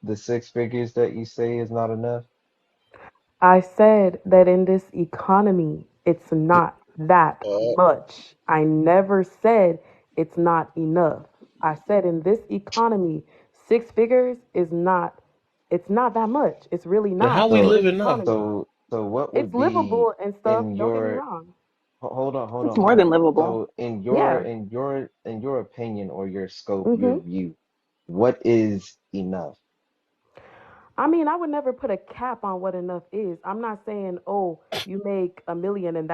the six figures that you say is not enough? I said that in this economy, it's not that much. I never said it's not enough. I said in this economy, six figures is not, it's not that much. It's really Then how not we in So this living now? economy. what It's would be livable and stuff. in Don't get me your wrong. It's more hold than on. livable. So Yeah. in your opinion or your scope, your hmm view, what is enough? I mean, I would never put a cap on what enough is. I'm not saying, oh, you make a million and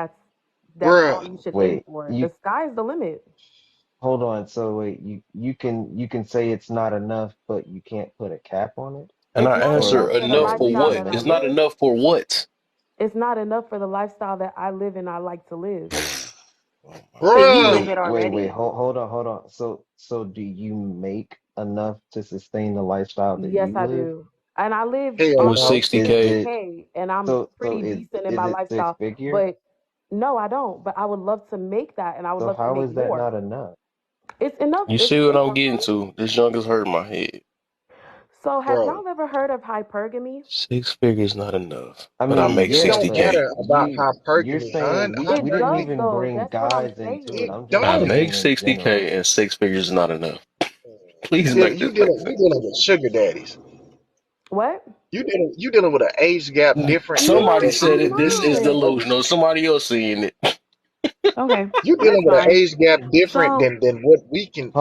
that's all Bruh. you should aim Wait, for. The you sky's the limit. hold on. So wait, you can say it's not enough, but you can't put a cap on it? And It's I not answer enough for the enough Or for you lifestyle what? saying that I It's that not live. enough for what? It's not enough for the lifestyle that I live and I like to live. Oh my But you God. live Bruh. it wait, already. hold on. So do you make enough to sustain the lifestyle that Yes, you I live? do. And I live Hell With almost no. Is 60K. it 60K and I'm so pretty decent in is my it six lifestyle. figure? But no, I don't. But I would love to make that and I would So love to how make is that more. not enough? It's enough. You It's see what good. I'm I'm getting telling you. to? This junk is hurting my head. So have Bro. y'all ever heard of hypergamy? Six figures not enough, I but I mean, make It yeah, don't but 60K. matter about you you're hypergamy, saying hun. we It didn't does Hypergamy, even though. bring That's what I'm guys into it. it saying. I'm just I don't. speaking make in general. 60K and six figures is not enough. You Please dealing make you this make dealing you sense. dealing with sugar daddies. What? You dealing with an age gap different Somebody No, said I'm it. This we is can not. delusional. Somebody else seeing it. Okay, you that's dealing with an fine. age gap different So than what we can.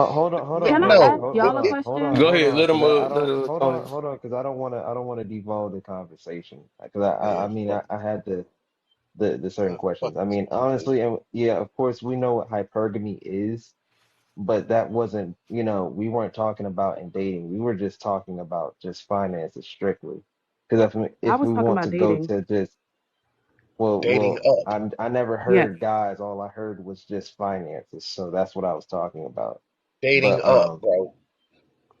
can I ask No, y'all a question? Go ahead. Let him. Let him. hold on, because I don't want to devolve the conversation. Because I mean, fuck, I had the certain fuck questions. I this mean, conversation. honestly, and yeah, of course, we know what hypergamy is, but that wasn't, we weren't talking about in dating. We were just talking about just finances strictly. Because I if was we talking want to about go dating. to just Dating up, I never Yes, heard guys. All I heard was just finances. So that's what I was talking about. dating But up, bro.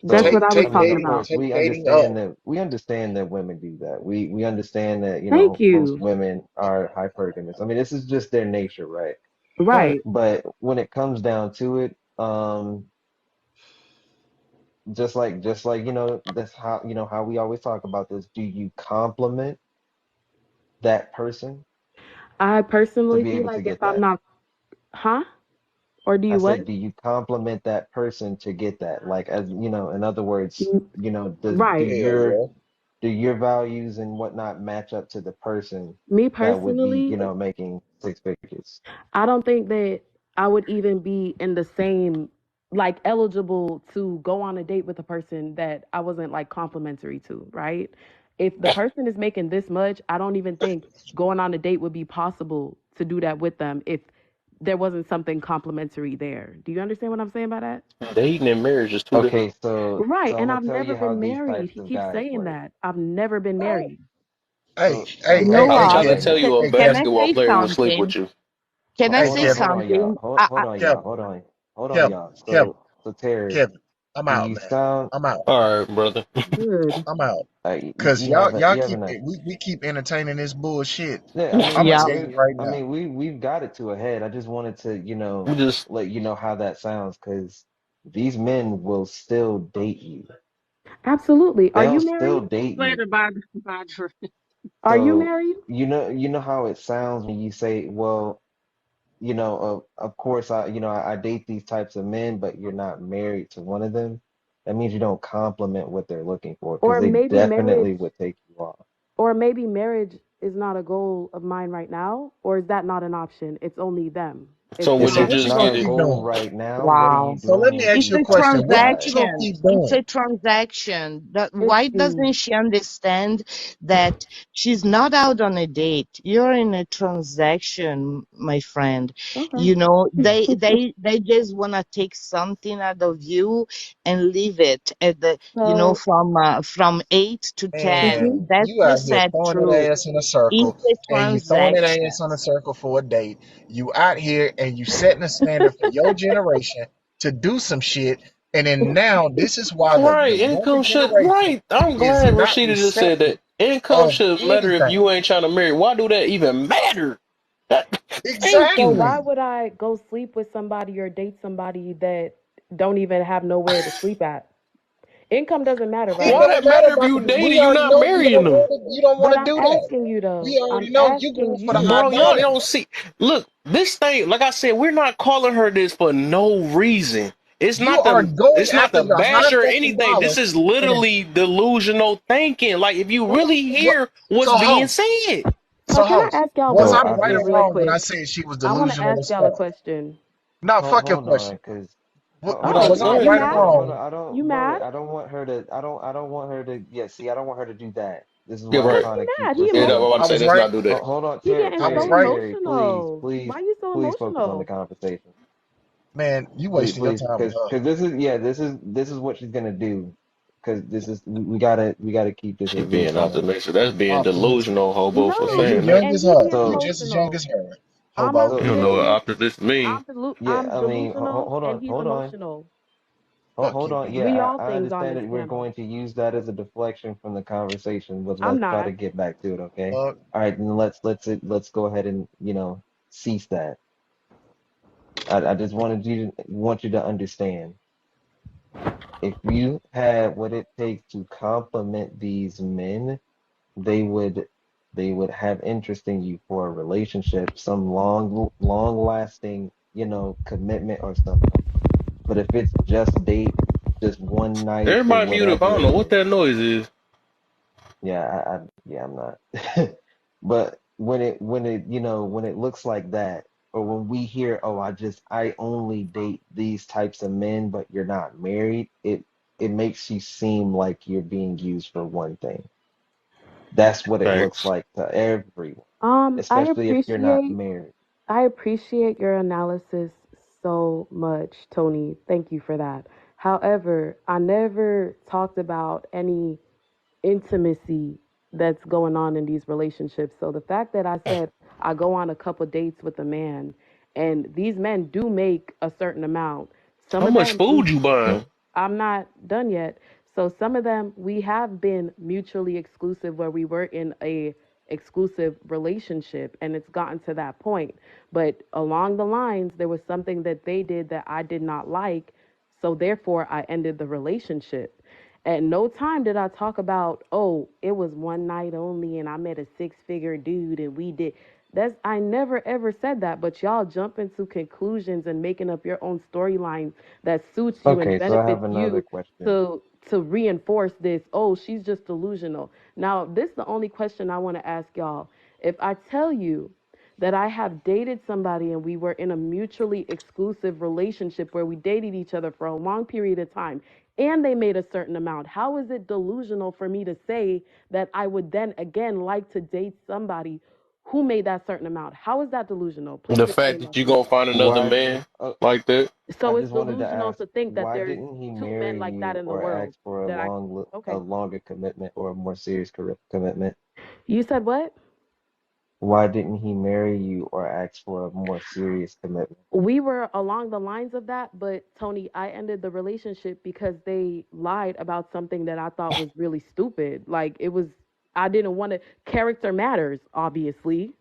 that's so what I was I mean, talking of about. course, Take dating up. we understand that women do that. We understand that, Thank most you. women are hypergamous. I mean, this is just their nature, right? Right. But when it comes down to it, just like that's how how we always talk about this. Do you compliment that person I to personally be feel able to like if get I'm that? not, huh? Or do I you what? said, do you compliment that person to get that? Like, as in other words, Mm, Right. Hell yeah. do your values and whatnot match up to the person Me that would be, personally, making six figures? I don't think that I would even be in the same, like, eligible to go on a date with a person that I wasn't like complimentary to, right? If the person is making this much, I don't even think going on a date would be possible to do that with them if there wasn't something complimentary there. Do you understand what I'm saying by that? Dating and marriage is two different. Okay, so Right. I'm And gonna I've tell never you how been these married. types He of keeps guys saying work. that. I've never been Oh, married. hey, You hey, know hey, I'm hey, what? trying to Kevin. tell Can, you a Hey, can Kevin. I basketball say player will sleep with something? you. Can I Hey, say Kevin. something? Y'all, Kevin. hold on, Kevin. y'all. Kevin. So Terry, Kevin. I'm do out, you man. sound I'm out. All right, brother. Good. I'm out. Cause you have y'all you have keep enough? we keep entertaining this bullshit. Yeah, I mean, I'ma Yeah. tell you right I now. mean, we've got it to a head. I just wanted to, We just let you know how that sounds, because these men will still date you. Absolutely. Are They'll you still married? date you. Later, bye. Are you So, married? you know how it sounds when you say, well, of course I date these types of men, but you're not married to one of them. That means you don't compliment what they're looking for, because Or they maybe definitely marriage would take you off. or maybe marriage is not a goal of mine right now, or is that not an option? It's only them. so It's would If you So not what it's you just not gonna get a it? keep goal doing? right now, what are you Wow. So let doing me with ask It's you a a these types question. of What you guys? gonna transaction. keep It's doing? a transaction. That why issue. doesn't she understand that she's not out on a date? You're in a transaction, my friend. Okay. You know, they just wanna take something out of you and leave it at the, So from 8 to 10. mhm. And That's you the out here sad throwing that truth. ass in a It's circle, a and you throwing that transaction. ass on a circle for a date. You out here and you setting a standard for your generation to do some shit, and then now this is why the Right, younger income should. generation Right, I'm is glad not Rashida just said receptive that. Income of should matter if anything. you ain't trying to marry. Why do that even matter? That, thank So you. why Exactly. would I go sleep with somebody or date somebody that don't even have nowhere to sleep at? Income doesn't matter, It Why right? don't that matter matter if about you the. We dating? You already not know marrying them. you don't want But to I'm do that. asking you though. We already I'm know you asking going for the you. high Bro, y'all dollar. don't see. Look, this thing, like I said, we're not calling her this for no reason. It's You not are the going it's not after the the high bash or fucking anything. dollar, This is and then literally delusional thinking. Like if you what? really What? hear what's So being host, said. so Can I host, ask y'all was one So I I right question or just real wrong when I quick? said she was I want to delusional ask as y'all a fuck? question. No, fuck your hold on, question. because Oh, Was I Go you ahead. right or mad? hold on. wrong? I don't, You brother. mad? I don't want her to. Yeah, see, I don't want her to do that. This is Yeah, why I'm Cause right. trying he to keep mad. He this Yeah, on no, the. I'm about to I say was let's right. not do that. Hold on, he getting I was so right. emotional. Why you so Please focus on the emotional? conversation. Man, you Please, wasting your please, time with her. because this is what she's gonna do. Because we gotta keep this She as real being talk. optimistic. That's being Optimistic. delusional, hobo, for And you saying No, that. young and as he her. being You So just as young emotional. as her. I'm Hobo. You don't know what optimistic. optimist mean. yeah, I I'm mean, delusional, and he's hold on. emotional. Fuck Hold you, on. man. We Yeah, all I things on understand this that we're panel. going to use that as a deflection from the conversation, but I'm let's try not. to get back to it, okay? Fuck. All right, then let's go ahead and, cease that. I just want you to understand. If you had what it takes to compliment these men, they would they would have interest in you for a relationship, some long lasting, commitment or something. But if it's just one night or Everybody mute up. I don't whatever, know what that noise is. yeah, yeah, I'm not. But when it looks like that, or when we hear, oh, I only date these types of men, but you're not married, it makes you seem like you're being used for one thing. That's what it looks Thanks. like to everyone, I especially if you're not appreciate married. I appreciate your analysis so much, Tony. Thank you for that. However, I never talked about any intimacy that's going on in these relationships. So the fact that I said I go on a couple dates with a man and these men do make a certain amount. Some How of much them food we you buying? I'm not done yet. So some of them we have been mutually exclusive where we were in a exclusive relationship and it's gotten to that point. But along the lines there was something that they did that I did not like. So therefore I ended the relationship. At no time did I talk about, oh, it was one night only and I met a six-figure dude and we did I never ever said that, but y'all jump into conclusions and making up your own storyline that suits you and Okay, so I have benefits another you question. to reinforce this. Oh, she's just delusional. Now, this is the only question I want to ask y'all. If I tell you that I have dated somebody and we were in a mutually exclusive relationship where we dated each other for a long period of time and they made a certain amount, how is it delusional for me to say that I would then again like to date somebody who made that certain amount? How is that delusional? Please The fact explain that that to you me. gonna find another Why? man Uh, like that. I So it's just wanted to delusional ask, to think that why there's didn't he two marry men like that you in the or world ask for that I a okay. longer commitment or a more serious commitment? You said what? Why didn't he marry you or ask for a more serious commitment? We were along the lines of that, but Tony, I ended the relationship because they lied about something that I thought was really stupid. Like it was I didn't want to character matters, obviously.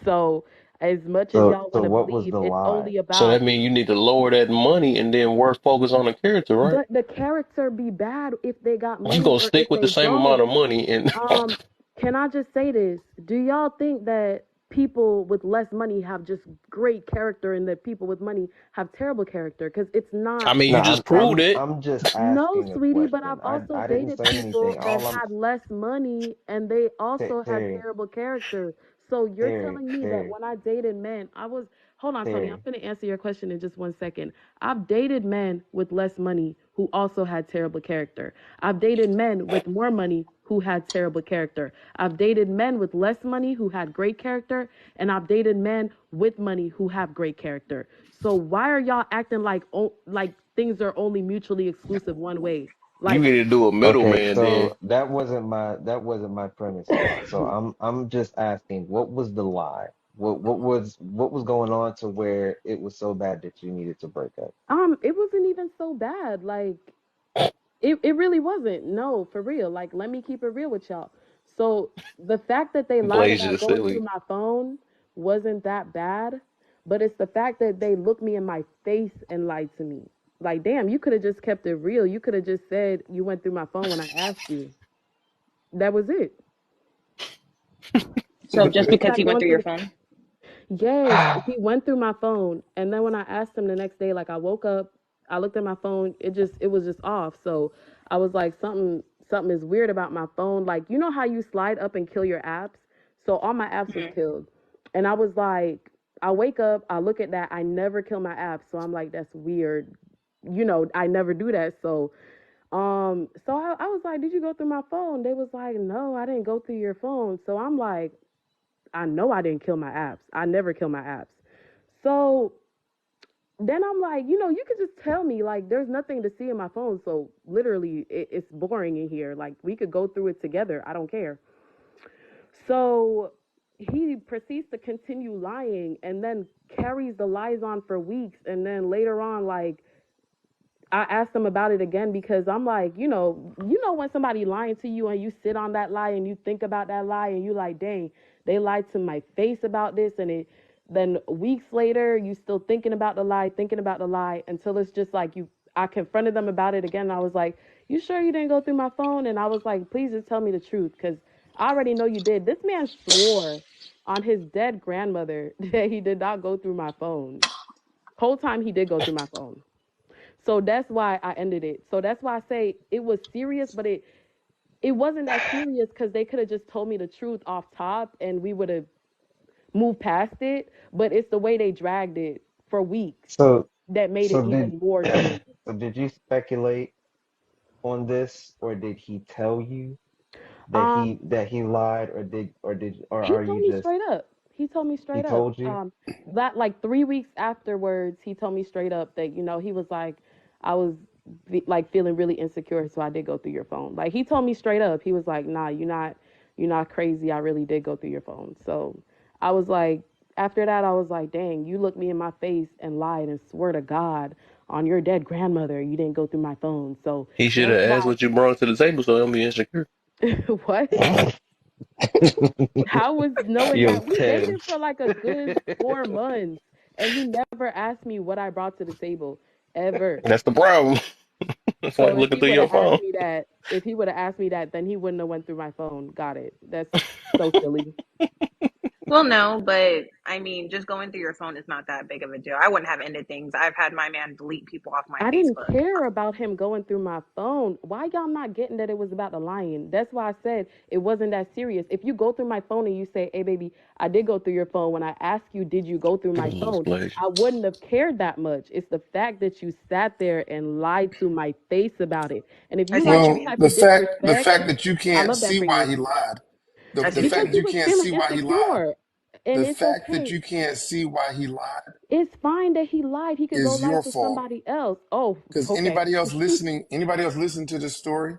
So as much as y'all want So to what was believe the it's lie? only So that about means you need to lower that money and then work focus on the character, right? but the character be bad if they got You money gonna or stick if with the they same amount don't. of money and Um, can I just say this? Do y'all think that people with less money have just great character and that people with money have terrible character? Because it's I not. mean No, you just That's proved it. I'm just no, asking a sweetie, but question. I've also I didn't dated say people anything. that All I'm had less money and they also had Terry, terrible character. So you're telling me that Terry, when I dated men, hold on, Tony, I'm Terry. going to answer your question in just 1 second. I've dated men with less money who also had terrible character. I've dated men with more money who had terrible character. I've dated men with less money who had great character, and I've dated men with money who have great character. So why are y'all acting like things are only mutually exclusive one way? You Like need to do a Okay, middleman then. so that wasn't my premise at all. So I'm just asking, what was the lie? What was going on to where it was so bad that you needed to break up? it wasn't even so bad. Like it really wasn't. No, for real. Like let me keep it real with y'all. So the fact that they lied Blaze about is going through silly. my phone wasn't that bad, but it's the fact that they looked me in my face and lied to me. Like, damn, you could have just kept it real. You could have just said you went through my phone when I asked you. That was it. So just because Instead he went going through through your the phone? Yes, he went through my phone, and then when I asked him the next day, like I woke up, I looked at my phone, it was just off. So I was like, something is weird about my phone. Like, you know how you slide up and kill your apps? So all my apps was Hmm. killed, and I was like, I wake up, I look at that, I never kill my apps, so I'm like, that's weird. I never do that. So I was like, did you go through my phone? They was like, no, I didn't go through your phone. So I'm like, I know I didn't kill my apps. I never kill my apps. So then I'm like, you could just tell me, like, there's nothing to see in my phone. So literally, it's boring in here. Like, we could go through it together. I don't care. So he proceeds to continue lying and then carries the lies on for weeks. And then later on, like, I asked him about it again because I'm like, when somebody lying to you and you sit on that lie and you think about that lie and you like, dang, they lied to my face about this, and then weeks later you still thinking about the lie until it's just like I confronted them about it again. And I was like, you sure you didn't go through my phone? And I was like, please just tell me the truth because I already know you did. This man swore on his dead grandmother that he did not go through my phone. Whole time he did go through my phone. So that's why I ended it. So that's why I say it was serious, but it wasn't that serious because they could have just told me the truth off top and we would have moved past it. But it's the way they dragged it for weeks So, that made so it did even more serious. so did you speculate on this, or did he tell you that Um, he lied, or He are told you me just straight up. He told me he straight up. told you? That like 3 weeks afterwards, he told me straight up that he was like, I was like feeling really insecure, so I did go through your phone. Like he told me straight up. He was like, Nah, you're not crazy. I really did go through your phone. So I was like, after that, I was like, dang, you looked me in my face and lied and swear to God on your dead grandmother you didn't go through my phone. So He should that's have asked why. what you brought to the table so he don't be insecure. What? How was knowing Yo, that we Kev. dated for like a good 4 months and he never asked me what I brought to the table ever. That's the problem. That's why So he's looking through your phone. if he would have asked me that, then he wouldn't have went through my phone. Got it. That's so silly. Well, no, but I mean, just going through your phone is not that big of a deal. I wouldn't have ended things. I've had my man delete people off my I didn't Facebook. care about him going through my phone. Why y'all not getting that it was about the lying? That's why I said it wasn't that serious. If you go through my phone and you say, "Hey, baby, I did go through your phone," when I ask you, "Did you go through It my was phone?" pleasure. I wouldn't have cared that much. It's the fact that you sat there and lied to my face about it. And if I you see what like you this Well, mean. type of the disrespect, fact that you I can't love that see for why you he lied, I the see what you fact because that he mean. you was can't feeling see why he lied, insecure, and the it's fact that okay. you can't see why he lied It's fine that he lied. He could go is lie your to fault. somebody else. Oh, Because okay. anybody else listening to this story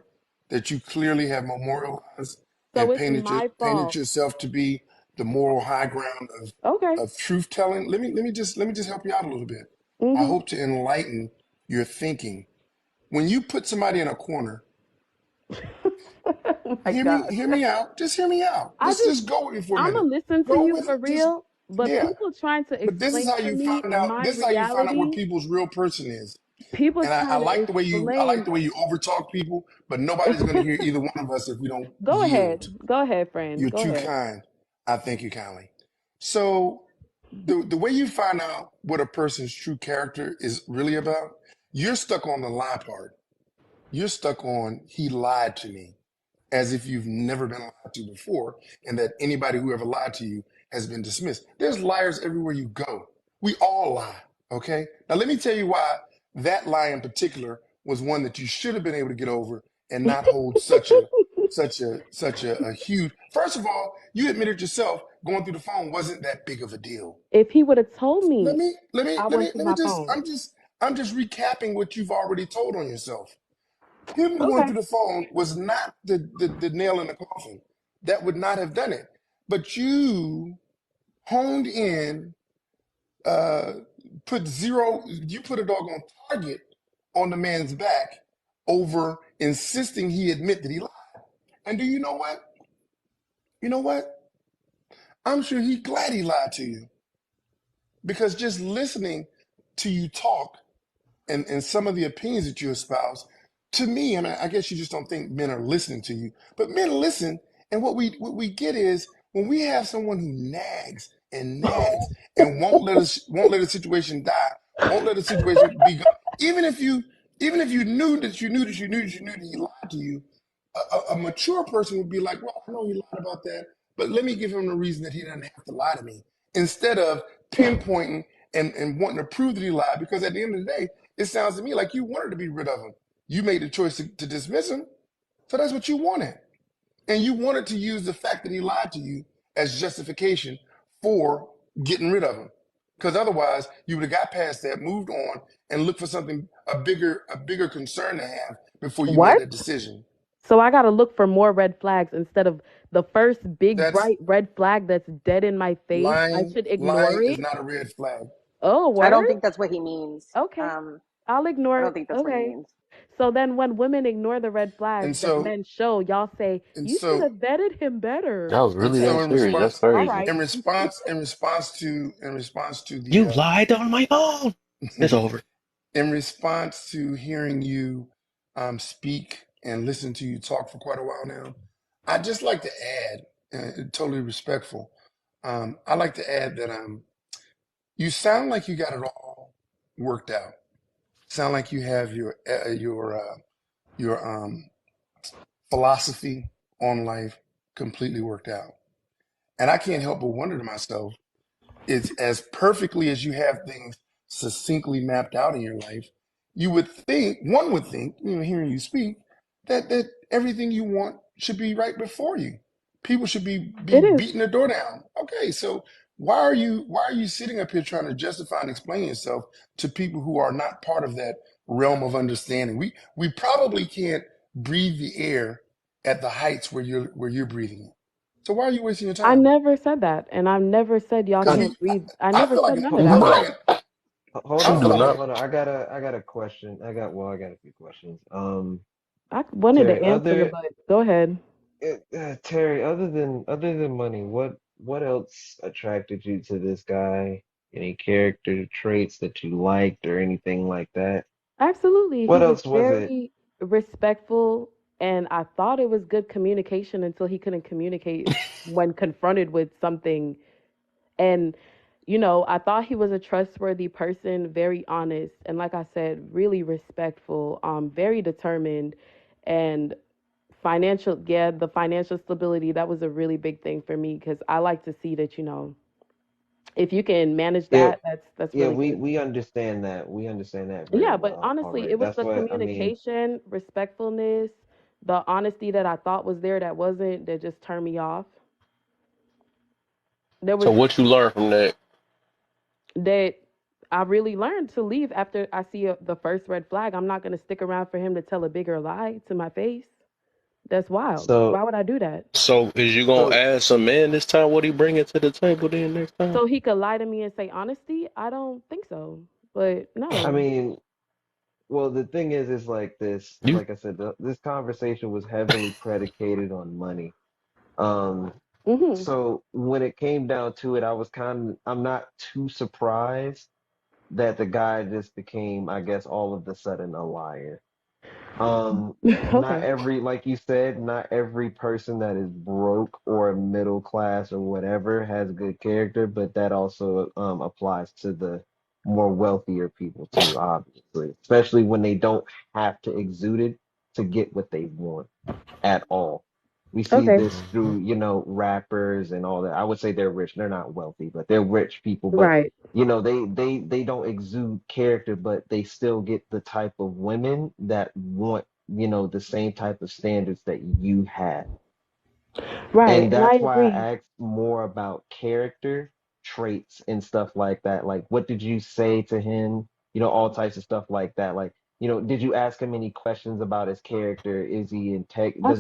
that you clearly have memorialized So and it's my painted fault. yourself to be the moral high ground Okay. of truth telling. Let me just help you out a little bit. I Mhm. hope to enlighten your thinking. When you put somebody in a corner, Oh my gosh. hear me out. Just hear me out. I Just just just go with it for a I'ma minute. listen to Go you with for it. Just real, but yeah. people trying to But this is explain how to you me find out. my This is how you find out what reality, people's real person is. people And I trying to like the way explain. you overtalk people, but nobody's going to hear either one of us if we don't Go ahead. yield. Go ahead, friend. You're Go too ahead. kind. I thank you kindly. So the way you find out what a person's true character is really about, you're stuck on the lie part. You're stuck on he lied to me, as if you've never been lied to before, and that anybody who ever lied to you has been dismissed. There's liars everywhere you go. We all lie, okay? Now, let me tell you why that lie in particular was one that you should have been able to get over and not hold such a huge. First of all, you admitted yourself going through the phone wasn't that big of a deal. If he would have told Let me me let me I let went me through let me my just phone. I'm just recapping what you've already told on yourself. Him going Okay. through the phone was not the nail in the coffin. That would not have done it. But you honed in, uh, you put a doggone target on the man's back over insisting he admit that he lied. And do you know what? You know what? I'm sure he's glad he lied to you because just listening to you talk and some of the opinions that you espouse, to me, and I guess you just don't think men are listening to you, but men listen. And what we get is when we have someone who nags and won't let a situation die, won't let a situation be gone. Even if you knew that you knew that you knew that you knew that he lied to you, a mature person would be like, well, I know he lied about that, but let me give him the reason that he doesn't have to lie to me, instead of pinpointing and wanting to prove that he lied. Because at the end of the day, it sounds to me like you wanted to be rid of him. You made the choice to dismiss him, so that's what you wanted. And you wanted to use the fact that he lied to you as justification for getting rid of him. Because otherwise, you would have got past that, moved on, and looked for something a bigger concern to have before you made What? that decision. So I got to look for more red flags instead of the first big That's bright red flag that's dead in my face. I lying. should ignore Lying is it. not a red flag. Oh, I don't word? think that's what he means. Okay. I'll I ignore don't it. think that's what he Okay. means. So then when women ignore the red flags And that so, men show, y'all say, and you should so, have vetted him That better. was and really so, that in serious. That's response, All crazy. right. in response to You the lied on my phone. It's over. in response to hearing you speak and listen to you talk for quite a while now, I'd just like to add, totally respectful. I'd like to add that you sound like you got it all worked out. Sound like you have your philosophy on life completely worked out. And I can't help but wonder to myself, it's as perfectly as you have things succinctly mapped out in your life, one would think, hearing you speak, that everything you want should be right before you. People should be It is. beating the door down. Okay, so why are you sitting up here trying to justify and explain yourself to people who are not part of that realm of understanding? We probably can't breathe the air at the heights where you're breathing it. So why are you wasting your I time? never said that. And I've never said y'all Because What? can't breathe. I I never feel like said an, none of Ho- I that. feel No, like an, Hold I on, she feel do hold like on, not. hold on. I got a question. I got a few questions. I wanted to Terry, answer, but go ahead. Terry, other than money, what else attracted you to this guy? Any character traits that you liked or anything like that? Absolutely. He What was else was it? very respectful, and I thought it was good communication until he couldn't communicate when confronted with something. And, I thought he was a trustworthy person, very honest, and like I said, really respectful, very determined, and the financial stability, that was a really big thing for me because I like to see that, if you can manage Yeah, that, that's yeah, really we good. we understand that. We understand that very Yeah, but well honestly, already. it was That's the what I mean. communication, respectfulness, the honesty that I thought was there that wasn't, that just turned me off. There So was what you learned from that? that I really learned to leave after I see the first red flag. I'm not going to stick around for him to tell a bigger lie to my face. That's wild. So Why would I do that? So is you gonna so ask a man this time what he bringing to the table then next time? So he could lie to me and say honesty? I don't think so. But I no. mean, well, the thing is like this. You Like I said, this conversation was heavily predicated on money. Um, Mhm. so when it came down to it, I'm not too surprised that the guy just became, I guess, all of a sudden a liar. Not Okay. every, like you said, not every person that is broke or middle class or whatever has good character, but that also applies to the more wealthier people too, obviously, especially when they don't have to exude it to get what they want at all. We see Okay. this through, rappers and all that. I would say they're rich. They're not wealthy, but they're rich people. But Right. they don't exude character, but they still get the type of women that want, the same type of standards that you have. Right. And And I that's why agree. I asked more about character traits and stuff like that. Like, what did you say to him? All types of stuff like that. Like, did you ask him any questions about his character? Does he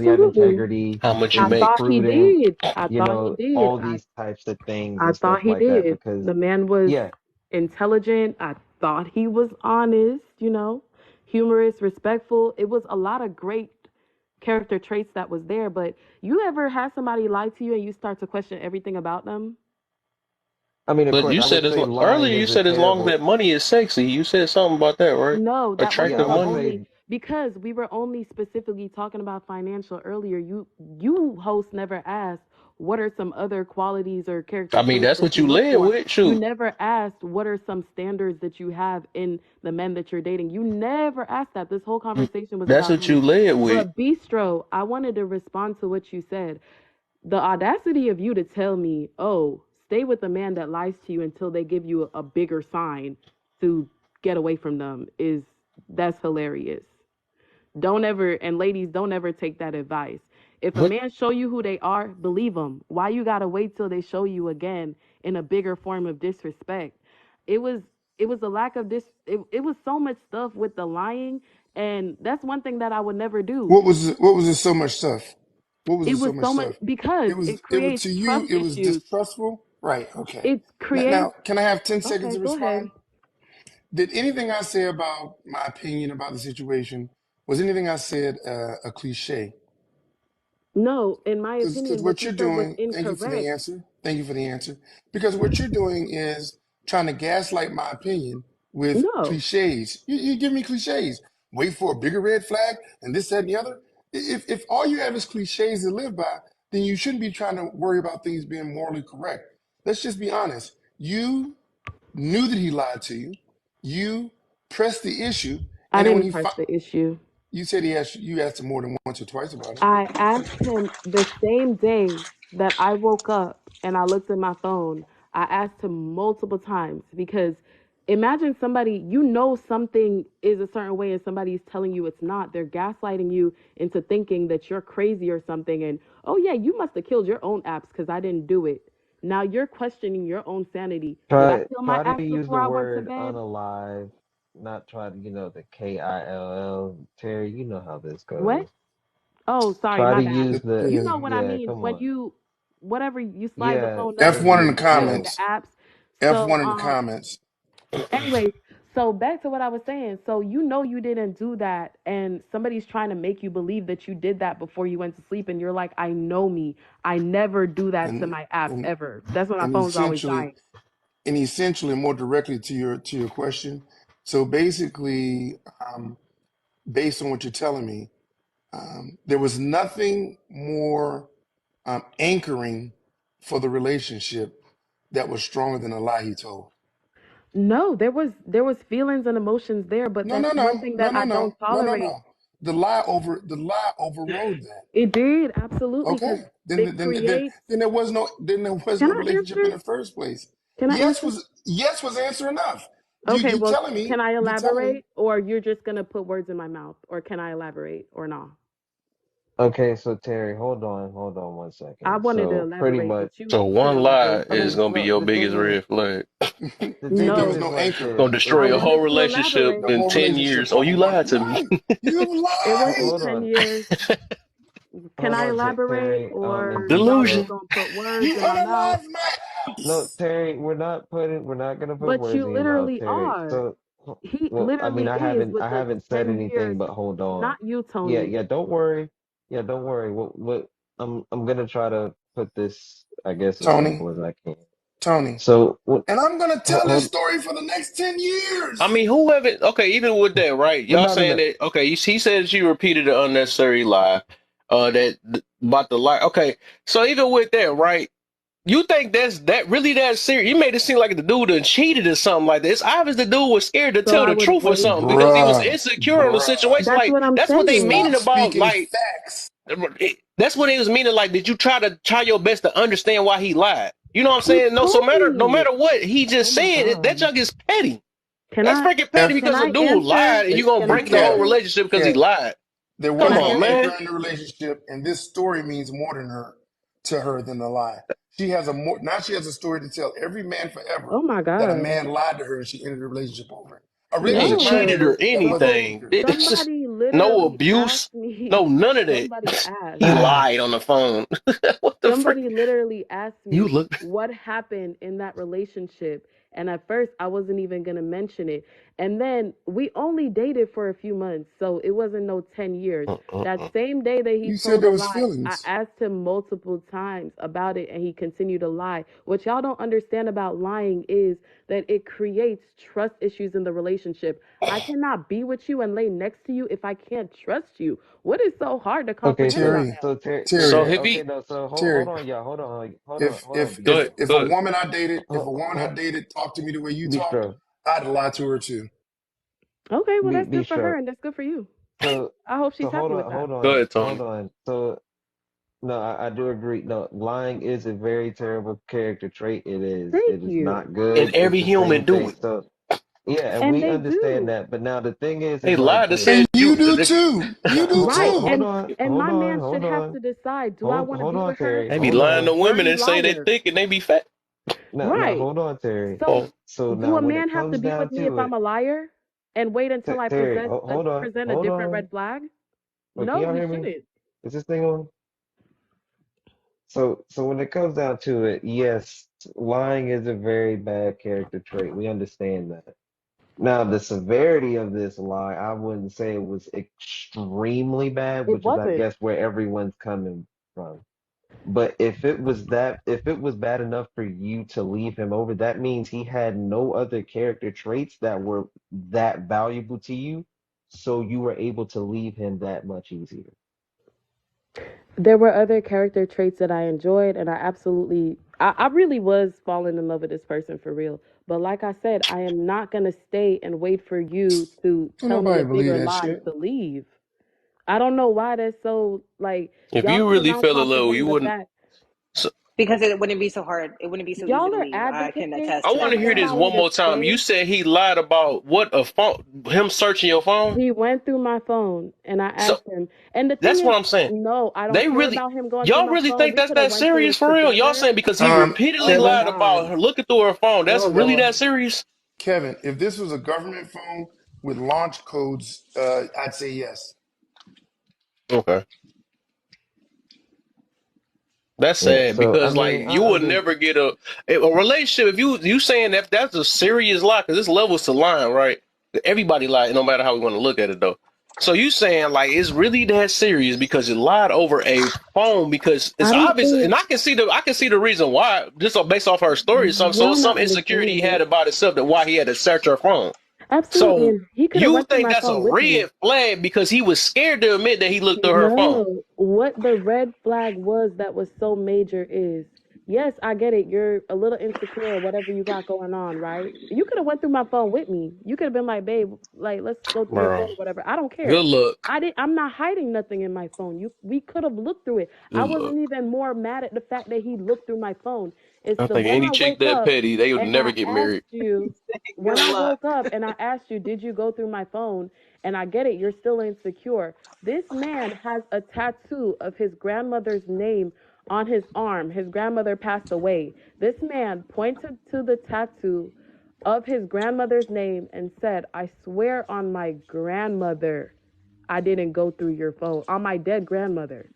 have Absolutely. integrity? how much you I Is he make? thought he prudent? did. I thought he did. All these types of things I and stuff thought he like that. did. Because, The man was yeah, intelligent. I thought he was honest, humorous, respectful. It was a lot of great character traits that was there. But you ever had somebody lie to you and you start to question everything about them? I mean, of But course, you I would said say earlier. lying You is a said as long as terrible. that money is sexy. You said something about that, right? No, that Yeah, I Attractive wasn't the would money. only, say because we were only specifically talking about financial earlier. You host never asked what are some other qualities or character I mean, traits that's that what you you look led for. with. You Shoot. never asked what are some standards that you have in the men that you're dating. You never asked that. This whole conversation was That's about what me. you led with. But Bistro, I wanted to respond to what you said. The audacity of you to tell me, oh, stay with a man that lies to you until they give you a bigger sign to get away from them, is that's hilarious. Don't ever, and ladies, don't ever take that advice. If a What? man show you who they are, believe them. Why you gotta wait till they show you again in a bigger form of disrespect? It was it was a lack of it was so much stuff with the lying, and that's one thing that I would never do. What was it so much stuff? What was It it so was much so much stuff? because it It was creates to you, trust it was issues. distrustful? Right, okay. It Now, creates can I have 10 seconds okay, to go ahead. respond? Did anything I say about my opinion about the situation, was anything I said a cliche? No, in my Because opinion, what what you you're said was doing, thank you for the incorrect. answer. Thank you for the answer. Because what you're doing is trying to gaslight my opinion with No, cliches. You give me cliches. Wait for a bigger red flag and this, that, and the other. If all you have is cliches to live by, then you shouldn't be trying to worry about things being morally correct. Let's just be honest. You knew that he lied to you. You pressed the issue, I and then when didn't press the issue. you said you asked him more than once or twice about it. I asked him the same day that I woke up and I looked at my phone. I asked him multiple times because imagine somebody, you know, something is a certain way and somebody's telling you it's not. They're gaslighting you into thinking that you're crazy or something. And oh, yeah, you must have killed your own apps because I didn't do it. Now you're questioning your own sanity. Did I kill my try to apps use the before I went to word bed? unalive, not try to, the KILL. Terry, you know how this What? goes. Oh, sorry, Try my to bad. use the, You know what I yeah, mean come when on. you whatever you slide the Yeah, phone up and F1 in you the look at yeah. the comments. apps. So F1 in the comments. anyways, so back to what I was saying. So you know you didn't do that and somebody's trying to make you believe that you did that before you went to sleep and you're like, I know me. I never do that to And my apps and ever. That's when my and phone's always essentially dying. more directly to your question. So basically, based on what you're telling me, there was nothing more anchoring for the relationship that was stronger than a lie he told. No, there was feelings and emotions there, but No, that's no, one no, thing no, that no, I no, don't no, no, tolerate. no. The lie overrode that. It did, absolutely, because Okay, it creates. then there was Can no I relationship in answer? the first place. Can I answer? Yes was answer enough. Okay, well, can I You telling me, elaborate, or you're just gonna put words in my mouth, or can I elaborate, or not? Okay, so Terry, hold on one I second. wanted to So pretty elaborate, much, but you So couldn't one lie elaborate I for is mean, me. gonna be well, your biggest red flag. but there thing was No, is no like anchor. Gonna this. It's I destroy a whole wanted to relationship The elaborate. in whole 10 years. relationship Oh, over you one lied to me. lie. You It wasn't Hold lied. 10 on, years. Can hold I on, elaborate, Terry. or y'all just Delusion. gonna put words You in my mouth? unalived my No, apps. Terry, we're not gonna put But words you in your mouth, literally Terry. are. So, He well, I mean, literally is with I the haven't said 10 anything, years. but hold on. Not you, Yeah, Tony. yeah, don't worry. Yeah, don't worry. I'm gonna try to put this, I guess, as Tony, simple as I can. Tony. So, what? And I'm gonna tell this Hold, story for the next 10 I years. mean, who haven't? Okay, even with that, right? but Y'all no, no, saying no. that? Okay, he said she repeated an unnecessary lie. About the lie. Okay, so even with that, right? You think that really that serious? You made it seem like the dude done cheated or something like that. It's obvious the dude was scared to So tell I the would truth or wait. something because he was Bruh, insecure on the bruh. situation. That's Like what I'm that's what they saying. meaning Stop about. speaking Like facts. that's what he was meaning. Like, did you try your best to understand why he lied? You know what I'm He saying? No, told no me. matter what he Oh just my said, that God. junk is petty. Can That's I freaking petty F can because a I dude answer? lied and you gonna Can I break the whole Kev, answer? relationship because he Kev. lied. There Can Come was I no on, answer? anchor man. in the relationship, and this story means more than her to her than the lie. She has a more now she has a story to tell every man forever Oh my that a God. man lied to her and she ended the relationship over it. A He ain't relationship, mind cheated you, No. or that wasn't So anything. anchored. It's just somebody no literally abuse, asked me, no none of that. somebody asked, He lied on the phone. What the frick? somebody literally asked You me look. what happened in that relationship. And at first, I wasn't even going to mention it. And then we only dated for a few months. So it wasn't no 10 years. That same day that he You said told a there was lie, I feelings. asked him multiple times about it and he continued to lie. What y'all don't understand about lying is that it creates trust issues in the relationship. I cannot be with you and lay next to you if I can't trust you. What is so hard to Okay, comprehend about Terry, that? so Terry, So Terry, have okay, you no, so hold Terry. on, y'all, If if go bistro, if ahead, if go a ahead. woman I dated, if a woman I hold, dated talked to me the way you talk, bistro, I'd lie to her too. Okay, well, that's good for her bistro. and that's good for you. So, I hope so she's happy with that. Go ahead, Tony. hold on. So, no, I do agree. No, lying is a very terrible character trait. Thank It is you. not And good. It's every the human same do thing. it. So, yeah, and And we they understand do. that. But now the thing They is like lied and this. And said you you. do too. You No, do Right. too. And my man should have to decide, do I want to hold be on, with her Terry. They be Hold lying to on. or a women and say they liar? thick and they be fat. No, no, Right. hold on, Terry. So Oh, So do now a when man it have to comes be with down me if to I'm it, a liar and wait until I Terry, present a hold different on. red flag? Wait, can No, y'all we hear me? shouldn't. Is this thing on? So when it comes down to it, yes, lying is a very bad character trait. We understand that. Now, the severity of this lie, I wouldn't say it was extremely bad, It which is, I wasn't. guess, where everyone's coming from. But if it was bad enough for you to leave him over, that means he had no other character traits that were that valuable to you, so you were able to leave him that much easier. There were other character traits that I enjoyed, and I really was falling in love with this person for real. But like I said, I am not gonna stay and wait for you to Don't tell me a nobody believe bigger that lie shit. to leave. I don't know why that's so like if y'all you sit really around fell in love, comprehend you the wouldn't. fact So, Because it wouldn't be so hard. It wouldn't be so easy y'all to are leave. I can advocating I attest to want that to that hear this myself. one somebody to more time. You stay. said he lied about what a phone, him searching your phone. He went through my phone and I So asked him. And the thing that's is, what I'm saying. no, I don't They care really, about him going through y'all my really phone. think We that's could have that went through serious it for real? Y'all together. saying because he repeatedly Oh my Kevin, lied God. about looking through her phone, that's Oh really Lord. that serious? Kevin, if this was a government phone with launch codes, I'd say yes. Okay. That's Yeah, sad so I because like mean, you I would under never get a relationship if you saying that that's a serious lie because there's levels to lying, right? Everybody lie, no matter how we want to look at it though. So you saying like it's really that serious because you lied over a phone because it's I don't obvious, think and I can see the reason why just based off her story. y'all Some not insecurity he understanding had it. about himself that why he had to search her phone. Absolutely. So And he could have you went through think my that's a phone with me. red flag because he was scared to admit that he looked through her phone. No, what the red flag was that was so major is yes, I get it. You're a little insecure or whatever you got going on, right? You could have went through my phone with me. You could have been like, babe, like let's go through your phone Bro, or whatever. I don't good care. luck. I'm not hiding nothing in my phone. We could have looked through it. I Good luck. wasn't even more mad at the fact that he looked through my phone. It's I the think when any I chick wake that up petty, they would and never I get asked married. you when Good I luck. woke up and I asked you, did you go through my phone? And I get it, you're still insecure. This man has a tattoo of his grandmother's name on his arm. His grandmother passed away. This man pointed to the tattoo of his grandmother's name and said, I swear on my grandmother, I didn't go through your phone, on my dead grandmother.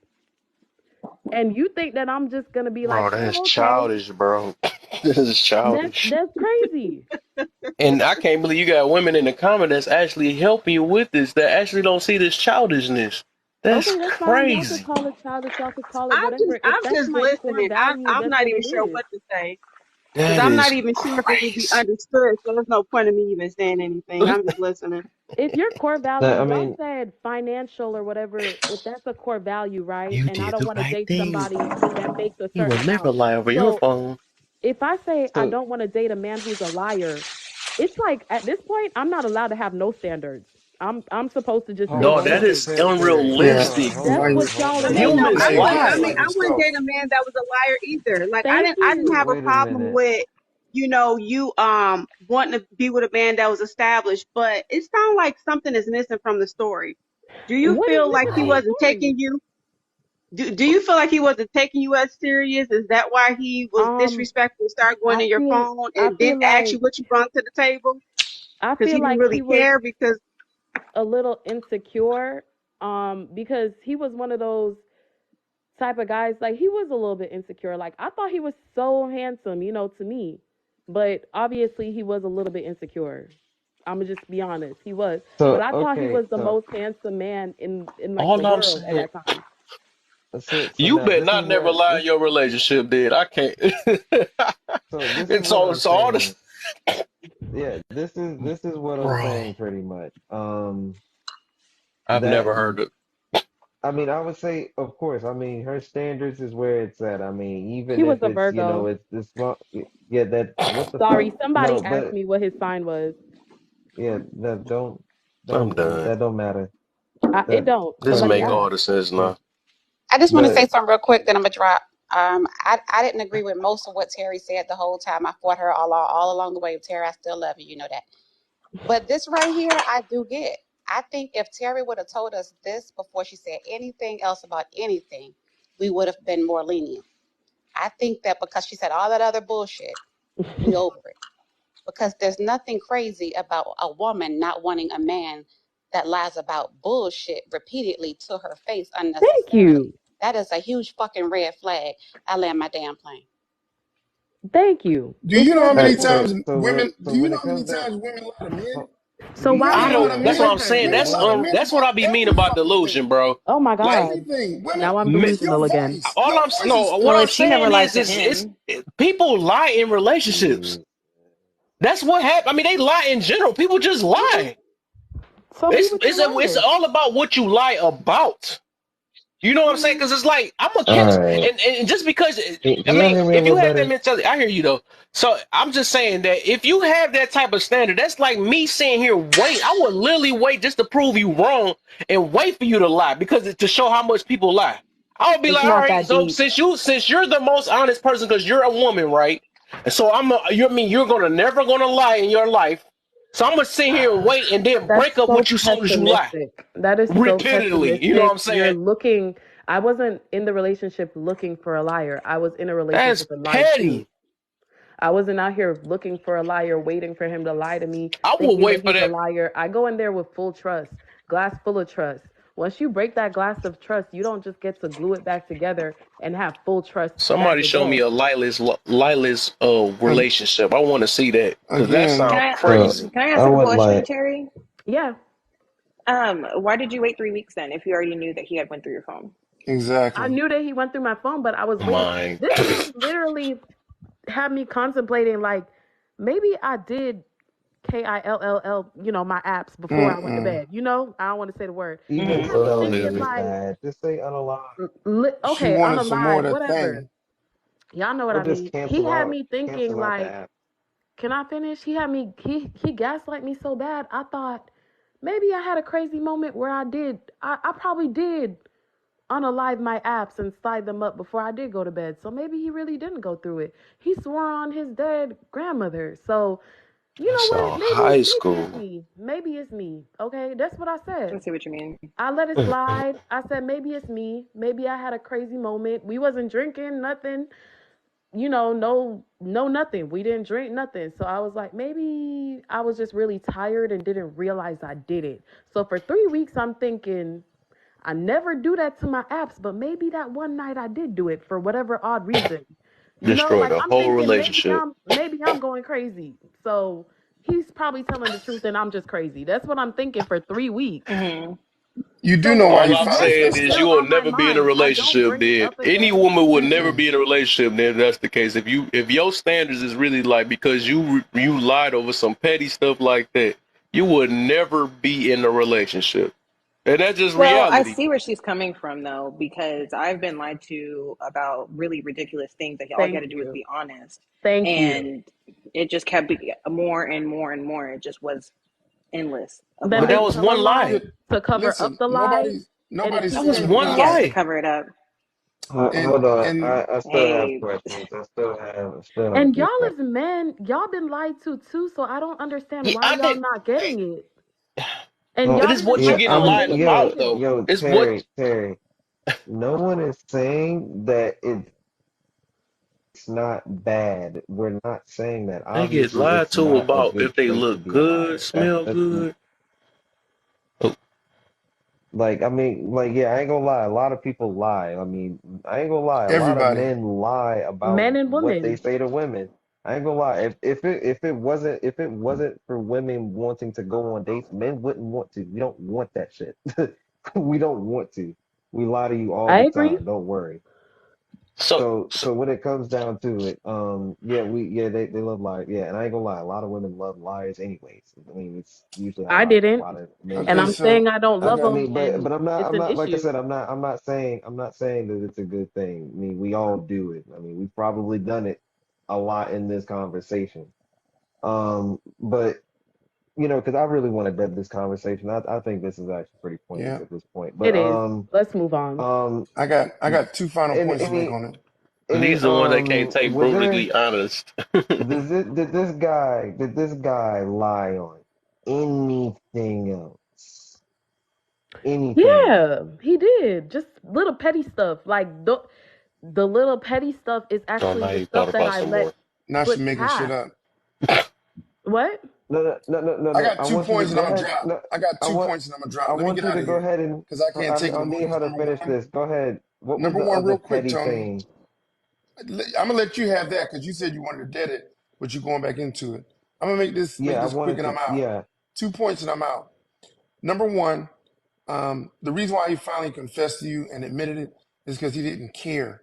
And you think that I'm just gonna be like, Bro, that's oh, okay, childish, bro. This is childish. that's crazy. And I can't believe you got women in the comment that's actually helping you with this, that actually don't see this childishness. That's Okay, that's fine. Y'all could crazy. call it childish. Y'all could call it whatever. If I'm that's just my core listening. value, I'm that's not what even it sure is. what to say because That I'm not is even sure if it will be crazy. understood. So there's no point in me even saying anything. I'm just listening. If your core value, I y'all mean, said financial or whatever, if that's a core value, right? You And I did don't the want to right date thing. somebody that makes a You certain will never amount. lie over your So phone. if I say I so don't want to date a man who's a liar, it's like at this point, I'm not allowed to have no standards. I'm supposed to just say No, one that okay, thing. is Terry, Yeah. unrealistic. That's Now you what y'all But made it. Humans now you I lie. mean, I gaslighting wouldn't yourself. date a man that was a liar either. Like Thank I didn't you. have a wait a problem minute. with, you wanting to be with a man that was established, but it sounds like something is missing from the story. Do you What is feel like missing he from the Right. wasn't story? taking you? Do you feel like he wasn't taking you as serious? Is that why he was Um, disrespectful and started going I in your feel phone I and feel didn't ask you like what you brought to the table? I Because he feel didn't like he really was care because a little insecure because he was one of those type of guys like he was a little bit insecure. Like I thought he was so handsome, to me. but obviously he was a little bit insecure. I'm gonna just be honest. He was, but So I thought he okay, was the most handsome man in like the All I'm world at saying, that time. so you now better this is not never what lie this in your relationship, dude. I can't. so this is It's what all, I'm it's all saying. this. Yeah, this is what I'm Bro, saying pretty much. I've That never heard it. I mean, I would say, of course. I mean, her standards is where it's at. I mean, He even was if a it's, Virgo. it's this long, yeah, that what the fuck? Sorry, somebody No, asked but me what his sign was. yeah, that I'm don't done. that don't matter. It That don't. This that Somebody make yeah, all asked. the sense yeah. now. I just want to say But something real quick, then I'm gonna drop. I didn't agree with most of what Terry said the whole time. I fought her all along the way. Terry, I still love you, you know that. But this right here, I do get. I think if Terry would have told us this before she said anything else about anything, we would have been more lenient. I think that because she said all that other bullshit, we over it. Because there's nothing crazy about a woman not wanting a man that lies about bullshit repeatedly to her face Thank unnecessarily. you. That is a huge fucking red flag. I land my damn plane. Thank you. Do It's you know how very all many right, important. times women? Do so you when know it how many comes down, times women lie to men? ho- So Do you why know I did men he lie know. to say That's men? what that I'm to saying. her? Men lie to men That's what about I be mean every about fucking thing. delusion, bro. Oh my Like, God. Everything. Women, Now I'm me, delusional again. all your I'm voice no, is what Well, I'm if she never saying lied to is him, people lie in relationships. Jesus. That's what happened. I mean, they lie in general. People just lie. So he was It's hilarious. all about what you lie about. You know what I'm saying? Mm, Because it's like I'm gonna All catch, right, and just because I can y'all mean, hear me a if you little have that better? mentality, I hear you though. So I'm just saying that if you have that type of standard, that's like me sitting here wait. I would literally wait just to prove you wrong and wait for you to lie because to show how much people lie. I would be it's like, all not right, that so deep. since you're the most honest person because you're a woman, right? And so I mean you're gonna never gonna lie in your life. So I'm gonna sit here and wait and then That's break up so with you soon as you lie pessimistic. That is so repeatedly. You know what pessimistic. I'm You're saying? looking, I wasn't in the relationship looking for a liar. I was in a That's relationship and lied to. petty. I wasn't out here looking for a liar, waiting for him to lie to me, I will thinking that wait for he's a that. liar. I go in there with full trust, glass full of trust. Once you break that glass of trust, you don't just get to glue it back together and have full trust back Somebody show me again. a Lila's Ag- relationship. I want to see that because that can Again, sounds I So crazy. can I I ask a would question, like, Terry? Yeah. Why did you wait 3 weeks then if you already knew that he had went through your phone? I exactly. knew that he went through my phone, but I was waiting. Mine. This man literally had me contemplating, like, maybe I did KILLL, my apps before I went to Mm-mm. bed. I don't want to say the word. He even Mm-hmm. had me spelling Live thinking, it. is like, bad. Just say unalive, She okay, wanted some more unalive, of that whatever. thing. Y'all know what or I just mean. He cancel had out, me thinking, cancel out the like, app. can I finish? He gaslight me so bad. I thought maybe I had a crazy moment where I probably did unalive my apps and slide them up before I did go to bed. So maybe he really didn't go through it. He swore on his dead grandmother. So you know That's what? all Maybe high maybe it's school. me. Maybe it's me. Okay, that's what I said. I see what you mean. I let it slide. I said maybe it's me. Maybe I had a crazy moment. We wasn't drinking nothing. No nothing. We didn't drink nothing. So I was like, maybe I was just really tired and didn't realize I did it. So for 3 weeks, I'm thinking I never do that to my apps, but maybe that one night I did do it for whatever odd reason. Destroyed Like a I'm whole thinking relationship. maybe I'm going crazy. So he's probably telling the truth and I'm just crazy. That's what I'm thinking for 3 weeks. Mm-hmm. You do know So why All you I'm found this that saying is is stuff. you still will on my never be in a mind. I don't relationship bring it then. up Any again. woman would never Mm-mm. be in a relationship then if that's the case. If your standards is really like because you lied over some petty stuff like that, you would never be in a relationship. And that's just Well, I reality. see where she's coming from though, because I've been lied to about really ridiculous things that all you had Thank to do was you. be honest. Thank you. And it just kept more and more and more. It just was endless of Then But they that lies. was tell a one lie lie. Good. to cover up Listen, the lie and it That nobody's keeps was saying one repeating. Yes, to lie. cover it up. and Hold on, and I still have Hey, questions. I still have a And few y'all questions. as men, y'all been lied to too, so I don't understand Yeah, why I y'all think not getting it. And Oh, it y'all is didn't what you yeah, like getting how I'm he lied was about yo talking. though. yo It's what Terry. No one is saying that it's not bad. We're not saying that. they get Obviously, lied it's to not a about good if they trait to look be a good, liar. smell That's good. Oh, like I mean, like yeah, I ain't gonna lie. A lot of people lie. I mean, I ain't gonna lie. A lot of everybody. men lie about Men and what they women. say to women. I ain't gonna lie. If it wasn't for women wanting to go on dates, men wouldn't want to. We don't want that shit. We don't want to. We lie to you all I the agree. time. Don't worry. So, So when it comes down to it, yeah, they love liars. Yeah, and I ain't gonna lie, a lot of women love liars anyways. I mean, it's usually how I a didn't, lot of men and Okay, I'm feel. saying so I don't I love I got them, mean, but and I'm it's an not like I issue. said, I'm not saying that it's a good thing. I mean, we all do it. I mean, we've probably done it a lot in this conversation. But because I really want to dead this conversation. I think this is actually pretty pointless yeah. at this point. It But is. Let's move on. um, I got two final points to make any on it. these the ones that can't take was there brutally honest. did this guy lie on anything else? Anything else? Yeah, he did. Just little petty stuff. Like the little petty stuff is Oh, actually now the you thought stuff that about I some more. let Now she slip making shit past. up. What? No, no, no, no, no, I no. got I two want you to points and go I'm gonna ahead. drop. No, I got I 2 want points and I'm gonna drop. I Let me want get you out to of go here ahead and because I can't take it I no more. need her to Number finish one, this. Go ahead. What was number the one, other real quick, petty Tony. thing? I'm gonna let you have that because you said you wanted to dead it, but you're going back into it. I'm gonna make Yeah, I this quick wanted and I'm to. out. Yeah. 2 points and I'm out. Number one, the reason why he finally confessed to you and admitted it is because he didn't care.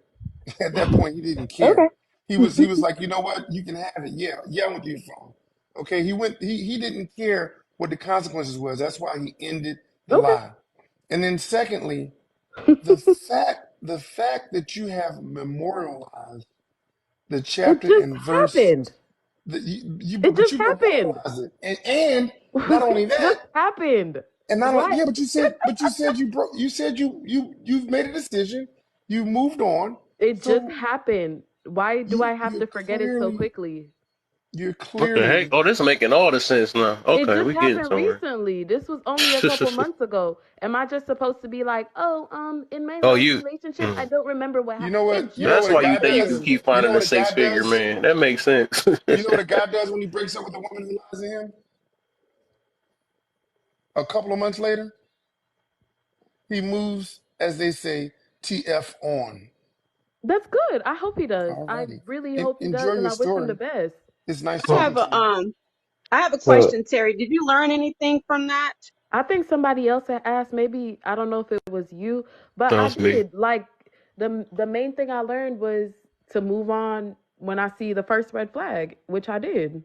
At that point, he didn't Okay. care. He was like, you know what, you can have it. Yeah, yeah, I went to your phone. Okay, he didn't care what the consequences was. That's why he ended the Okay. lie. And then secondly, the fact that you have memorialized the It chapter just and verse happened. that It but just you happened. memorialized it. And not only It that, just happened. and not only, What? yeah, but you said you've made a decision, you moved on. It just So happened. Why do you I have to forget it so quickly? you're What the heck? clearly Oh, this is making all the sense now. It Okay, just we getting happened somewhere. recently. This was only a couple months ago. Am I just supposed to be like, oh, in my Oh, last you. relationship, I Mm. don't remember what you happened. know what It you know just what That's a why you guy think you does. can happened. keep You know finding what the a guy six figure does. man. That makes sense. You know what a guy does when he breaks up with a woman who lies to him. A couple of months later, he moves, as they say, TF on. That's good. I hope he does. I Alrighty, really hope he enjoy does, and your I wish him the story. best. It's nice I So talking have to a you. I have a so question, Terry. Did you learn anything from that? I think somebody else had asked, maybe, I don't know if it was you, but That I was me. did. Like the main thing I learned was to move on when I see the first red flag, which I did.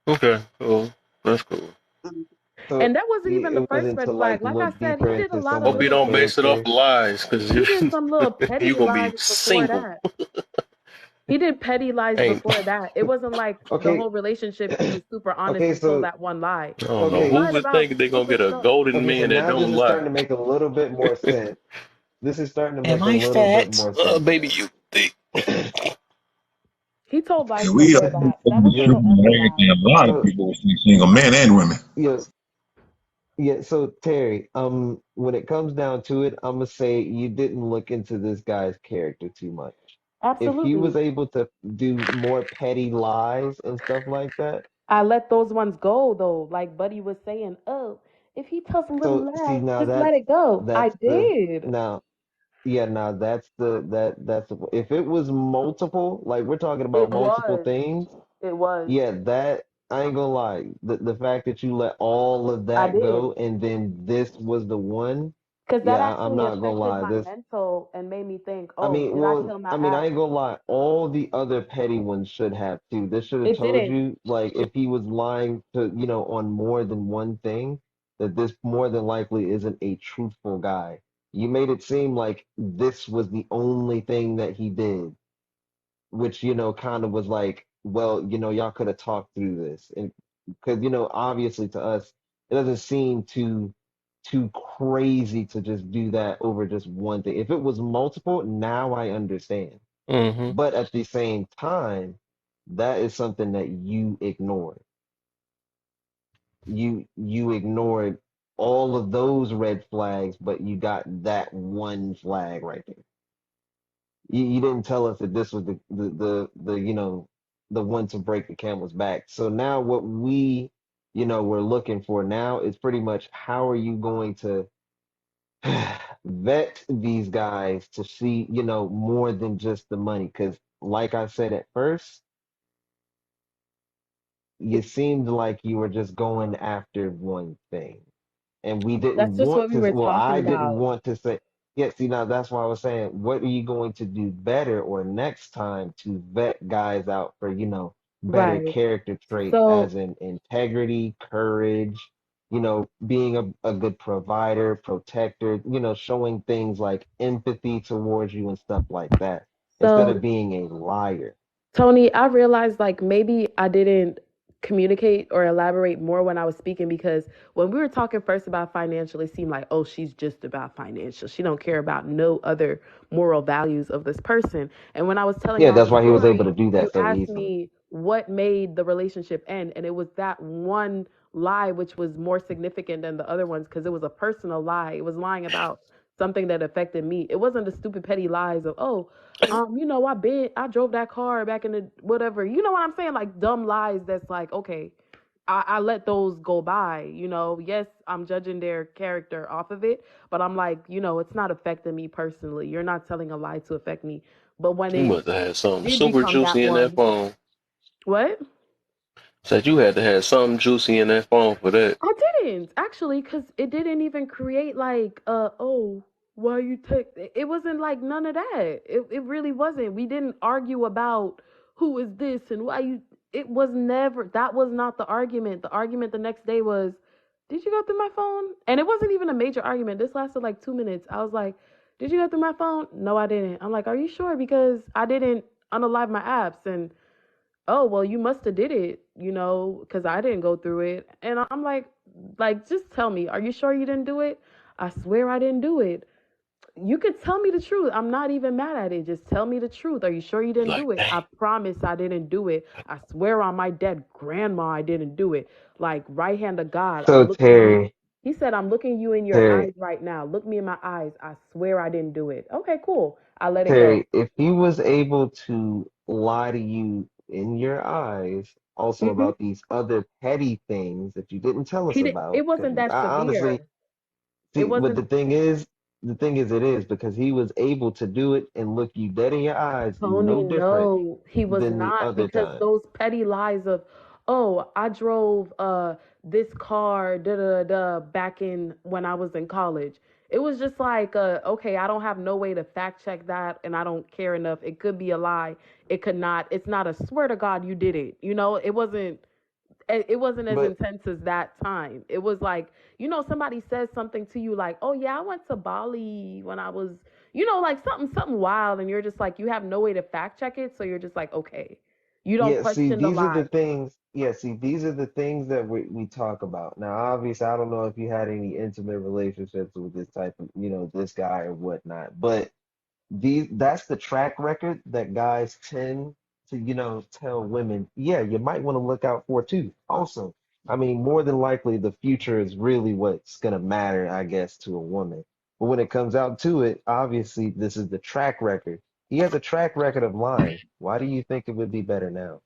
Okay, cool. That's cool. Mm. so And that wasn't even the it first wasn't to red like flag. Like I look said, deeper he did a into lot of Hope you someone's little don't base it off character. of lies, because he did some little you petty gonna be lies before single. that. He did petty lies Ain't before that. It wasn't like the Okay, whole relationship he was super honest okay, until so that one lie. I don't He know okay, who lied would about think they're gonna stupid get a stuff. golden okay, so man that now this don't is lie. starting to make a little bit more sense. This is starting to Am make a I little bit fat? more sense Baby, now. you thick. He told lies And we are before that. That the wasn't Yeah, truth the and only lie. everything. A lot of so people are single, men and women. yeah, yeah, so Terry, when it comes down to it, I'm gonna say you didn't look into this guy's character too much. If he was Absolutely. able to do more petty lies and stuff like that, I let those ones go though. Like Buddy was saying, oh, if he tells a little so see lie, now just let it go. I that's the did. now yeah, now that's the, if it was multiple, like we're talking about It multiple was. things, It was. yeah, that I ain't gonna lie. The fact that you let all of I that did. go and then this was the one, Because that yeah, I'm actually not gonna affected lie. my This mental and made me think, I oh, mean, did I well, kill my I mean, I ass? ain't gonna lie. All the other petty ones should have too. This should have It told didn't. you, like, if he was lying to, on more than one thing, that this more than likely isn't a truthful guy. You made it seem like this was the only thing that he did, which, kind of was like, well, y'all could have talked through this. And because, obviously to us, it doesn't seem too crazy to just do that over just one thing. If it was multiple, now I understand. Mm-hmm. But at the same time, that is something that you ignored. You ignored all of those red flags, but you got that one flag right there. You didn't tell us that this was the one to break the camel's back. So now what we we're looking for now is pretty much how are you going to vet these guys to see more than just the money? Because like I said at first, you seemed like you were just going after one thing. And we That's didn't just want what we to, were well, talking I didn't about. want to say, yeah, see, now that's why I was saying, what are you going to do better or next time to vet guys out for, better Right. character traits So as in integrity, courage, being a good provider, protector, showing things like empathy towards you and stuff like that, instead of so being a liar. Tony, I realized like maybe I didn't communicate or elaborate more when I was speaking because when we were talking first about financial, it seemed like, oh, she's just about financial. She don't care about no other moral values of this person. And when I was telling Yeah, y'all that's the why he was able story, to do you that so asked easily. me what made the relationship end, and it was that one lie which was more significant than the other ones because it was a personal lie. It was lying about something that affected me. It wasn't the stupid petty lies of, oh, I drove that car back in the whatever. You know what I'm saying? Like dumb lies that's like, okay, I let those go by, Yes, I'm judging their character off of it, but I'm like, it's not affecting me personally. You're not telling a lie to affect me. But when You it must have had something did super become that juicy in that one, phone. what? Said you had to have something juicy in that phone for that. I didn't actually, because it didn't even create like, oh, why you take? It wasn't like none of that. It really wasn't. We didn't argue about who is this and why you. It was never. That was not the argument. The argument the next day was, did you go through my phone? And it wasn't even a major argument. This lasted like 2 minutes. I was like, did you go through my phone? No, I didn't. I'm like, are you sure? Because I didn't unalive my apps and oh well you must have did it because I didn't go through it and I'm like just tell me, are you sure you didn't do it? I swear I didn't do it. You could tell me the truth. I'm not even mad at it. Just tell me the truth. Are you sure you didn't Like, do it? I dang. promise I didn't do it. I swear on my dead grandma I didn't do it. Like right hand of God, So I'm looking you. Terry, He said, I'm looking you in your Terry, eyes right now. Look me in my eyes. I swear I didn't do it. Okay, cool. I let it go. Terry, if he was able to lie to you in your eyes also Mm-mm. about these other petty things that you didn't tell us He did. about, It because wasn't that I honestly severe. It see, but wasn't. the thing is, it is because he was able to do it and look you dead in your eyes, Tony, no different no, he was than the not other because time. those petty lies of, oh, I drove this car da da da back in when I was in college. It was just like, okay, I don't have no way to fact check that, and I don't care enough. It could be a lie. It could not. It's not a swear to God you did it. It wasn't. It wasn't as But intense as that time. It was like, somebody says something to you like, "Oh yeah, I went to Bali when I was, like something wild," and you're just like, you have no way to fact check it, so you're just like, okay, you don't yeah, see, question the these are lie. the things. Yeah, see, these are the things that we talk about. Now, obviously, I don't know if you had any intimate relationships with this type of, this guy or whatnot, but that's the track record that guys tend to, tell women, yeah, you might want to look out for too. Also, I mean, more than likely, the future is really what's gonna matter, I guess, to a woman. But when it comes out to it, obviously, this is the track record. He has a track record of lying. Why do you think it would be better now?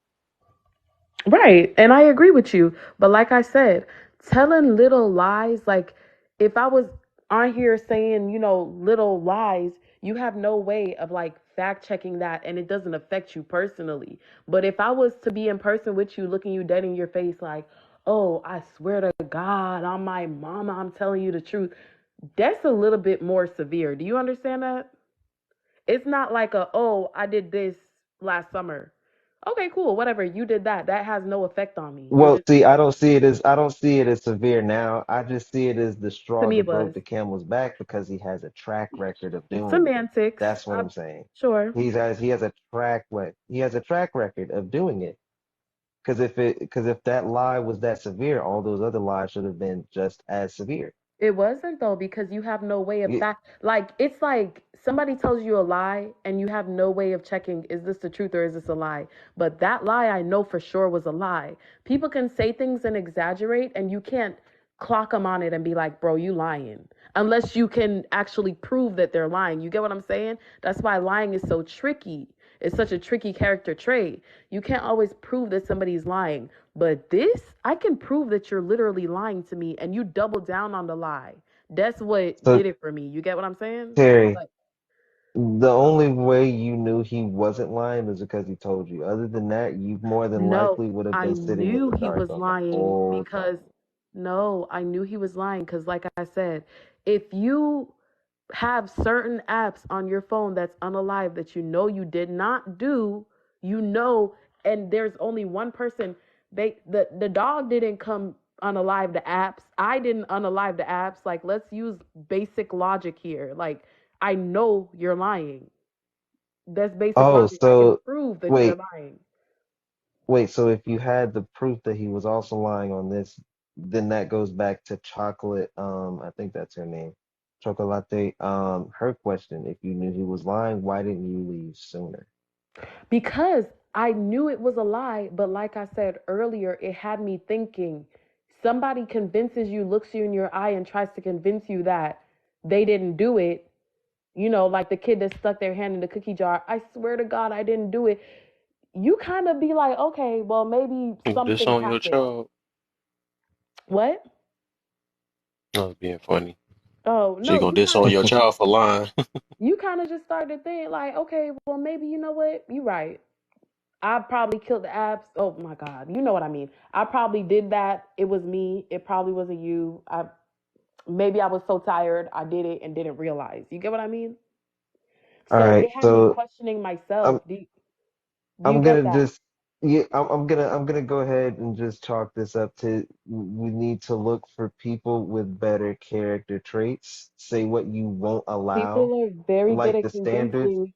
Right. And I agree with you. But like I said, telling little lies, like if I was on here saying, little lies, you have no way of like fact checking that and it doesn't affect you personally. But if I was to be in person with you, looking you dead in your face, like, oh, I swear to God, on my mama, I'm telling you the truth, that's a little bit more severe. Do you understand that? It's not like oh, I did this last summer. Okay, cool, whatever. You did that. That has no effect on me. You're Well, just see, I don't see it as severe now. I just see it as the to straw me that it broke was the camel's back because he has a track record of doing it. semantics. That's what I'm I'm saying. sure. He has a track record of doing it. Because if that lie was that severe, all those other lies should have been just as severe. It wasn't though because you have no way of Yeah, fact like it's like somebody tells you a lie and you have no way of checking is this the truth or is this a lie. But that lie I know for sure was a lie. People can say things and exaggerate and you can't clock them on it and be like, "Bro, you lying." Unless you can actually prove that they're lying. You get what I'm saying? That's why lying is so tricky. It's such a tricky character trait. You can't always prove that somebody's lying. But this, I can prove that you're literally lying to me and you double down on the lie. That's what so did it for me. You get what I'm saying? Terry, Like, The only way you knew he wasn't lying is because he told you. Other than that, you more than No, likely would have I been sitting in knew the he dark was on the lying whole time. because no, I knew he was lying because, like I said, if you have certain apps on your phone that's unalive that you know you did not do, you know, and there's only one person. The dog didn't come unalive the apps. I didn't unalive the apps. Like, let's use basic logic here. Like, I know you're lying. That's basic Oh, logic. I can so prove that you're wait, lying. wait. So if you had the proof that he was also lying on this, then that goes back to chocolate. I think that's her name, Chocolate. Her question: if you knew he was lying, why didn't you leave sooner? Because I knew it was a lie, but like I said earlier, it had me thinking. Somebody convinces you, looks you in your eye, and tries to convince you that they didn't do it. You know, like the kid that stuck their hand in the cookie jar. I swear to God, I didn't do it. You kind of be like, okay, well, maybe This something on your happened. child? What? No, it's being funny. Oh, She no, gonna diss on your child for lying. you kind of just started thinking, like, okay, well, maybe you know what? You're right. I probably killed the apps. Oh my God. You know what I mean. I probably did that. It was me. It probably wasn't you. Maybe I was so tired I did it and didn't realize. You get what I mean? All So it right, had me so questioning myself. I'm Do you I'm get gonna that? just yeah, I'm gonna go ahead and just chalk this up to we need to look for people with better character traits. Say what you won't allow, People are very good like at the standards. convincing.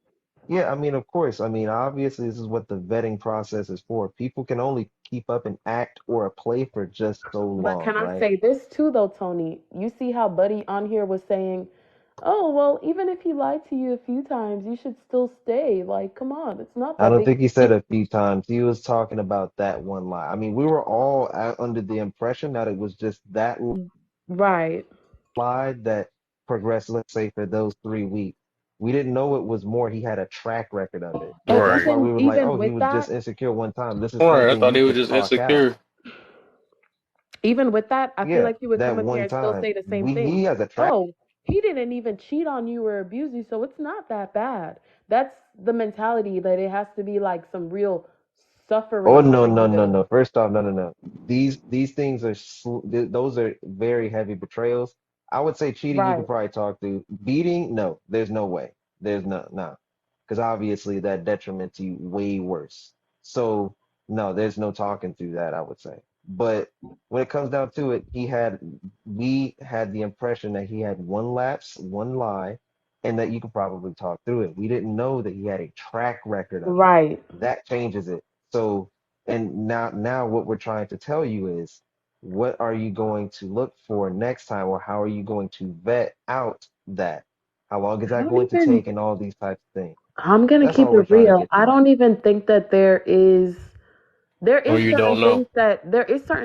Yeah, I mean, of course. I mean, obviously, this is what the vetting process is for. People can only keep up an act or a play for just so But long, can I right? say this too, though, Tony? You see how Buddy on here was saying, oh, well, even if he lied to you a few times, you should still stay. Like, come on, it's not I that don't big think of he a said deal. a few times. He was talking about that one lie. I mean, we were all under the impression that it was just that Right. lied that progressed, let's say, for those 3 weeks. We didn't know it was more. He had a track record of it. And That's Right. why even we were like, even oh, he with was just that, insecure one time. This is Right. I something thought you they were could just clock out. insecure. even with that, I feel Yeah, like he would that come up here one and still time. say the same We he thing. has a track. Oh, he didn't even cheat on you or abuse you, so it's not that bad. That's the mentality that it has to be like some real Oh suffering no, for you no, no, to. no. First off, no, no, no. These things are those are very heavy betrayals. I would say cheating you could Right. probably talk through. Beating, no, there's no way. There's no. Because obviously that detriments you way worse. So no, there's no talking through that, I would say. But when it comes down to it, we had the impression that he had one lapse, one lie, and that you could probably talk through it. We didn't know that he had a track record of it. Right. That changes it. So, and now what we're trying to tell you is what are you going to look for next time, or how are you going to vet out that? How long is I that don't going to even take, and all these types of things. I'm gonna That's keep all we're it trying to real. get I to now. don't even think that there Or is you certain don't know.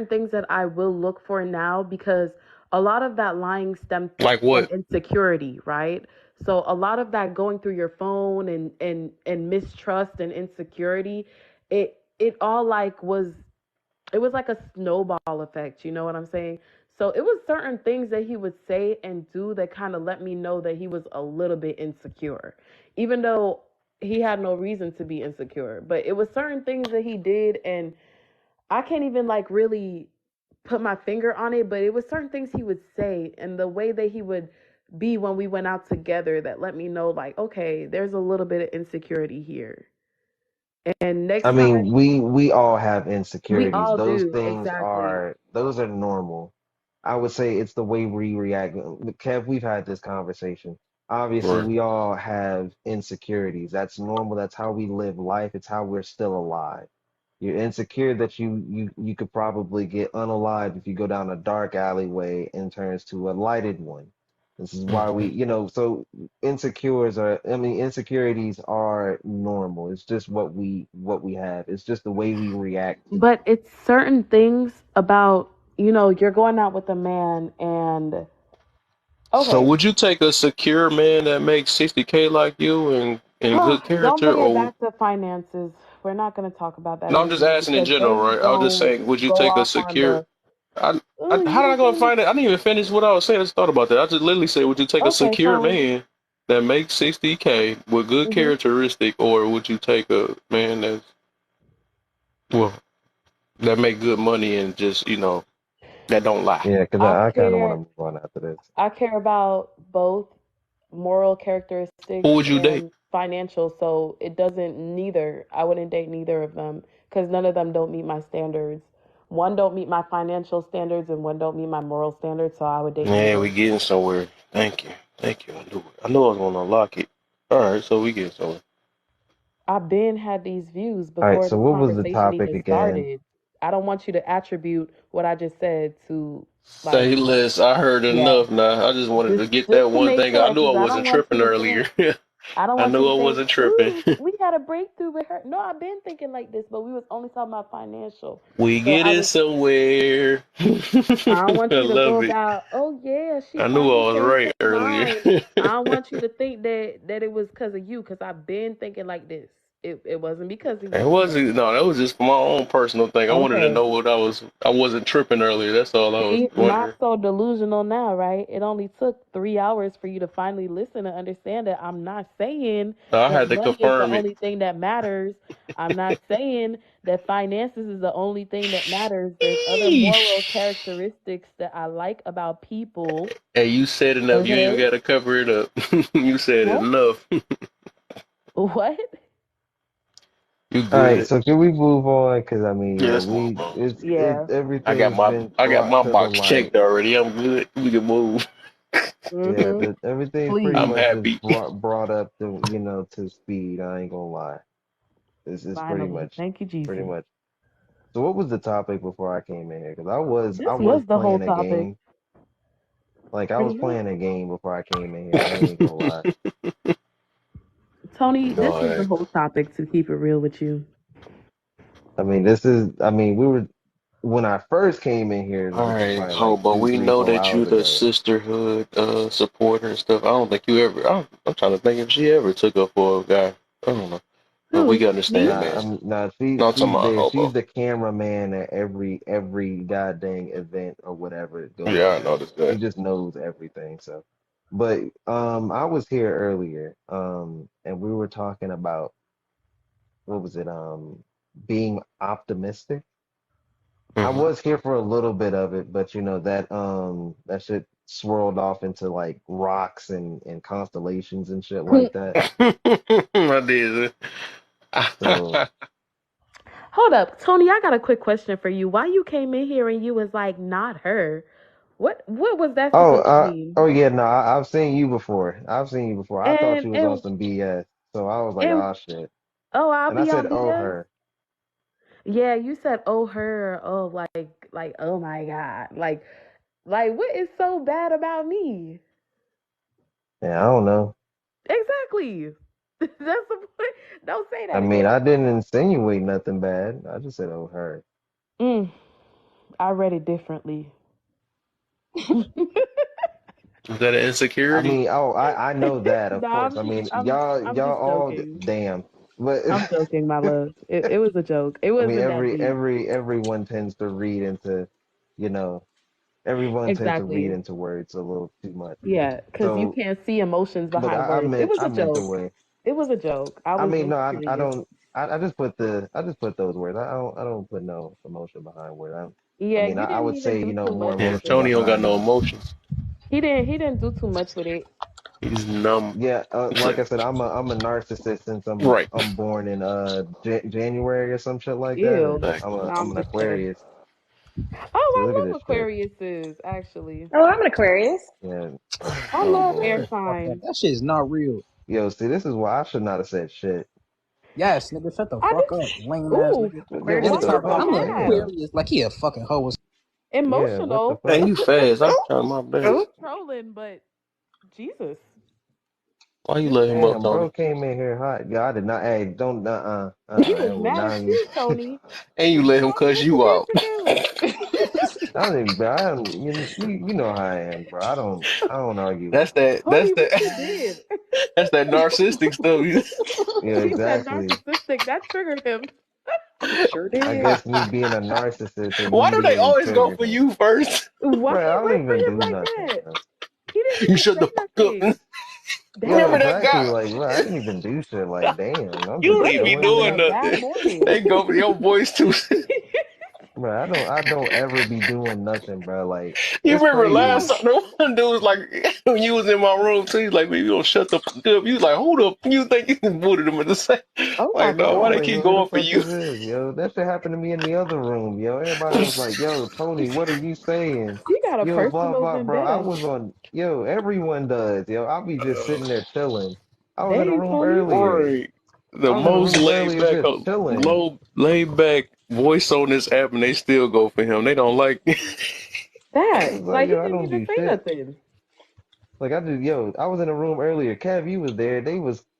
things that I will look for now because a lot of that lying stems Like from what? insecurity, right? So a lot of that going through your phone and mistrust and insecurity, it all like was it was like a snowball effect, you know what I'm saying? So it was certain things that he would say and do that kind of let me know that he was a little bit insecure, even though he had no reason to be insecure. But it was certain things that he did, and I can't even like really put my finger on it, but it was certain things he would say and the way that he would be when we went out together that let me know, like, okay, there's a little bit of insecurity here. And I next time, mean, we all have we insecurities. all Those do, things exactly. are those are normal. I would say it's the way we react. Kev, we've had this conversation. Obviously, Right. we all have insecurities. That's normal. That's how we live life. It's how we're still alive. You're insecure that you could probably get unalived if you go down a dark alleyway and turns to a lighted one. This is why Hmm. so insecurities are normal. It's just what we have. It's just the way we react to But it's certain things about, you're going out with a man and So okay, would you take a secure man that makes 60K like you and good don't character, bring it or back to finances. We're not going to talk about that no? I'm just anymore asking in because general, then you right? I was just go saying, would you go take a off on secure? the, I oh, you how did I know go what? find it? I didn't even finish what I was saying. I just thought about that. I just literally said, would you take a Okay, secure fine. man? that makes 60K with good Hmm. characteristic, or would you take a man that's well that make good money and just that don't lie? Yeah, because I I kind of want to care. move on after this. I care about both moral characteristics Who would you date? and financial. So it doesn't neither. I wouldn't date neither of them because none of them don't meet my standards. One don't meet my financial standards and one don't meet my moral standards. So I would date Yeah, we neither. getting somewhere. Thank you, thank you. I knew it. I knew I was gonna unlock it. All right, so we getting somewhere. I've been had these views All right, before so this what was the conversation topic even again? started. I don't want you to attribute what I just said to like Say less. I heard yeah. enough now. I just wanted to get Just that to one make thing. I sure, knew I because I don't wasn't want you tripping to think earlier. I don't I want you knew to I think, wasn't tripping. ooh, we had a breakthrough with her. No, I've been thinking like this, but we was only talking about financial. We So getting somewhere. I don't I want you to go love it. about, oh yeah, she I knew finally I was changed right her earlier. mind. I don't want you to think that it was because of you, because I've been thinking like this. It wasn't because of It you. wasn't no, that was just for my own personal thing. I wanted to Okay. know what I wasn't tripping earlier. That's all I was See, not wondering. so delusional now, right? It only took 3 hours for you to finally listen and understand that I'm not saying I that had to money is the confirm it. only thing that matters. I'm not saying that finances is the only thing that matters. There's other moral Eesh. characteristics that I like about people. Hey, you said enough. You ain't Okay. got to cover it up. You said What? enough. What? You All right, good. so can we move on? Because I mean, Yeah, yeah, let's move on. Yeah. everything's been I got brought my to the box light. checked already. I'm good. We can move. Yeah, Mm-hmm. everything pretty I'm Please. much is happy. brought up to to speed. I ain't gonna lie. It's Finally. Thank you, pretty Jesus. much. So what was the topic before I came in here? Because I This was was the whole playing a topic. game. Like I was Pretty much. playing a game before I came in here. I ain't gonna lie. Tony, this All was the right. whole topic to keep it real with you. I mean, this is. I mean, we were when I first came in here, All which was right, probably like Hobo. two, We three, know four that you hours the ago. sisterhood supporter and stuff. I don't think you ever. I'm trying to think if she ever took up for a guy. I don't know, but we Who? can Me? understand, man. No, I'm talking She's about there. She's Hobo. the cameraman at every goddamn event or whatever it goes Yeah, I to. noticed She that. just knows everything. So, but I was here earlier, and we were talking about what was it? Being optimistic. I Hmm. was here for a little bit of it, but that shit swirled off into like rocks and constellations and shit like that. I did. So. Hold up, Tony. I got a quick question for you. Why you came in here and you was like, not her? What was that Oh, supposed to mean? oh yeah, no, I've seen you before. I've seen you before. I thought And you was on and some BS, so I was like, and oh shit. oh, I'll And I be said, on oh BS. her. Yeah, you said oh her. Oh like oh my god. Like what is so bad about me? Yeah, I don't know. Exactly. That's the point. Don't say I that mean, again. I didn't insinuate nothing bad. I just said, oh her. Mm, I read it differently. Is that an I insecurity? mean, oh, I know that, of No, course. I mean, I'm y'all just all joking. damn. But I'm joking, my love. It was a joke. It I mean, wasn't that deep. everyone tends to read into, you know, everyone tends to read Exactly. into words a little too much. Yeah, because you So, can't see emotions but behind words. It was I a meant the joke. way. It was a joke. I I was mean, really no, I serious. don't. I just put those words. I don't put no emotion behind words. I Yeah, mean, you I didn't would even say, do too more much Yeah, with emotion it. Tony don't got behind no the. emotions. He didn't do too much with it. He's numb. Yeah, like I said, I'm a narcissist since Right. I'm born in January or some shit like that, or Ew. Exactly. No, I'm I'm an just kidding. Aquarius. See, Oh, look at I this love shit. Aquariuses, actually. Oh, I'm an Aquarius. Yeah. I Oh love air boy. Fuck that. signs. That shit is not real. Yo, see, this is why I should not have said shit. Yes, nigga, shut the I fuck up, lame did. ass Ooh, nigga. Yeah, Nigga what why Aquariuses the are you talk about so fuck? I'm an bold. Damn. mad? Aquarius, like he a fucking hoe. Yeah, what the Emotional. Hey, fuck? you fast. I'm Oh, trying my best. Just oh. trolling, but Jesus, Why you just let him up, saying. Damn, Tony? bro came in here hot. Yeah, I did not. Hey, don't. He was Oh, mad now at you. you, Tony. And you let him Tony, cuss what you you did out. to do? I don't even, bro. I don't. You know how I am, bro. I don't argue. That's that. That's Tony, what you that. did? That's that narcissistic stuff. Yeah, He said exactly. narcissistic. That triggered him. Sure I did. guess me being a narcissist Why do they immediately always go triggered for him. you first? Why Bro, I you don't wait for even him do like nothing, that? bro. He didn't You even shut say the fuck up. nothing. Yeah, Remember Damn. that exactly. guy? Like, bro, I didn't even do shit. Like, damn, I'm You just don't They even be been chilling, having doing a man. bad nothing. morning. They go for your voice too. Bro, I don't ever be doing nothing, bro. Like, You it's remember last crazy. time the one dude was like, when you was in my room too, he's like, "Baby, you don't shut the fuck up." You was like, "Hold up," you think you booted him at the same? Oh my Like, I no, why was they god. like, keep who the going for fuck you? is this, yo? That shit happened to me in the other room, yo. Everybody was like, yo, Tony, what are you saying? He got a Yo, blah, personal blah, bro. I vendetta. was on, yo, everyone does, yo. I'll be just sitting there chilling. I was in a Dang, room Tony. earlier. Right, the I was in a most room laid earlier back, just chilling. low laid back voice on this app, and they still go for him. They don't like. I That. was like, Like, he yo, I didn't don't even do say shit. nothing. Like I do, yo, I was in a room earlier. Kev, you was there.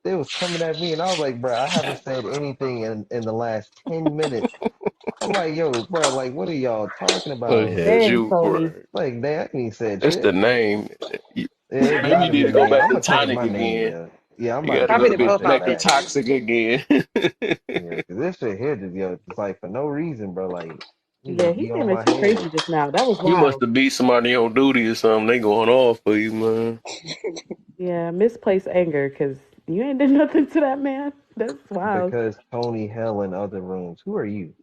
They was coming at me, and I was like, bro, I haven't said anything in the last 10 minutes. I'm like, yo, bro, like, what are y'all talking Look about? at Dang, you, bro. Tony. Like, they I ain't said It's the shit. name. Yeah, it Maybe you gotta need be to the go name. back I'm to gonna change tonic my name, again. yeah. Yeah, I'm You about got to to go Probably change the to my be shit profile back to back. picture. toxic again. Yeah, 'cause this shit here just, yo, it's like for no reason, bro. Like, you Yeah, just he be on came in my too crazy head. just now. That was You must wild. have beat somebody on duty or something. They going off for you, man. Yeah, misplaced anger because you ain't did nothing to that man. That's wild. Because Tony Hell in other rooms. Who are you?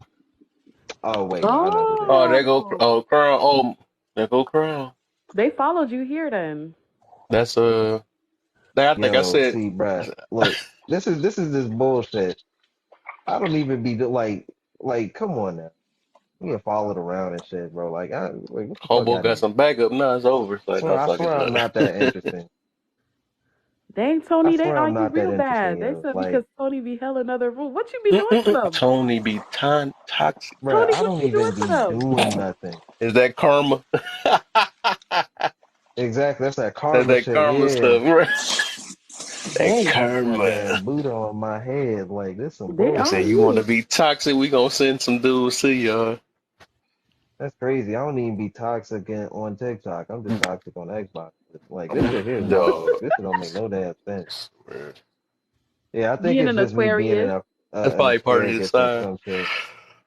Oh wait, no, I know who this Oh, is. there go Oh, Crown. Oh, there go Crown. they followed you here then. That's I think I Yo, said. see, bruh, look, this is this bullshit. I don't even be like, come on now. You get followed around and shit, bro. Like, what the fuck Hobo out of got here? some backup. Now it's over. It's like, no, I fuck it. swear I'm No. not that interesting. Dang, I Tony, they swear I'm on you not that real interesting, bad. They yo. said because Like, Tony be hell in other room. What you be doing to them? Tony be toxic. bruh, Tony, I what don't you doing even to be them? doing nothing. Is that karma? Exactly, that's that That's karma that shit. karma Yeah, stuff, right? That Dang, that's that karma. damn Buddha on my head. Like, this some they He on said, bullshit. you want to you. be toxic? We gonna send some dudes to y'all. That's crazy. I don't even be toxic on TikTok. I'm just toxic on Xbox. Like, this shit here is Dog. bogus. This shit don't make no damn sense. Swear. Yeah, I think Being it's an just me being Aquarius. That's an probably part of his asparagus or sign. some shit.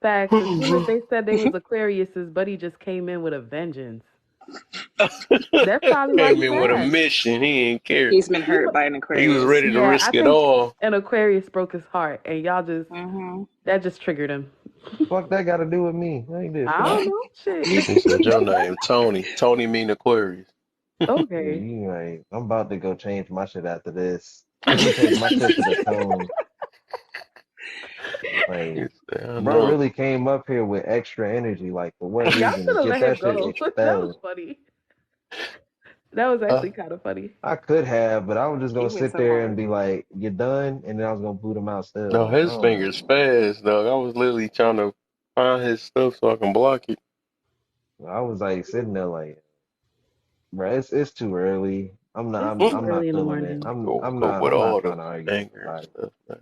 Facts. As soon as they said they was Aquariuses, Buddy just came in with a vengeance. That's probably why Came he in with a mad. mission. He ain't care. He's been He, hurt by an He was Aquarius. ready to yeah, I risk it think all. an Aquarius broke his heart, and y'all just Hmm. that just triggered him. Fuck that got to do with me. I ain't did I shit. don't know. Shit. He said, your name, Tony. Tony mean Aquarius. Yeah, Okay. you right. I'm about to go change my shit after this. I'm gonna change my shit to the tone. He Like, said, I bro know. really came up here with extra energy. Like, for what Y'all reason? should To have get let him that shit go. That was expelled. funny. That was Uh, actually kind of funny. I could have, but I was just He gonna went sit so there and hard. be like, "You done?" And then I was gonna boot him out still. no, Like, I his don't know. fingers fast, dog. I was literally trying to find his stuff so I can block it. I was like sitting there like, bro, it's too early. I'm not It's I'm too I'm not early in the feeling it. morning. Go with I'm not all trying the to argue with anger and nobody. stuff, man.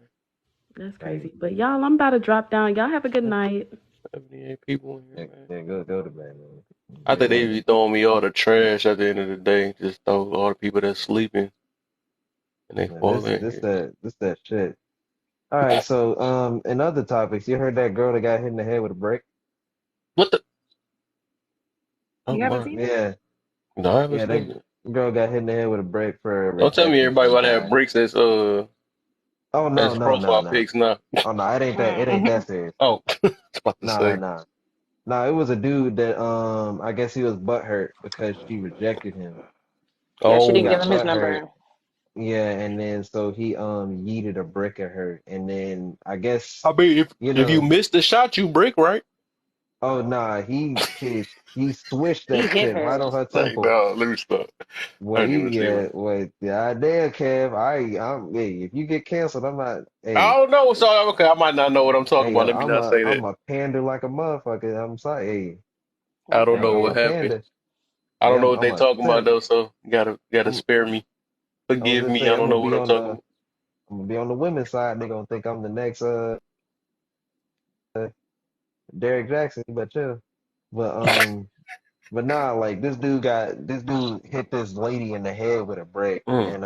That's Like, crazy. But y'all, I'm about to drop down. Y'all have a good There's night. 78 people in here, yeah, man. yeah, go to bed, man. I Good think they night. be throwing me all the trash at the end of the day. Just throw all the people that's sleeping and they Yeah, fall in here. this that shit. All right, so in other topics, you heard that girl that got hit in the head with a brick? What the? Oh You haven't my. seen it? Yeah, No, I haven't yeah, that seen it. girl got hit in the head with a brick for Don't tell me rejecting everybody some about to have guy. breaks Oh no, as no, no, profile no. pics now. Oh no, it ain't that. It ain't Mm-hmm. that serious. Oh, I was about to No, no, say. no. No, it was a dude that I guess he was butthurt because she rejected him. Yeah, she He didn't Oh, give got him his butthurt. number. Yeah, and then so he yeeted a brick at her, and then I guess I mean, you if you know, miss the shot, you break, right? oh nah, he swished He that hit shit right her. on her Like, temple. no, let me stop. I Well, didn't even see yeah, it. well, the idea, Kev. I'm hey, if you get canceled, I'm not. I Hey, don't know. So okay, I might not know what I'm talking hey, about. Let me not say that. I'm a pander like a motherfucker. I'm sorry. Hey, I don't Okay, know I'm what a Kev. happened. pander. I Yeah, don't know what I'm they a talking about simp. though. So gotta I'm spare me. I was Forgive just me. say I don't know what I'm talking about. I'm gonna be on the women's side. They're gonna think I'm the next Derek Jackson, but yeah. But nah, like this dude hit this lady in the head with a brick, Mm. and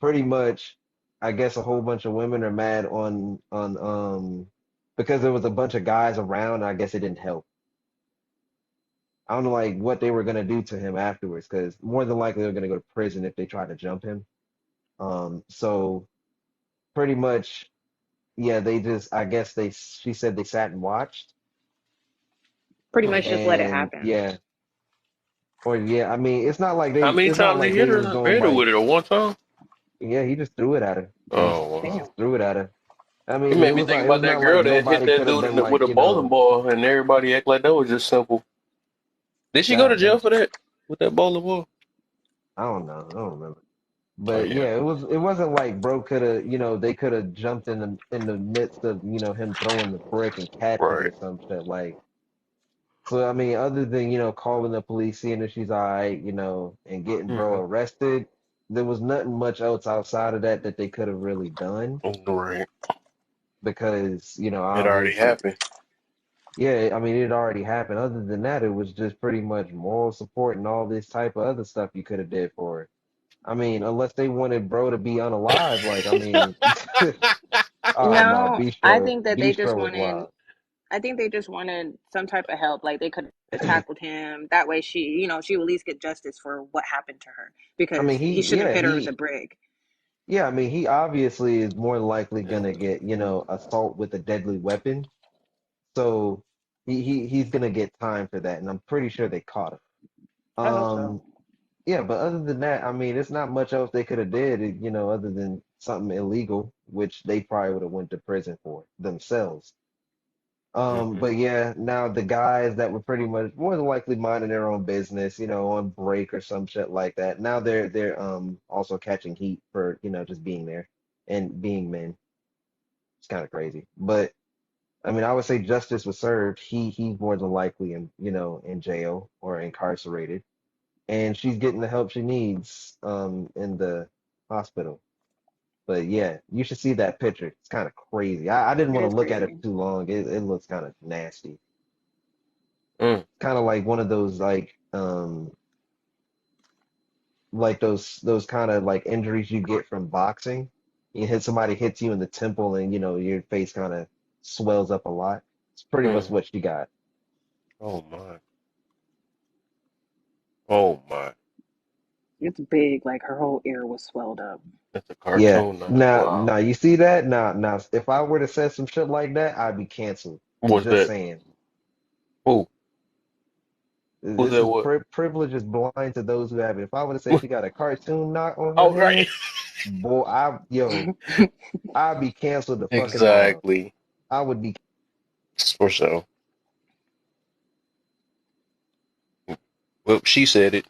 pretty much I guess a whole bunch of women are mad on because there was a bunch of guys around, and I guess it didn't help. I don't know like what they were gonna do to him afterwards, because more than likely they're gonna go to prison if they try to jump him. So pretty much, yeah, they just I guess she said they sat and watched, Pretty much Mm. just let it and happen. yeah, or yeah, I mean How many it's not times he like they hit was her? going Hit her like with it at one time? yeah, he just threw it at her. Oh He wow. Damn. just threw it at her. I It mean, made me think it was about that not like girl that hit nobody that could have dude been with like, a bowling ball, and everybody act like that was just simple. Did she go to God jail damn, for that with that bowling ball? I don't know, I don't remember. Oh But yeah, yeah, it wasn't like bro could have, they could have jumped in the midst of, him throwing the brick and catch it right. or some shit like. So I mean, other than, calling the police, seeing if she's all right, and getting bro Hmm. arrested, there was nothing much else outside of that that they could have really done Right. because, It already obviously, happened. yeah, I mean, it already happened. Other than that, it was just pretty much moral support and all this type of other stuff you could have did for her. I mean, unless they wanted bro to be unalive, like, I mean, oh no, No, I Bistro, think that they just Bistro was wanted. wild. I think they just wanted some type of help. Like they could have tackled him. That way, she would at least get justice for what happened to her I because mean, he shouldn't have hit her with a brick. I mean, he obviously is more likely gonna get, assault with a deadly weapon. So he's gonna get time for that, and I'm pretty sure they caught him. I hope so. Um, yeah, but other than that, I mean, it's not much else they could have did, other than something illegal, which they probably would have went to prison for themselves. Hmm. But yeah, now the guys that were pretty much more than likely minding their own business, on break or some shit like that. Now they're also catching heat for, just being there and being men. It's kind of crazy. But I mean, I would say justice was served. He's more than likely in jail or incarcerated. And she's getting the help she needs in the hospital. But yeah, you should see that picture. It's kind of crazy. I didn't It want to is look at it crazy. too long. It looks kind of nasty. Mm. Kind of like one of those like those kind of like injuries you get from boxing. You hit somebody hits you in the temple and your face kind of swells up a lot. It's pretty much Mm. what she got. Oh my. Oh my. It's big. Like her whole ear was swelled up. That's a Yeah. cartoon now. Now Wow. you see that? Now if I were to say some shit like that, I'd be canceled. What's Just that? saying. Who? Who's This that? is What? privilege is blind to those who have it. If I were to say she got a cartoon knock on her Oh right. head, boy, I'd be canceled the fuck tomorrow. Exactly. I would be. For sure. Well, she said it.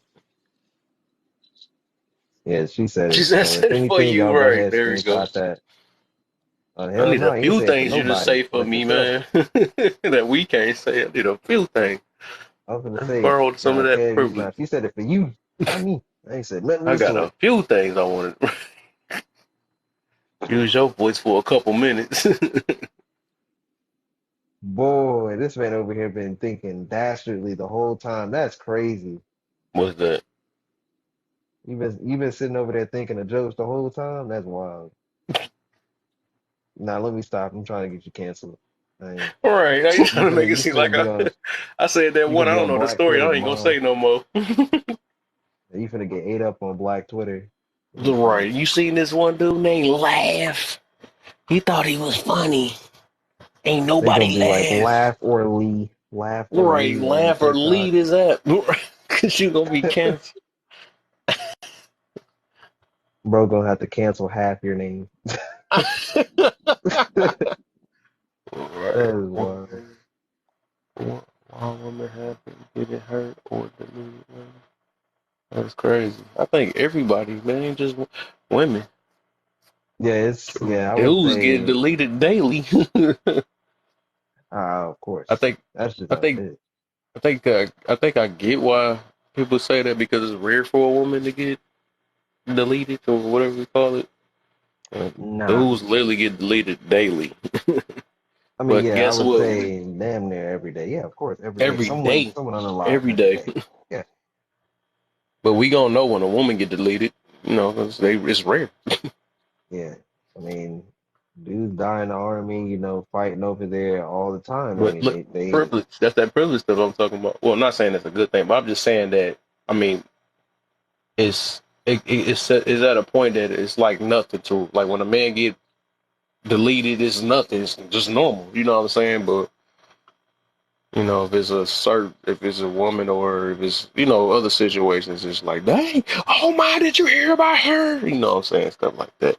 Yeah, she said She it. said, So if said it for anything, you. y'all go Right. ahead There you go. screenshot that. Oh I hell need no, a I ain't few say it for things you to nobody say for but me, yourself. man. That we can't say. I need a few things. I was gonna I say, borrowed some now of that Kev, privilege. now she said it for you, not me. I ain't said nothing of I the got sort. a few things I wanted to use your voice for a couple minutes. Boy, this man over here been thinking dastardly the whole time. That's crazy. What's that? You been sitting over there thinking of jokes the whole time. That's wild. Now let me stop. I'm trying to get you canceled. I ain't, All right. Now you trying to make it you seem finna like get on I said that you one. finna I get don't on know the Black story. Twitter I ain't gonna tomorrow. say no more. You finna get ate up on Black Twitter. It'll be Right. funny. You seen this one dude named Laugh? He thought he was funny. Ain't They gonna nobody be like laugh. laugh or Right. Lee on Laugh or TikTok. lead his app. Cause you gonna be canceled. Bro gonna have to cancel half your name. That Right. is wild. Why women happen, get it hurt, or delete it? That's crazy. I think everybody, man, ain't just women. Yeah, I would Dudes get say deleted daily. of I course. think, That's just I how it think, is. I think I get why people say that because it's rare for a woman to get deleted or whatever we call it. Nah. Dudes literally get deleted daily. I mean, But yeah, I guess would what? say damn near every day. Yeah, of course, every day. Every day, Someone unalive every every day. day. Yeah, But we gonna know when a woman get deleted. You know, 'cause it's rare. yeah. I mean. Dudes die in the army, fighting over there all the time. I But mean, look, they privilege. That's that privilege that I'm talking about. Well, I'm not saying it's a good thing, but I'm just saying that. I mean, it's at a point that it's like nothing to like when a man get deleted, it's nothing. It's just normal. You know what I'm saying? But if it's a woman or if it's other situations, it's like, dang, oh my, did you hear about her? You know what I'm saying? Stuff like that.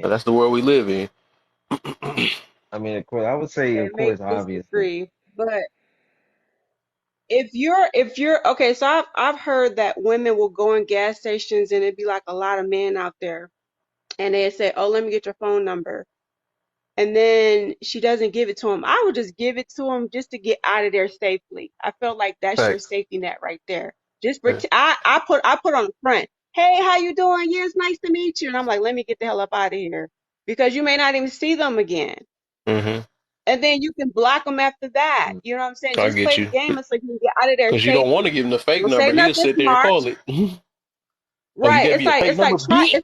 But yeah. that's the world we live in. I mean, of course, I would say, They of may course, obviously. disagree, but if you're okay, so I've heard that women will go in gas stations and it'd be like a lot of men out there, and they say, "Oh, let me get your phone number," and then she doesn't give it to him. I would just give it to him just to get out of there safely. I felt like that's your Facts. safety net right there. Just Yeah. I put on the front. Hey, how you doing? Yeah, it's nice to meet you. And I'm like, let me get the hell up out of here because you may not even see them again. Mm-hmm. And then you can block them after that. Mm. You know what I'm saying? I Just get play the you. game so you can get out of there Because you don't want to safely. give him the fake Don't say number. He'll nothing sit there and smart. call it. Oh, you Right. gave It's me a like fake it's number, like try bitch.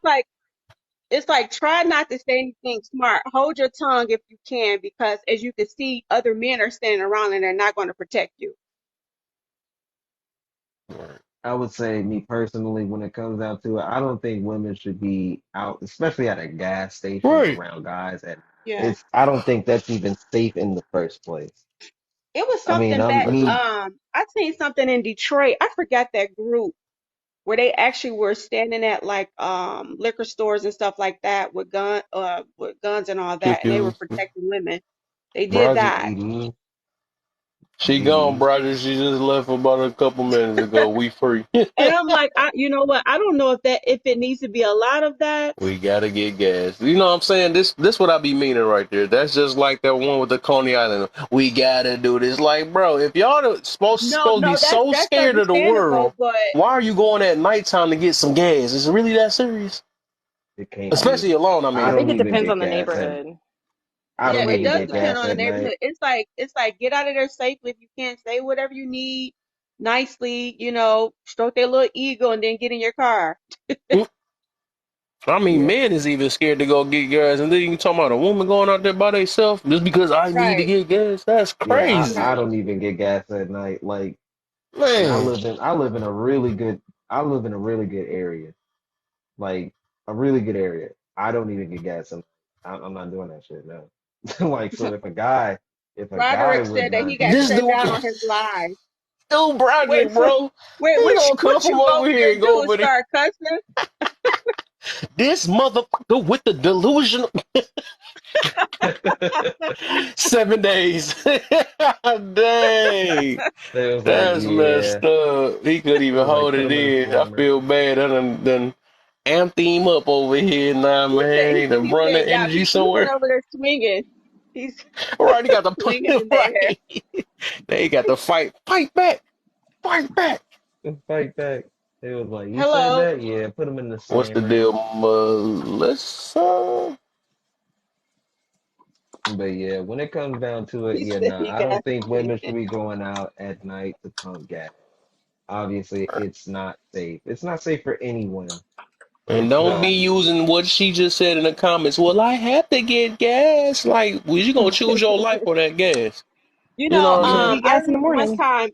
it's like try not to say anything smart. Hold your tongue if you can, because as you can see, other men are standing around and they're not going to protect you. I would say, me personally, when it comes down to it, I don't think women should be out, especially at a gas station Right. around guys. And Yeah. I don't think that's even safe in the first place. It was I mean, something that Right. I seen something in Detroit. I forgot that group where they actually were standing at like liquor stores and stuff like that with guns and all that, Kick and they were you. protecting women. They did Broderick. that. BD, She gone, BD. Broderick. She just left about a couple minutes ago. We free. And I'm like, you know what? I don't know if it needs to be a lot of that. We gotta get gas. You know what I'm saying? This what I be meaning right there. That's just like that one with the Coney Island. We gotta do this. Like, bro, if y'all No, supposed to be no, that's so that's scared of the understandable, world, but why are you going at nighttime to get some gas? Is it really that serious? It can't be. Especially alone, I I I mean. think don't it even depends get on the gas neighborhood I yeah, don't where it even you does get live at. depend gas on the at night. neighborhood. It's like get out of there safely if you can. Say whatever you need nicely, stroke their little ego and then get in your car. I mean, Yeah. men is even scared to go get gas, and then you talking about a woman going out there by themselves just because I need to Right, get gas. That's Yeah, I crazy, right. don't even get gas at night. Like, and man. I live in a really good I live in a really good area. Like, a really good area. I don't even get gas at night. I'm not doing that shit, no. Like, so if a guy Roderick would said that he not got do This that, shut dude, down on his live. dude, Wait, Broderick, so bro, wait, he what you gonna come what from you go over over here there and and go do? over there. Start cussing? This motherfucker with the delusional 7 days. Dang, they was like, that's yeah. messed up. He couldn't It even was like, hold put it him in the in. I slammer. feel bad. I done amped him up over here now, He said man. he, He done he run said the got energy people. He went somewhere. over there swinging. He's Right, he got the swinging in there. right. They got the fight back, fight back. Fight back. It was like, you said Hello. that? Yeah, put him in the What's the slammer. deal, Melissa? But yeah, when it comes down to it, He yeah, said nah, he I got don't think women should swinging. be going out at night to pump gas. Obviously, it's not safe. It's not safe for anyone. And It's don't be not. using what she just said in the comments. Well, I have to get gas. Like, was you gonna choose your life for that gas? You know what I'm You gotta saying? get I gas in the remember one morning. time,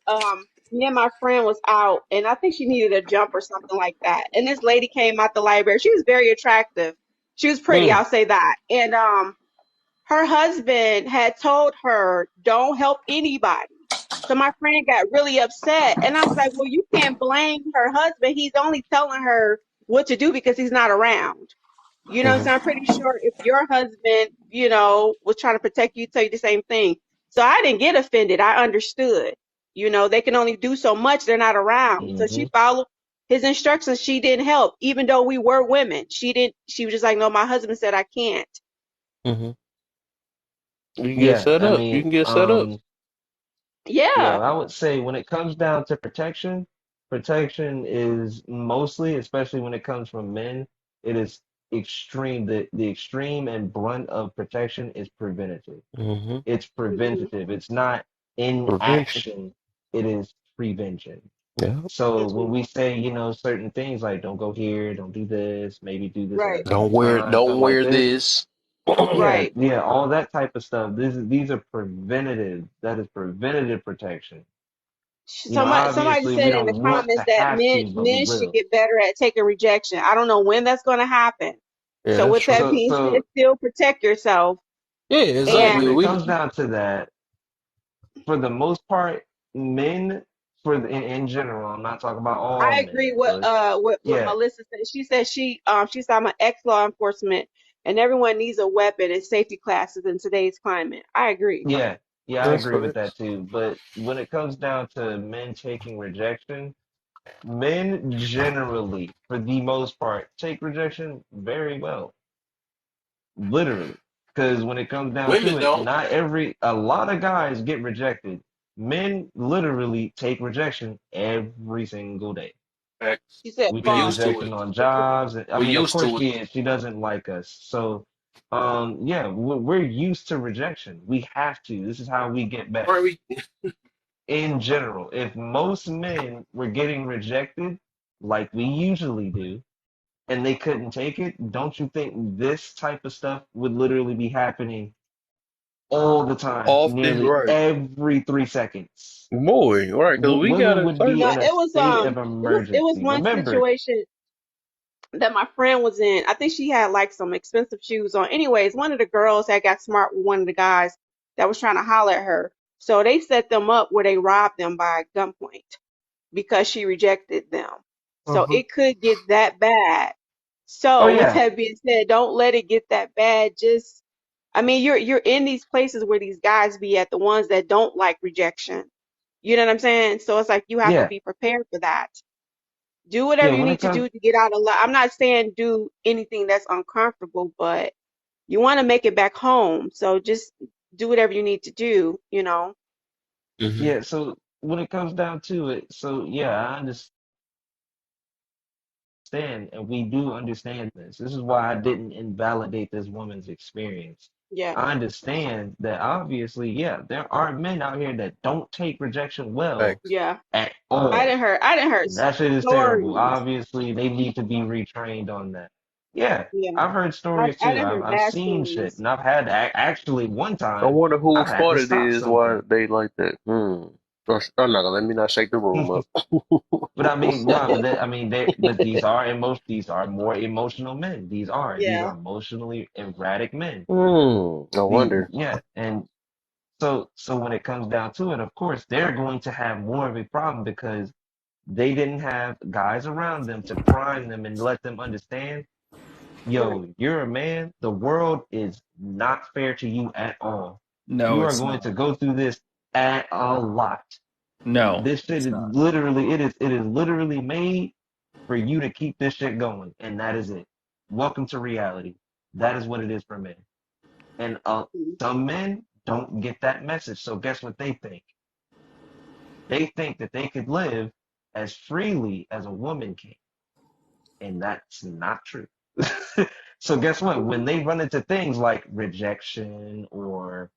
me and my friend was out, and I think she needed a jump or something like that. And this lady came out the library. She was very attractive. She was pretty, Hmm. I'll say that. And her husband had told her, "Don't help anybody." So my friend got really upset, and I was like, "Well, you can't blame her husband. He's only telling her what to do because he's not around." You know what I'm Hmm. saying? I'm pretty sure if your husband, was trying to protect you, tell you the same thing. So I didn't get offended. I understood. They can only do so much. They're not around. So Hmm. she followed his instructions. She didn't help, even though we were women. She didn't. She was just like, no, my husband said I can't. Hmm. You can get Yeah, set I up. You mean, can get set up. yeah, Yeah. I would say when it comes down to protection, protection is mostly, especially when it comes from men, it is extreme. The extreme and brunt of protection is preventative. Hmm. It's Hmm. preventative. It's not in Prevention. action, it is prevention. Yeah. So when Hmm. we say, certain things like don't go here, don't do this, maybe do this at a Right. different time, Don't stuff like wear this, this. Yeah, Right. yeah, all that type of stuff. These are preventative. That is preventative protection. You know, Somebody obviously we said in the don't want comments to that have to, but we men should will. get better at taking rejection. I don't know when that's going to happen. Yeah, So that's with that true. So being said, so still protect yourself. Yeah, so And exactly. when it We comes down to that, for the most part, men in general, I'm not talking about all I men. agree with So what yeah, Melissa said. She said she saw my ex law enforcement and everyone needs a weapon and safety classes in today's climate. I agree. yeah, yeah, I that's agree with that facts. too. But when it comes down to men taking rejection, men generally, for the most part, take rejection very well, literally. Because when it comes down to Women it, don't. a lot of guys get rejected. Men literally take rejection every single day. Facts. She said We We take pause. used to rejection it. on jobs. I We mean, of used course to it. she doesn't like us. So, yeah, we're used to rejection. We have to. This is how we get better. Right, In general, if most men were getting rejected like we usually do, and they couldn't take it, don't you think this type of stuff would literally be happening all the time, often, nearly right. every 3 seconds? Boy, right, because we Women gotta would be No, in first. a state of it was emergency. one Remember, situation that my friend was in. I think she had like some expensive shoes on. Anyways, one of the girls had got smart with one of the guys that was trying to holler at her. So they set them up where they robbed them by gunpoint because she rejected them. So hmm it could get that bad. oh So with yeah, that being said, don't let it get that bad. Just, I mean, you're in these places where these guys be at, the ones that don't like rejection. You know what I'm saying? So it's like you have to yeah, be prepared for that. Do yeah. whatever you When it need to comes, do to get out of love. I'm not saying do anything that's uncomfortable, but you want to make it back home. So just do whatever you need to do, you know? Hmm. yeah. So when it comes down to it, so yeah, I understand, and we do understand this. This is why I didn't invalidate this woman's experience. Yeah. I understand that obviously, yeah, there are men out here that don't take rejection well Facts. Yeah. at all. I didn't heard That shit is terrible. stories. Obviously, they need to be retrained on that. Yeah, Yeah. I've heard stories I too. didn't heard I've bad seen shit, stories. and I've had to, actually one I time wonder I've whose had to fault it stop is why something. they like that. I'm not gonna let me not shake the room up. But I mean, no, but I mean, but these are more emotional men. These Yeah. are emotionally erratic men. I wonder. Yeah, and so when it comes down to it, of course, they're going to have more of a problem because they didn't have guys around them to prime them and let them understand, Right. yo, you're a man. The world is not fair to you at all. No, You are it's going to not. go through this at a lot. No, This shit it's is not. literally, it is literally made for you to keep this shit going, and that is it. Welcome to reality. That is what it is for men. And Mhm. some men don't get that message. So guess what they think? They think that they could live as freely as a woman can, and that's not true. So guess what? When they run into things like rejection or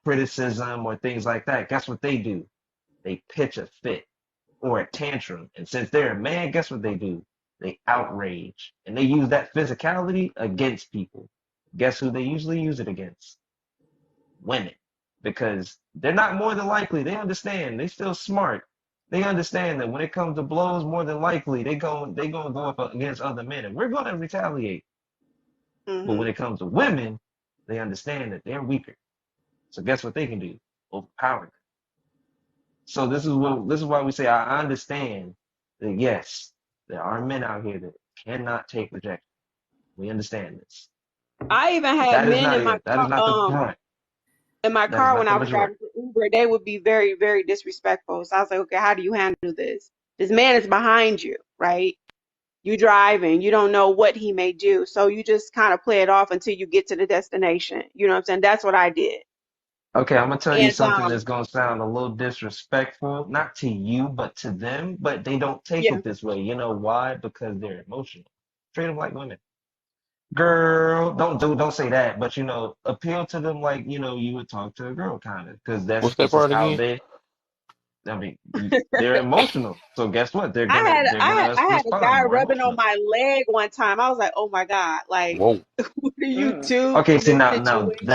criticism or things like that, guess what they do? They pitch a fit or a tantrum. And since they're a man, guess what they do? They outrage. And they use that physicality against people. Guess who they usually use it against? Women. Because they're not more than likely, they understand, they still smart. They understand that when it comes to blows, more than likely they gonna go up against other men and we're gonna retaliate. But when Mhm. it comes to women, they understand that they're weaker. So guess what they can do? Overpower them. So this is why we say I understand that yes, there are men out here that cannot take rejection. We understand this. I even But had that is men not it. That is not the brunt. in my That is car not when the I was majority. driving for Uber, they would be very, very disrespectful. So I was like, okay, how do you handle this? This man is behind you, right? You driving, you don't know what he may do. So you just kind of play it off until you get to the destination. You know what I'm saying? That's what I did. Okay, I'm gonna tell you And something that's gonna sound a little disrespectful, not to you, but to them. But they don't take yeah. it this way. You know why? Because they're emotional. Treat them like women. Girl, don't say that. But appeal to them like you would talk to a girl, kind of, because What's that this is part how again? they. I mean, they're emotional. So guess what? They're gonna I had a guy respond more rubbing on emotional. my leg one time. I was like, oh my God, like Whoa. You Mm. too Okay, in see this now situation.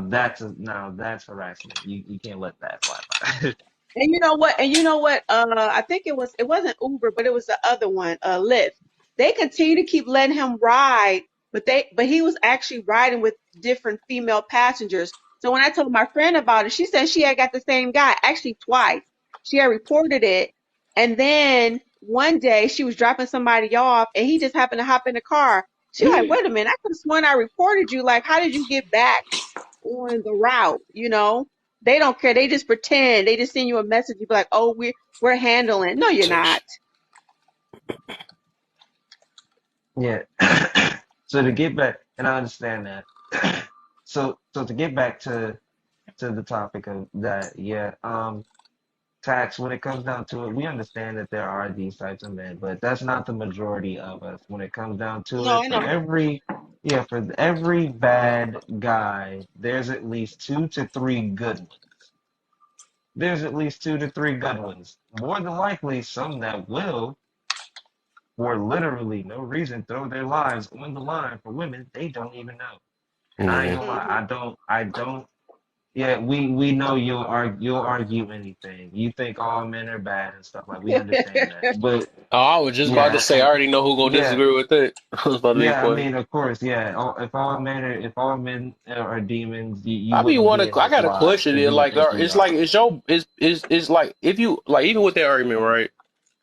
that's harassment. You can't let that fly by. And you know what? And you know what? I think it wasn't Uber, but it was the other one, Lyft. They continue to keep letting him ride, but he was actually riding with different female passengers. So when I told my friend about it, she said she had got the same guy, actually twice. She had reported it, and then one day she was dropping somebody off, and he just happened to hop in the car. She like, wait a minute, I could have sworn I reported you. Like, how did you get back on the route? You know? They don't care. They just pretend. They just send you a message. You be like, "Oh, we're handling." No, you're not. Yeah. So to get back, and I understand that. So to get back to the topic of that, yeah, tax, when it comes down to it, we understand that there are these types of men, but that's not the majority of us. When it comes down to No, it, I know. for every bad guy, there's at least two to three good ones. There's at least two to three good ones. More than likely, some that will, for literally no reason, throw their lives on the line for women they don't even know. And I ain't Yeah. gonna lie, Hmm. I don't. Yeah, we know you'll argue anything. You think all men are bad and stuff like we understand that. But Oh, I was just about to yeah, say, I already know who gonna yeah, disagree with that. I was about to be yeah. I funny. mean, of course, yeah. If all men are demons, you I be wouldn't be wanna. in I this got a live question. if Then, you like, think we it's are. like it's like if you like even with that argument, right?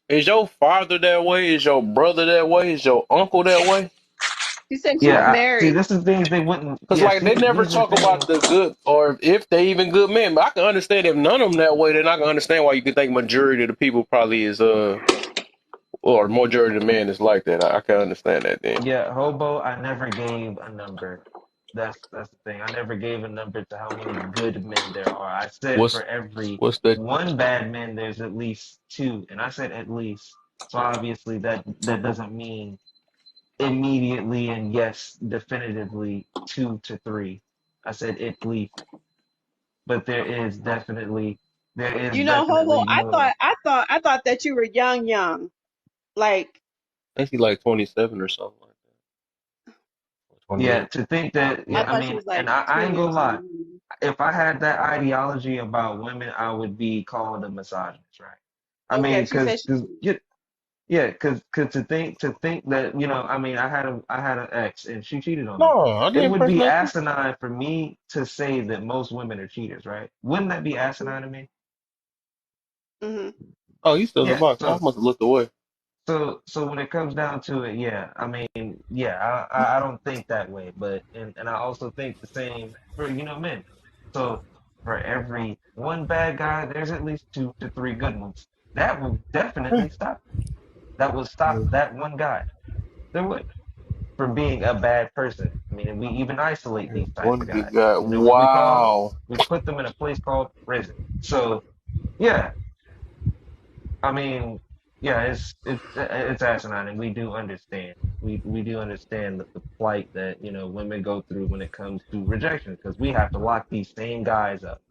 Is your father that way? Is your brother that way? Is your uncle that way? She said she's Yeah, see, married. this is things they wouldn't. Cause Yeah, like they see, never these are talk about things. the good or if they even good men. But I can understand if none of them that way, then I can understand why you could think majority of the people probably is or majority of the men is like that. I can understand that then. Yeah, hobo. I never gave a number. That's the thing. I never gave a number to how many good men there are. I said What's for every what's that? one bad man, there's at least two, and I said at least. So obviously that doesn't mean immediately and yes, definitively two to three. I said at least, but there is You know, Hobo. definitely more. I thought that you were young, young. Like, I think he like 27 or something like that. Or Yeah, 28. to think that, I yeah, I thought she mean, was like and I ain't 20 or gonna lie. something. If I had that ideology about women, I would be called a misogynist, right? I Oh yeah, mean, she said she. yeah, cause to think that, I mean, I had an ex and she cheated on me. No, I It didn't would be impersonate you. asinine for me to say that most women are cheaters, right? Wouldn't that be asinine to me? Mm-hmm. Oh, you still in the Yeah. box. I So must have looked away. so when it comes down to it, yeah, I mean, yeah, I don't think that way, but and I also think the same for men. So for every one bad guy, there's at least two to three good ones. That will definitely stop. That will stop that one guy. There would from being a bad person. I mean, and we even isolate these types One of good guys. guy. You know what we call them? Wow. We put them in a place called prison. So yeah, I mean, yeah, it's asinine, and we do understand. We do understand the plight that women go through when it comes to rejection because we have to lock these same guys up.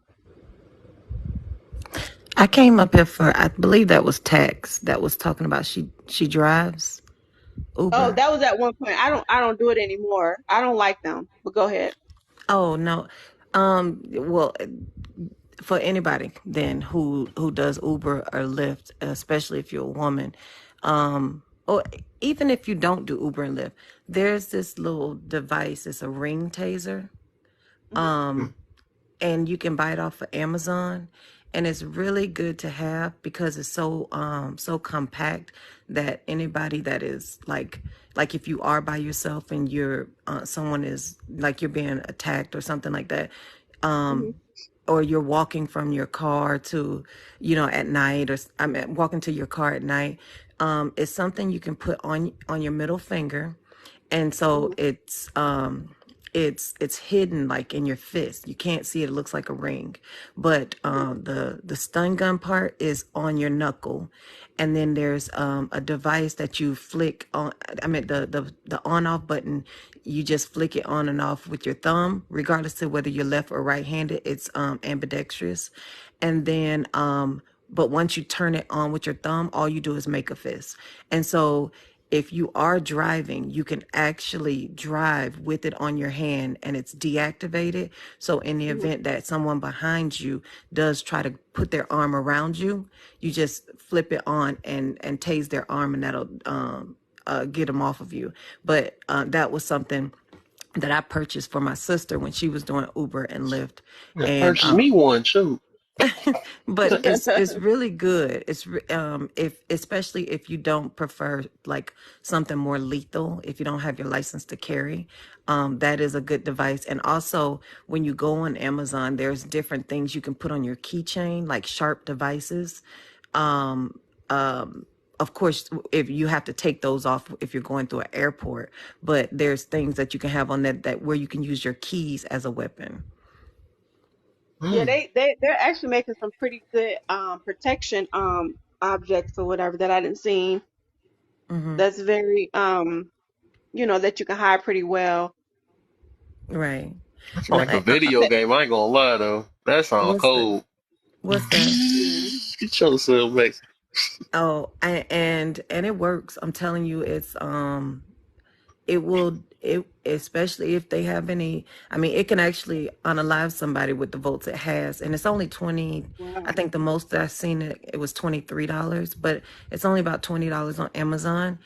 I came up here for, I believe that was Tex that was talking about she drives Oh, Uber. that was at one point. I don't do it anymore. I don't like them. But go ahead. Oh no. Well, for anybody then who does Uber or Lyft, especially if you're a woman, or even if you don't do Uber and Lyft, there's this little device. It's a ring taser. Hmm. And you can buy it off of Amazon, and it's really good to have because it's so compact that anybody that is like if you are by yourself and you're someone is like you're being attacked or something like that, Hmm. or you're walking from your car to at night, or I mean walking to your car at night, it's something you can put on your middle finger, and so Hmm. it's hidden like in your fist. You can't see it. It looks like a ring, but the stun gun part is on your knuckle, and then there's a device that you flick on. I mean the on off button. You just flick it on and off with your thumb, regardless to whether you're left or right handed. It's ambidextrous, and then but once you turn it on with your thumb, all you do is make a fist, and so if you are driving, you can actually drive with it on your hand and it's deactivated. So in the Mhm. event that someone behind you does try to put their arm around you, you just flip it on and tase their arm, and that'll get them off of you. But that was something that I purchased for my sister when she was doing Uber and Lyft. Yeah, And purchase me one too. but it's really good. If especially if you don't prefer like something more lethal, if you don't have your license to carry, that is a good device. And also when you go on Amazon, there's different things you can put on your keychain, like sharp devices. Um, of course, if you have to take those off if you're going through an airport, but there's things that you can have on that where you can use your keys as a weapon. Yeah, Mm. they're actually making some pretty good protection objects or whatever that I didn't see. Hmm. That's very that you can hide pretty well. Right. That sounds No, like a video But game. I ain't gonna lie though. That sounds what's the cold. what's that? yeah. Get yourself back. Oh, and it works. I'm telling you, it will it especially if they have any. I mean, it can actually unalive somebody with the volts it has, and it's only 20. I Wow. think the most that I've seen it was $23, but it's only about $20 on Amazon.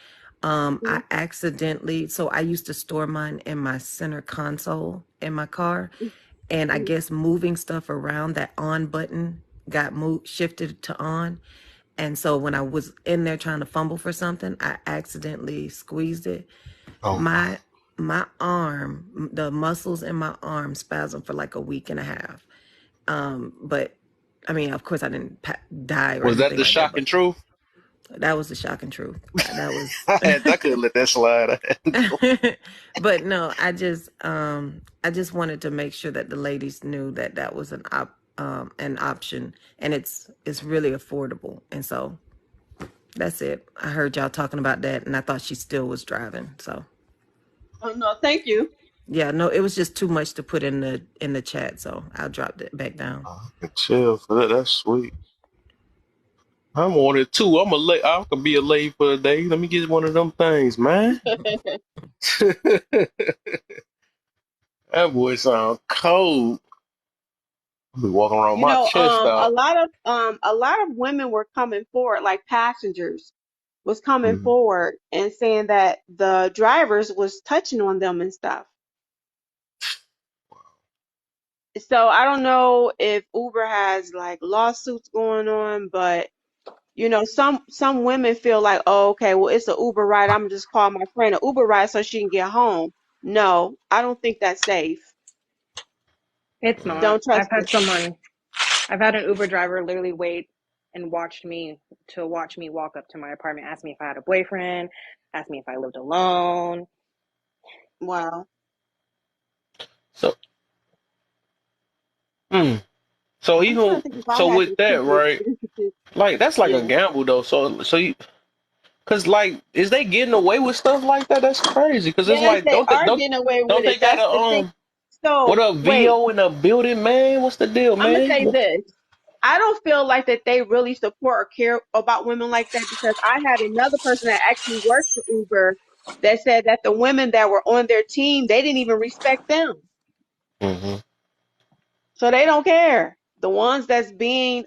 I accidentally, so I used to store mine in my center console in my car, and I Mhm. guess moving stuff around, that on button got moved shifted to on, and so when I was in there trying to fumble for something, I accidentally squeezed it. Oh no. My arm, the muscles in my arm spasmed for like a week and a half. But I mean, of course I didn't die or Was that anything the like that, shocking but truth? that was the shocking truth. That was I couldn't let that slide. I had to go. but no, I just wanted to make sure that the ladies knew that that was an option, and it's really affordable. And so that's it. I heard y'all talking about that, and I thought she still was driving. So Oh no, thank you. yeah, no, it was just too much to put in the chat, so I dropped it back down. I can chill for that. That's sweet. I'm on it too. I'm a late. I could be a late for a day. Let me get one of them things, man. That boy sound cold. I be walking around You my know, chest out. a lot of women were coming forward, like passengers was coming Mhm. forward and saying that the drivers was touching on them and stuff. So I don't know if Uber has like lawsuits going on, but some women feel like, oh, okay, well, it's an Uber ride. I'm just call my friend an Uber ride so she can get home. No, I don't think that's safe. It's not. Don't trust it. I've had an Uber driver literally wait and watch me walk up to my apartment, ask me if I had a boyfriend, ask me if I lived alone. Wow. So, mm. So I'm trying to even think if so I had with to that, keep this right? sensitive. Like that's like a Yeah. gamble though. So you, cause like, is they getting away with stuff like that? That's crazy. Cause it's Yes, like, they are getting away don't with they it. got That's a the thing. what So a wait, VO in a building, man? What's the deal, I'm gonna man? say this. I don't feel like that they really support or care about women like that because I had another person that actually worked for Uber that said that the women that were on their team, they didn't even respect them. Hmm. So they don't care. The ones that's being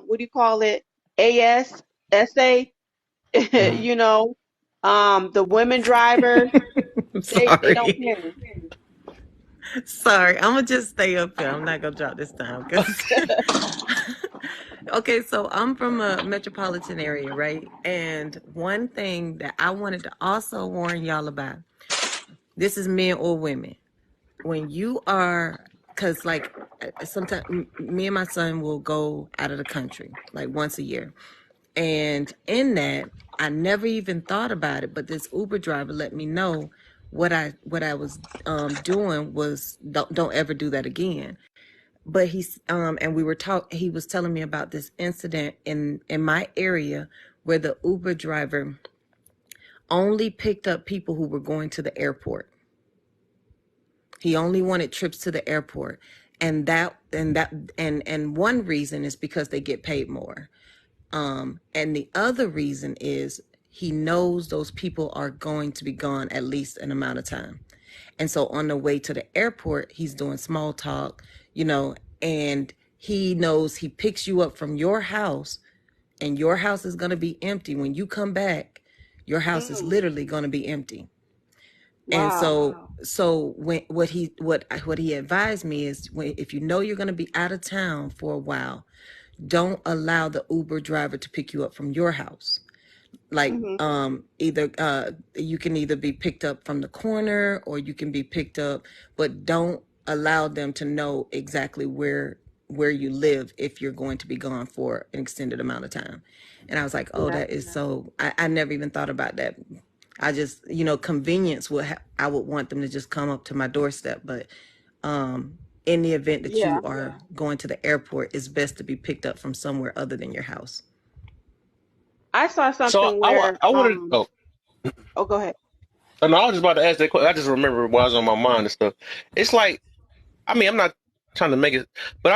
what do you call it? AS, SA, Hmm. you know, the women drivers, they don't Sorry. care. Sorry, I'm gonna just stay up here. I'm not gonna drop this down because. Okay, so I'm from a metropolitan area, right? And one thing that I wanted to also warn y'all about, this is men or women. When you are, because like sometimes me and my son will go out of the country like once a year. And in that, I never even thought about it, but this Uber driver let me know what I was doing was don't ever do that again. But he's and we were talk he was telling me about this incident in my area where the Uber driver only picked up people who were going to the airport. He only wanted trips to the airport. And one reason is because they get paid more. And the other reason is he knows those people are going to be gone at least an amount of time. And so on the way to the airport, he's doing small talk, and he knows he picks you up from your house, and your house is going to be empty. When you come back, your house is Mm, literally going to be empty. And wow. so when what he advised me is, if you know you're going to be out of town for a while, don't allow the Uber driver to pick you up from your house. Like, Hmm. either you can either be picked up from the corner, or you can be picked up, but don't allow them to know exactly where you live if you're going to be gone for an extended amount of time. And I was like, oh, Yeah. that is so, I never even thought about that. I just, convenience I would want them to just come up to my doorstep, but in the event that Yeah. you are going to the airport, it's best to be picked up from somewhere other than your house. I saw So something where I wanted. Oh, oh, go ahead. and I was just about to ask that question. I just remember what was on my mind and stuff. It's like, I mean, I'm not trying to make it, but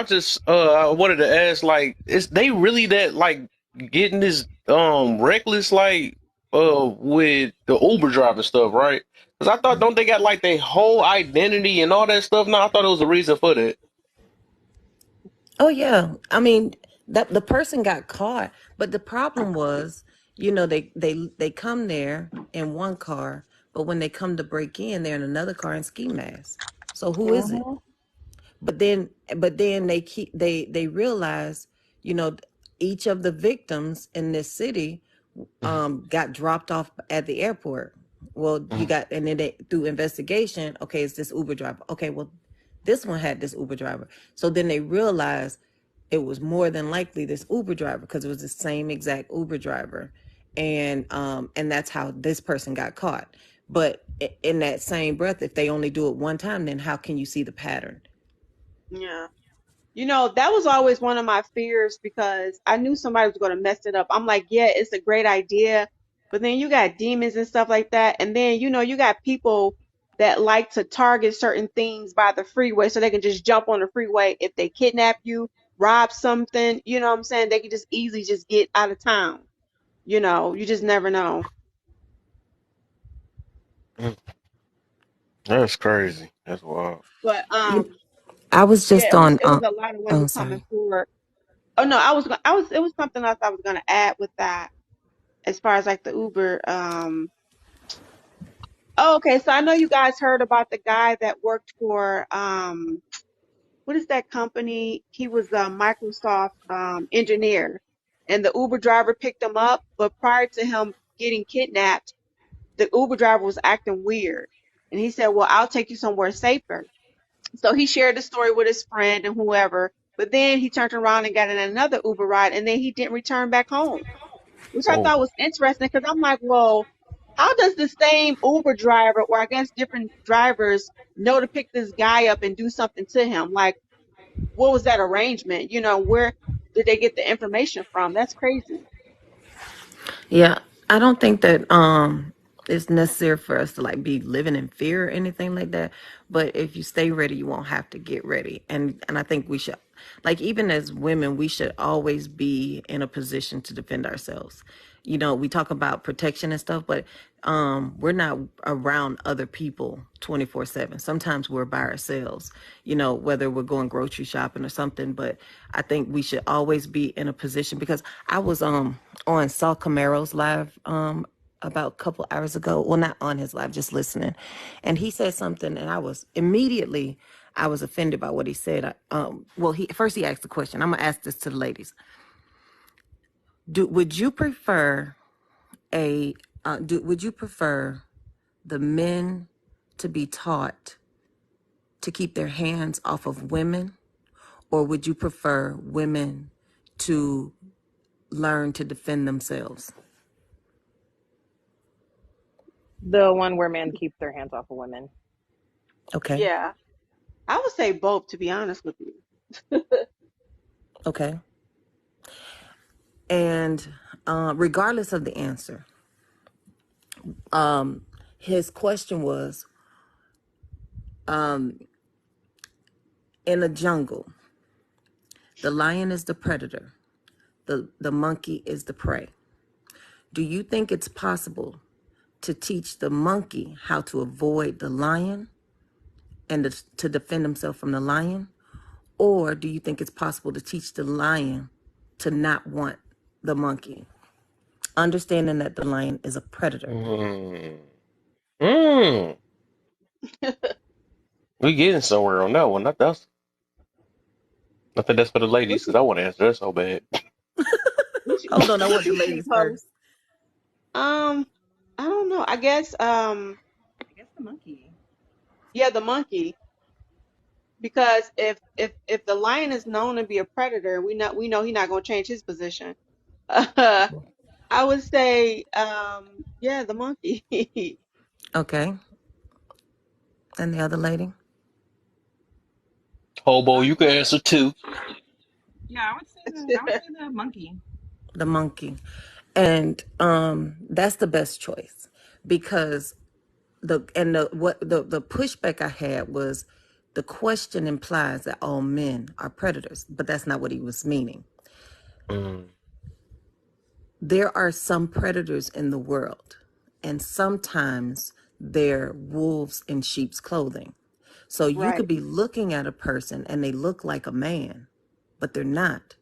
I wanted to ask, like, is they really that, like, getting this reckless, like, with the Uber driver stuff, right? Because I thought, don't they got like their whole identity and all that stuff now? I thought it was a reason for that. Oh yeah, I mean, that the person got caught, but the problem was, they come there in one car, but when they come to break in, they're in another car in ski masks. So who is it? Hmm. But then they realize, you know, each of the victims in this city got dropped off at the airport. Well, you Mhm. got, and then they, through investigation, okay, it's this Uber driver. Okay, well, this one had this Uber driver. So then they realized it was more than likely this Uber driver, because it was the same exact Uber driver, and that's how this person got caught. But in that same breath, if they only do it one time, then how can you see the pattern? Yeah. That was always one of my fears because I knew somebody was going to mess it up. I'm like, yeah, it's a great idea, but then you got demons and stuff like that. And then, you got people that like to target certain things by the freeway so they can just jump on the freeway. If they kidnap you, rob something, you know what I'm saying? They can just easily just get out of town. You just never know. That's crazy. That's wild. But, You, I was yeah, just it was, on. it was a lot of Oh, women coming sorry. forward. Oh no, it was something else I was going to add with that as far as like the Uber. Oh, okay, so I know you guys heard about the guy that worked for what is that company? He was a Microsoft engineer, and the Uber driver picked him up. But prior to him getting kidnapped, the Uber driver was acting weird, and he said, "Well, I'll take you somewhere safer." So he shared the story with his friend and whoever. But then he turned around and got in another Uber ride, and then he didn't return back home, which I Oh, thought was interesting because I'm like, well, how does the same Uber driver, or I guess different drivers, know to pick this guy up and do something to him? Like, what was that arrangement? Where did they get the information from? That's crazy. Yeah, I don't think that it's necessary for us to like be living in fear or anything like that. But if you stay ready, you won't have to get ready. And I think we should, like, even as women, we should always be in a position to defend ourselves. We talk about protection and stuff, but we're not around other people 24/7. Sometimes we're by ourselves, whether we're going grocery shopping or something. But I think we should always be in a position, because I was on Saul Camaro's live about a couple hours ago. Well, not on his live, just listening. And he said something, and I was offended by what he said. Well, he asked the question. I'm gonna ask this to the ladies. Would you prefer a would you prefer the men to be taught to keep their hands off of women, or would you prefer women to learn to defend themselves? The one where men keep their hands off of women. Okay. Yeah, I would say both, to be honest with you. Okay. And regardless of the answer, his question was, in a jungle, the lion is the predator, the monkey is the prey. Do you think it's possible to teach the monkey how to avoid the lion and to defend himself from the lion? Or do you think it's possible to teach the lion to not want the monkey, understanding that the lion is a predator? Mm. Mm. We getting somewhere on that one. I think that's for the What ladies because you, I want to answer that so bad. Hold on, I what want the you think, ladies Holly? first. Um, I don't know. I guess the monkey. Yeah, the monkey. Because if the lion is known to be a predator, we know he's not gonna change his position. I would say, yeah, the monkey. Okay. And the other lady? Hobo, you can answer too. Yeah, I would say the monkey. The monkey. And that's the best choice because the pushback I had was the question implies that all men are predators, but that's not what he was meaning. Mm. There are some predators in the world, and sometimes they're wolves in sheep's clothing. So you Right. could be looking at a person and they look like a man, but they're not.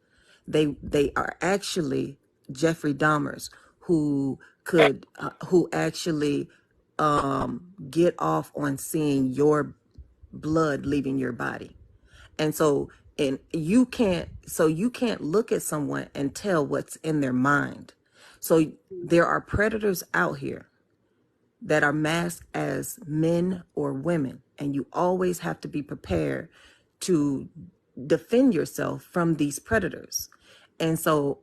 They are actually Jeffrey Dahmers who actually get off on seeing your blood leaving your body. And you can't look at someone and tell what's in their mind. So there are predators out here that are masked as men or women, and you always have to be prepared to defend yourself from these predators. And so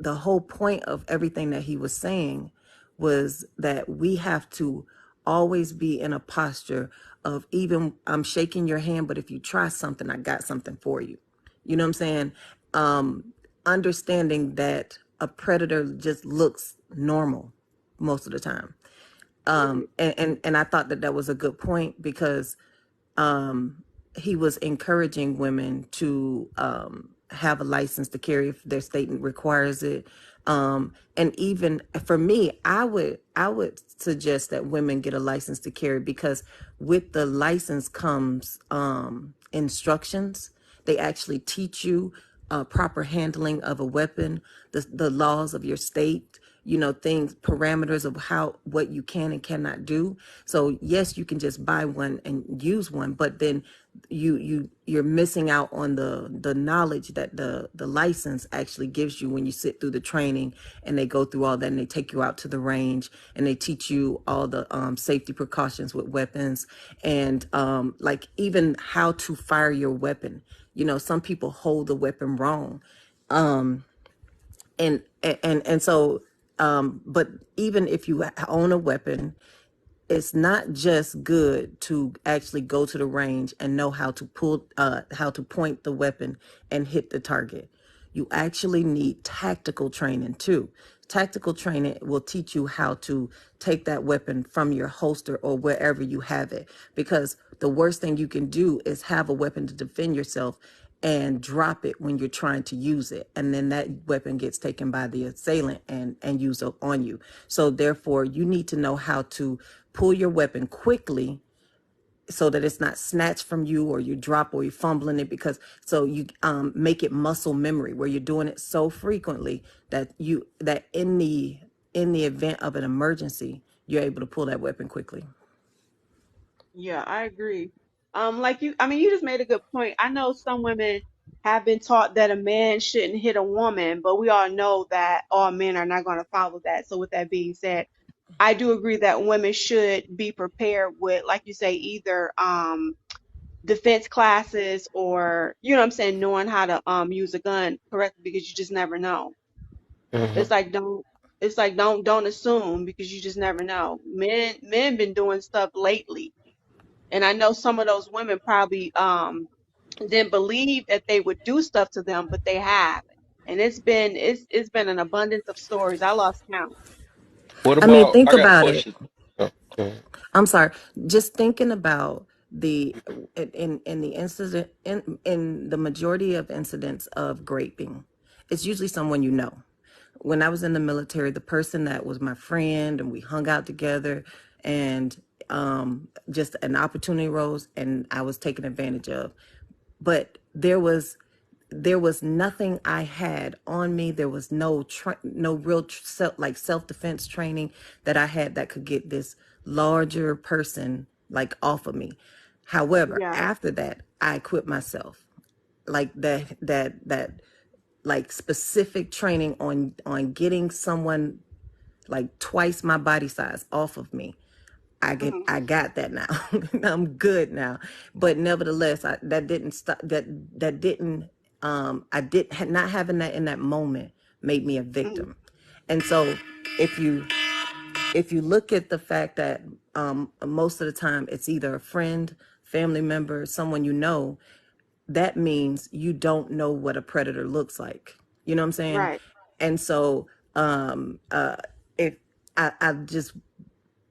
the whole point of everything that he was saying was that we have to always be in a posture of, even I'm shaking your hand, but if you try something, I got something for you. You know what I'm saying? Understanding that a predator just looks normal most of the time. And I thought that that was a good point because he was encouraging women to have a license to carry if their state requires it. And even for me, I would suggest that women get a license to carry because with the license comes instructions. They actually teach you proper handling of a weapon, the laws of your state, things, parameters of what you can and cannot do. So yes, you can just buy one and use one, but then you're missing out on the knowledge that the license actually gives you when you sit through the training and they go through all that and they take you out to the range and they teach you all the safety precautions with weapons and like even how to fire your weapon. Some people hold the weapon wrong. And so but even if you own a weapon, it's not just good to actually go to the range and know how to point the weapon and hit the target. You actually need tactical training too. Tactical training will teach you how to take that weapon from your holster or wherever you have it, because the worst thing you can do is have a weapon to defend yourself and drop it when you're trying to use it, and then that weapon gets taken by the assailant and used on you. So therefore you need to know how to pull your weapon quickly so that it's not snatched from you or you drop or you're fumbling it, because so you make it muscle memory where you're doing it so frequently that in the event of an emergency you're able to pull that weapon quickly. Yeah, I agree. I mean, you just made a good point. I know some women have been taught that a man shouldn't hit a woman, but we all know that all men are not going to follow that. So with that being said, I do agree that women should be prepared with, like you say, either defense classes or, you know what I'm saying, knowing how to use a gun correctly because you just never know. Hmm. It's like don't assume because you just never know. Men been doing stuff lately, and I know some of those women probably didn't believe that they would do stuff to them, but they have. And it's been an abundance of stories. I lost count. What I mean, about? think I got a about it. question. Oh, mhm. I'm sorry. Just thinking about the in the incident in the majority of incidents of raping, it's usually someone you know. when I was in the military, the person that was my friend and we hung out together, and just an opportunity rose and I was taken advantage of. But there was nothing I had on me. There was no real self-defense training that I had that could get this larger person like off of me. However, Yeah. after that, I equipped myself like that like specific training on getting someone like twice my body size off of me. Mhm. I got that now. I'm good now. But nevertheless, that didn't stop. That didn't. I did not having that in that moment made me a Mhm. victim. And so, if you look at the fact that most of the time it's either a friend, family member, someone you know, that means you don't know what a predator looks like. You know what I'm saying? Right. And so, if I just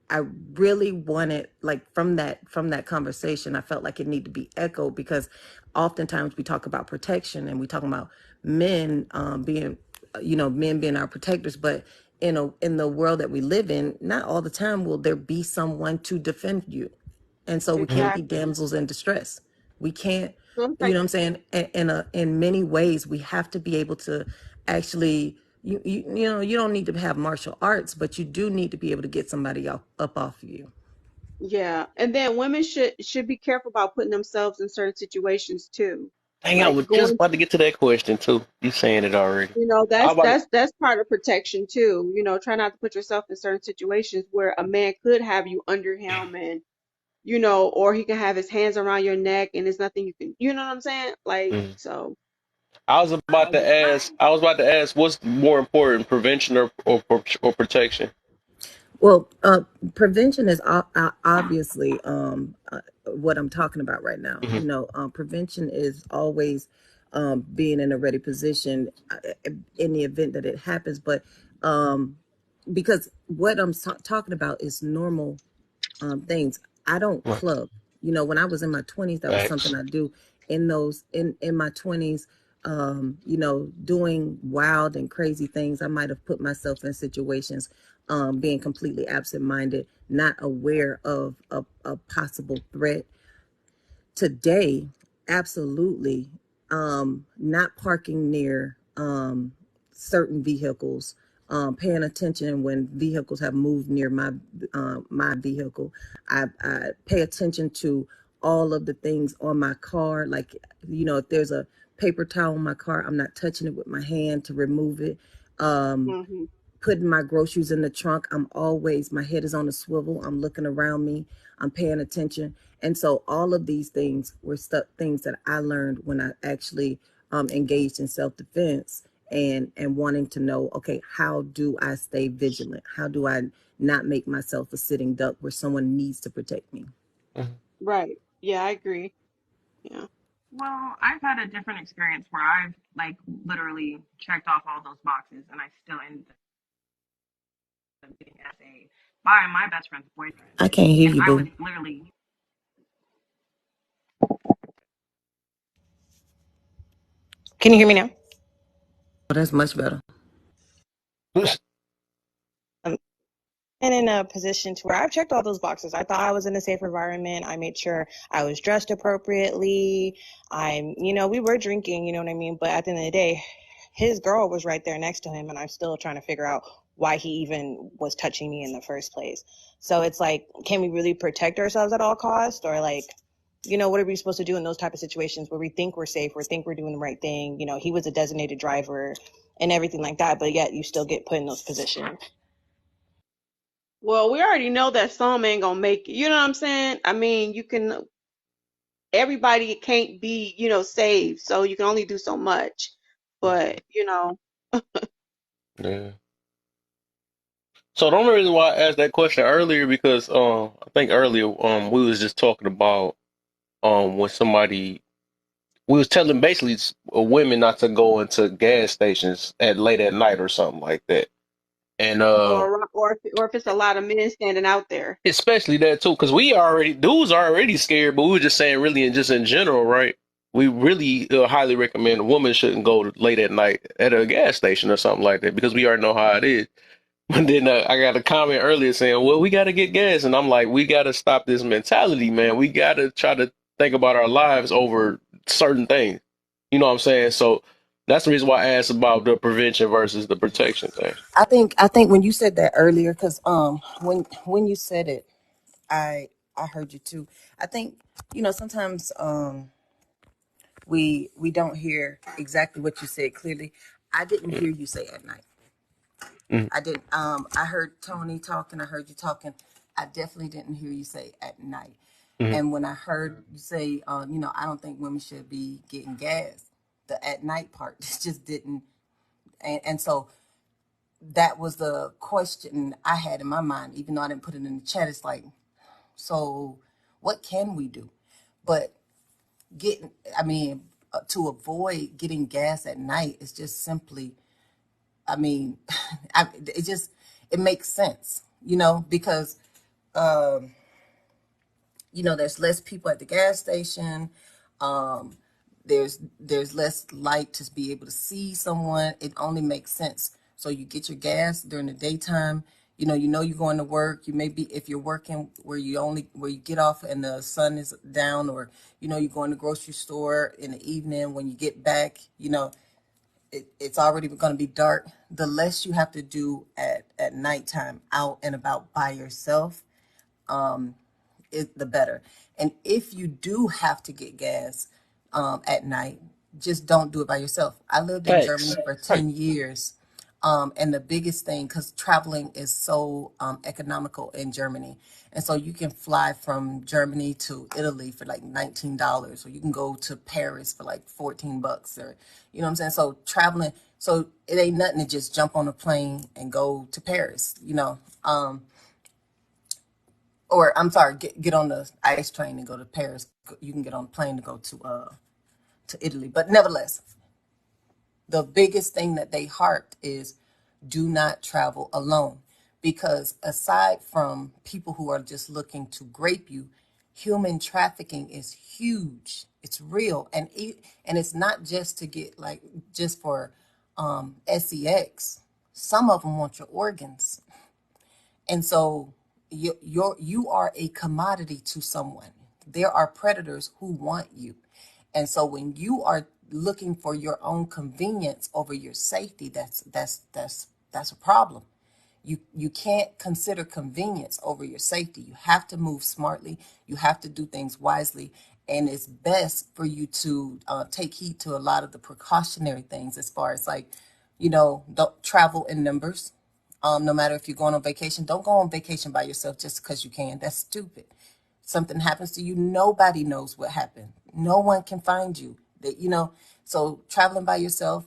I really wanted, like, from that conversation, I felt like it needed to be echoed, because oftentimes we talk about protection and we talk about men being, men being our protectors, but in the world that we live in, not all the time will there be someone to defend you. And so we can't be Exactly. damsels in distress. We can't, So it's you like, know what I'm saying? In many ways, we have to be able to actually, you don't need to have martial arts, but you do need to be able to get somebody up off of you. yeah. And then women should be careful about putting themselves in certain situations too. Dang, I Like was just going, about to get to that question too. You saying it already? I that's about to, that's part of protection too. Try not to put yourself in certain situations where a man could have you under him, and or he can have his hands around your neck and there's nothing you can, you know what I'm saying? Like, Mhm. so I was about I to just, ask. I was about to ask, what's more important, prevention or protection? Well, prevention is obviously what I'm talking about right now. Hmm. Prevention is always being in a ready position in the event that it happens. But because what I'm talking about is normal things. I don't Right. club. When I was in my 20s, that was something Facts. I do in my 20s. Doing wild and crazy things. I might have put myself in situations, being completely absent-minded, not aware of a possible threat. Today, absolutely, not parking near certain vehicles, paying attention when vehicles have moved near my vehicle. I pay attention to all of the things on my car, like, if there's a paper towel in my car, I'm not touching it with my hand to remove it. um, hmm Putting my groceries in the trunk, my head is on a swivel. I'm looking around me. I'm paying attention. And so all of these things were things that I learned when I actually engaged in self-defense, and wanting to know, okay, how do I stay vigilant? How do I not make myself a sitting duck where someone needs to protect me? Mhm. right. Yeah, I agree. Yeah. Well, I've had a different experience where I've like literally checked off all those boxes, and I still ended up getting SA by my best friend's boyfriend, I can't hear and you, I was boo. literally. Can you hear me now? Oh, that's much better. And in a position to where I've checked all those boxes. I thought I was in a safe environment. I made sure I was dressed appropriately. We were drinking, you know what I mean? But at the end of the day, his girl was right there next to him, and I'm still trying to figure out why he even was touching me in the first place. So it's like, can we really protect ourselves at all costs? Or like, what are we supposed to do in those type of situations where we think we're safe, we think we're doing the right thing? He was a designated driver and everything like that, but yet you still get put in those positions. Well, we already know that some ain't gonna make it. You know what I'm saying? I mean, everybody can't be, saved, so you can only do so much. But, Yeah. So the only reason why I asked that question earlier, because I think earlier we was just talking about when somebody, we was telling basically women not to go into gas stations at late at night or something like that. And or if it's a lot of men standing out there. especially that too, because we already, dudes are already scared, but we were just saying really just in general, right? we really highly recommend a woman shouldn't go late at night at a gas station or something like that because we already know how it is. But then I got a comment earlier saying, well, we got to get gas. And I'm like, we got to stop this mentality, man. We got to try to think about our lives over certain things. You know what I'm saying? So that's the reason why I asked about the prevention versus the protection thing. I think when you said that earlier, because when you said it, I heard you too. I think sometimes we don't hear exactly what you said clearly. I didn't hear you say at night. Mm-hmm. I didn't. I heard Tony talking. I heard you talking. I definitely didn't hear you say at night. Hmm. And when I heard you say, I don't think women should be getting gas. The at night part just didn't. And so that was the question I had in my mind, even though I didn't put it in the chat. It's like, so what can we do? But getting, I mean, to avoid getting gas at night is just simply, I mean, it just, it makes sense, because um, there's less people at the gas station. Um, there's less light to be able to see someone. It only makes sense. So you get your gas during the daytime. You're going to work. You may be, if you're working where you get off and the sun is down, or you're going to grocery store in the evening. When you get back, it's already going to be dark. The less you have to do at nighttime out and about by yourself, the better. And if you do have to get gas at night, just don't do it by yourself. I lived in Germany Facts. for Right. 10 years. And the biggest thing, because traveling is so economical in Germany. And so you can fly from Germany to Italy for like $19, or you can go to Paris for like $14, or, you know what I'm saying? So traveling, so it ain't nothing to just jump on a plane and go to Paris. Or I'm sorry, get on the ice train and go to Paris. You can get on a plane to go to Italy. But nevertheless, the biggest thing that they harped is do not travel alone, because aside from people who are just looking to grape you, human trafficking is huge. It's real, and it's not just to get like just for sex. Some of them want your organs. And so you are a commodity to someone. There are predators who want you. And so when you are looking for your own convenience over your safety, that's a problem. You can't consider convenience over your safety. You have to move smartly. You have to do things wisely. And it's best for you to take heed to a lot of the precautionary things, as far as like, don't travel in numbers. No matter if you're going on vacation, don't go on vacation by yourself just because you can. That's stupid. Something happens to you, nobody knows what happened. No one can find you. So traveling by yourself,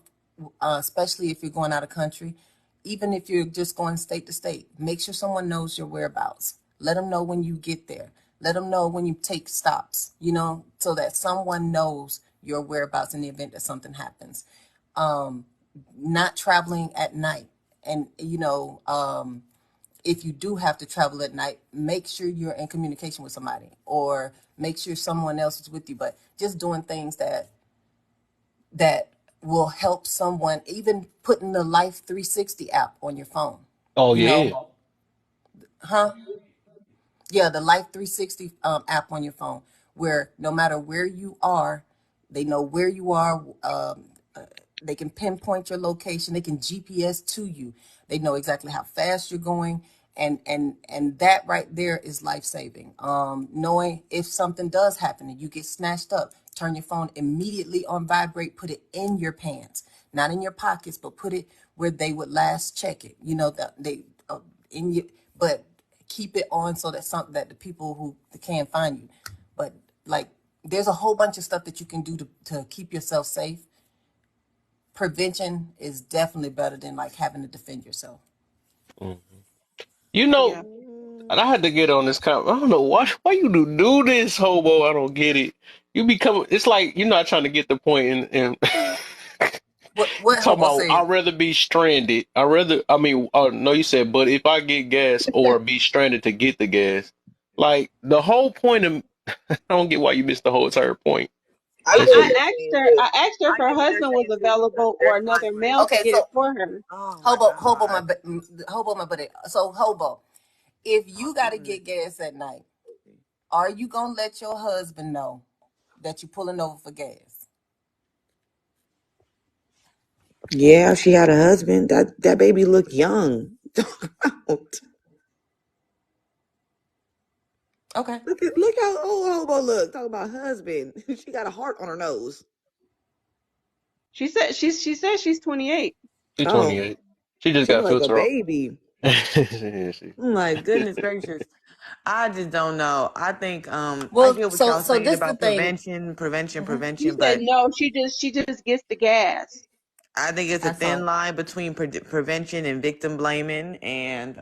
especially if you're going out of country, even if you're just going state to state, make sure someone knows your whereabouts. Let them know when you get there. Let them know when you take stops, so that someone knows your whereabouts in the event that something happens. Um, Not traveling at night. And, if you do have to travel at night, make sure you're in communication with somebody, or make sure someone else is with you. But just doing things that will help someone, even putting the Life 360 app on your phone. Oh, You yeah. know, huh? Yeah, the Life 360 app on your phone, where no matter where you are, they know where you are. They can pinpoint your location. They can GPS to you. They know exactly how fast you're going, and that right there is life saving. Knowing if something does happen and you get snatched up, turn your phone immediately on vibrate. Put it in your pants, not in your pockets, but put it where they would last check it. That they in you, but keep it on so that the people who can find you. But like, there's a whole bunch of stuff that you can do to keep yourself safe. Prevention is definitely better than like having to defend yourself. Mhm. You know, Yeah. and I had to get on this I don't know why you do this, hobo. I don't get it. You become it's like you're not trying to get the point and What talking Hobo about said? I'd rather be stranded. I mean, oh no, you said, but if I get gas or be stranded to get the gas, like the whole point of I don't get why you missed the whole entire point. I I, get what Listen, I they're asked saying her. too. I asked her if I her get what they're husband was saying too because available or there's times another when male to Okay, get it so for her. oh my hobo, god. hobo, my buddy. So hobo, if you got to get gas at night, are you gonna let your husband know that you're pulling over for gas? Yeah, she had a husband. That baby looked young. Okay. Look how old Hobo look. Talk about husband. She got a heart on her nose. She said she's 28. she's Oh, 28. She just she got look like a filter on. baby. Yeah, she- I'm like, goodness gracious. I just don't know. I think I Well, get what y'all so saying this is the about thing. Hmm. She prevention, said but no. She just gets the gas. I think it's a I thin saw. line between prevention and victim blaming. And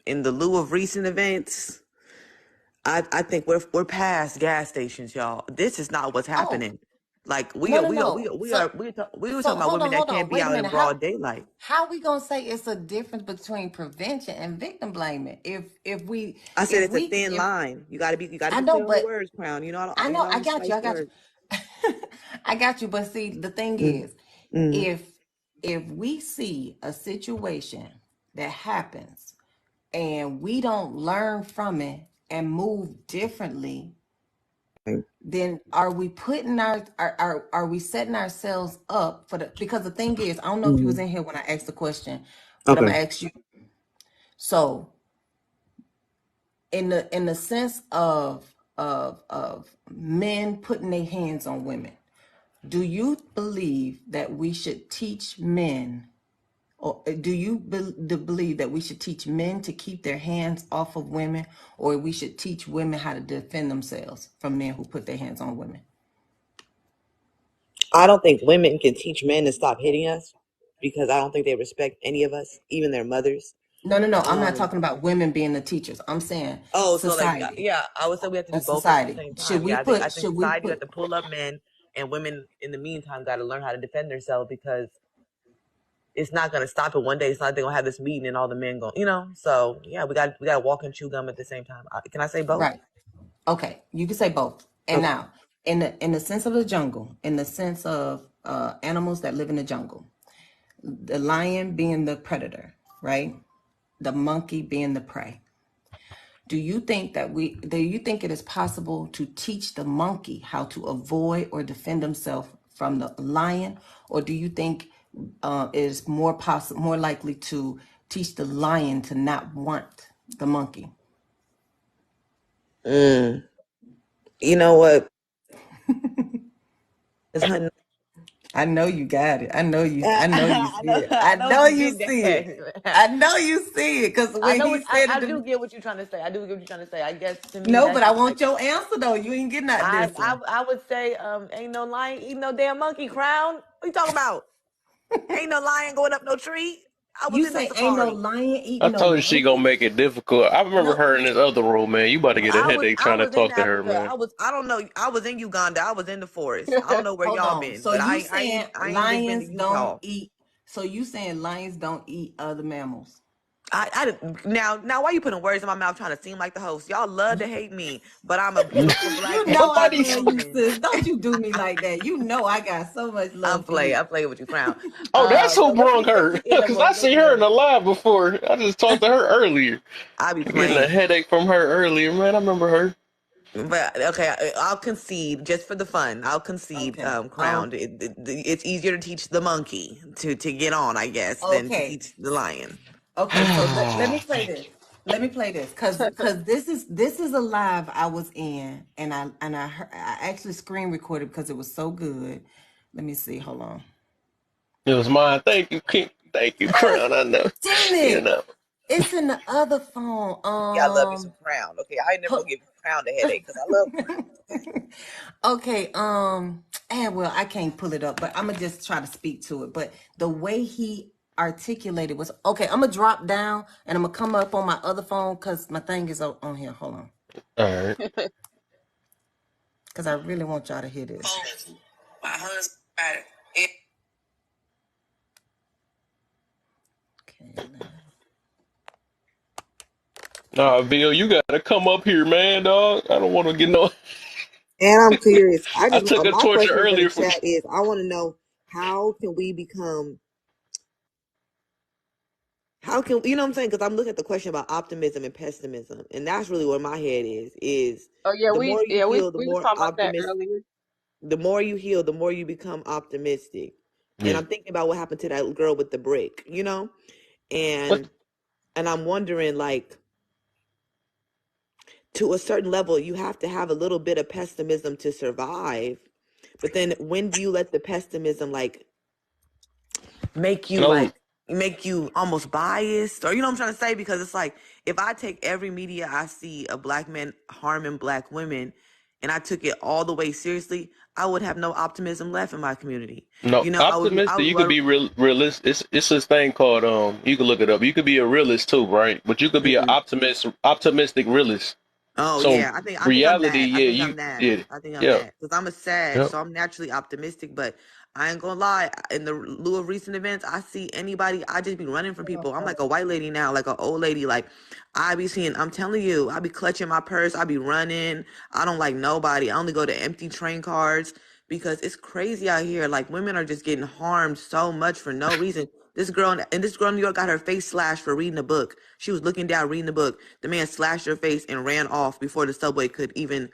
in the lieu of recent events, I think we're past gas stations, y'all. This is not what's Oh, happening. Like no, no, no. we were So talking about women that hold can't on. be Wait a out in minute. How broad daylight. how we gonna say it's a difference between prevention and victim blaming? I said If it's a we thin if line. You gotta I be know, clear on your but words, Crown. I You know know I I don't got you. spice I got words. you. I got you. But see, the thing Mm, is, mm, if we see a situation that happens and we don't learn from it and move differently, okay. then are we putting are we setting ourselves up for the, because the thing is, I don't know if you was Mhm. in here when I asked the question, but I'm Okay. gonna ask you. So in the sense of men putting their hands on women, do you believe that we should teach men, or do you believe that we should teach men to keep their hands off of women, or we should teach women how to defend themselves from men who put their hands on women? I don't think women can teach men to stop hitting us because I don't think they respect any of us, even their mothers. No, no, no. I'm not Um. talking about women being the teachers. I'm saying Oh, so like society. yeah, I would say we have to A do both at the society. same Should time. we Yeah, I put? think Should we society you have put? to pull up men and women in the meantime got to learn how to defend themselves because it's not gonna stop it one day. It's not like they're gonna have this meeting and all the men go, So yeah, we got to walk and chew gum at the same time. Can I say both? Right. Okay. You can say both. And Okay. now, in the sense of the jungle, in the sense of animals that live in the jungle, the lion being the predator, right? The monkey being the prey. Do you think it is possible to teach the monkey how to avoid or defend himself from the lion, or do you think it is more likely to teach the lion to not want the monkey? Mm. You know what? It's hun- I know you got it. I know you I see know. it. I I know what know you you getting see it. at. I know you see it because I when know he what said it I to do me, get what you're trying to say. I do get what you're trying to say. I guess to me no, but that's I just like want your answer though. You ain't getting out I this I one. I would say ain't no lion eating no damn monkey crown. What you talking about? Ain't no lion going up no tree. I was You in the say ain't no safari. lion I eating no told you she gonna monkey? make it difficult. I remember No, her in this other room, man. You about to get a headache I trying to was in talk to her, Africa. man. I don't know. I was in Uganda. I was in the forest. I don't know where Hold y'all on. been, So but you saying I ain't just been to Utah. so you saying lions don't eat other mammals? Now why you putting words in my mouth trying to seem like the host? Y'all love to hate me, but I'm a beautiful black You know I African Nobody. love you, woman. sis. Don't you do me like that. You know I got so much love for you. I play with you, Crown. Oh, that's who But brung what her. you end up Cause I on? see her in the live before. I just talked to her earlier. I be Getting a playing. headache from her earlier, man. I remember her. But okay, I'll concede just for the fun. I'll concede, Okay. crowned. It's easier to teach the monkey to get on, I guess, than to Okay. teach the lion. Okay, so let me play Thank this. Let me play this because this is a live I was in, and I actually screen recorded because it was so good. Let me see. Hold on. you. It was mine. Thank you, King. Thank you, Crown. I know. Damn You it! know. It's in the other phone. Yeah, I love me some crown. Okay, I ain't never gonna Ho- give crown a headache because I love crown. okay. And well, I can't pull it up, but I'm gonna just try to speak to it. But the way he articulated was okay. I'm gonna drop down and I'm gonna come up on my other phone because my thing is on here. Hold on, All right. because I really want y'all to hear this. My husband. Okay, now. Nah, Bill, you gotta come up here, man, dog. I don't want to get no. And I'm curious. I took a My torture question for the earlier from. chat is, I want to know how can we become, you know what I'm saying? Because I'm looking at the question about optimism and pessimism, and that's really where my head is Oh yeah, the more you heal, the we was more talking about that optimist, earlier. the more you heal, the more you become optimistic. And Yeah. I'm thinking about what happened to that girl with the brick, you know? What? And I'm wondering, like, to a certain level, you have to have a little bit of pessimism to survive. But then when do you let the pessimism, like, No, make you almost biased? Or, you know what I'm trying to say? Because it's like, if I take every media I see of black men harming black women and I took it all the way seriously, I would have no optimism left in my community. no. You know, I Optimistic. would You could be realist. It's this thing called You can look it up. You could be a realist too, right? But you could be an Mhm. optimistic realist. Oh So yeah, I think I'm reality, that. yeah, you, yeah, I think I'm yeah, that because I'm a Sag, yeah. so I'm naturally optimistic. But I ain't gonna lie. In the lieu of recent events, I see anybody, I just be running from people. I'm like a white lady now, like an old lady. Like I be seeing. I'm telling you, I be clutching my purse. I be running. I don't like nobody. I only go to empty train cards because it's crazy out here. Like women are just getting harmed so much for no reason. This girl in New York got her face slashed for reading a book. She was looking down reading the book. The man slashed her face and ran off before the subway could even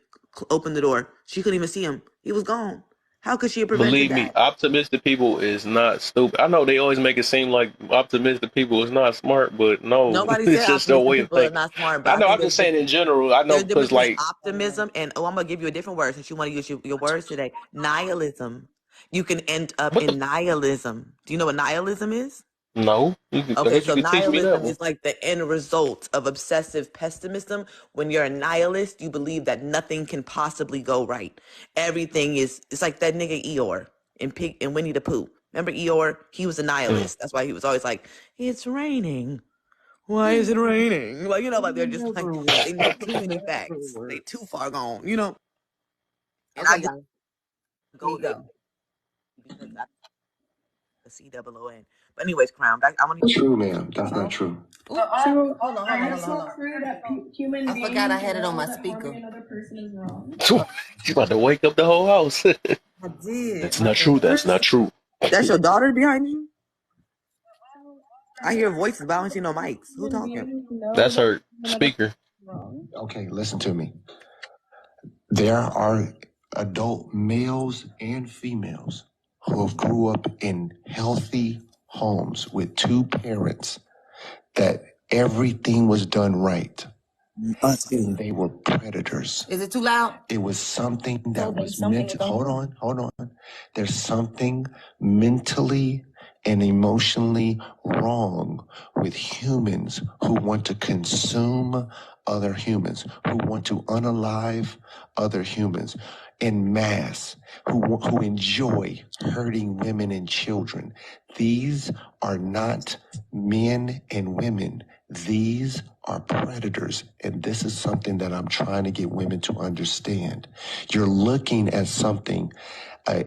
open the door. She couldn't even see him. He was gone. How could she have prevented Believe me, that? optimistic people is not stupid. I know they always make it seem like optimistic people is not smart, but no, Nobody it's said just their optimistic way of people are thinking. not smart, but I I know. think I'm just saying in general. I know there's a difference because between like optimism and I'm gonna give you a different word since you want to use your words today. Nihilism. You can end up what the in nihilism. Do you know what nihilism is? no. I Okay, guess you so could teach me that nihilism one. is like the end result of obsessive pessimism. When you're a nihilist, you believe that nothing can possibly go right. Everything is, it's like that nigga Eeyore in Winnie the Pooh. Remember Eeyore? He was a Mm. nihilist. That's why he was always like, it's raining. Why is it raining? Like, you know, like they're just like, they know too many facts. They too far gone, you know? And I Okay, just guys, here go you there go. because I the COON. But anyways, Crown, back, I want to. True, ma'am. That's not true. So hold on. I forgot I had it on my speaker. You about to wake up the whole house. I did. That's My not true. bad. That's not true. That's your daughter behind you? I hear voices, but I don't see no mics. Who talking? That's her speaker. Okay, listen to me. There are adult males and females who have grew up in healthy homes with two parents that everything was done right. And they were predators. Is it too loud? It was something that was meant to, hold on. There's something mentally and emotionally wrong with humans who want to consume other humans, who want to unalive other humans en masse, who enjoy hurting women and children. These are not men and women. These are predators. And this is something that I'm trying to get women to understand. You're looking at something,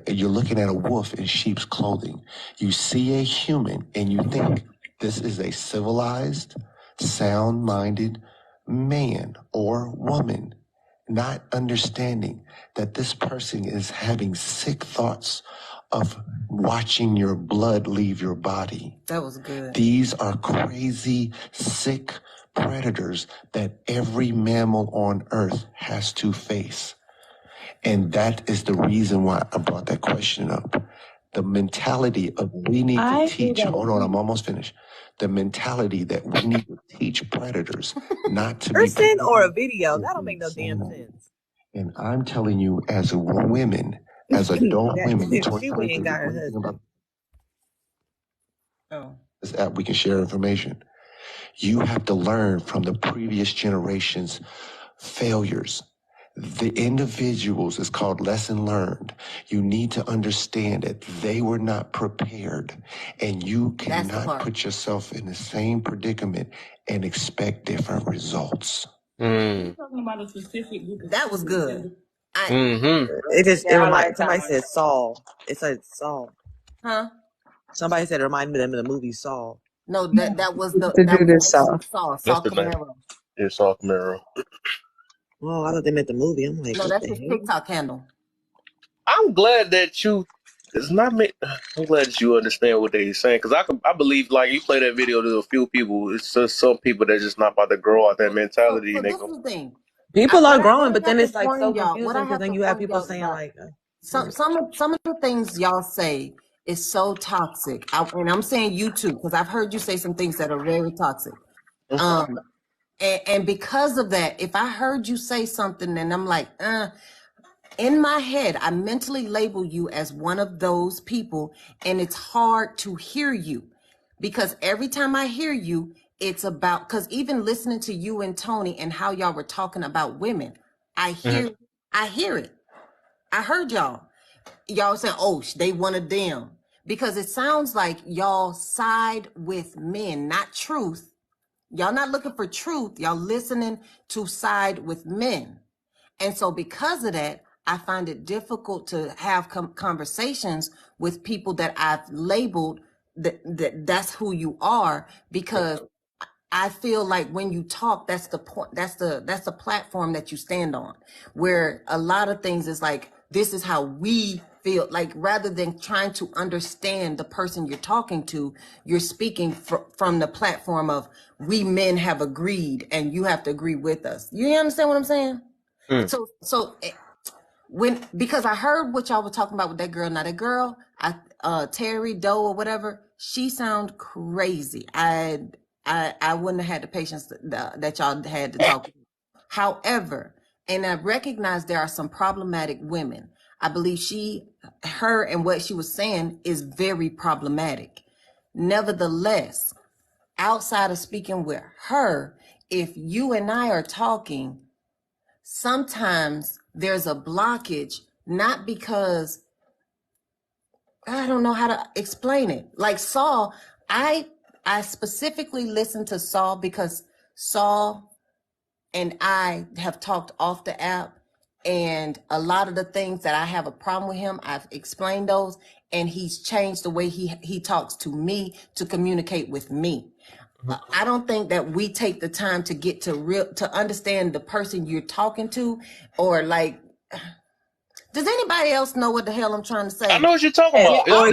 you're looking at a wolf in sheep's clothing. You see a human and you think this is a civilized, sound minded man or woman, not understanding that this person is having sick thoughts of watching your blood leave your body. That was good. These are crazy, sick predators that every mammal on earth has to face. And that is the reason why I brought that question up. The mentality of we need to teach, hold on, I'm almost finished. The mentality that we need to teach predators not to be Person or a predators video? is That don't make no damn insane. sense. And I'm telling you, as women, as adult women, That before she went and got her anything about husband. Oh. this app, we can share information. You have to learn from the previous generation's failures. The individuals is called lesson learned. You need to understand that they were not prepared and you That's the cannot part. put yourself in the same predicament and expect different results. Mm. That was good. I Mm-hmm. It Yeah, I remind like that somebody one. said Saul. It said Saul. huh? Somebody said it reminded them of the movie Saul. No, that was To that do was this actually stuff. Saul That's the thing. Camaro. It's off mirror. Oh, I thought they meant the movie. I'm like, No, what that's the his hell? TikTok handle. I'm glad that you. It's not me. I'm glad that you understand what they're saying because I believe like you play that video to a few people. It's just some people that just not about to grow out that mentality So and they this go. is the thing. People are What growing, I but have then to it's like warn so y'all, what confusing I because have then to you have warn people y'all saying about, like, some some of the things y'all say is so toxic. And I'm saying you too, because I've heard you say some things that are very toxic. Um, and because of that, if I heard you say something and I'm like, in my head, I mentally label you as one of those people, and it's hard to hear you because every time I hear you, it's about, because even listening to you and Tony and how y'all were talking about women, I Mhm. hear, I hear it. I heard y'all saying, oh, they one of them, because it sounds like y'all side with men, not truth. Y'all not looking for truth. Y'all listening to side with men. And so because of that, I find it difficult to have conversations with people that I've labeled that's who you are, because I feel like when you talk, that's the point, that's the platform that you stand on, where a lot of things is like, this is how we feel, like rather than trying to understand the person you're talking to, you're speaking from the platform of, we men have agreed and you have to agree with us. You understand what I'm saying? Mm. So when, because I heard what y'all were talking about with that girl. Now that girl, Terry Doe or whatever, she sound crazy. I wouldn't have had the patience that y'all had to talk. However, and I recognize there are some problematic women. I believe her and what she was saying is very problematic. Nevertheless, outside of speaking with her, if you and I are talking, sometimes there's a blockage, not because I don't know how to explain it. Like Saul, I specifically listened to Saul because Saul and I have talked off the app, and a lot of the things that I have a problem with him, I've explained those, and he's changed the way he talks to me to communicate with me. I don't think that we take the time to get to understand the person you're talking to, or like, does anybody else know what the hell I'm trying to I say? know what you're talking Yeah, about. or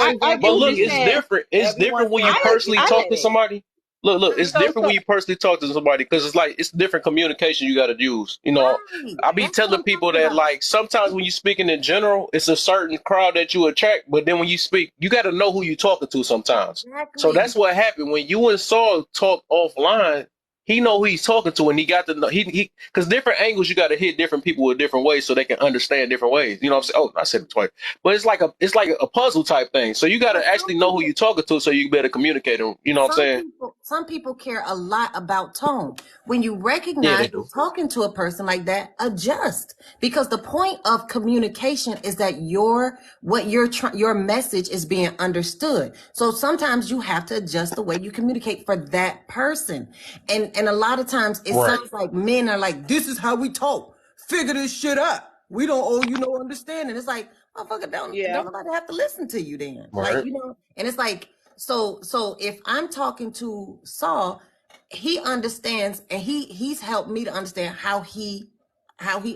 I get But what look, you're it's everyone saying. different. It's everyone different when you says I personally you I talk get to it. somebody. Look, it's different so when you personally talk to somebody because it's like it's different communication you got to use. You know, Right. I be That's what telling I'm people talking that about. like sometimes when you speaking in general, it's a certain crowd that you attract, but then when you speak, you got to know who you talking to sometimes. So Exactly. that's what happened when you and Saul talk offline. He know who he's talking to, and he got to know he because different angles you got to hit different people with different ways so they can understand different ways. You know what I'm saying? Oh, I said it twice, but it's like a puzzle type thing. So you got But to actually know who you're talking to so you better communicate them. You know what I'm saying? some people care a lot about tone. When you Yeah, recognize they you're do. talking to a person like that, adjust, because the point of communication is that your message is being understood. So sometimes you have to adjust the way you communicate for that person. And a lot of times it Right. sounds like men are like, this is how we talk. Figure this shit out. We don't owe you no understanding. It's like, motherfucker, don't yeah. nobody have to listen to you then. Like, Right. and it's like, so if I'm talking to Saul, he understands, and he's helped me to understand how he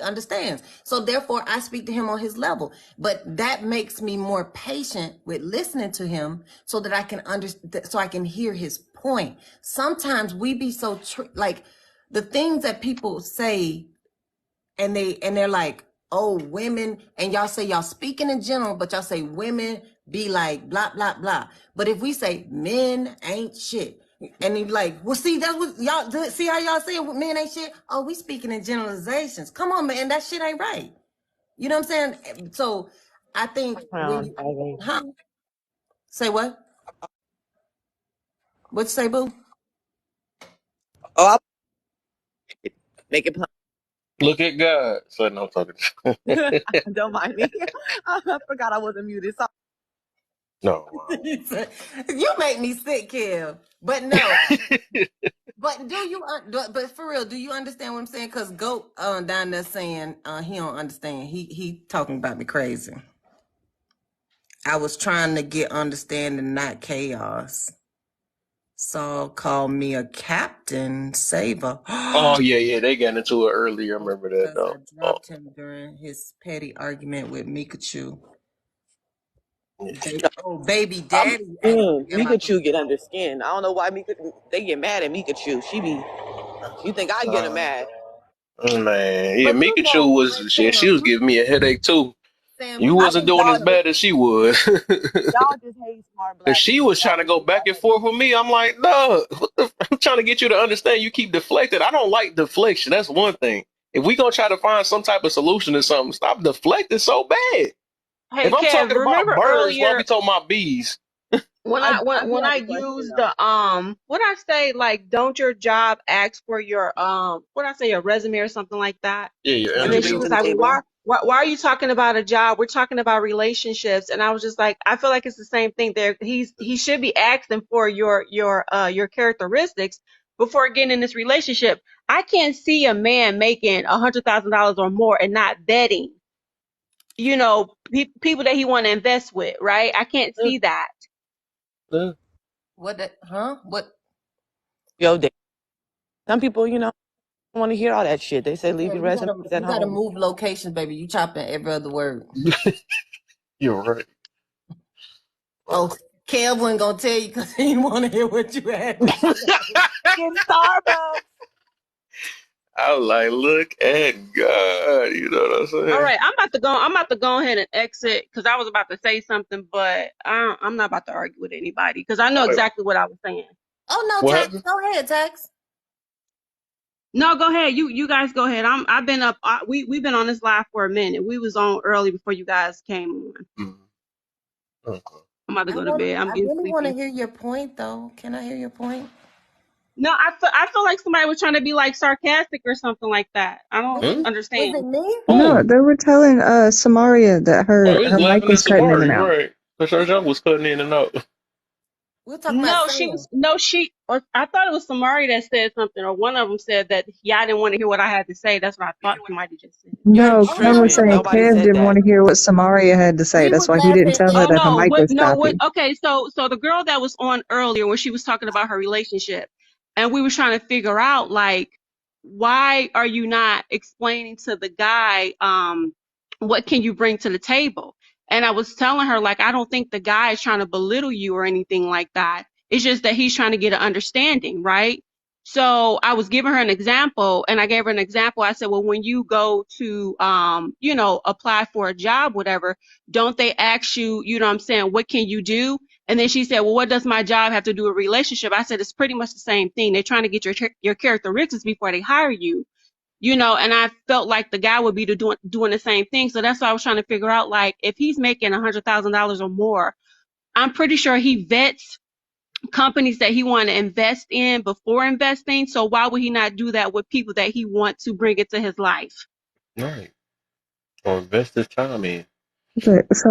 understands. So therefore I speak to him on his level. But that makes me more patient with listening to him so that I can understand, so I can hear his point. Sometimes we be so like the things that people say, and they're like, oh, women, and y'all say y'all speaking in general, but y'all say women be like blah blah blah. But if we say men ain't shit, and they be like, well, see, that's what y'all see how y'all saying men ain't shit. Oh, we speaking in generalizations. Come on, man, that shit ain't right. You know what I'm saying? So I think when you, huh? Say what? What you say, boo? Oh, I'll make it Look at God. So no I'm talking. plain. Don't mind me. I forgot I wasn't muted. Sorry. No. Wow. You make me sick, Kim. But no. But but for real, do you understand what I'm saying? Because Goat down there saying he don't understand. He talking about me crazy. I was trying to get understanding, not chaos. Saul called me a captain saver. Oh yeah, yeah, they got into it earlier. I remember that Because though. I dropped him during his petty argument with Mikachu. Baby daddy acting in my Mikachu get under skin. I don't know why they get mad at Mikachu. She think I get her Uh, mad. man, yeah, But you Mikachu know, was but shit. She Sam, was giving me a headache too. Sam, You you I wasn't think know, doing y'all as just bad as she was. y'all just hate smart Cause black she women. was Y'all trying to just go hate back y'all and hate. forth with me. I'm like, no, I'm trying to get you to understand. You keep deflecting. I don't like deflection. That's one thing. If we gonna try to find some type of solution to something, stop deflecting so bad. Hey, If I'm Kev, talking about remember birds, why earlier we talking about bees? when I do when have I a question used though. the what I say, like, don't your job ask for your what I say, your resume or something like that? Yeah, your What And you then she interview. bringing to was the like, well, table? why are you talking about a job? We're talking about relationships. And I was just like, I feel like it's the same thing there. He should be asking for your characteristics before getting in this relationship. I can't see a man making $100,000 or more and not vetting, people that he want to invest with, right? I can't Yeah, see that. yeah. what the, huh? What? Yo, some people, don't want to hear all that shit. They say leave Yeah, your resumes at you gotta home. move locations, baby. You chopping every other word. You're right. Oh, Kev wasn't gonna tell you because he didn't want to hear what you had to say. Getting Starbucks. I was like, look at God. You know what I'm All saying? right, I'm about to go ahead and exit because I was about to say something, but I'm not about to argue with anybody because I know All right. exactly what I was saying. Oh no, What Tax, happened? go ahead, Tax. No, go ahead. You guys go ahead. I've been up. We've been on this live for a minute. We was on early before you guys came on. Mm, okay. I'm about to go to bed. I'm I getting really want to sleepy. hear your point, though. Can I hear your point? No, I feel like somebody was trying to be like sarcastic or something like that. I don't Hmm? Was it understand. me? No, Oh, they were telling Samaria that oh, her we was her mic laughing at was cutting in and Samari, out. right? Because her junk was cutting in and out. We're talking about No, Sam. or I thought it was Samari that said something, or one of them said that y'all didn't want to hear what I had to say. That's what I thought somebody just said. You're No, Oh Kev no, was Trippy. no, saying no. nobody Kev said didn't want that. to hear what Samaria had to say. We That's was why he didn't laughing tell her Oh that her no, mic what was no what choppy. okay, so the girl that was on earlier when she was talking about her relationship and we were trying to figure out like why are you not explaining to the guy what can you bring to the table? And I was telling her like I don't think the guy is trying to belittle you or anything like that. It's just that he's trying to get an understanding, right? So I was giving her an example and I gave her an example. I said, well, when you go to apply for a job, whatever, don't they ask you, you know what I'm saying, what can you do? And then she said, well, what does my job have to do with a relationship? I said, it's pretty much the same thing. They're trying to get your characteristics before they hire you, and I felt like the guy would be doing the same thing. So that's why I was trying to figure out, like, if he's making $100,000 or more, I'm pretty sure he vets companies that he want to invest in before investing. So why would he not do that with people that he wants to bring into his life? Right. Or invest his time in. Okay, so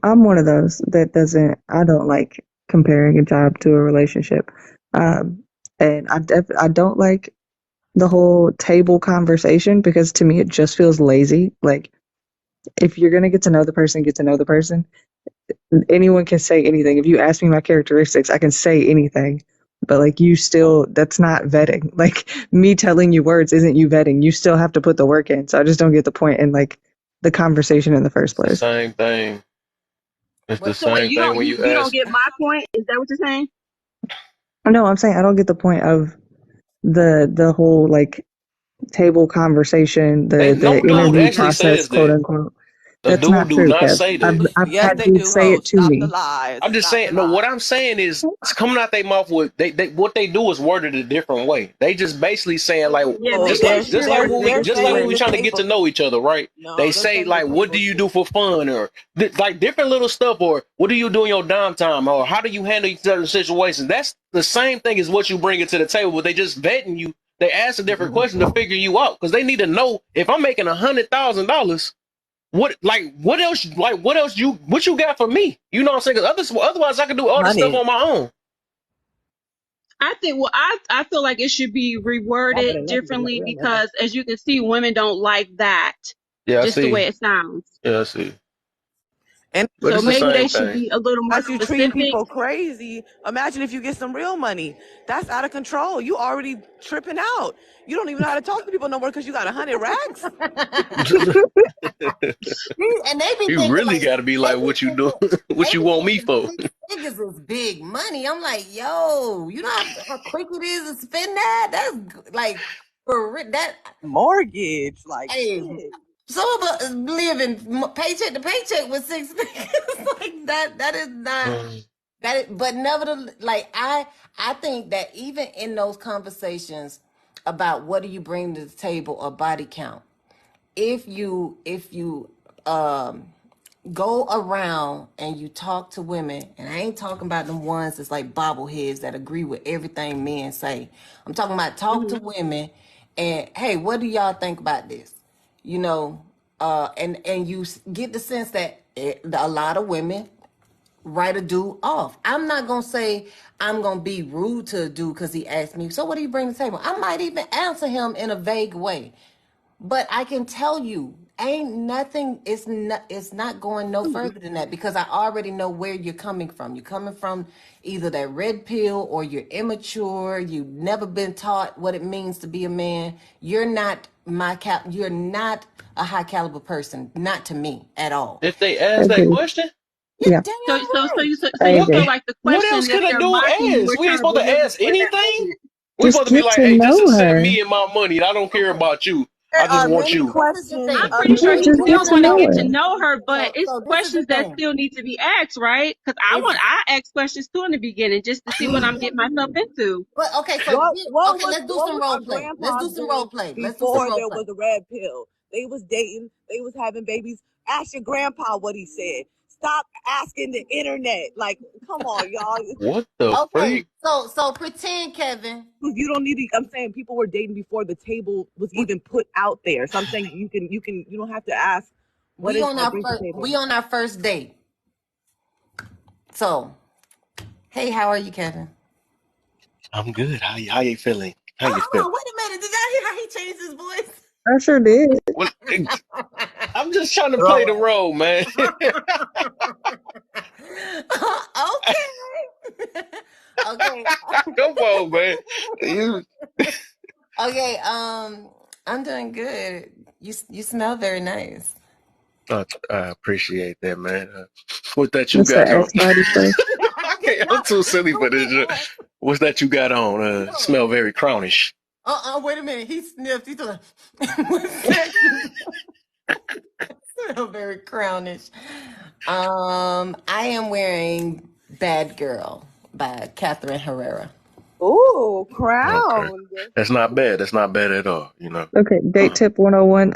I'm one of those that doesn't. I don't like comparing a job to a relationship, and I don't like the whole table conversation because to me it just feels lazy. Like if you're gonna get to know the person, get to know the person. Anyone can say anything. If you ask me my characteristics, I can say anything. But like you still, that's not vetting. Like me telling you words isn't you vetting. You still have to put the work in. So I just don't get the point in like the conversation in the first It's the place. same thing. It's the What? So wait, same you thing don't when you, you you don't ask. get my point? Is that what you're saying? No, I'm saying I don't get the point of the whole like table conversation, They the no dude interview actually process, says quote that. unquote. A That's dude not do true, not Kev. say I've that. I've Yes, had they dudes do, say ho. it to Stop the me. lies. I'm just Stop saying. the No, what lies. I'm saying is it's coming out their mouth with they what they do is worded a different way. They just basically saying like Yeah, No, they just like they just hear like it when a we they're just different like when setting we the way. trying to get to table. know each other, right? They No, they're say setting the like, what table do you do shit. for fun, or like different little stuff, or what do you do in your downtime, or how do you handle each other's situations? That's the same thing as what you bring it to the table, but they just vetting you. They ask a different question to figure you out because they need to know if I'm making $100,000. What you got for me? You know what I'm saying? 'Cause otherwise I can do all this stuff Honey, on my own. I think, well, I feel like it should be Y'all better reworded never get no differently real nigga. because, as you can see, women don't like that, Yeah, I just the see. way it sounds. Yeah, I see. And But So it's the maybe same they should thing. be a little more as you treating specific. people crazy, imagine if you get some real money. That's out of control. You already tripping out. You don't even know how to talk to people no more because you got 100 racks. And they be You thinking really like got to be they like, be what you do? thinking What you want me for? 6 figures is big money. I'm like, yo, you know how quick it is to spend that? That's like for that. Mortgage, like Hey, shit. some of us living paycheck to paycheck with 6 figures. Like that is not that is, but nevertheless, like I think that even in those conversations about what do you bring to the table or body count, if you go around and you talk to women, and I ain't talking about them ones that's like bobbleheads that agree with everything men say. I'm talking about talk Hmm. to women and hey, what do y'all think about this? You know, and you get the sense that a lot of women write a dude off. I'm not gonna say I'm gonna be rude to a dude because he asked me, so what do you bring to the table? I might even answer him in a vague way. But I can tell you, ain't nothing, it's not going no further than that because I already know where you're coming from. You're coming from either that red pill or you're immature, you've never been taught what it means to be a man. You're not a high caliber person, not to me at all. If they ask that Agreed. question, You're Yeah, damn right. So I you what feel agree. like the what else questions that could a they're dude mocking you ask? were We ain't trying to supposed to deliver ask for anything. them? We Just supposed to be get like, to hey, just know accept her. me and my money. I don't care about you. There I just are want many you. This is the questions I'm thing. of pretty sure Yeah, he just dating. get still to want to know get Okay, to her. know her, but it's so this is the questions that thing. still need to be asked, right? Because Ex- I ask questions too in the beginning just to see what I'm getting myself into. but okay, so What okay, let's do what some was role our play. Let's do grandpas some doing role play. Let's do some before role there play. was a red pill? They was dating, they was having babies. Ask your grandpa what he said. Stop asking the internet. Like, come on, y'all. What the Okay, freak? so pretend, Kevin. You don't need to. I'm saying people were dating before the table was We even put out there. So I'm saying you don't have to ask what we is on I our bring to the first table. we on our first date. So hey, how are you, Kevin? I'm good. How you feeling? How you Hold feeling? on, wait a minute. Did y'all hear how he changed his voice? I sure did. Well, I'm just trying to play the role, man. Okay. Okay. Come on, man. You, Okay. I'm doing good. You smell very nice. I appreciate that, man. What's that you That's the got on? Axe body spray. I can't, I'm too silly for this. What's that you got on? No. Smell very crownish. Wait a minute. He sniffed. He thought, what's that? Smell very crownish. I am wearing Bad Girl by Catherine Herrera. Ooh, Okay, crowned. that's not bad. That's not bad at all. You know. Okay, date Uh, tip 101.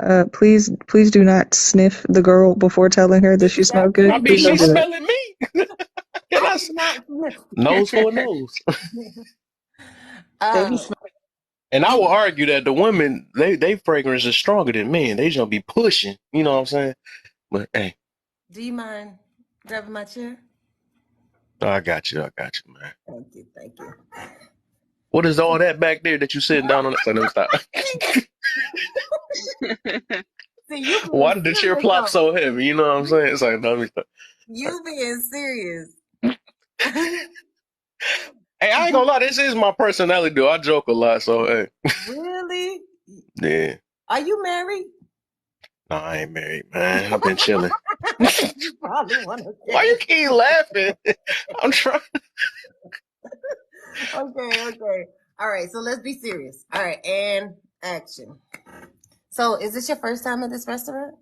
Please do not sniff the girl before telling her that she smells I good. Exactly. mean, Please don't she's do that. smelling me. Can I I? do not sniff. Nose for a nose. Say you um, smell. And I will do argue that the women, they fragrance is stronger than men. They just gonna be pushing. You know what I'm saying? But hey, do you mind grabbing my chair? I got you. I got you, man. Thank you. Thank you. What is all that back there that you sitting down on? Let me stop. See, you being Why did the chair serious plop though. so heavy? You know what I'm You, saying? It's like, let me stop. you being serious. Hey, I ain't gonna lie. This is my personality, though. I joke a lot, so hey, Really? yeah. Are you married? No, I ain't married, man. I've been chilling. You probably want to Why you say. keep laughing? I'm trying. Okay, okay. All right, so let's be serious. All right, and action. So, is this your first time at this restaurant?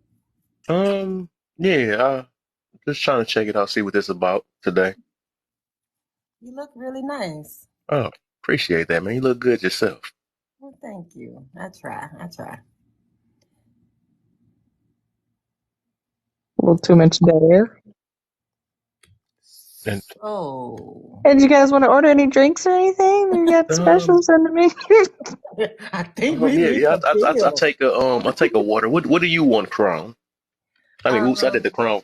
Yeah. Just trying to check it out, see what this about today. You look really nice. Oh, appreciate that, man. You look good yourself. Well, thank you. I try. I try. A little too much dead air. And So, And you guys want to order any drinks or anything? You got um, specials on the menu? I think we yeah, need yeah. to I bill. take I take a water. What do you want, Crown? I mean, oops, I did the Um, Crown.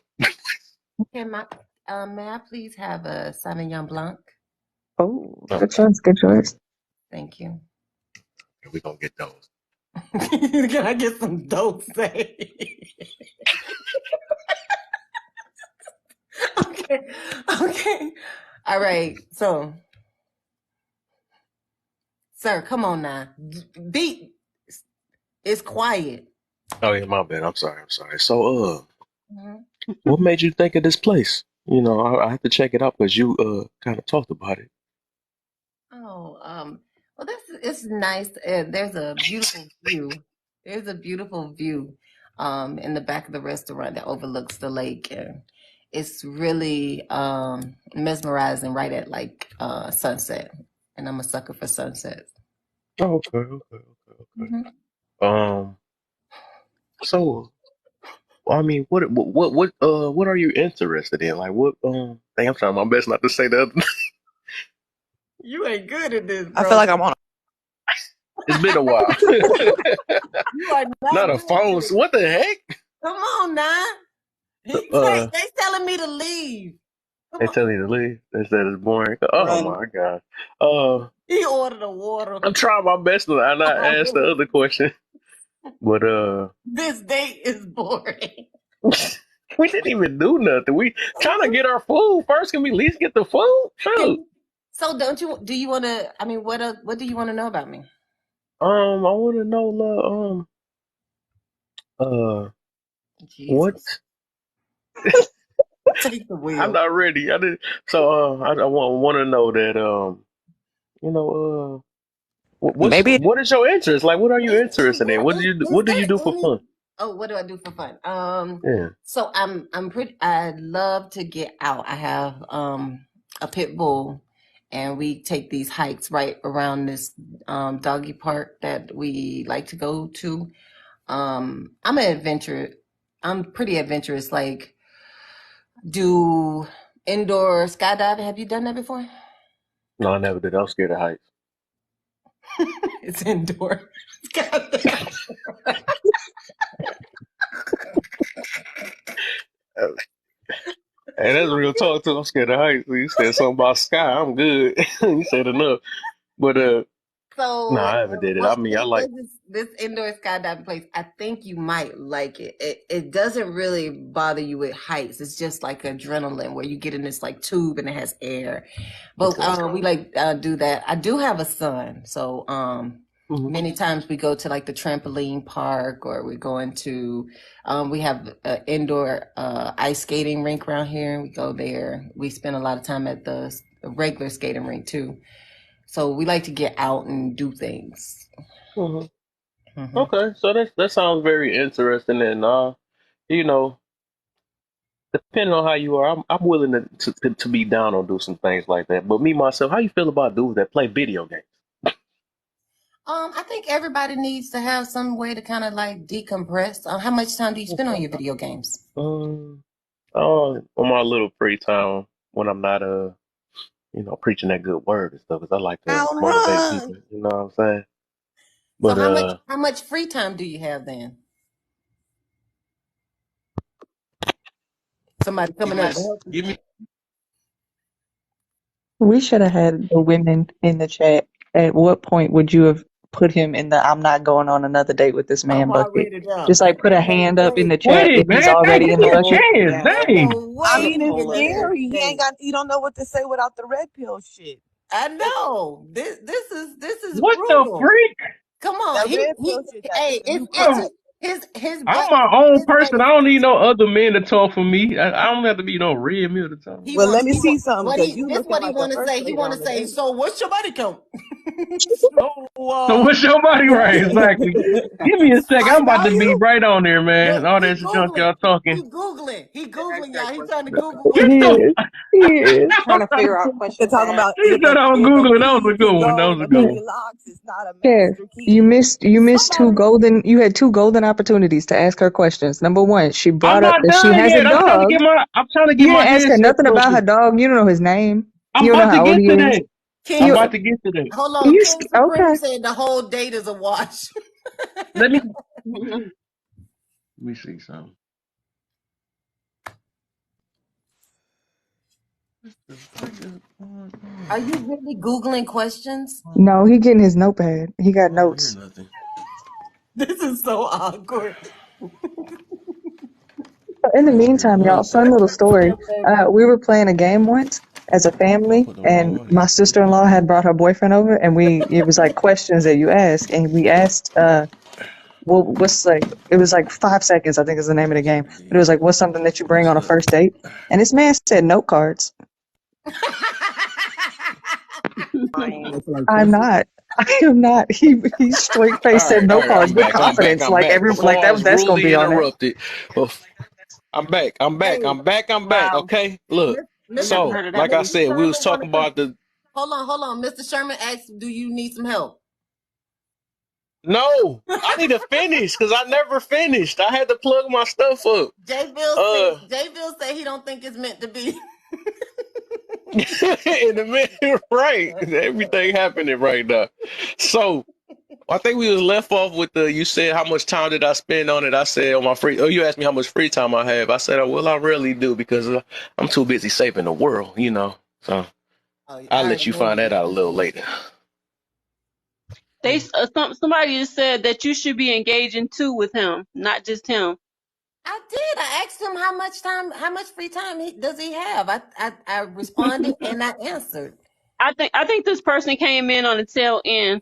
can my may I please have a Sauvignon Blanc? Oh, good Okay, choice. Good choice. Thank you. we gonna get those. Can I get some dose? Okay. All right. So, sir, come on now. Be it's quiet. Oh yeah, my bad. I'm sorry. I'm sorry. So, Mhm. what made you think of this place? You know, I have to check it out because you kind of talked about it. Oh, well, that's it's nice. There's a beautiful view. There's a beautiful view, in the back of the restaurant that overlooks the lake, and it's really mesmerizing right at like sunset. And I'm a sucker for sunsets. Oh, okay, okay, okay, okay. Hmm. Um, so I mean, what are you interested in? Like, what? Dang, I'm trying my best not to say that. You ain't good at this, I feel bro. like I'm on. It's been a while. You are Not not a good at phone. this. What the heck? Come on now. Uh, They telling me to leave. Come they on. tell you to leave. They said it's boring. Oh Run. my god. Uh, He ordered a water. I'm trying my best to not ask the other question, but This date is boring. we didn't even do nothing. We trying to get our food first. Can we at least get the food? Shoot. So don't you do you want to I mean what do you want to know about me? I want to know, what? Jesus. Take the I'm wheel. not ready. I did. So, I want to know that, you know, Maybe what is your interest? Like, what are you Is interested in? there is What do there you do for any fun? Oh, what do I do for fun? Yeah. So I'm pretty I love to get out. I have a pit bull, and we take these hikes right around this doggy park that we like to go to. I'm an adventure. I'm pretty adventurous. Like do indoor skydiving. Have you done that before? No, I never did. I'm scared of heights. It's indoor skydiving. Uh, And that's real talk too. I'm scared of heights. You said something about sky. I'm good. You said enough. But no, So, I haven't did it. I what mean, I like. there's this indoor skydiving place. I think you might like it. It doesn't really bother you with heights. It's just like adrenaline where you get in this like tube and it has air. But Okay. we like do that. I do have a son, so Hmm. many times we go to like the trampoline park, or we're going to we have an indoor ice skating rink around here, and we go there. We spend a lot of time at the regular skating rink too. So we like to get out and do things. Hmm. Hmm. Okay, so that sounds very interesting, and you know, depending on how you are, I'm willing to be down or do some things like that. But me myself, how you feel about dudes that play video games? I think everybody needs to have some way to kind of like decompress. How much time do you spend on your video games? Um, on my little free time when I'm not preaching that good word and stuff, because I like to I'll motivate run. people. You know what I'm saying? So But how much free time do you have then? Somebody coming up to help you? give me. We should have had the women in the chat. At what point would you have put him in the I'm not going on another date with this man I'm bucket? already done. Just like put a Can't hand up in wait. the chat if Wait, he's man, dang, already give in the me a bucket. chance, Can't dang. I wait mean, to it's get into this scary. He ain't date. got. You don't know what to say without the red pill shit. I know this is What the brutal. Freak? Come on, That red pill shit. That hey, it's a new it's I'm, crack. his I'm butt my own his butt person. is I don't need itching. no other men to talk for me. I don't have to be no red meal to talk. Well, let me see something What because he you this looking what he like a want to first say. He lady want to on the say. date. So what's your body count? so So what's your body right? Exactly. Give me a sec. I I'm about know to be you. right on there, man. Look, All he that junk googling. y'all talking. He googling. He Ask googling that y'all. He trying question to again. Google Get what He you the want. is. He is. Trying to figure out They're question talking tag. about He said I was if a Googling. That was key a good could one. That go was a good He, between one. locks, it's not a Kev, master key. you missed Somebody. you had two golden opportunities to ask her questions. Number one, she I'm brought up not that she done has a yet. dog. I'm trying to get You my didn't ask her headset nothing about her focused. dog. You don't know his name. I'm You don't know about to how old get he to is. that. I'm King You about to get to that. Hold on. you King Supreme okay. said the whole date is a wash. Let me let me see something. What the fuck is going Are on? you really googling questions? No, he getting his notepad. He got I don't hear notes. nothing. This is so awkward. In the I agree meantime, y'all, fun little story. We were playing a game once as a I family, put the wrong and one my in. sister-in-law had brought her boyfriend over, and it was like questions that you ask, and we asked, well, what's like, it was like 5 seconds, I think is the name of the game, but it was like, what's something that you bring on a first date? And this man said note cards. Oh, for like I'm trophy. not. I am not. He straight All face said right, no all right. cards I'm with back. I'm back. confidence, I'm like back. like Before I was that's gonna rudely be on there. interrupted, I'm back. I'm back. Hey, I'm back. I'm back. wow. Okay. Look. I never Mr. So, heard of that like I one. Mr. said, we was Sherman talking wanted to about the. hold on. Mr. Sherman asked, "Do you need some help?" No, I need to finish because I never finished. I had to plug my stuff up. Uh, Jville say he don't think it's meant to be. in the minute, right? Everything happening right now. So, I think we was left off with the. You said how much time did I spend on it? I said on my free. Oh, you asked me how much free time I have. I said, well, I rarely do because I'm too busy saving the world. So Oh, I I'll let already you know find that you. out a little later. Somebody just said that you should be engaging too with him, not just him. I did. I asked him how much free time does he have. I responded and I answered. I think this person came in on the tail end.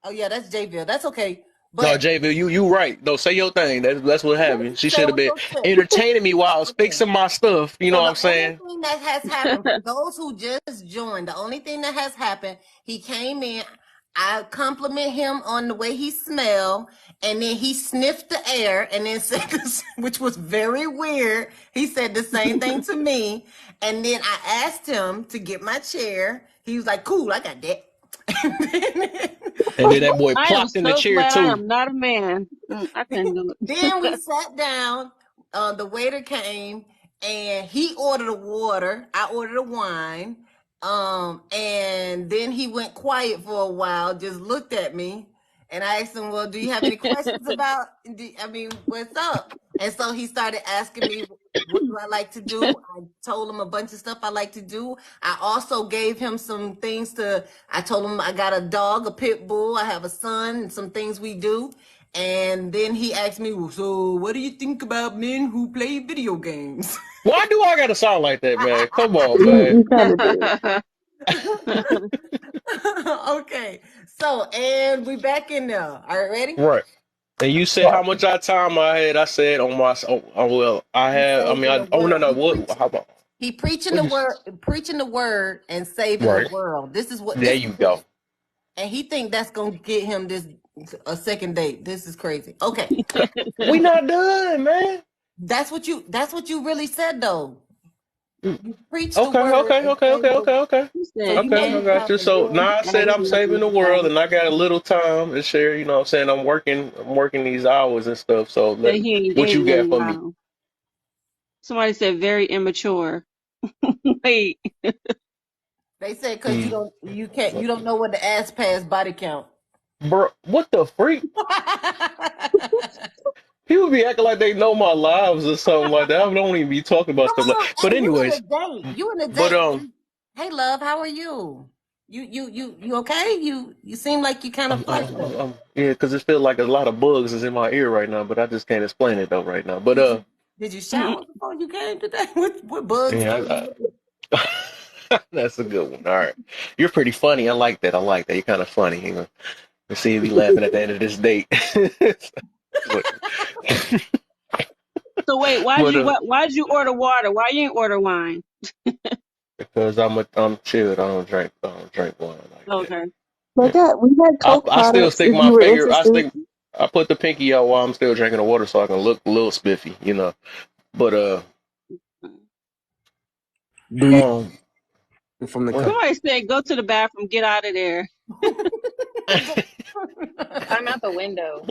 Oh yeah, that's Jville. That's okay. No, But JV, you right. No, say your thing. That's what happened. She say should have what been you said. entertaining me while I was Okay. fixing my stuff. You know So what the I'm only saying? thing that has happened for those who just joined, the only thing that has happened, he came in. I compliment him on the way he smelled, and then he sniffed the air, and then said this, which was very weird. He said the same thing to me, and then I asked him to get my chair. He was like, "Cool, I got that." And then that boy I am plopped in the so chair glad I too. am not a man. I couldn't do Then we it. sat down. The waiter came and he ordered a water. I ordered a wine. And then he went quiet for a while, just looked at me, and I asked him, "Well, do you have any questions about? What's up?" And so he started asking me, "What do I like to do?" I told him a bunch of stuff I like to do. I also gave him some things to. I told him I got a dog, a pit bull. I have a son, and some things we do. And then he asked me, "Well, so what do you think about men who play video games?" Why do I gotta sound like that, man? Come on, man. You kind of did. Okay, so and we back in there. All right, ready? Right. And you said how Right. much time I had. I said on my. Well, I He's have. I mean, saving the oh no, world. no. What? How about? He preaching What the you? word, and saving the Right. world. This is what There this you is what, go. and he think that's gonna get him this a second date. This is crazy. Okay, We not done, man. that's what you really said though. Mm. You preach the Okay, word okay, and okay, save okay, the. okay, okay. He So said you know Okay, I you got have you. a So good now I said I'm saving attitude. the world, and I got a little time to share. You know, what I'm saying I'm working these hours and stuff. So that he ain't what you dated in got a for me, while. Somebody said very immature. Wait, They said because mm. you don't know what the ass pass body count. Bro? What the freak? People be acting like they know my lives or something like that. I don't even be talking about Come stuff like. on, But hey, you in a anyways, date? You in a but date? Hey, love, how are you? You okay? You seem like you kind of flustered. yeah, because it feels like a lot of bugs is in my ear right now. But I just can't explain it though right now. But Did you shower before you came today? What bugs yeah. came? That's a good one. All right. You're pretty funny. I like that. I like that. You're kind of funny. You know, let's see if you laughing at the end of this date. but so wait, but why'd you order water? Why you ain't order wine? because I'm chilled. I don't drink wine like that. Okay. Like, Yeah. yeah, we had Coke I still products stick if my you were finger. interested. I put the pinky out while I'm still drinking the water so I can look a little spiffy. You know. But Do you um from the what? cup? Somebody said go to the bathroom, get out of there. I'm out the window.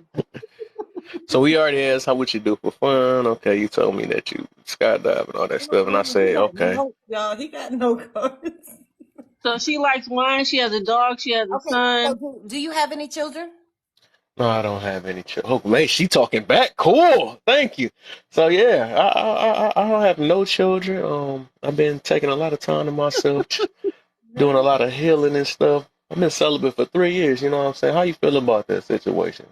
So we already asked how what you do for fun. Okay, you told me that you skydive and all that stuff, and I He said got okay. no, y'all. He got no cards. So she likes wine. She has a dog. She has a Okay, so son. do you have any children? No, I don't have any children. Oh, man, she talking back. Cool. Thank you. So yeah, I don't have no children. I've been taking a lot of time to myself, doing a lot of healing and stuff. I've been celibate for 3 years. You know what I'm saying? How you feel about that situation?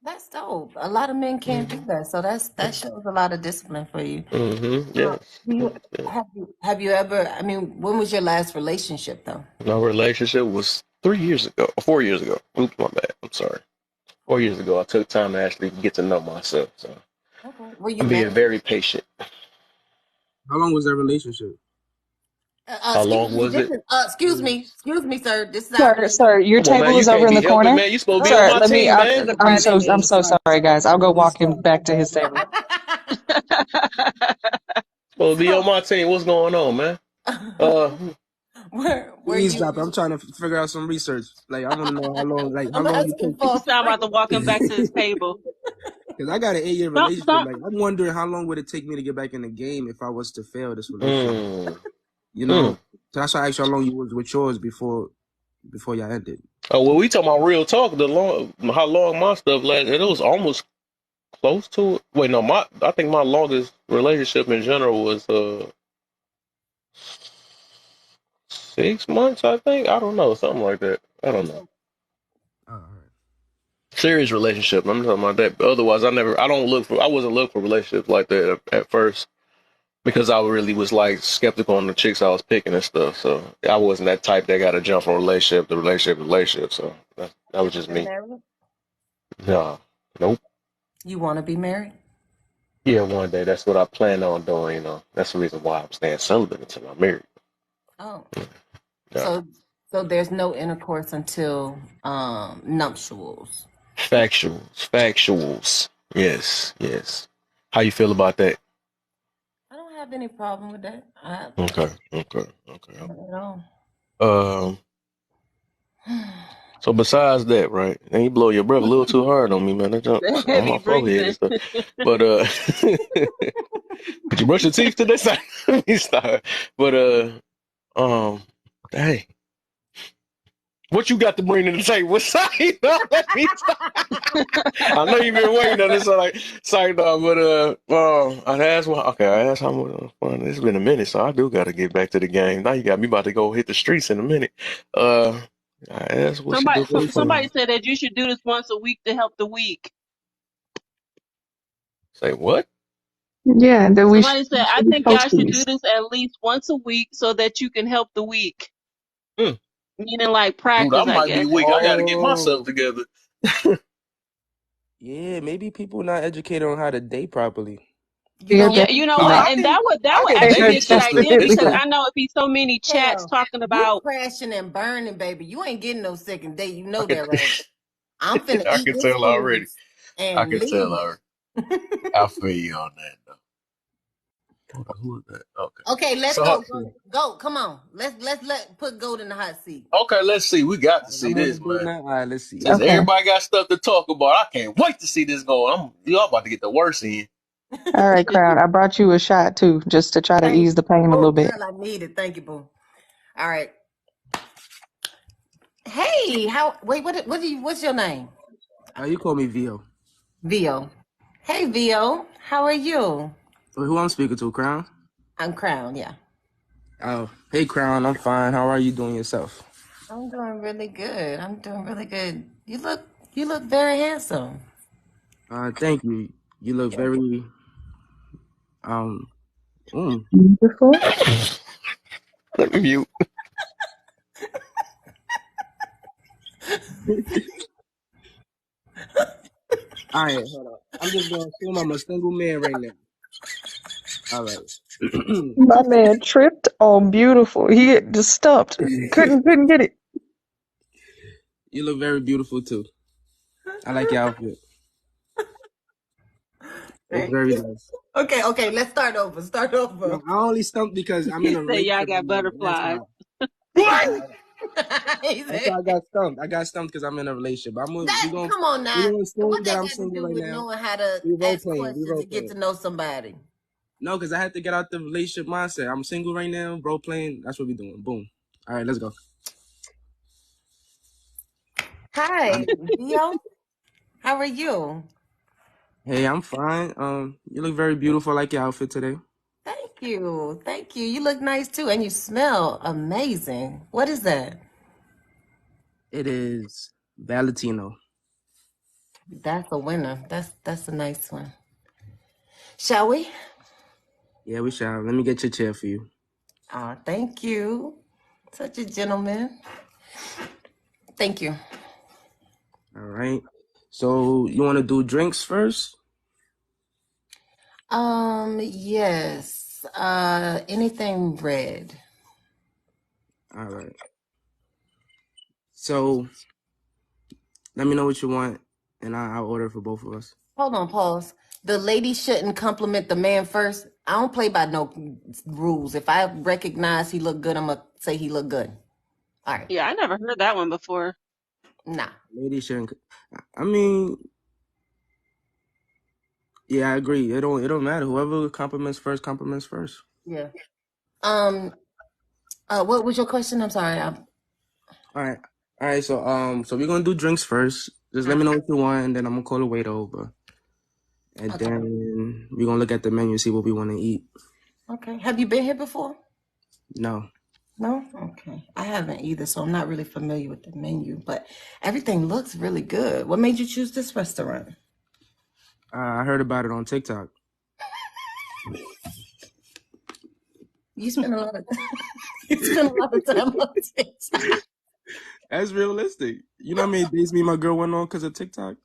That's dope. A lot of men can't do that, so that shows a lot of discipline for you. Yes. Do you Yeah. have you ever? I mean, when was your last relationship though? My relationship was 3 years ago, 4 years ago. Oops, my bad. I'm sorry. 4 years ago, I took time to actually get to know myself. So Okay. Were you I'm being married? very patient. How long was that relationship? How Excuse long me. was This it? is excuse me, sir. This is our Sir, relationship. sir, your Come on, man. table You is over can't in be the helping, corner. man. You supposed to be on Sir, my let me. team, This man. is a private I'm space. so sorry, guys. I'll go Please walk stop. him back to his table. Supposed to be on So, my team. What's going on, man? Uh, where Please you? stop. I'm trying to figure out some research. Like I want to know how I'm long you asking take. for a So I'm about to friend. walk him back to his table. Because I got an 8 year relationship. Don't. Like I'm wondering how long would it take me to get back in the game if I was to fail this relationship. mm, You know, mm. so that's why I asked you how long you was with yours before y'all ended. Oh, well, we talking about real talk. How long my stuff lasted? It was almost close to it. Wait, no, I think my longest relationship in general was 6 months. I think I don't know, something like that. I don't know. All right. Serious relationship. I'm talking about that. Otherwise, I wasn't looking for relationships like that at first because I really was like skeptical on the chicks I was picking and stuff. So I wasn't that type that got to jump from relationship to relationship to relationship. So that was just Ever me. married? Nah, nope. You want to be married? Yeah, one day. That's what I plan on doing. That's the reason why I'm staying celibate until I'm married. Oh, Yeah. so there's no intercourse until nuptials. Factuals. Yes, yes. How you feel about that? I don't have any problem with that. Okay, okay, okay. Not at all. Um. So besides that, right? And you blow your breath a little too hard on me, man. That jump The on my heavy forehead and breathing. stuff. But did you brush your teeth today? Sorry, let me start. But um, hey, what you got to bring to the table? Sorry, no, let me start. I know you've been waiting on this. So like, sorry, dog. But I asked, well, okay, I asked how much fun. It's been a minute, so I do got to get back to the game. Now you got me about to go hit the streets in a minute. Uh, I asked what she Somebody, do for somebody fun. said that you should do this once a week to help the weak. Say what? Yeah, that Somebody said, I we think y'all post should do these. this at least once a week so that you can help the weak. Hmm. Meaning like Dude, I practice, I might be guess. weak. I got to get myself Oh, together. yeah. Maybe people not educated on how to date properly. You Yeah, know Yeah, what? you know No, what? definitely. I And can, that would I can They actually date. are be a It's good just the, idea it's because definitely. the. I know it'd be so many chats Hell, talking you about. crashing and burning, baby. You ain't getting no second date. You I know can, that, right? I'm finna I eat can this tell food already. I and can tell leave. already. I feel you on that though. Hold on, who is that? Okay. Okay, let's So go. Go. Come on. Let's let put gold in the hot seat. okay, let's see. We got to see I'm on the this, date man. now. All right, let's see. Since Okay. everybody got stuff to talk about, I can't wait to see this go. Y'all about to get the worst in. All right, crowd. I brought you a shot too, just to try to Thank ease the you. pain a Oh, little bit. girl, I need it. Thank you, boo. All right. Hey, wait, what's your name? You call me Vio. Vio. Hey, Vio. How are you? Who I'm speaking to, Crown? I'm Crown, yeah. Oh, hey, Crown. I'm fine. How are you doing yourself? I'm doing really good. I'm doing really good. You look very handsome. Thank you. You look very um. Mm. Beautiful. Let me mute. All right, hold on. I'm just gonna assume I'm a single man right now. All right. My man tripped on beautiful. He had just stumped. Couldn't get it. You look very beautiful too. I like your outfit. It's Thank very you. nice. Okay, let's start over. Start No, over. I only stumped because I'm in He a said, "Y'all relationship got right now. That's butterflies." why. What? Uh, He that's why said, I got stumped. I got stumped because I'm in a relationship. come on We now. gonna assume What that that I'm got to single do right with now. knowing how to We role ask playing. We questions role and get playing. to know somebody? No, because I had to get out the relationship mindset. I'm single right now. Role playing. That's what we doing. Boom. All right, let's go. Uh, Hi, Vio. How are you? hey, I'm fine. You look very beautiful. I like your outfit today. Thank you. Thank you. You look nice too, and you smell amazing. What is that? It is Valentino. That's a winner. That's a nice one. Shall we? Yeah, we shall. Let me get your chair for you. Thank you. Such a gentleman. Thank you. All right. So you want to do drinks first? Yes. Anything red? All right. So let me know what you want, and I'll order for both of us. Hold on, pause. The lady shouldn't compliment the man first. I don't play by no rules. If I recognize he look good, I'm gonna say he look good. All right. Yeah, I never heard that one before. Nah. Lady shouldn't. I mean, yeah, I agree. It don't matter. Whoever compliments first, compliments first. Yeah. Um. What was your question? I'm sorry. All right. All right. So we're gonna do drinks first. Just let me know what you want, and then I'm gonna call the waiter over, and Okay. then we're gonna look at the menu, see what we want to eat. Okay. Have you been here before? No. No? Okay. I haven't either, so I'm not really familiar with the menu, but everything looks really good. What made you choose this restaurant? I heard about it on TikTok. You spend a lot of you spend a lot of time on TikTok. That's realistic. You know how many days me and my girl went on because of TikTok?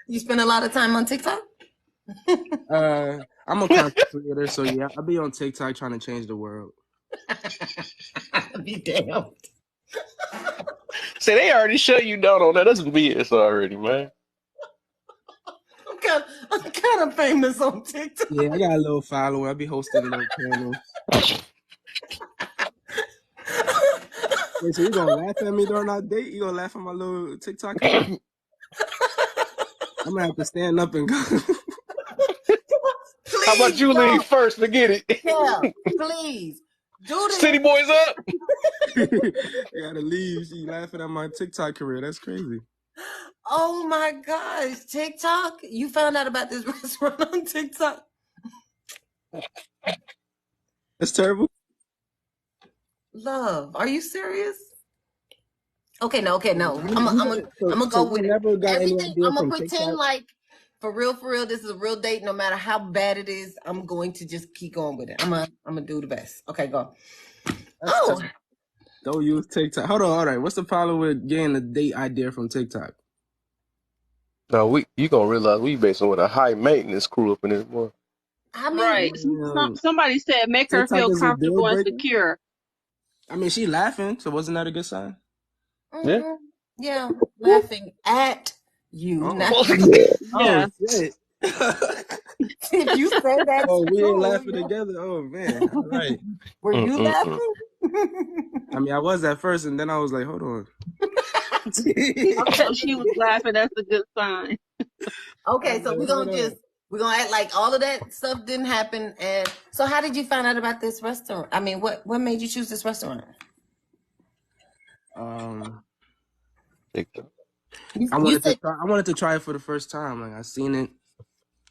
You spend a lot of time on TikTok? I'm a content creator, so yeah, I'll be on TikTok trying to change the world. Be damned. Say they already shut you down on that. That's BS already, man. I'm kind of famous on TikTok. Yeah, I got a little following. I'll be hosting a little panels. Wait, so you gonna laugh at me during our date? You gonna laugh at my little TikTok career? I'm gonna have to stand up and go. How about Please you leave don't. first? Forget it. Yeah, please do City this. boys up. I gotta leave. She laughing at my TikTok career. That's crazy. Oh my gosh, TikTok! You found out about this restaurant on TikTok? That's terrible. Love, are you serious? Okay, no. I'm gonna So go you with it. never got any Everything. idea I'm gonna from pretend TikTok? like for real. This is a real date. No matter how bad it is, I'm going to just keep going with it. I'm gonna do the best. Okay, go. That's Oh, terrible. Don't use TikTok. Hold on. All right. What's the problem with getting a date idea from TikTok? No, you gonna realize we basing with a high maintenance crew up in this boy. I mean, Right. Um, Somebody said make her TikTok feel is a deal comfortable and breaker. secure. I mean, she laughing, so wasn't that a good sign? Yeah. yeah, laughing at you, Oh, not oh Yeah. shit. if you say that's Oh, we ain't true. laughing Yeah. together. Oh man. All right. Were you Mm-mm-mm. laughing? I mean, I was at first, and then I was like, hold on. So she was laughing. That's a good sign. I Okay, was so like, hold on. we're gonna act like all of that stuff didn't happen. And so, how did you find out about this restaurant? I mean, what made you choose this restaurant? Um, TikTok. You said, I wanted to try it for the first time. Like I seen it,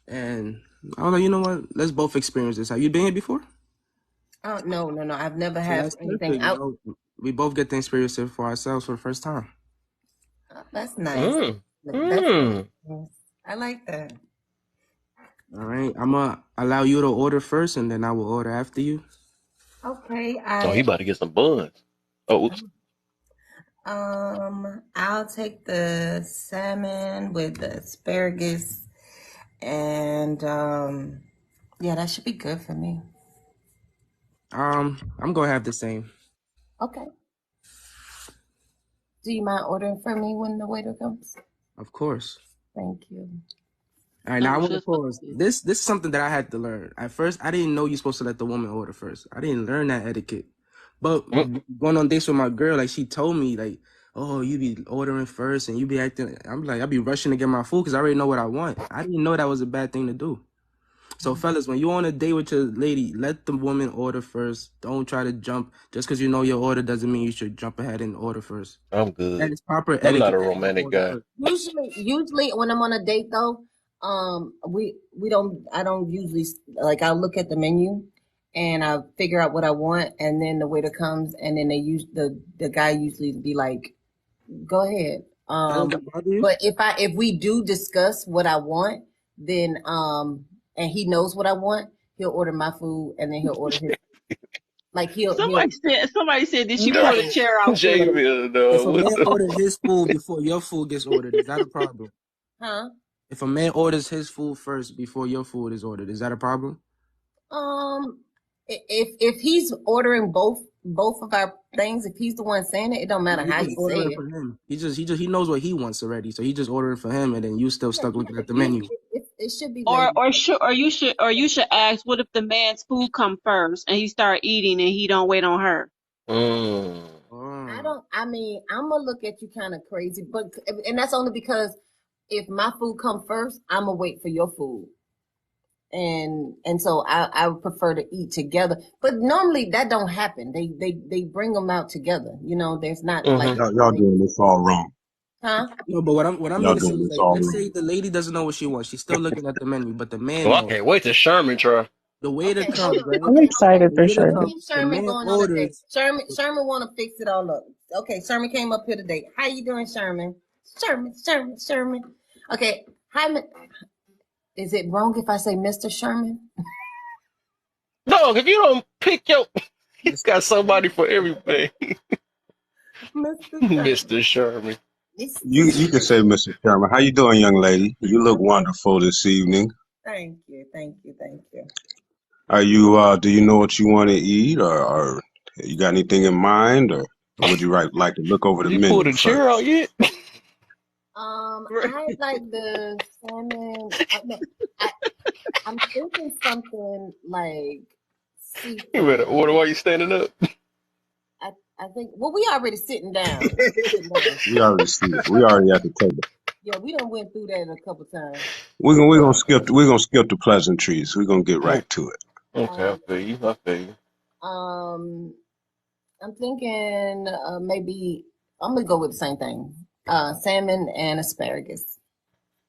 and I was like, you know what? Let's both experience this. Have you been here before? oh no, I've never So had that's anything perfect. You out. know, we both get to experience it for ourselves for the first time. Oh, that's nice. Mm. That's Mm. nice. I like that. All right. I'm gonna allow you to order first, and then I will order after you. Okay, Oh, he about to get some buns. Oh, oops. I'll take the salmon with the asparagus, and yeah, that should be good for me. I'm gonna have the same. Okay. Do you mind ordering for me when the waiter comes? Of course. Thank you. All right, now I Oh, want she to was supposed pause. to be. This is something that I had to learn. At first, I didn't know you're supposed to let the woman order first. I didn't learn that etiquette. But Mm. going on dates with my girl, like she told me, like, oh, you be ordering first and you be acting. I'm like, I be rushing to get my food because I already know what I want. I didn't know that was a bad thing to do. So, fellas, when you on a date with your lady, let the woman order first. Don't try to jump. Just because you know your order doesn't mean you should jump ahead and order first. I'm That good. is proper I'm not etiquette a to romantic order guy. first. Usually when I'm on a date though, we don't. I don't usually like. I'll look at the menu, and I figure out what I want, and then the waiter comes, and then the guy usually be like, "Go ahead." That doesn't bother you? But if we do discuss what I want, then and he knows what I want, he'll order my food and then he'll order his. Like he'll Somebody said, did she No, pull the chair out first? jville, If no, a what man the? orders his food before your food gets ordered, is that a problem? huh? If a man orders his food first before your food is ordered, is that a problem? If he's ordering both of our things, if he's the one saying it, it don't No, matter you how just he say ordering it. for him. He knows what he wants already, so he just ordering for him, and then you still Yeah, stuck yeah, looking at the menu. it should be Or ladies. or should you should ask, what if the man's food come first and he start eating and he don't wait on her? Mm. Oh. I mean, I'm gonna look at you kind of crazy, but and that's only because if my food come first, I'm gonna wait for your food, and so I would prefer to eat together. But normally that don't happen. They bring them out together. You know, there's not like Mm-hmm. Y'all doing this all wrong. huh? No, but what I Y'all mean to say doing is this like, all let's wrong. say the lady doesn't know what she wants. She's still looking at the menu, but the man Well, I knows. can't wait to Sherman try. The waiter Okay, hold comes, on. right? I'm excited The for waiter sure. comes. Keep The Sherman man going on a date. orders. Sherman want to fix it all up. Okay, Sherman came up here today. How you doing, Sherman? Sherman. Okay, hi. Is it wrong if I say Mr. Sherman? Dog, if you don't pick your, you Mr. got somebody for everything, Mr. Sherman. Mister Sherman. Mr. You can say, Mr. Sherman. How you doing, young lady? You look wonderful this evening. Thank you. Are you do you know what you want to eat, or you got anything in mind, or would you like to look over the You pulled menu a chair out first? yet? I like the salmon. No, I, I'm thinking something like You better seafood. order while you standing up. I think. Well, we already sitting down. We sitting down. We already see it. We already at the table. Yeah, we done went through that a couple times. We're gonna skip the pleasantries. We're gonna get Okay, right to it. okay, I Um, feel you. I feel you. um, I'm thinking maybe I'm gonna go with the same thing. Salmon and asparagus.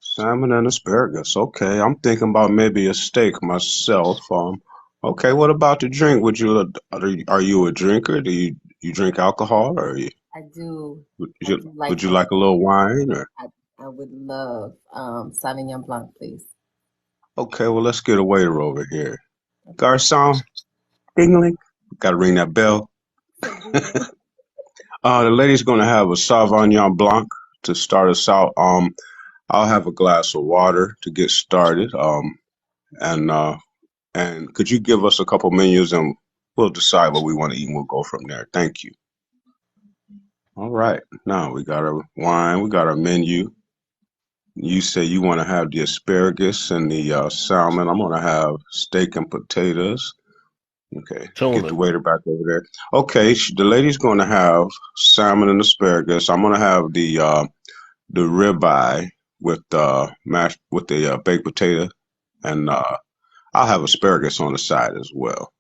Salmon and asparagus. Okay, I'm thinking about maybe a steak myself. Okay. What about the drink? Are you a drinker? Do you drink alcohol, or would I you do would like you wine. like a little wine? Or I would love Sauvignon Blanc, please. okay, well let's get a waiter over here. Okay. Garcon, dingling. Got to ring that bell. So do The lady's gonna have a Sauvignon Blanc to start us out. I'll have a glass of water to get started. And could you give us a couple menus and we'll decide what we want to eat and we'll go from there. Thank you. All right. Now we got our wine, we got our menu. You say you want to have the asparagus and the salmon. I'm gonna have steak and potatoes. Okay, get the Tuna. waiter back over there. Okay, the lady's gonna have salmon and asparagus. I'm gonna have the ribeye with mashed with the baked potato, and I'll have asparagus on the side as well.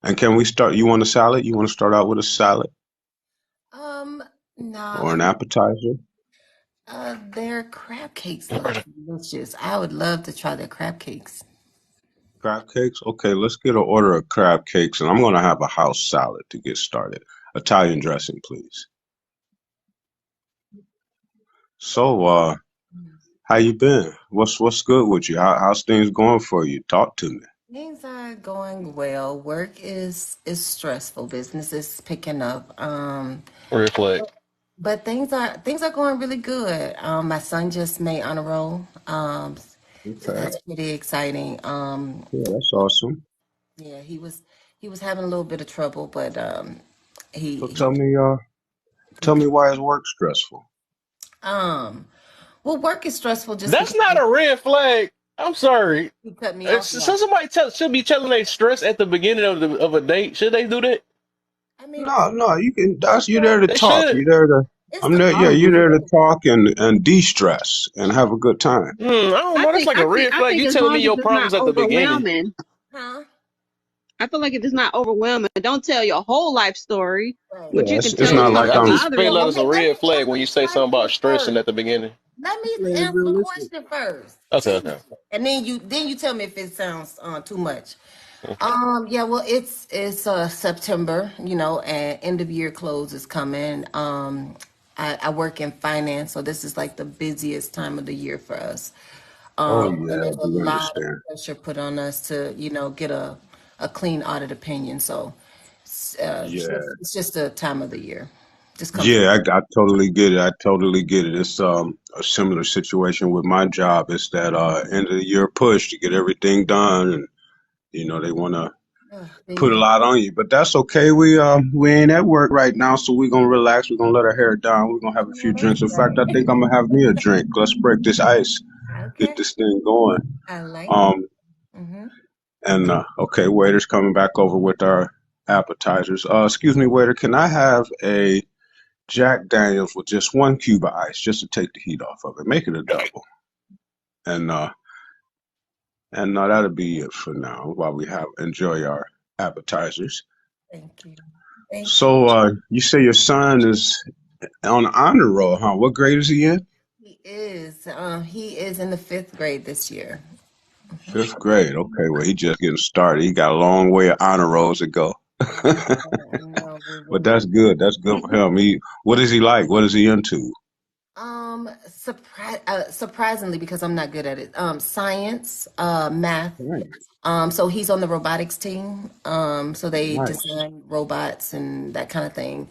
And can we start? You want a salad? You want to start out with a salad um no, or an appetizer? their crab cakes look delicious. I would love to try their crab cakes. Crab cakes? Okay, let's get an order of crab cakes, and I'm gonna have a house salad to get started. Italian dressing, please. So, how you been? What's good with you? How's things going for you? Talk to me. Things are going well. Work is stressful. Business is picking up. Reflect. But things are going really good. My son just made honor roll. So Okay, that's pretty exciting. yeah, that's awesome. Yeah, he was having a little bit of trouble, but So he tell me why is work stressful? um well, work is stressful just That's because not a red flag. I'm sorry. you cut me off. So somebody should be telling they stress at the beginning of a date. Should they do that? I mean, No, you can. You're there to They talk. should. You're there to. it's I'm the there. I Yeah, don't you're believe there to that. talk and de-stress and have a good time. I don't I know. That's think like I a think red I flag. think You as telling me long as your it's not problems at the beginning. overwhelming. huh? I feel like if it's not overwhelming, don't tell your whole life story, Right. but Yeah, you it's, can it's tell not Yeah, like a I I'm. just lot of feel that them. as a Okay, let me red flag when answer you the say something about question stressing first. at the beginning. Let me It's answer the realistic. question first. Okay, See, okay. and then you tell me if it sounds too much. Okay. Yeah, well, it's September, and end of year close is coming. I work in finance, so this is like the busiest time of the year for us. Oh And yeah, there's a we lot of understand. pressure put on us to, get a clean audit opinion. So Yeah. it's just a time of the year. Just come for. Yeah, I totally get it. I totally get it. It's a similar situation with my job. It's that end of the year push to get everything done, and they want to There you put a go. lot on you. But that's okay. We ain't at work right now, so we're gonna relax. We're gonna let our hair down. We're gonna have a No, few that's drinks. In fact, I right. think I'm gonna have me a drink. Let's break this ice, get Okay. this thing going. I like it. Um, Hmm. and okay, waiter's coming back over with our appetizers. Excuse me, waiter, can I have a Jack Daniels with just one cube of ice, just to take the heat off of it. Make it a double, and that'll be it for now. While we have enjoy our appetizers. Thank you. Thank you. So, you say your son is on honor roll, huh? What grade is he in? He is. He is in the fifth grade this year. Fifth grade. Okay, well, he just getting started. He got a long way of honor rolls to go. I know we But will. that's good. That's good for him. What is he like? What is he into? Surprisingly, because I'm not good at it. Science, math. Nice. So he's on the robotics team. So they Nice. design robots and that kind of thing.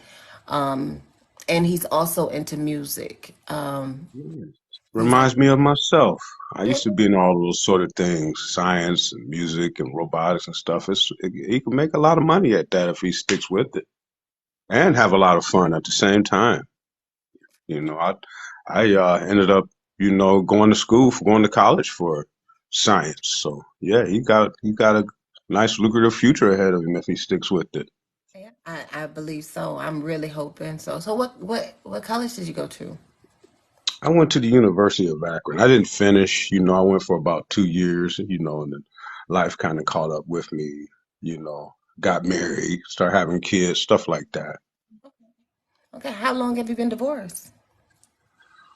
Um, and he's also into music. Nice. He's like, Reminds me of myself. I used to really? be in all those sort of things, science and music and robotics and stuff. He can make a lot of money at that if he sticks with it, and have a lot of fun at the same time. You know, I ended up, going to school for going to college for science. So yeah, he got a nice lucrative future ahead of him if he sticks with it. Yeah, I believe so. I'm really hoping so. So what college did you go to? I went to the University of Akron. I didn't finish, I went for about 2 years, and then life kind of caught up with me, got married, started having kids, stuff like that. Okay, how long have you been divorced?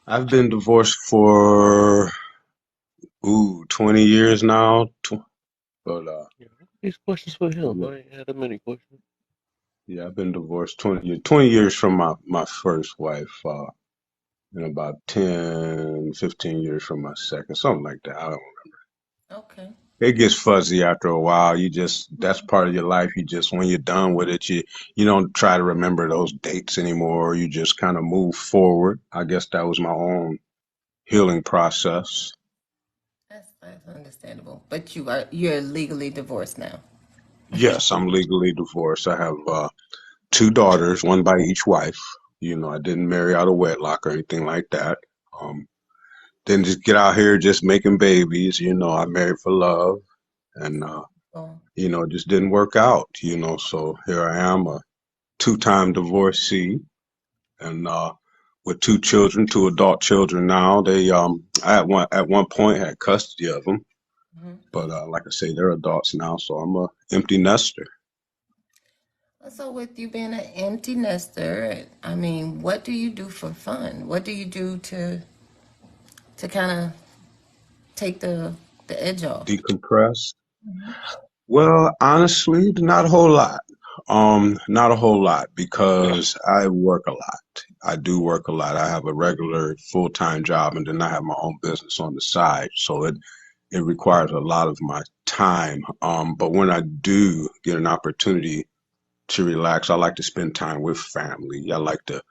I've been divorced for 20 years now. But Yeah, these questions for him. yeah, I ain't had that many questions. yeah, I've been divorced 20 years from my first wife, and about 10, 15 years from my second, something like that. I don't Okay. It gets fuzzy after a while. That's part of your life. When you're done with it, you don't try to remember those dates anymore. You just kind of move forward. I guess that was my own healing process. That's understandable. But you're legally divorced now. Yes, I'm legally divorced. I have two daughters, one by each wife. I didn't marry out of wedlock or anything like that. Um, didn't just get out here just making babies. I married for love, and Oh, it just didn't work out. So here I am, a two-time divorcee, and with two children, two adult children now. I at one point had custody of them, mhm. but like I say, they're adults now, so I'm a empty nester. So with you being an empty nester, I mean, what do you do for fun? What do you do to kind of take the edge off? Decompress. Well, honestly, not a whole lot. Not a whole lot because I work a lot. I do work a lot. I have a regular full-time job, and then I have my own business on the side. So it requires a lot of my time. But when I do get an opportunity to relax, I like to spend time with family. I like to,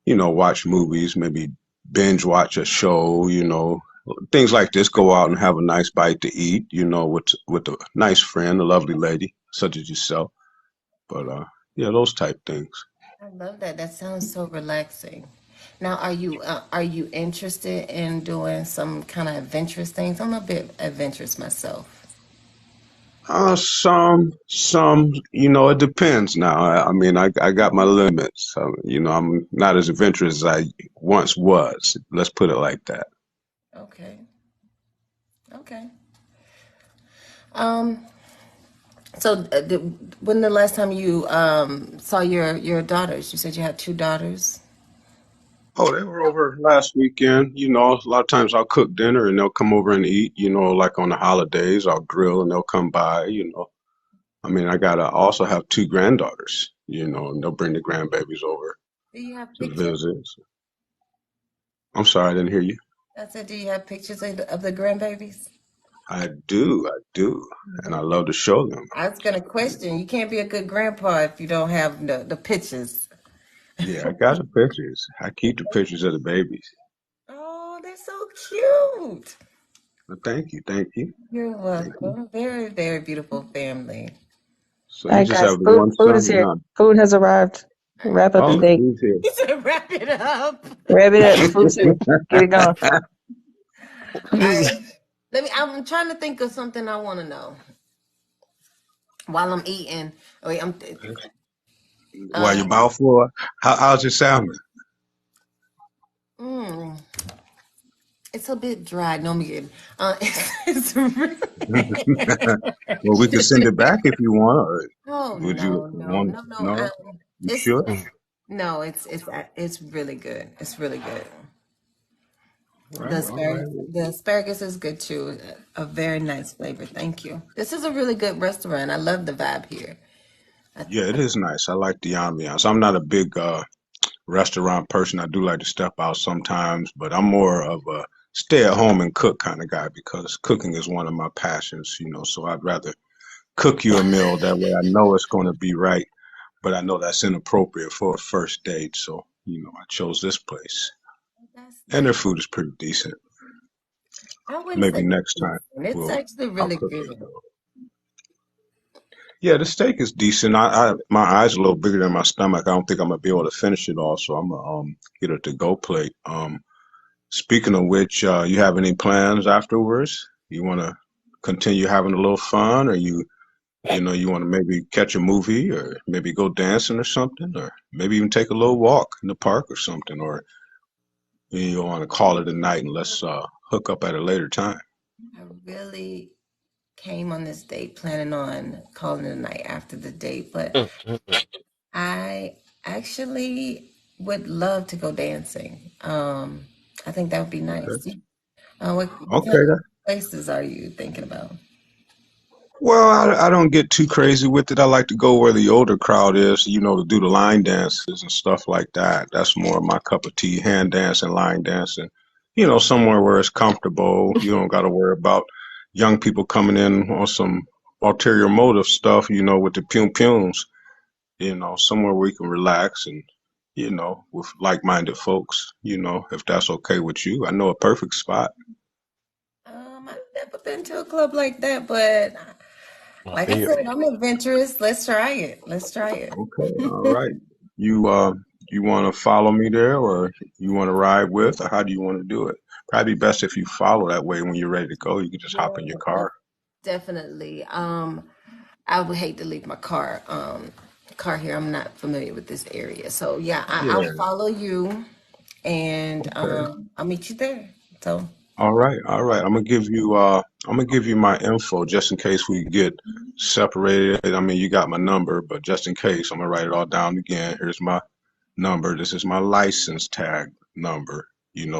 watch movies, maybe binge watch a show, things like this. Go out and have a nice bite to eat, with a nice friend, a lovely lady such as yourself. But yeah, those type things. I love that. That sounds so relaxing. Now, are you interested in doing some kind of adventurous things? I'm a bit adventurous myself. It depends now. I mean, I got my limits. I'm not as adventurous as I once was. Let's put it like that. Okay. Okay. Um. So, when the last time you saw your daughters? You said you had two daughters. Oh, they were over last weekend. A lot of times I'll cook dinner and they'll come over and eat, like on the holidays, I'll grill and they'll come by. I mean, I also have two granddaughters, and they'll bring the grandbabies over. Do you have to pictures? visit. I'm sorry, I didn't hear you. I said, do you have pictures of the grandbabies? I do, and I love to show them. I was gonna question. You can't be a good grandpa if you don't have the pictures. Yeah, I got the pictures. I keep the pictures of the babies. Oh, they're so cute. Well, thank you, You're thank you. welcome. Very, very beautiful family. So All you right, just guys, have the food one food is son, here. huh? Food has arrived. Wrap up the Oh, the date. food's here. He said, wrap it up. Wrap it up. The food's here. Get it going. All right. I'm trying to think of something I want to know while I'm eating. Wait, While you um, bow for, how's your salmon? mm, it's a bit dry. No, I'm kidding. It's really. Well, we can send it back if you want, or Oh would you no, no, want? no, no. No, you It's sure? no, it's really good. It's really good. All right. The asparagus is good too. A very nice flavor. Thank you. This is a really good restaurant. I love the vibe here. Yeah, it is nice. I like the ambiance. I'm not a big restaurant person. I do like to step out sometimes, but I'm more of a stay at home and cook kind of guy because cooking is one of my passions, so I'd rather cook you a meal that way I know it's going to be right, but I know that's inappropriate for a first date. So, I chose this place. That's And their nice. food is pretty decent. I wouldn't say Maybe next time decent. It's actually I'll really cook it good. though. Yeah, the steak is decent. I my eyes are a little bigger than my stomach. I don't think I'm gonna be able to finish it all, so I'm gonna get a to go plate. Speaking of which, you have any plans afterwards? You want to continue having a little fun, or you want to maybe catch a movie, or maybe go dancing or something, or maybe even take a little walk in the park or something, or you want to call it a night and let's hook up at a later time. I really came on this date planning on calling it a night after the date, but I actually would love to go dancing. I think that would be Okay. nice. What kind Okay. of places are you thinking about? Well, I don't get too crazy with it. I like to go where the older crowd is, to do the line dances and stuff like that. That's more of my cup of tea, hand dancing, line dancing. Somewhere where it's comfortable. You don't got to worry about young people coming in on some ulterior motive stuff, with the pum pums. Somewhere where we can relax and, with like-minded folks, if that's okay with you. I know a perfect spot. I've never been to a club like that, but I like I feel said, I'm adventurous. Let's try it. Let's try it. Okay, all right. You want to follow me there, or you want to ride with, or how do you want to do it? Probably best if you follow that way when you're ready to go. You can just hop Yeah, in your car. definitely. I would hate to leave my car here. I'm not familiar with this area. So yeah, I'll Yeah. follow you and Okay. I'll meet you there. So All right. All right. I'm gonna give you my info just in case we get separated. I mean, you got my number, but just in case, I'm gonna write it all down again. Here's my number. This is my license tag number.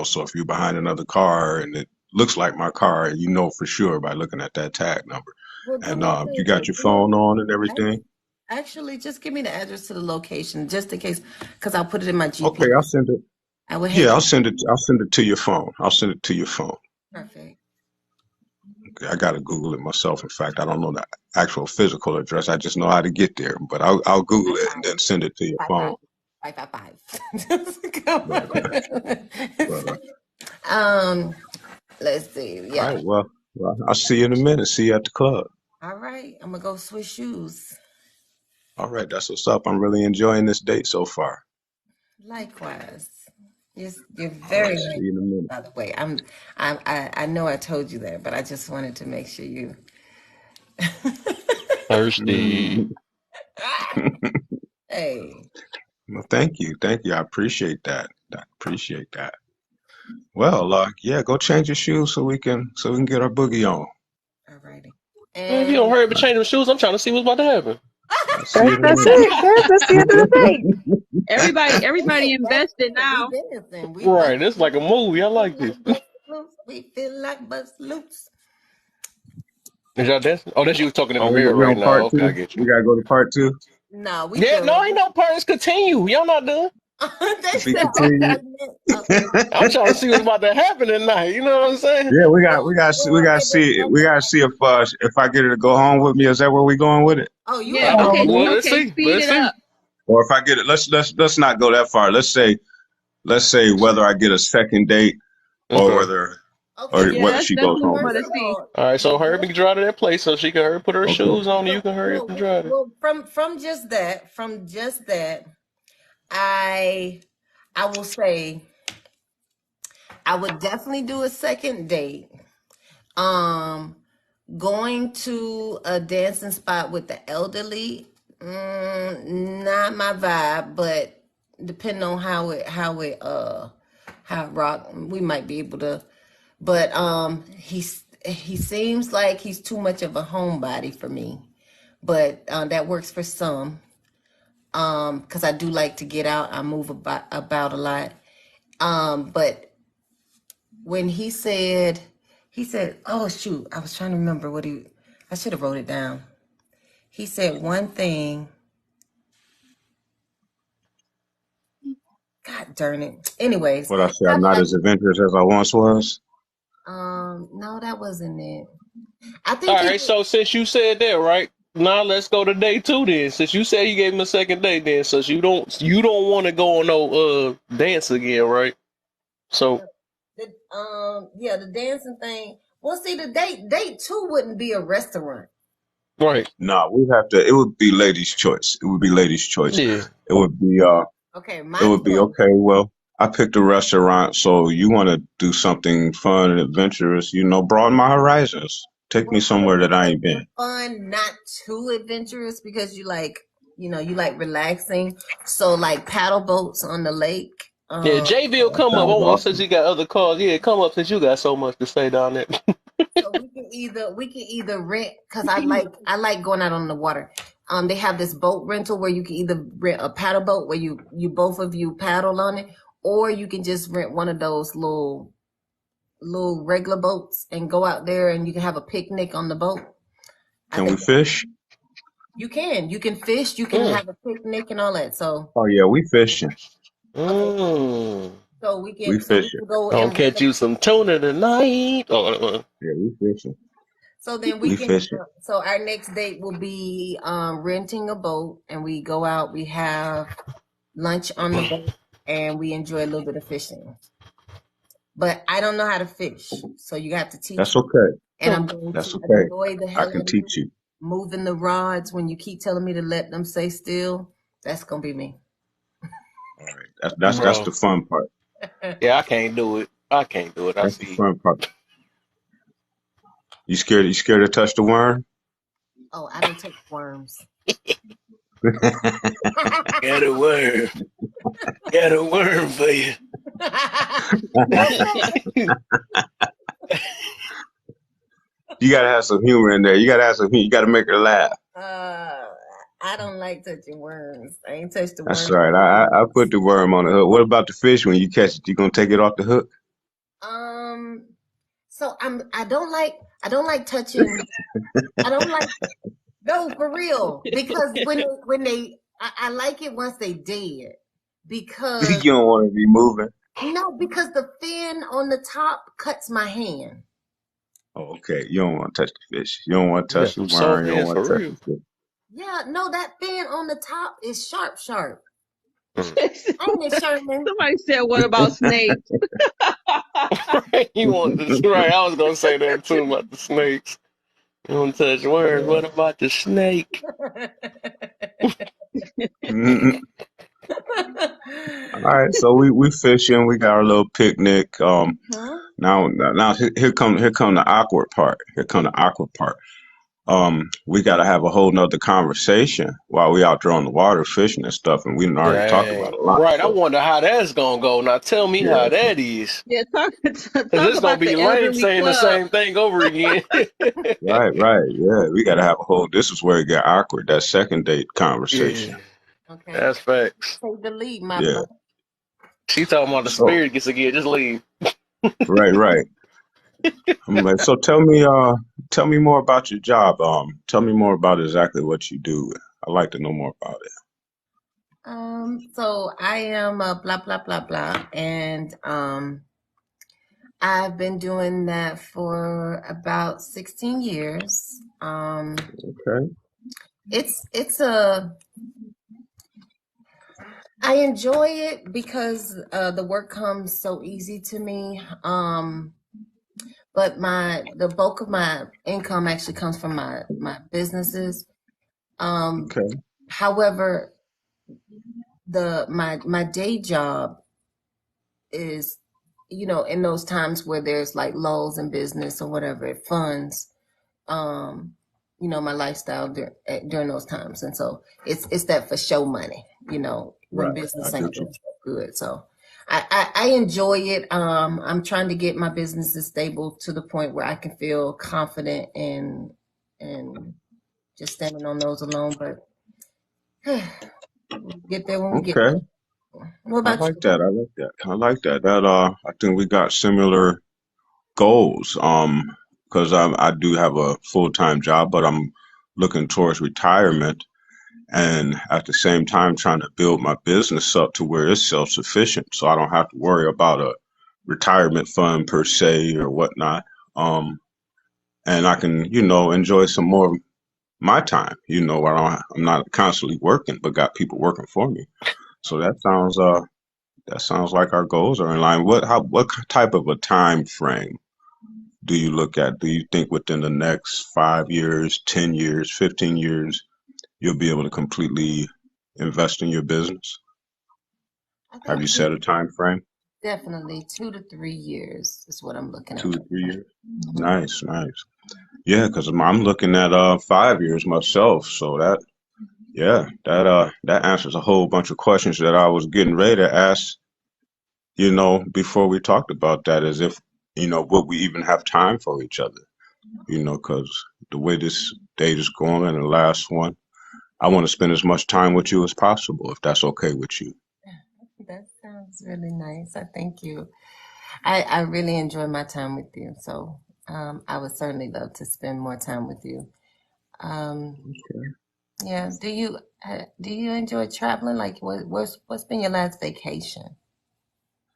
So if you're behind another car and it looks like my car, you know for sure by looking at that tag number. well do And me a you favor. got your phone on and everything. Actually, just give me the address to the location just in case, because I'll put it in my Okay, I'll GPS. send it. I would hate Yeah, to. I'll send it to your phone. I'll send it to your phone. Perfect. Okay, I gotta Google it myself. In fact, I don't know the actual physical address. I just know how to get there. But I'll Google Five it and five then send it to your five phone. five 555. Just come Right, right, on. right. Let's see. All Yeah. right. Well, I'll see you in a minute. See you at the club. All right. I'm gonna go switch shoes. All right, that's what's up. I'm really enjoying this date so far. Likewise. You're All right, very see nice, you in a minute. by the way. I know I told you that, but I just wanted to make sure you thirsty. Mhm. Hey. Well, thank you. I appreciate that. I appreciate that. Well, yeah, go change your shoes so we can get our boogie on. All righty. Man, if you don't And hurry up and change them shoes, I'm trying to see what's about to happen. I'll see you in a That's minute. it. That's the end of the date. Everybody hey, invested we now. dancing. We bust Right, it's like a movie. I feel like this. like bust loose. We feel like bust loose. Is y'all dancing? Oh, that's you talking in the Oh, mirror we right on now. part Okay, I two. get you. We gotta go to part two. No, we Yeah, no, good. ain't no parents continue. Y'all not done. To That's be not what I continued. meant. I'm trying to see what's about to happen tonight. You know what I'm saying? Yeah, we Well, got to if it's see okay. we got to see if I get her to go home with me. Is that where we going with it? Oh, you Yeah, already okay, Well, know. let's okay, see. speed Let's it see. up. Or if I get it, let's not go that far. Let's say whether I get a second date or Okay. Okay, Yeah, whether that's she that's goes what we home want with first to us. of see. all, All right. So hurry up just and drive to that place so she can hurry put her Okay. shoes on and you can hurry up and drive it. from just that, I I will say I would definitely do a second date. Um, Going to a dancing spot with the elderly, not my vibe, but depending on how it rock, we might be able to. But he seems like he's too much of a homebody for me. But that works for some. Because I do like to get out. I move about a lot. But when he said, oh shoot, I was trying to remember I should have wrote it down. He said one thing. God darn it. Anyways, What I say, I'm not as adventurous as I once was. no, that wasn't it. I think All he right. So since you said that, right now, let's go to day two then. Since you said you gave him a second date, then since you don't want to go on no dance again, right? So yeah, the dancing thing. Well, see, the date two wouldn't be a restaurant. right. No, we have to. It would be ladies' choice. It would be ladies' choice. Yeah. It would be Okay, It my would be choice. okay. Well, I picked a restaurant, so you want to do something fun and adventurous. Broaden my horizons. Take me Well, I somewhere would that say I ain't something been. fun, not too adventurous, because you like relaxing. So like paddle boats on the lake. Yeah, JVille That come up. sounds Oh, since awesome. he got other cars, yeah, come up since you got so much to say down there. So we can either rent, because I like going out on the water. They have this boat rental where you can either rent a paddle boat where you both of you paddle on it, or you can just rent one of those little regular boats and go out there and you can have a picnic on the boat. I Can we think fish? you can fish, you can Mm, have a picnic and all that. So Oh yeah, we fishing. okay, mm. so we We can so we fishing. can go Gonna and rent catch you some tuna tonight. Yeah, we fishing. so then we We can fishing. so our next date will be renting a boat, and we go out, we have lunch on the boat, and we enjoy a little bit of fishing. But I don't know how to fish, so you have to teach That's me. okay. And I'm going That's to okay. annoy the I hell can out of you teach you. moving the rods when you keep telling me to let them stay still. That's gonna be me. All right. That's Bro. the fun part. Yeah, I can't do it. I can't do it. I That's the see. fun part. You scared? You scared to touch the worm? Oh, I don't take worms. Got a worm. Got a worm for you. You gotta have some humor in there. You gotta have some. You gotta make her laugh. uh, I don't like touching worms. I ain't touched the That's worm right. in I put years. the worm on the hook. What about the fish when you catch it? You gonna take it off the hook? Um, so I don't like touching. I don't like no for real, because I like it once they dead, You because don't want to be moving. no, because the fin on the top cuts my hand. Oh, okay. You don't want to touch the fish. You don't want to You got touch the some soft worm. You don't hands want for to touch real. the fish. Yeah, no, that fin on the top is sharp, sharp. Mm. Ain't it, Sherman? Somebody said, "What about snakes?" Right, you want this right? I was gonna say that too about the snakes. You don't touch worms. What about the snake? Mm-mm. All right. So we fishing. We got our little picnic. Huh? Now here come the awkward part. Here come the awkward part. We got to have a whole nother conversation while we out there on the water fishing and stuff, and we done already talked about Dang. a lot. Right. I So wonder how that's gonna go. Now tell me yeah. how that is. Yeah, talk Cause talk it's gonna about be the lame elderly saying the club. same thing over again. Right, right. Yeah, we got to have a whole. This is where it got awkward. That second date Yeah, conversation. Okay. that's facts. Take the lead, my Yeah. brother. She talking about the So, spirit gets again. Just leave. right, right. I'm like, so tell me more about your job. Tell me more about exactly what you do. I'd like to know more about it. So I am blah blah blah blah, and I've been doing that for about 16 years. Okay. It's a I enjoy it because the work comes so easy to me. But the bulk of my income actually comes from my businesses. Um, Okay. however, my day job is, in those times where there's like lulls in business or whatever, it funds, um, my lifestyle during those times. And so it's that for show money, when Right. I business get ain't you. doing so good. So I enjoy it. I'm trying to get my businesses stable to the point where I can feel confident and just standing on those alone. But we'll get there when we get Okay. there. What I about like you? that. I like that. I like that. I think we got similar goals. Because I do have a full-time job, but I'm looking towards retirement, and at the same time trying to build my business up to where it's self-sufficient, so I don't have to worry about a retirement fund per se or whatnot. Um, and I can, enjoy some more of my time. Where I'm not constantly working, but got people working for me. So that sounds like our goals are in line. What type of a time frame do you look at? Do you think within the next 5 years, 10 years, 15 years, you'll be able to completely invest in your business? I Have think you set a time frame? definitely 2 to 3 years is what I'm looking at. 2 to 3 years. Mhm. Nice, nice. Yeah, because I'm looking at 5 years myself. So that answers a whole bunch of questions that I was getting ready to ask. Before we talked about that, as if would we even have time for each other? Because the way this date is going and the last one, I want to spend as much time with you as possible, if that's okay with you. That sounds really nice. I thank you. I really enjoy my time with you. So I would certainly love to spend more time with you. Um, yeah. Do you enjoy traveling? Like, what's been your last vacation?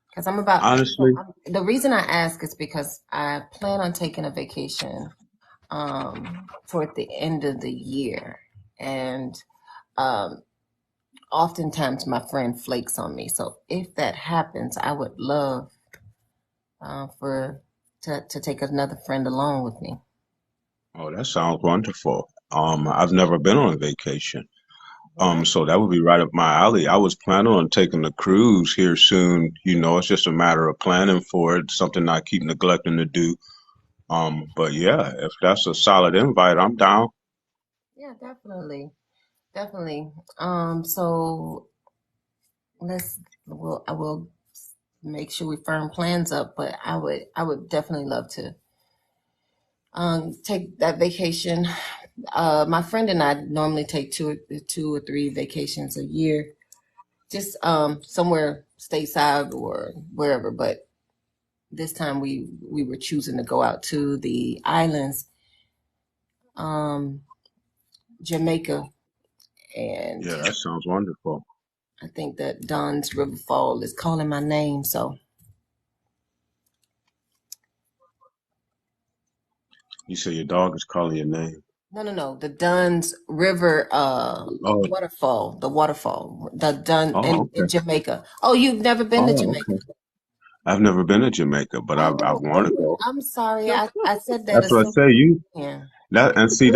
Because Honestly, the reason I ask is because I plan on taking a vacation toward the end of the year, and um, oftentimes my friend flakes on me. So if that happens, I would love for to take another friend along with me. oh, that sounds wonderful. I've never been on a vacation. Yeah, So that would be right up my alley. I was planning on taking a cruise here soon. It's just a matter of planning for it, something I keep neglecting to do. But yeah, if that's a solid invite, I'm down. yeah, definitely. So I will make sure we firm plans up. But I would definitely love to take that vacation. My friend and I normally take two or three vacations a year, just somewhere stateside or wherever. But this time we were choosing to go out to the islands, um, Jamaica, and Yeah, that sounds wonderful. I think that Don's River Fall is calling my name. So You say your dog is calling your name. no, the Dunn's River Oh, waterfall, the Dunn oh, in okay. Jamaica. Oh, you've never been to Oh, Jamaica? okay. I've never been to Jamaica, but I Oh, want to go. I'm sorry. I said that That's what I say. assuming. You Yeah. that and see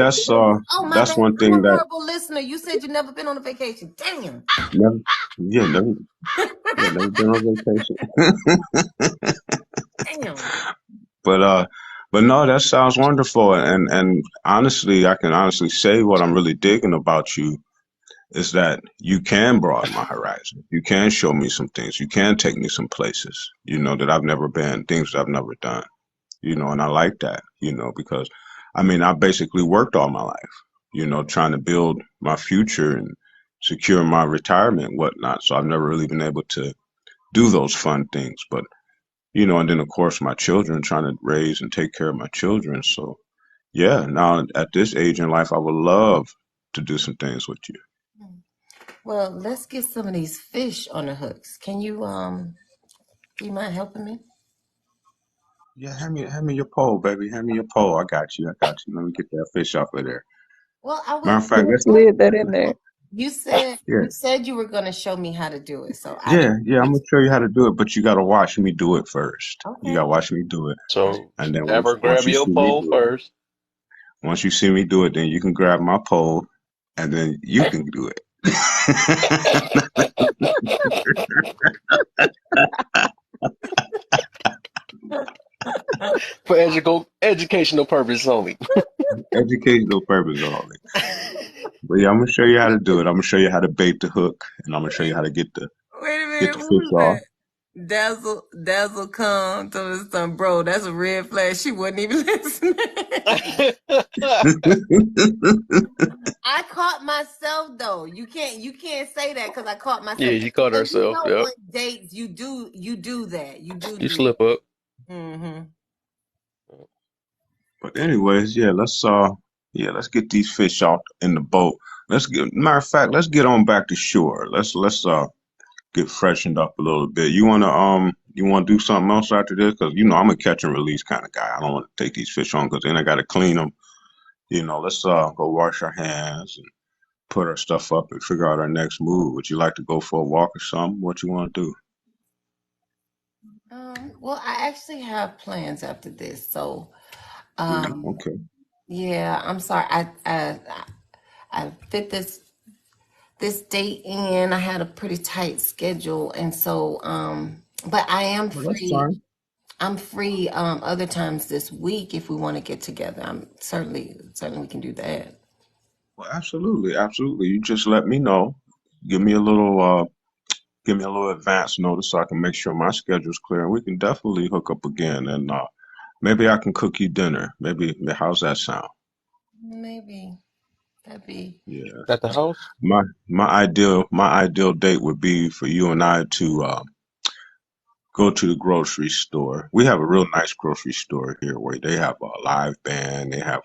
Oh, my that's bad. one I'm thing a that horrible listener. You said you never been on a vacation. Damn. never, yeah, never, yeah, never been on vacation. Damn. But no, that sounds wonderful. And honestly, I can honestly say what I'm really digging about you is that you can broaden my horizon. You can show me some things. You can take me some places, that I've never been, things that I've never done, and I like that, because I mean, I basically worked all my life, trying to build my future and secure my retirement and whatnot. So I've never really been able to do those fun things. But and then of course my children, trying to raise and take care of my children. So yeah, now at this age in life, I would love to do some things with you. Well, let's get some of these fish on the hooks. Can you do you mind helping me? Yeah, hand me your pole, baby. Hand me your pole. I got you. I got you. Let me get that fish off of there. Well, I Matter was of fact, let's Slid that in there. you said yeah. you were gonna show me how to do it. So I Yeah, I'm gonna show you how to do it, but you gotta watch me do it first. You okay. gotta watch me do it. So And then have her once grab you your see me pole do it, first. once you see me do it, then you can grab my pole and then you can do it. For educational purpose only. Educational purpose only. But yeah, I'm gonna show you how to do it. I'm gonna show you how to bait the hook and I'm gonna show you how to Wait a get minute, the what fish was off. that? Dazzle come to his son, bro. That's a red flag. She wasn't even listening. I caught myself though. You can't say that because I caught Yeah, myself. she caught So you herself. know Yep. on dates you do that. You You do slip up. that. Mm-hmm. But anyways, let's get these fish off in the boat. Matter of fact, let's get on back to shore. Let's get freshened up a little bit. You wanna do something else after this? Cause I'm a catch and release kind of guy. I don't want to take these fish on because then I gotta clean them. Let's go wash our hands and put our stuff up and figure out our next move. Would you like to go for a walk or something? What you want to do? Well, I actually have plans after this. So, Yeah. um, Okay. yeah, I'm sorry. I fit this date in. I had a pretty tight schedule, and so but I am Well, that's free. fine. I'm free other times this week if we want to get together. I'm certainly we can do that. Well, absolutely, absolutely. You just let me know. Give me a little give me a little advance notice so I can make sure my schedule's clear and we can definitely hook up again and maybe I can cook you dinner. Maybe how's that sound? Maybe that'd be. Yeah. At the house? My ideal date would be for you and I to go to the grocery store. We have a real nice grocery store here where they have a live band, they have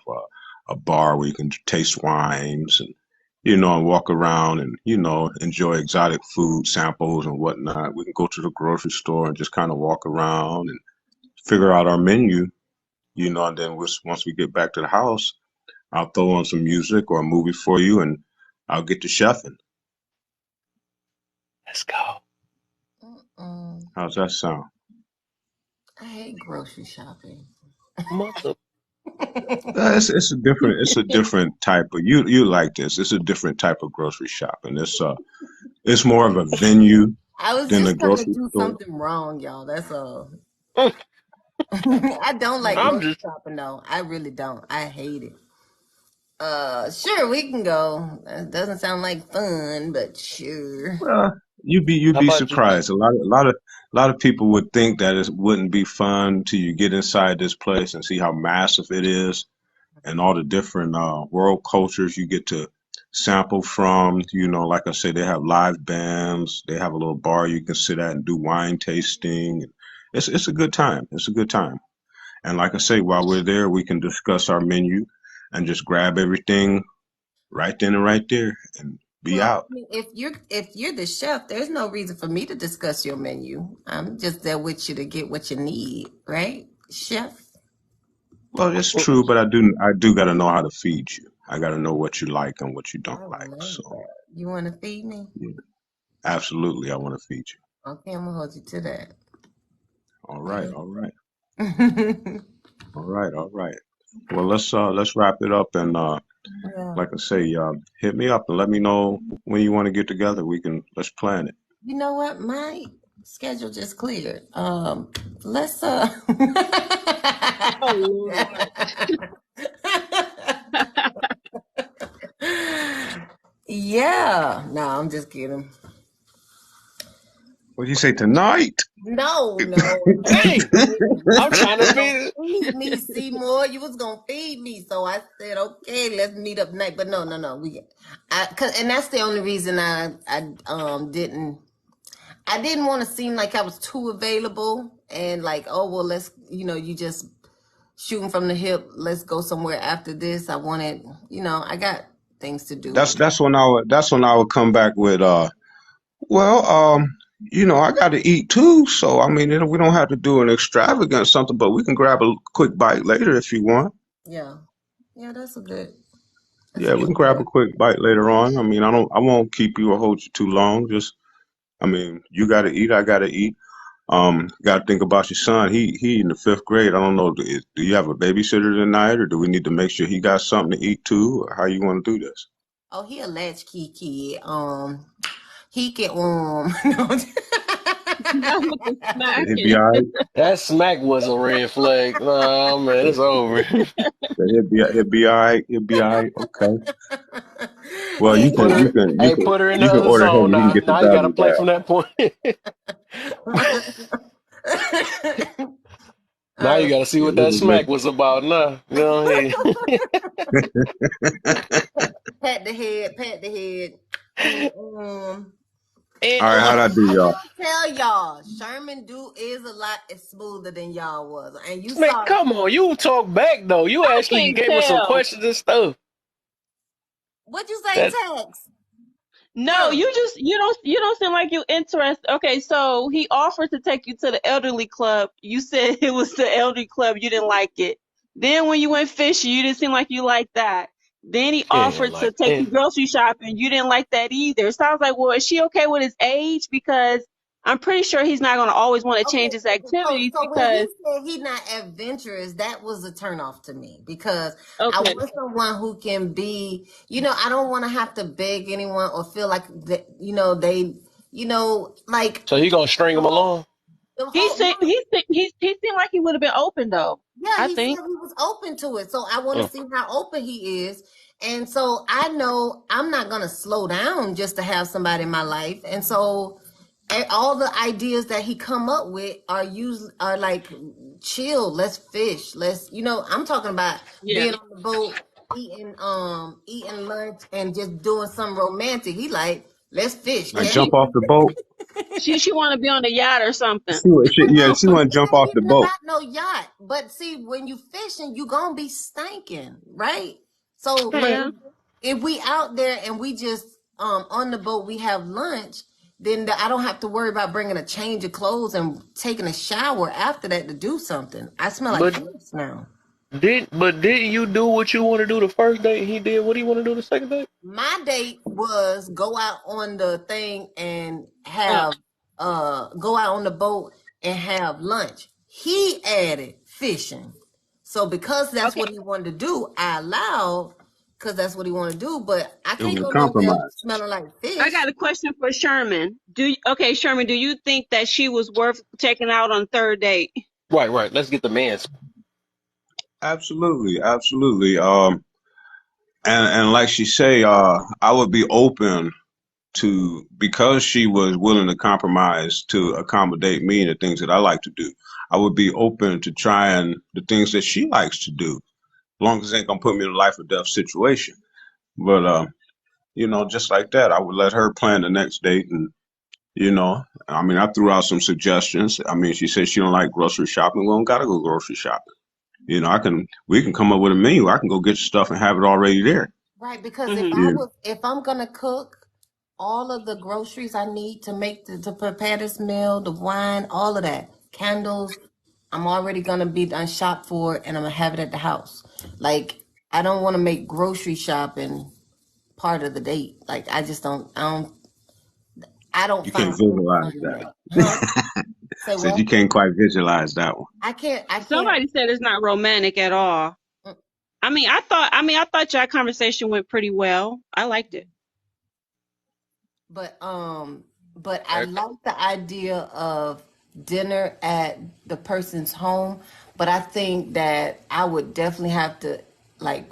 a bar where you can taste wines and and walk around and enjoy exotic food samples and whatnot. We can go to the grocery store and just kind of walk around and figure out our menu, and then once we get back to the house, I'll throw on some music or a movie for you and I'll get to chefing. Let's go. Mm-mm. How's that sound? I hate grocery shopping. Mother. It's a different type of you like this. It's a different type of grocery shopping. It's more of a venue I was than a just trying to grocery do store. something wrong, y'all. That's all. I don't like I'm grocery just shopping though. I really don't. I hate it. Sure, we can go. That doesn't sound like fun, but sure. Well, you'd how be about just surprised. A lot of people would think that it wouldn't be fun till you get inside this place and see how massive it is and all the different world cultures you get to sample from. Like I said, they have live bands. They have a little bar you can sit at and do wine tasting. It's a good time. It's a good time. And like I say, while we're there, we can discuss our menu and just grab everything right then and right there and be Well, out. I mean, if you're the chef, there's no reason for me to discuss your menu. I'm just there with you to get what you need, right, chef? Well, it's true, but I do got to know how to feed you. I got to know what you like and what you I don't like. love So, that. You want to feed me? yeah, absolutely, I want to feed you. Okay, I'm gonna hold you to that. All right, Yeah. all right, all right, all right. Well, let's wrap it up and Yeah. like I say, hit me up and let me know when you want to get together. Let's plan it. You know what? My schedule just cleared. Let's Oh Lord. Yeah. No, I'm just kidding. What do you say tonight? No. dang. I'm trying to You gonna be feed me, Seymour. You was gonna feed me, so I said, okay, let's meet up tonight. But no. And that's the only reason I didn't want to seem like I was too available and like, oh well, let's you just shooting from the hip. Let's go somewhere after this. I wanted, I got things to do. that's when I would come back with well, I got to eat too, so I mean, we don't have to do an extravagant something, but we can grab a quick bite later if you want. Yeah, yeah, that's a Yeah, we good can grab a point. quick bite later on. I mean, I won't keep you or hold you too long. Just, I mean, you got to eat, I got to eat. Got to think about your son. He in the fifth grade. I don't know. Do you have a babysitter tonight, or do we need to make sure he got something to eat too, or how you want to do this? Oh, he a latchkey kid. He can no. Not with the He'll be smacking. all right. That smack was a red flag. Nah, man, it's over. He'll be all right. He'll be all right. Okay. Well, he Hey, you put can you her. can you Hey, can put her in the you can other order ahead zone. and he can Now, get the now you got to belly play from laugh. that point. Now you got to see Yeah, what we that just make. smack was about. Now, go ahead. pat the head, pat the head. And And All right, how'd I do, I y'all? will tell y'all, Sherman is a lot smoother than y'all was. And you man, saw come on, you talk back though. You I actually can't gave us some tell. questions and stuff. what you say, That Tex? No, Huh? you don't seem like you interested. Okay, so he offered to take you to the elderly club. You said it was the elderly club. You didn't like it. Then when you went fishing, you didn't seem like you liked that. Then he yeah, offered to like take you and grocery shopping. You didn't like that either. So I was like, well, is she okay with his age? Because I'm pretty sure he's not going to always want to Okay, change his so activities so when he because, said he not adventurous, that was a turnoff to me because I okay, want someone who can be, I don't want to have to beg anyone or feel like that, like so you gonna string the him whole, along? the he whole, said he seemed like he would have been open though. yeah, I he said think. he was open to it. So I want to Oh, see how open he is. And so I know I'm not going to slow down just to have somebody in my life. And so all the ideas that he come up with are like chill, let's fish. I'm talking about Yeah. being on the boat, eating lunch and just doing something romantic. He like, let's fish. Like Catch She jump off the boat. she want to be on the yacht or something. Yeah, she want to It jump ain't off the even boat. about no yacht. But see, when you fishing, you gonna be stinking, right? So Right. Yeah. if we out there and we just on the boat, we have lunch, then I don't have to worry about bringing a change of clothes and taking a shower after that to do something. I smell like but fish now. didn't you do what you want to do the first date? He did what he want to do the second date. My date was go out on the thing and Oh, have go out on the boat and have lunch. He added fishing. So because that's okay. what he wanted to do, I allowed because that's what he wanted to do, but I It was can't a go nowhere compromise. smelling like I fish. got a question for Sherman. Okay, Sherman, do you think that she was worth taking out on third date? Right, right. Let's get the man's. Absolutely, absolutely. And like she say, I would be open to because she was willing to compromise to accommodate me and the things that I like to do. I would be open to trying the things that she likes to do, as long as it ain't gonna put me in a life or death situation. But just like that, I would let her plan the next date, and I mean, I threw out some suggestions. I mean, she said she don't like grocery shopping. We don't gotta go grocery shopping. We can come up with a menu. I can go get your stuff and have it already there. Right, because Hmm. if I'm gonna cook all of the groceries I need to make to prepare this meal, the wine, all of that, candles, I'm already gonna be done shop for it and I'm gonna have it at the house. Like I don't want to make grocery shopping part of the date. Like I don't You can't find myself visualize doing that. that. Huh? Say Said what? you can't quite visualize that one. I can't. Somebody said it's not romantic at all. mm, I thought your conversation went pretty well. I liked it. But I like the idea of dinner at the person's home, but I think that I would definitely have to like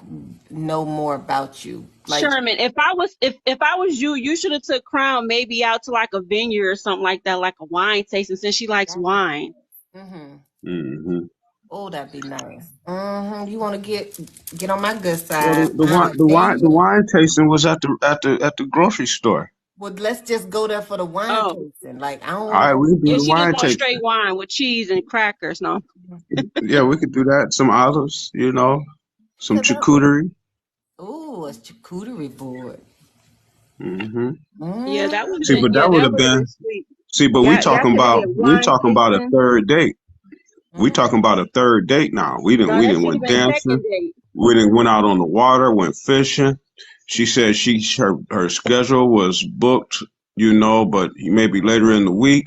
know more about you. Like Sherman, if I was you, you should have took Crown maybe out to like a vineyard or something like that, like a wine tasting, since she likes wine. mm-hmm. Hmm. Oh, that'd be nice. You want to get on my good Well, side? Find a the vineyard. wine tasting was at the grocery store. Well, let's just go there for the wine Oh, tasting. Like I don't All want to right, go we to can do yeah, the she just wine wants tasting. straight wine with cheese and crackers. No. Yeah, we could do that. Some olives, some because charcuterie. ooh, Ooh, a charcuterie board. Hmm. Yeah, that Mm. would have See, been but that yeah, would that have would have been been. sweet. See, but Y'all could have did we wine talking about a tasting. third date. We Mm. talking about a third date now. No, We that didn't should have went been dancing. second date. We didn't went out on the water. Went fishing. She said her schedule was booked. But maybe later in the week.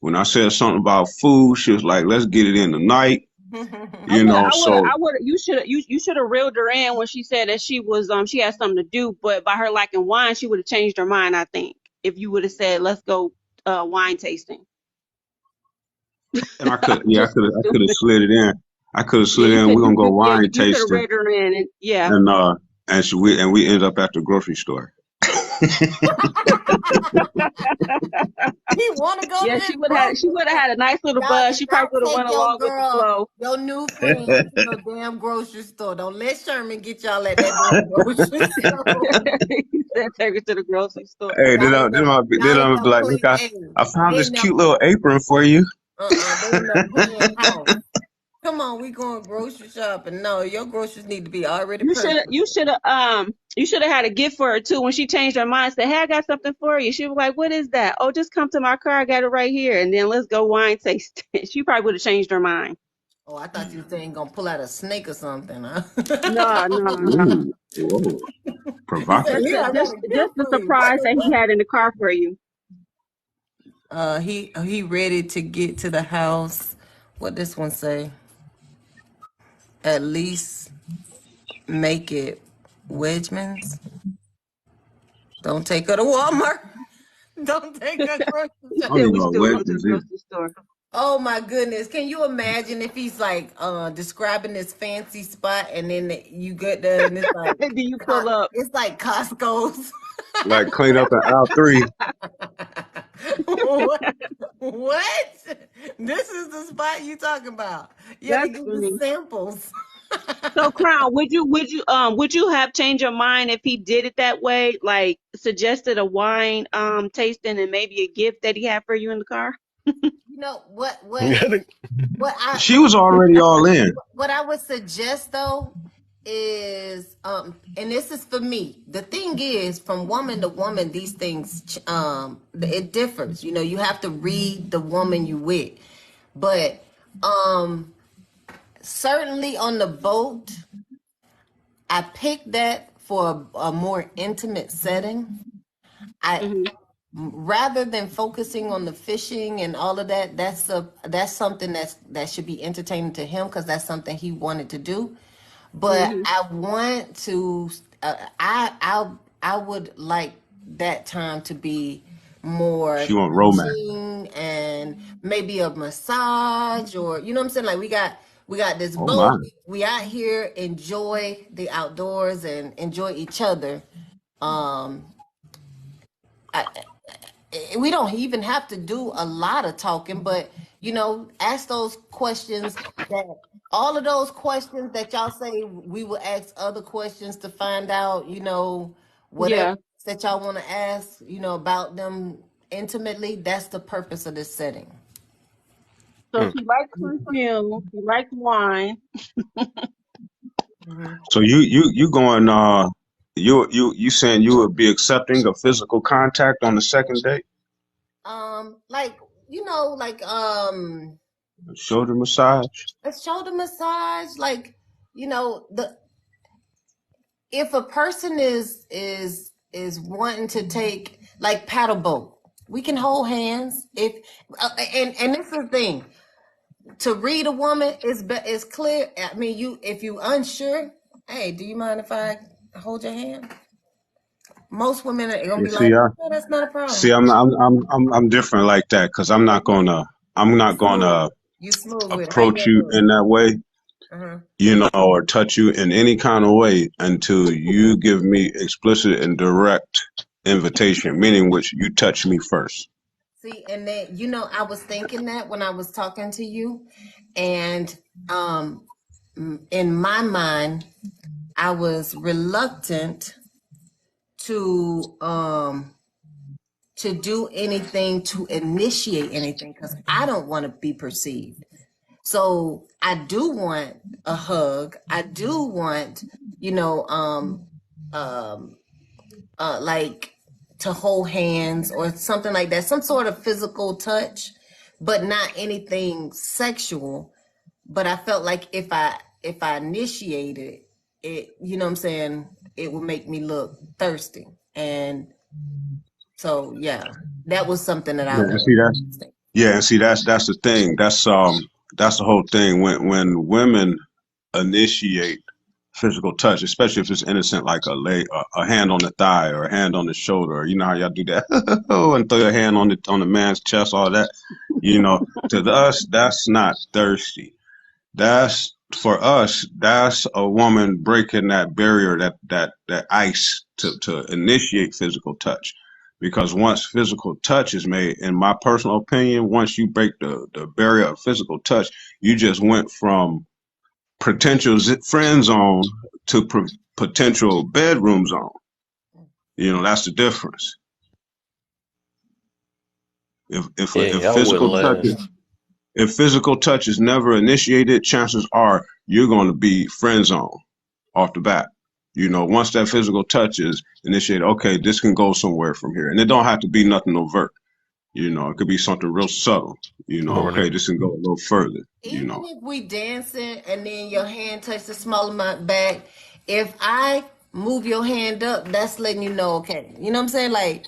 When I said something about food, she was like, "Let's get it in tonight." So You should have reeled her in when she said that she was she had something to do, but by her liking wine, she would have changed her mind. I think if you would have said, "Let's go wine tasting," and just so I could have stupid. slid it in. I could have Yeah, slid you in. could We're gonna go wine you could have tasting, read her in, and yeah, and we end up at the grocery store. He want to go to yeah, this grocery she would have store. had a nice little Y'all buzz. do She probably not would have take went your along with the girl, flow. your new friend, to no damn grocery store. Don't let Sherman get y'all at that damn grocery store. He said, "Take her to the grocery store." Hey, Y'all in then I'll be no like, look, play. Hey, I found they this in no cute little apron for you. they in the playing house. Come on, we going grocery shopping. No, your groceries need to be already purchased. You should have had a gift for her too when she changed her mind. Said, "Hey, I got something for you." She was like, "What is that?" "Oh, just come to my car. I got it right here, and then let's go wine taste." She probably would have changed her mind. Oh, I thought you were saying gonna pull out a snake or something, huh? No, no, no. Ooh, whoa, He said, provocative. "Here, I got a Just gift the for you." What surprise the that he what? had in the car for you. He ready to get to the house. What this one say? At least make it Wedgman's. Don't take her to Walmart. Don't take her grocery He I shopping. don't said even we know still what go to the this is. grocery store. Oh my goodness. Can you imagine if he's like describing this fancy spot and then you get there and it's like And then you pull up. It's like Costco's. Like clean up in aisle three. what? What? This is the spot you talking about. Yeah, they That's give you funny. samples. So, Crown, would you have changed your mind if he did it that way? Like suggested a wine tasting and maybe a gift that he had for you in the car? You know what I She was already all in. what I would suggest though is and this is for me. The thing is from woman to woman these things it differs. You know, you have to read the woman you with. But certainly on the boat I picked that for a more intimate setting. I Hmm. rather than focusing on the fishing and all of that, that's something that should be entertaining to him because that's something he wanted to do. But Hmm. I want to, I would like that time to be more She want romance. touching and maybe a massage or you know what I'm saying. Like we got this Oh boat. my. We out here enjoy the outdoors and enjoy each other. Um, I, we don't even have to do a lot of talking, but ask those questions that all of those questions that y'all say we will ask other questions to find out, whatever Yeah. that y'all want to ask, about them intimately. That's the purpose of this setting. So she likes perfume. She likes wine. Hmm. So you going you saying you would be accepting of physical contact on the second date? Like like Shoulder massage? a shoulder massage, like the if a person is wanting to take like paddle boat, we can hold hands. If and this is the thing to read a woman is clear. I mean, you if you unsure, hey, do you mind if I hold your hand? Most women are gonna You be like, see, no, that's not a see, problem. I'm different like that because Yeah, I'm you not smooth. gonna You smooth with it. How you approach gonna you do it? in that way, Uh-huh. or touch you in any kind of way until you give me explicit and direct invitation, meaning which you touch me first. See, and then I was thinking that when I was talking to you, and um, in my mind, I was reluctant to do anything to initiate anything because I don't want to be perceived. So I do want a hug. I do want, you know, um, um, like to hold hands or something like that, some sort of physical touch, but not anything sexual. But I felt like if I initiated it, you know what I'm saying, it would make me look thirsty. And so yeah, that was something that I Yeah, and would see that's think. yeah, and see that's the thing. That's the whole thing. When women initiate physical touch, especially if it's innocent, like a hand on the thigh or a hand on the shoulder. You know how y'all do that, and throw your hand on the man's chest, all that. You know, to us, that's not thirsty. That's for us. That's a woman breaking that barrier, that ice to initiate physical touch. Because once physical touch is made, in my personal opinion, once you break the barrier of physical touch, you just went from potential friend zone to potential bedroom zone. You know, that's the difference. If Yeah, I wouldn't last. if physical touch is never initiated, chances are you're going to be friend zone off the bat. You know, once that physical touch is initiated, okay, this can go somewhere from here, and it don't have to be nothing overt. You know, it could be something real subtle. You know, Right. okay, this can go a little further. You Even know, if we dancing and then your hand touch the small of my back, if I move your hand up, that's letting you know, okay. You know what I'm saying? Like,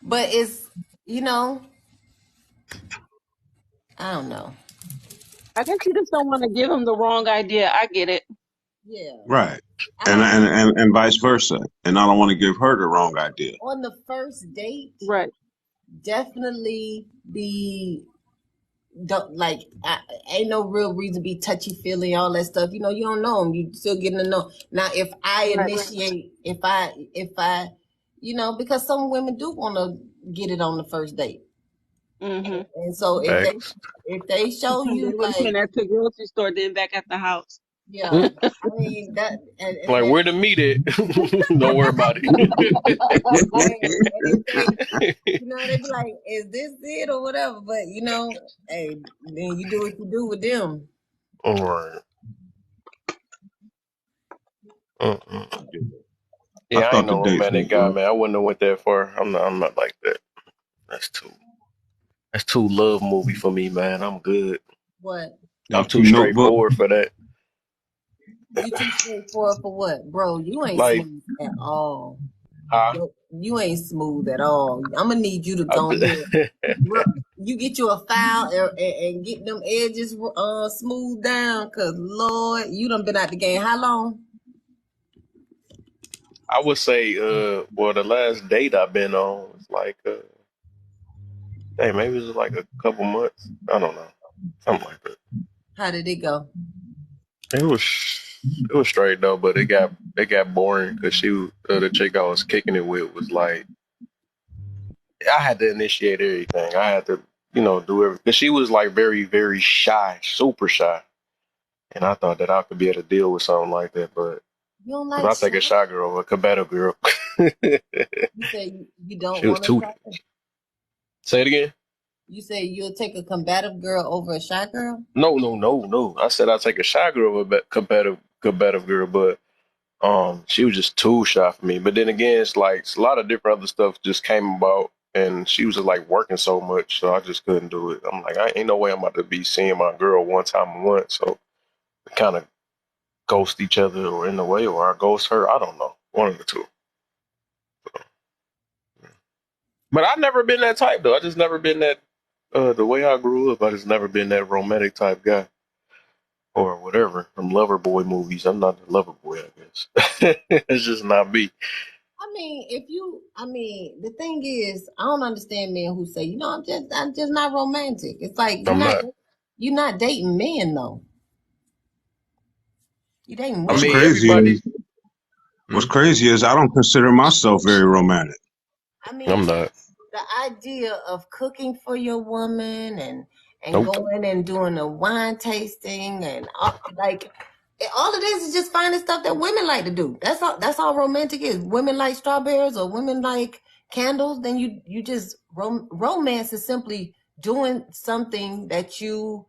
but it's, you know, I don't know. I guess you just don't want to give him the wrong idea. I get it. Yeah. right? I don't, And vice versa. And I don't want to give her the wrong idea. on the first date, Right. definitely be, don't like, ain't no real reason to be touchy feely, all that stuff. You know, you don't know them. You still getting to know. Now, if I Right. initiate, if I, you know, because some women do want to get it on the first date. Mm-hmm. And so Facts. if they show They you want to like, spend at the grocery store, then back at the house. yeah, Mm. I mean that, and Like that, where to meet it. Don't worry about hey, and if they, it. you know, they be like, is this it or whatever? But you know, hey, then you do what you do with them. All right. Mm-mm. I Yeah, I ain't thought the no dates romantic went guy, well. man. I wouldn't have went that far. I'm not like that. That's too that's too love movie for me, man. I'm good. What? I'm That's too too notebook. straightforward for that. You too straightforward for what, bro? You ain't Like, smooth at all. huh? Yo, you ain't smooth at all. I'm gonna need you to I go ahead. You get you a file and get them edges smoothed down, cause Lord, you done been out the game. How long? I would say, well, the last date I've been on was like, hey, maybe it was like a couple months. I don't know, something like that. How did it go? It was it was straight though, but it got boring because the chick I was kicking it with was like, I had to initiate everything. I had to, do everything. Because she was like very, very shy, super shy. And I thought that I could be able to deal with something like that, but You don't because like I take shy? a shy girl over a combative girl. You say you don't She was want a too. shy? Say it again. You say you'll take a combative girl over a shy girl? No, no, no, no. I said I'd take a shy girl over a combative girl, but she was just too shy for me. But then again, it's like a lot of different other stuff just came about, and she was just like working so much, so I just couldn't do it. I'm like, I ain't no way I'm about to be seeing my girl one time a month, so we kind of ghost each other, or in a way, or I ghost her. I don't know, one of the two. But I've never been that type though. I just never been that. The way I grew up, I just never been that romantic type guy or whatever from lover boy movies. I'm not the lover boy, I guess. It's just not me. I mean, the thing is, I don't understand men who say, I'm just not romantic. It's like I'm not. you're not dating men though. You dating I What's women. mean, crazy everybody. is Hmm? I don't consider myself very romantic. I mean, I'm not. the idea of cooking for your woman and Nope. going and doing a wine tasting and like all of this is just finding stuff that women like to do. That's all romantic is. Women like strawberries or women like candles. Then you just romance is simply doing something that you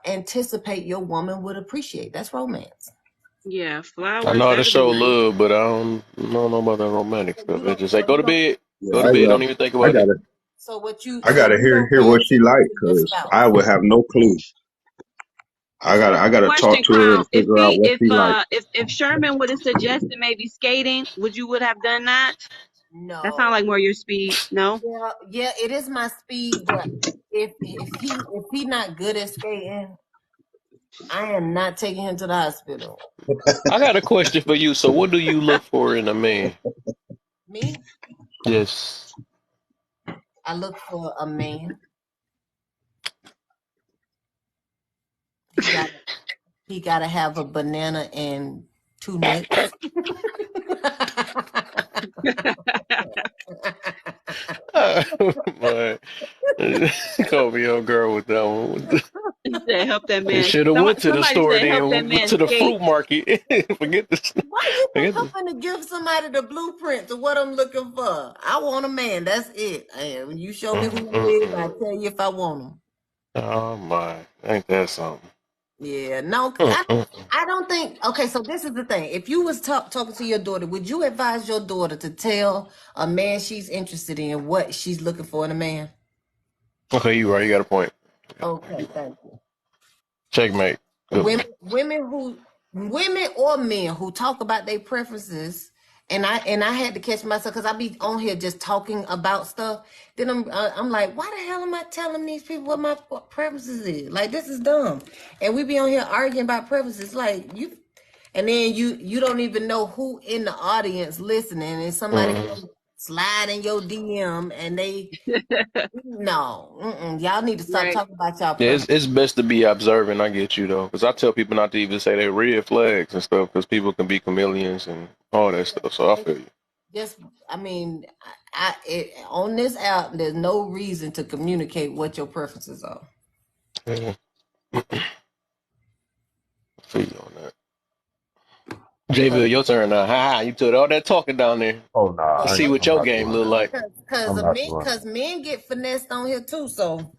anticipate your woman would appreciate. That's romance. Yeah, I flowers, know how to that'll be show nice. love, but I don't know about that romantic So stuff. It's just like go to bed, Yeah, go to bed. Don't even think I about it. gotta, so what you I so gotta you don't hear pay what she attention like, to your cause I spouse. would have no clue. I gotta talk Question, to her Crown. and figure out what she like. If Sherman would have suggested maybe skating, would you would have done that? That sounds No. like more your speed. No. Yeah, yeah, it is my speed, but if he not good at skating, I am not taking him to the hospital. I got a question for you. So, what do you look for in a man? Me, Yes. I look for a man. He got he got to have a banana and two nuts. But call me your girl with that one. He said, "Help that They man." should have went to the Somebody store said, "Help that then, went man to the skate." fruit market. Forget this. Why you think Forget I'm this. gonna give somebody the blueprint to what I'm looking for? I want a man. That's it. And when you show me who he is, I Mm-mm-mm. tell you if I want him. Oh my, ain't that something? Yeah, no, Mm-mm. I don't think. Okay, so this is the thing. If you was talking to your daughter, would you advise your daughter to tell a man she's interested in what she's looking for in a man? Okay, you right. You got a point. You got a point. Okay, You right. thank you. Checkmate. Good one. Women or men who talk about their preferences, and I had to catch myself because I be on here just talking about stuff. Then I'm like, why the hell am I telling these people what my preferences is? Like this is dumb, and we be on here arguing about preferences. Like you, and then you don't even know who in the audience listening, and somebody Mm-mm. come slide in your DM, and they no, y'all need to stop Right. talking about y'all Yeah, preferences. it's best to be observant. I get you though, because I tell people not to even say they red flags and stuff, because people can be chameleons and all that stuff. So I feel you. Just, I mean, on this app, there's no reason to communicate what your preferences are. Yeah, I feel you on that. Jville, your turn now. Ha ha! You took all that talking down there. Oh, nah, Let's Well, see no, what I'm your not game doing look that. like. because I'm of not men, doing because men get finessed on here too. So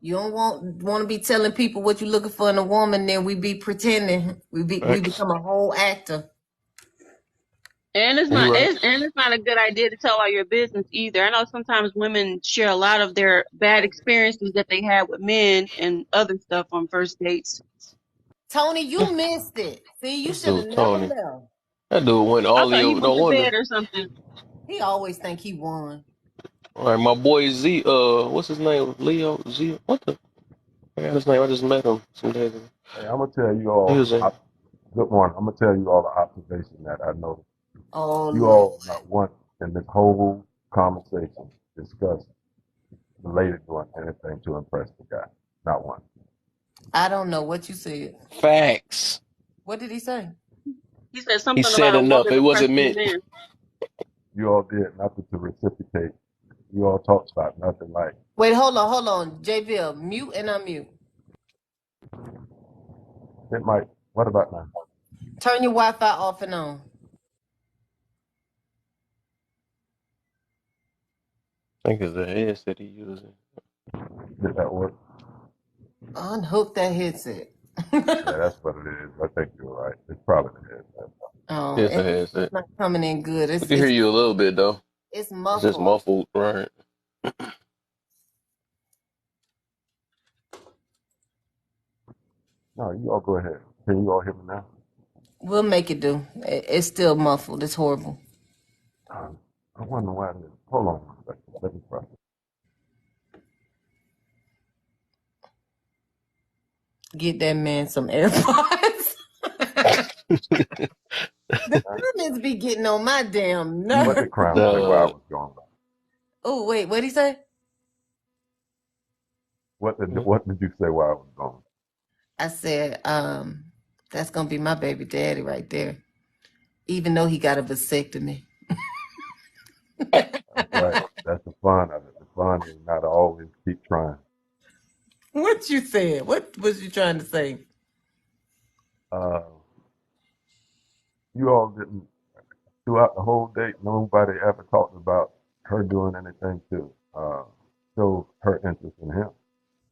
you don't want to be telling people what you're looking for in a woman. Then we be pretending we Facts. become a whole actor. And it's You not right. it's not a good idea to tell all your business either. I know sometimes women share a lot of their bad experiences that they had with men and other stuff on first dates. Tony, you missed it. See, you This should have dude never Tony. left. That dude went I all thought he the. No went to wonder. bed or something. He always think he won. All right, my boy Z. What's his name? Leo Z. What the? I got his name. I just met him some days ago. Hey, I'm gonna tell you He all. was in. Good morning. I'm gonna tell you all the observation that I know. Oh You Lord, all not once in this whole conversation discussed the lady doing anything to impress the guy. Not once. I don't know what you said. Facts. What did he say? He said He something said about a enough. woman It wasn't oppressing a meant. man. You all did nothing to reciprocate. You all talked about nothing like Wait, hold on, JVL, mute and unmute. it might. What about now? Turn your Wi-Fi off and on. I think it's the headset he using. Did that work? Unhook that headset. Yeah, that's what it is. I think you're right. It's probably the headset. Oh, It's a it's headset. not coming in good. We It's can hear it's you a little bit though. it's It's just muffled. muffled, right? No, you all go ahead. Can you all hear me now? We'll make it do. It's still muffled. It's horrible. I wonder why. Hold on one second. Let me try. Get that man some AirPods. The comments be getting on my damn What nerves. did Crown say while I uh, was gone? Oh wait, what'd he say? What did you say while I was gone? I said, that's gonna be my baby daddy right there. Even though he got a vasectomy. That's right. That's the fun of it. The fun is not to always keep trying. What you said? What was you trying to say? Uh, you all didn't throughout the whole date. Nobody ever talked about her doing anything to show her interest in him.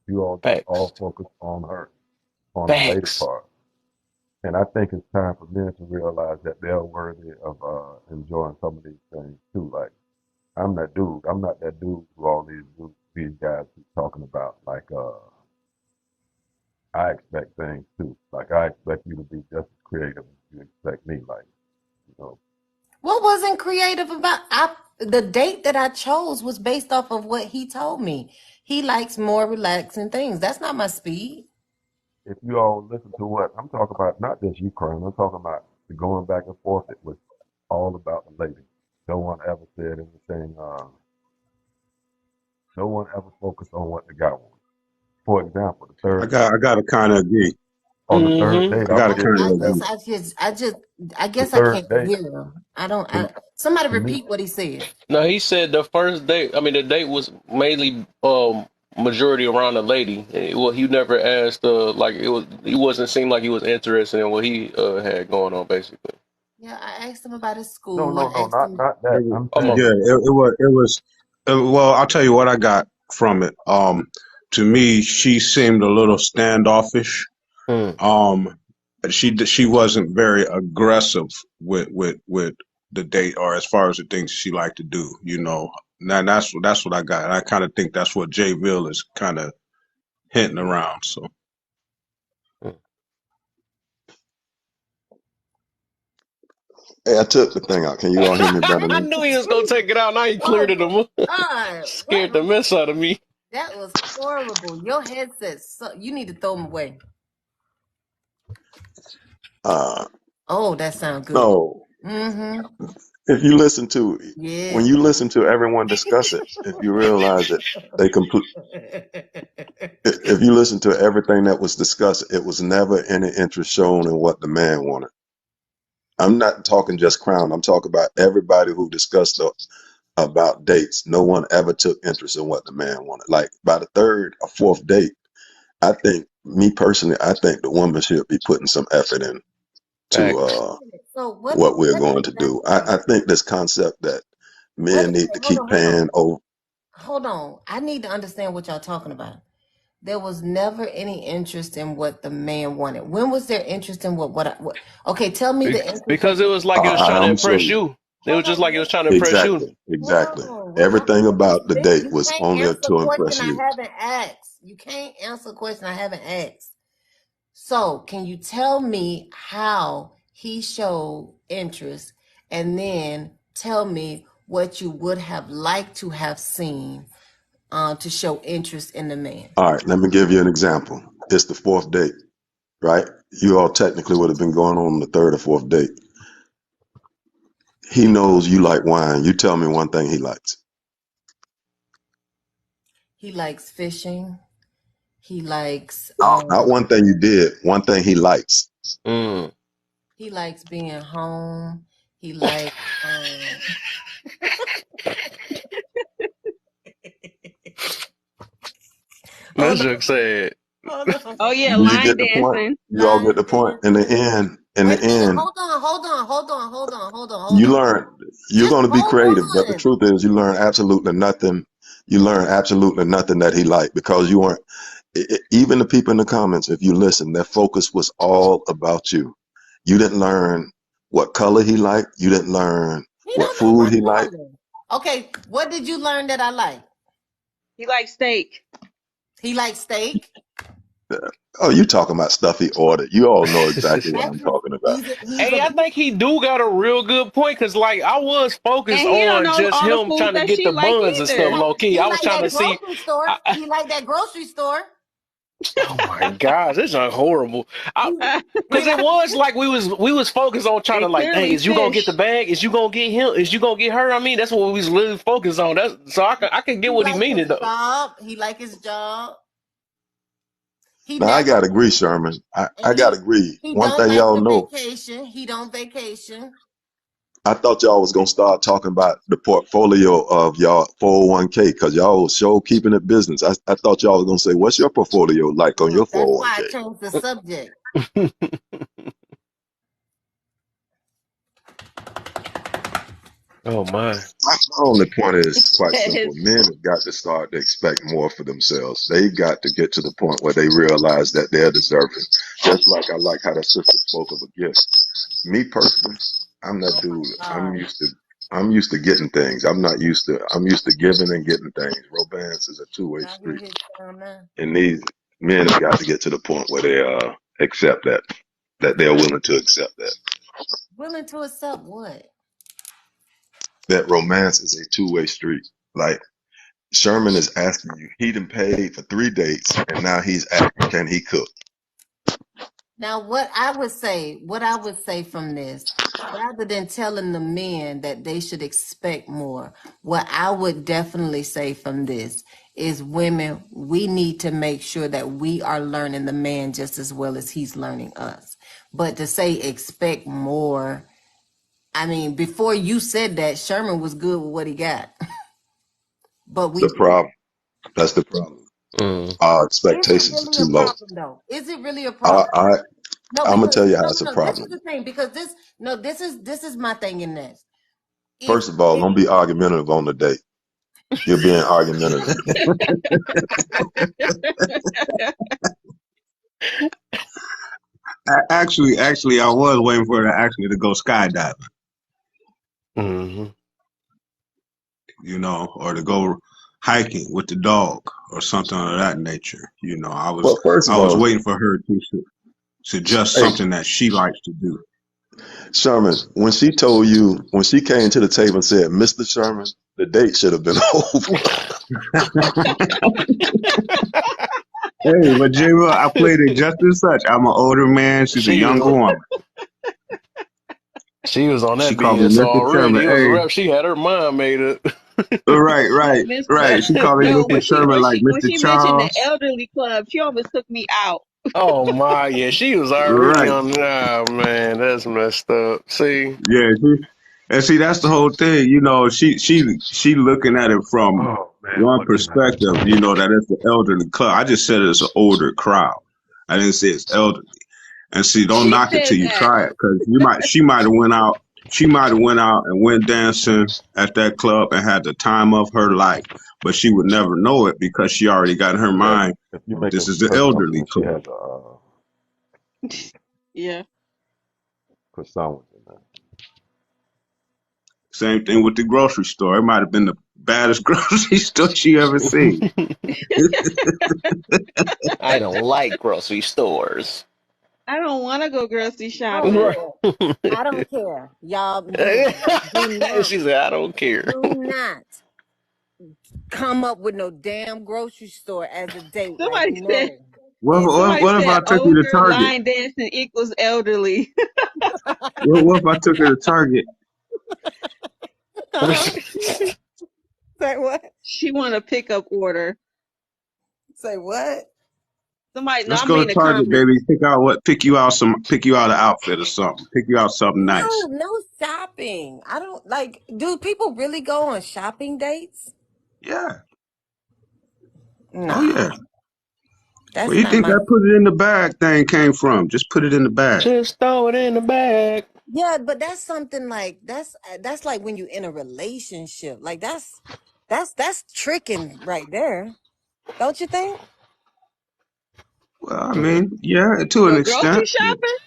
You all just facts. all focused on her on the later Facts. part. And And I think it's time for men to realize that they're worthy of enjoying some of these things too. Like I'm that dude. I'm not that dude who all these guys keep talking about. Like I expect things too. Like I expect you to be just as creative as you expect me. Like you know, What wasn't creative about the date that I chose was based off of what he told me. He likes more relaxing things. That's not my speed. if you all listen to what I'm talking about, not just you crying. I'm talking about the going back and forth. It was all about the lady. No one ever said anything. No one ever focused on what the guy wanted. For example, the third date. I gotta kind of agree. On the third Mm-hmm. date, I I gotta was I, with kind you, of I agree. guess Pamela. I The guess I third can't date, hear him. I don't. to, Somebody to me, repeat what he said. No, he said the first date. I mean, the date was mainly majority around the lady. Well, he never asked like it was. He wasn't seemed like he was interested in what he had going on, basically. Yeah, I asked him about his no, school. I no, no, asked him. not that. I'm Oh my. saying, Yeah, it was. Well, I'll tell you what I got from it. To me, she seemed a little standoffish. Hmm. Um, she wasn't very aggressive with the date or as far as the things she liked to do. You know, now that's what I got. I kind of think that's what jville is kind of hinting around. So Hmm. Hey, I took the thing out. Can you all hear me better I now? knew he was gonna take it out. Now he cleared Oh it. my God! Scared the mess out of me. That was horrible. Your headset. You need to throw them away. Uh, Oh, that sounds good. no. Mm-hmm. If you listen to when Yes. you listen to everyone discuss it, if you realize that they complete. If you listen to everything that was discussed, it was never any interest shown in what the man wanted. I'm not talking just Crown. I'm talking about everybody who discussed about dates. No one ever took interest in what the man wanted. Like by the third or fourth date, I think me personally, I think the woman should be putting some effort in to Facts. So what we're what going to do. exactly? I think this concept that What? men need to Hold keep on. Hold on. paying over. Hold on. I need to understand what y'all talking about. There was never any interest in what the man wanted. When was there interest in what? Okay, tell me the interest Because that it you. was like it was I'm trying to gonna show impress you you. It was Hold just on. like it was trying to impress you. exactly, Hold exactly. on. What I'm Everything this, about the this date you was can't only answer a to impress question I you. haven't asked. You can't answer a question I haven't asked. So, can you tell me how he showed interest and then tell me what you would have liked to have seen to show interest in the man? All right, let me give you an example. It's the fourth date, right? You all technically would have been going on the third or fourth date. He knows you like wine. You tell me one thing he likes. He likes fishing. He likes Not one thing you did, one thing he likes. Mm. he likes being home. He likes That hold joke on, said. hold on. Oh yeah, Do you line get the point? dancing. You all get Line the point? In the dancing. end, Wait a minute. Hold you on. learn, you're Just going to be hold creative, but the on. truth is you learn absolutely nothing. You learn absolutely nothing that he liked because you weren't, even the people in the comments, if you listen, their focus was all about you. You didn't learn what color he liked. You didn't learn He what don't know food what he liked. color. Okay, what did you learn that I like? He likes steak. He likes steak. Oh, you talking about stuff he ordered. You all know exactly what That's I'm his. talking about. He's Hey, a I think he do got a real good point because, like, I was focused And he don't on know just all the him foods trying to that get she the like buns and stuff either. low key. he I was like trying that to see. grocery store. I, He like that grocery store. oh my gosh, this is horrible. He he Because it like was like we was focused on trying to And like, dang, clearly is you gonna get the fish. bag? Is you gonna get him? Is you gonna get her? I mean, that's what we was literally focused on. That's so I can get he what he like meaning his though. job. He like his job. He Now I never gotta agree, Sherman. and I gotta agree. he One don't thing like y'all to know, vacation. He don't vacation. I thought y'all was gonna start talking about the portfolio of y'all 401k because y'all was sure keeping it business. I thought y'all was gonna say, what's your portfolio like on your That's why I 401k? changed the subject. Oh my. My only point is quite Yes. simple. Men have got to start to expect more for themselves. They've got to get to the point where they realize that they're deserving. Just like I like how that sister spoke of a gift. Me personally, I'm that dude. I'm used to getting things. I'm used to giving and getting things. Romance is a two-way Y'all hear street. his sound now? And these men have got to get to the point where they accept that they're willing to accept Willing to accept what? that romance is a two-way street. Like Sherman is asking you, he done paid for 3 dates, and now he's asking, can he cook? Now, what I would say from this, rather than telling the men that they should expect more, what I would definitely say from this is women, we need to make sure that we are learning the man just as well as he's learning us. But to say expect more, I mean, before you said that, Sherman was good with what he got. But The problem. That's the problem. Mm. Our is it expectations are really a too low. problem though? Is it really a I, problem? I No, I'm gonna because tell you how no, it's a no, no. This is problem. the thing. Because this is my thing in this. If First of all, if don't be argumentative on the date. You're being argumentative. Actually, I was waiting for her to ask me to go skydiving, Mm-hmm. or to go hiking with the dog or something of that nature. Well, first I of was all, waiting for her to suggest hey, something that she likes to do. Sherman, when she came to the table and said, Mr. Sherman, the date should have been over. Hey, but J-Ro, I played it just as such. I'm an older man. She's a She younger was woman. she was on She that called me BS Mr. already. Sherman. It was a Hey, rap. She had her mind made up. right, right, Mr. right. She called me No, Mr. Sherman like when Mr. she mentioned the Charles. elderly club, she almost took me out. Oh my, yeah, she was already Right. on. Ah, man, that's messed up. See, Yeah. And see, that's the whole thing. She looking at it from Oh man, one what can I perspective, that it's the elderly club. I just said it's an older crowd. I didn't say it's elderly. And see, don't She knock it till said you that. try it, because she might have went out and went dancing at that club and had the time of her life, but she would never know it because she already got in her yeah, mind, if you make this a is the elderly presumption she club. has a Yeah. persona in there. Same thing with the grocery store. It might have been the baddest grocery store she ever seen. I don't like grocery stores. I don't want to go grocery oh shopping. Right. yeah, I don't care. Y'all She said, "I don't care." do not come up with no damn grocery store as a date. Like Somebody said, no. What, And what, somebody what if I said took you to older Target? line dancing equals elderly. What if I took her to Target? say what? She want a pickup order. Say what? Somebody, no, Let's I go mean to the Target, comment. baby. Pick you out an outfit or something. Pick you out something nice. No shopping. I don't like. Do people really go on shopping dates? Yeah. Oh yeah. Nah, Where that's you not think my. that put it in the bag thing came from? Just put it in the bag. Just throw it in the bag. Yeah, but that's something like that's like when you in a relationship. Like that's tricking right there. Don't you think? Well, I mean, yeah, to an Go grocery extent. shopping?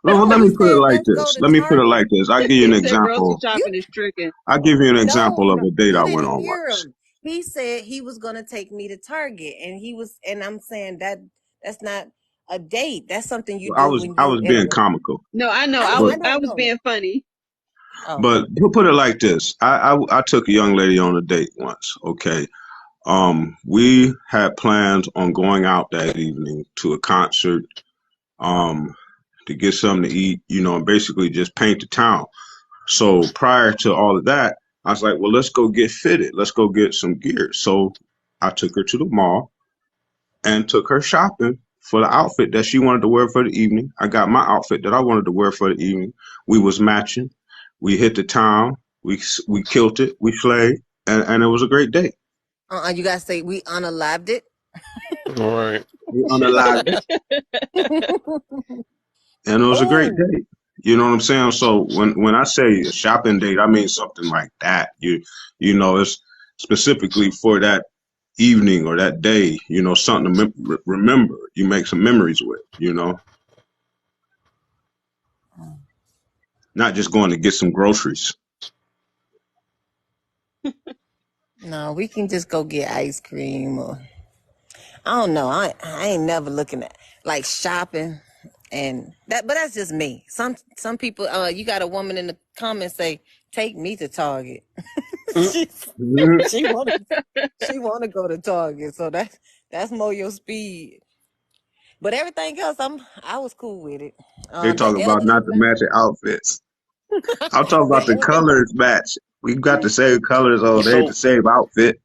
Well, No, let he me put it said like let's go this. to Let me put it Target. like this. I'll give you an He said grocery example. You shopping is tricking. I'll give you an no, example of no, a date you I went didn't on hear once. him. He said he was gonna take me to Target, and I'm saying that's not a date. That's something you Well, do when I you was in a. being comical, No, I know. I I know, but I know, I I was know. being funny. Oh, but put it like this. I took a young lady on a date once. Okay. We had plans on going out that evening to a concert, um, to get something to eat, and basically just paint the town. So prior to all of that, I was like, well, let's go get fitted. Let's go get some gear. So I took her to the mall and took her shopping for the outfit that she wanted to wear for the evening. I got my outfit that I wanted to wear for the evening. We was matching. We hit the town. We killed it. We slayed, and it was a great day. you gotta say we unalived it. All right. We unalived it, and it was a great Oh, day. You know what I'm saying? So when I say a shopping date, I mean something like that. You know, it's specifically for that evening or that day. You know, something to remember. You make some memories with. You know, not just going to get some groceries. No, we can just go get ice cream or I don't know. I ain't never looking at like shopping and that, but that's just me. Some people. You got a woman in the comments say, "Take me to Target." Mm. she Mhm. she want she want to go to Target, so that's more your speed. But everything else, I was cool with it. They The talk about elegant, not the matching outfits. I'm talking the about the elegant. colors match. We got the same colors on. They ain't the So, same outfit.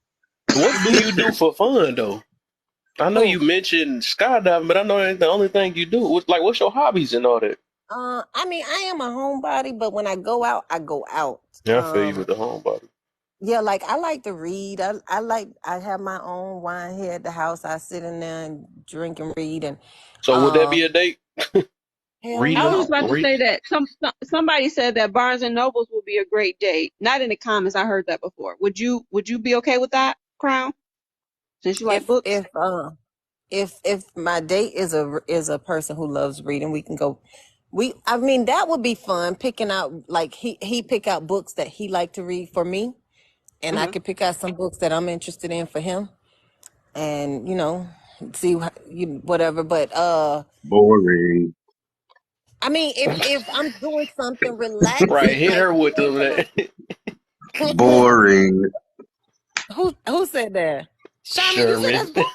what do you do for fun though? I know you Who? mentioned skydiving, but I know that ain't the only thing you do. What's your hobbies and all that? I mean, I am a homebody, but when I go out, I go out. Yeah, I feel you with the homebody. Yeah, like I like to read. I have my own wine here at the house. I sit in there and drink and read and So would that be a um date? hell Reading I was a just no. about to read. say that somebody said that Barnes and Nobles would be a great date. Not in the comments. I heard that before. Would you be okay with that, Crown? Since you like If books. if uh if my date is a person who loves reading, we can go. I mean that would be fun picking out like he pick out books that he like to read for me, and I Hmm. could pick out some books that I'm interested in for him, and see whatever. But Boring. I mean if I'm doing something relaxing Right, hit like her with them. That. Boring. who said that? Sherman, you said that's Sherman. boring.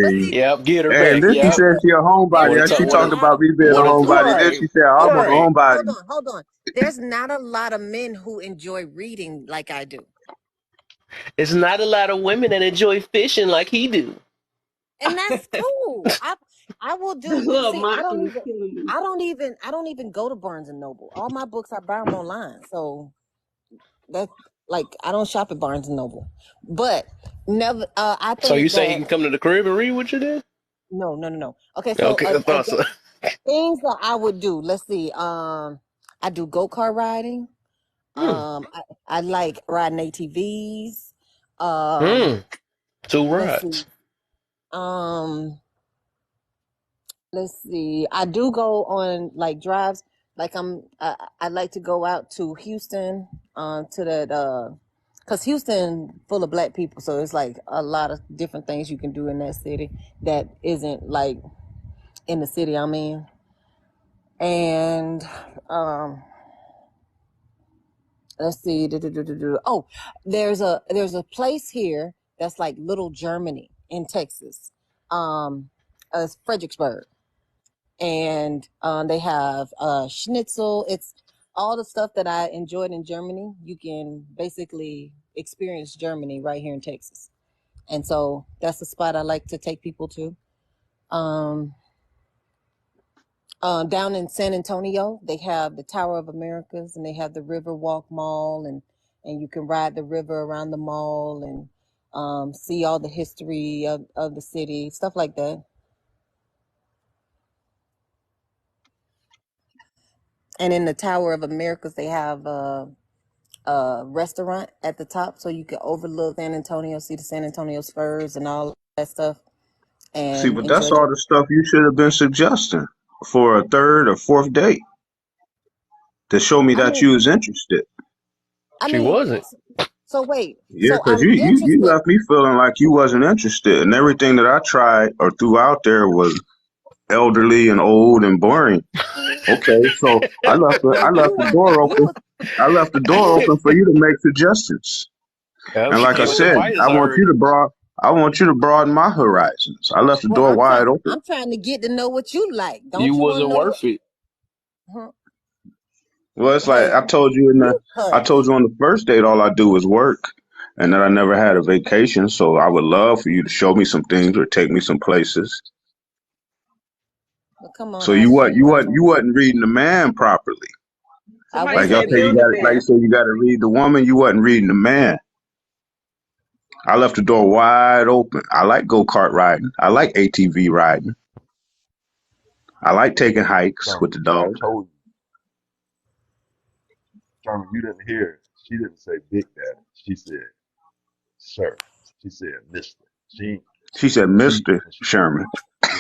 But Boring. see, Yep, get her And back. then she Yep. said she a Want homebody. to there's And talk? she not a talked Want lot about of me being a want to? homebody. Then Right, she said I'm a right. homebody. hold on. There's not a lot of men who enjoy reading like I do. It's not a lot of women that enjoy fishing like he do. And that's cool. I will The do little see, moxie was killing me. I don't even go to Barnes and Noble. All my books I buy them online. So that's like I don't shop at Barnes and Noble. But never I So you think say he that can come to the crib and read with you then? no. Okay, so Okay, I thought so. things that I would do. Let's see. I do go-kart riding. Hmm. I like riding ATVs. Hmm. Two Let's see. rides. Um, let's see. I do go on like drives. Like I like to go out to Houston, to that cause Houston full of black people, so it's like a lot of different things you can do in that city that isn't like in the city I'm in. And um, let's see. Oh, there's a place here that's like Little Germany in Texas. It's Fredericksburg, and they have schnitzel. It's all the stuff that I enjoyed in Germany. You can basically experience Germany right here in Texas, and so that's the spot I like to take people to. Um, down in San Antonio, they have the Tower of Americas, and they have the Riverwalk Mall, and you can ride the river around the mall and see all the history of the city, stuff like that. And in the Tower of Americas, they have a restaurant at the top, so you can overlook San Antonio, see the San Antonio Spurs and all that stuff, See, and but enjoy that's the. all the stuff you should have been suggesting for a third or fourth date to show me I that mean, you was interested. I She mean, wasn't. so wait, Yeah, so because I'm you interested. left me feeling like you wasn't interested, and everything that I tried or threw out there was elderly and old and boring. Okay, so Well, I left the door open. I left the door you open for you to make suggestions. Yep, And she like I came with the said, fires already. I want you to broaden my horizons. I left the Well, door wide open. I'm trying to get to know what you like. You Don't you want to wasn't know what? worth it. Huh? Well, it's like Hey, you I hush. told you on the first date, all I do is work, and that I never had a vacation. So I would love for you to show me some things or take me some places. Well, come on, So I'll show you. you wasn't reading the man properly. I Somebody Like wasn't y'all said say, reading. you build a got like you bear. say you got to read the woman. You wasn't reading the man. I left the door wide open. I like go kart riding. I like ATV riding. I like taking hikes with So the I dog. told you. Sherman, you didn't hear. She didn't say Big Daddy. She said Sir. She said Mister. She said, She Mr. when she Sherman. yeah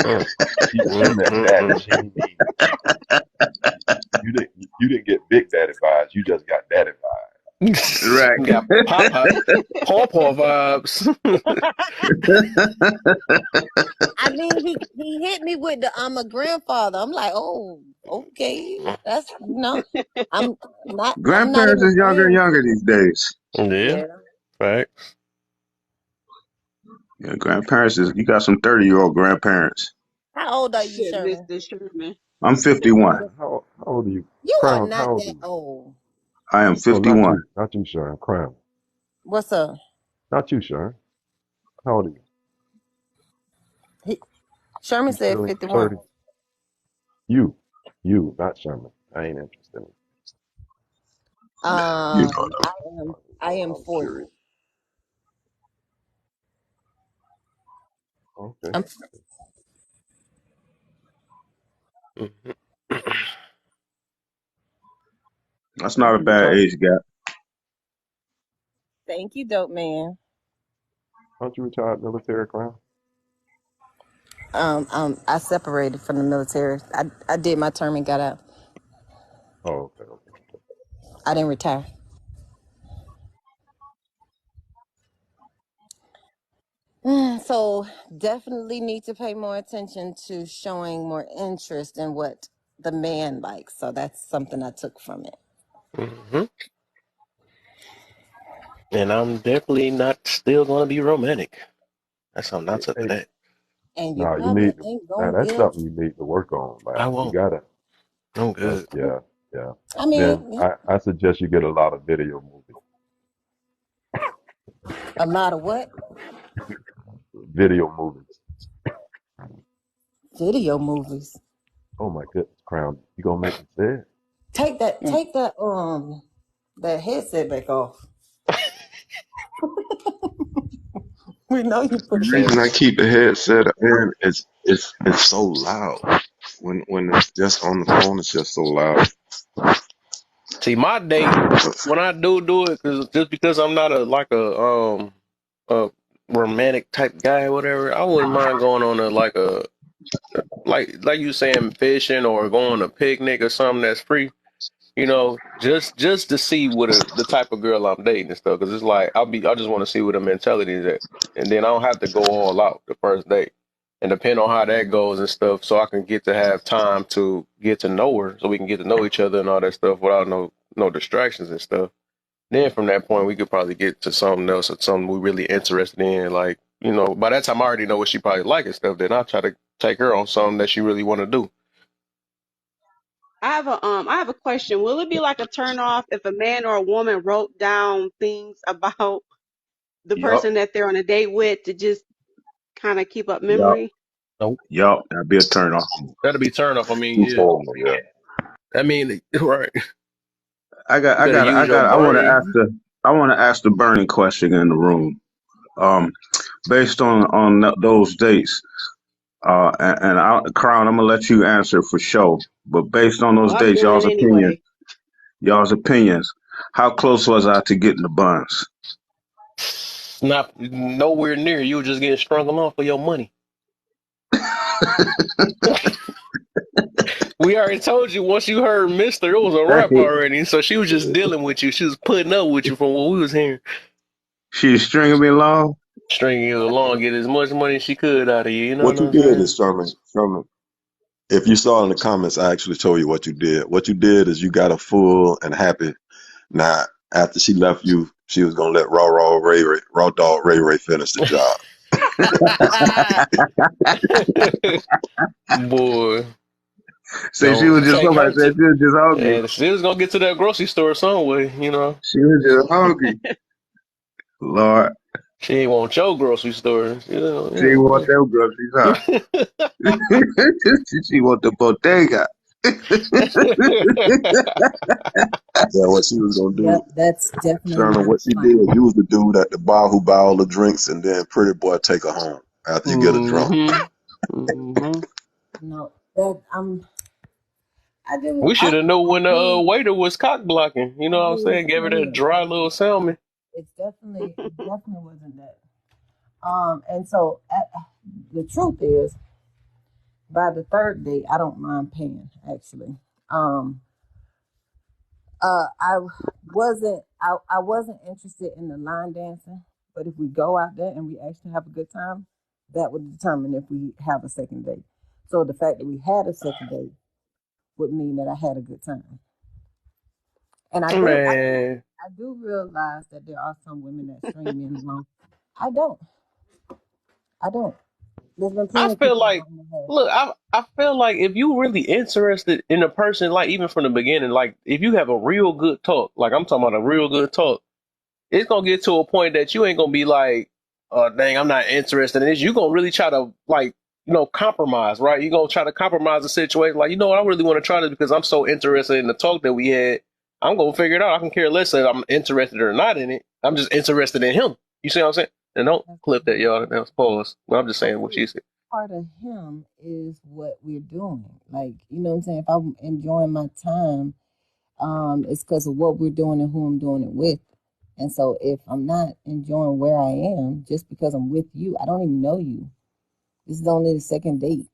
Mm, she when she mm, meant mm, daddy, mm. she ain't mean you didn't get Big Daddy vibes. You just got daddy vibes. Right. Got Papa, Paw vibes. I mean, he hit me with the I'm a grandfather. I'm like, oh, okay, that's no. I'm not Grandparents in the is younger and grand. younger these days. Yeah, Yeah. right. Yeah, grandparents is, you got some 30-year-old grandparents. How old are you, Shit, Sherman? Mr. Sherman. I'm 51. How old are you? You are Crown, how not old are that you? old. I am Oh, not 51. you. Not you, Sharon. Crown. What's up? Not you, Sharon. How old are you? He, Sherman You said still 51. 30? You. You, not Sherman. I ain't interested in You know I am. I am I'm 40. curious. Okay. I'm Mhm. that's Aren't not a you bad retired? age gap. Thank you, dope man. Aren't you retired military, Crown? I separated from the military. I did my term and got out. Oh, okay, okay. I didn't retire. So definitely need to pay more attention to showing more interest in what the man likes. So that's something I took from it. Mhm. And I'm definitely not still gonna be romantic. That's something I Hey, took of hey, that. And you nah, you probably need to, ain't now gonna that's get. something you need to work on. I Like, you won't. gotta, I'm good. yeah, yeah. I Then mean, I suggest you get a lot of video movies. a lot of what? Video movies. Video movies. Oh my goodness, Crown, you gonna make me say it? Take that headset back off. We know you The put that. reason I keep the headset in is it's so loud. When it's just on the phone, it's just so loud. See, my date when I do it, just because I'm not a romantic type guy or whatever, I wouldn't mind going on a like you saying fishing or going on a picnic or something that's free. Just to see what the type of girl I'm dating and stuff. Because it's like I just want to see what the mentality is at, and then I don't have to go all out the first date. And depend on how that goes and stuff, so I can get to have time to get to know her, so we can get to know each other and all that stuff without no distractions and stuff. Then from that point, we could probably get to something else or something we really interested in. Like, by that time I already know what she probably like and stuff. Then I'll try to take her on something that she really want to do. I have a question. Will it be like a turn off if a man or a woman wrote down things about the Yup. person that they're on a date with to just kind of keep up Yup. memory? Nope. Yup. That'd be a turn off. That'll be turn off. I mean, Too yeah. formal, yeah. I mean, right. I You better use your brain. I want to ask the burning question in the room. Um, based on those dates, Crown, I'm gonna let you answer for sure. But based on Well, those I'm dates, doing it anyway. y'all's opinions, how close was I to getting the buns? Not nowhere near. You were just getting strung along for your money. We already told you once you heard Mister, it was a wrap Hey, already. So she was just dealing with you. She was putting up with you from what we was hearing. she's stringing me along. Stringing you along, get as much money as she could out of you. You know what What you I'm did saying? is, Sherman, if you saw in the comments, I actually told you what you did. What you did is you got a full and happy. Now, after she left you, she was gonna let Raw Dog Ray finish the job. Boy, So she was don't just take somebody her said to. she was just hungry. And she was gonna get to that grocery store some way. She was just hungry. Lord, She ain't want your grocery store. she want them groceries, huh? She want the bodega. Yeah, what she was gonna do, Yep, that's definitely Sherman, not what a she did, plan. you was the dude at the bar who buy all the drinks, and then pretty boy take her home after you get her drunk. Mm-hmm. Mm-hmm. No, that I'm We should have known when the do, waiter was cock blocking. You I know what I'm do saying? Gave her that feel dry little salmon. it definitely wasn't that. And so the truth is, by the third date, I don't mind paying actually. Um, I I wasn't interested in the line dancing, but if we go out there and we actually have a good time, that would determine if we have a second date. So the fact that we had a second date would mean that I had a good time. And Man, I do realize that there are some women that string men along. I don't. I don't. There's been I plenty of feel people like, along the way. look, I feel like if you really interested in a person, like even from the beginning, like if you have a real good talk, like I'm talking about a real good talk, it's gonna get to a point that you ain't gonna be like, dang, I'm not interested in this. You gonna really try to like, compromise, right? You gonna try to compromise the situation. Like, I really want to try this because I'm so interested in the talk that we had. I'm gonna figure it out. I can care less if I'm interested or not in it. I'm just interested in him. You see what I'm saying? And don't That's clip true. that, y'all. That was pause. But I'm just But saying what see, she said. part of him is what we're doing. Like, you know what I'm saying? If I'm enjoying my time, it's because of what we're doing and who I'm doing it with. And so if I'm not enjoying where I am just because I'm with you, I don't even know you. This is only the second date.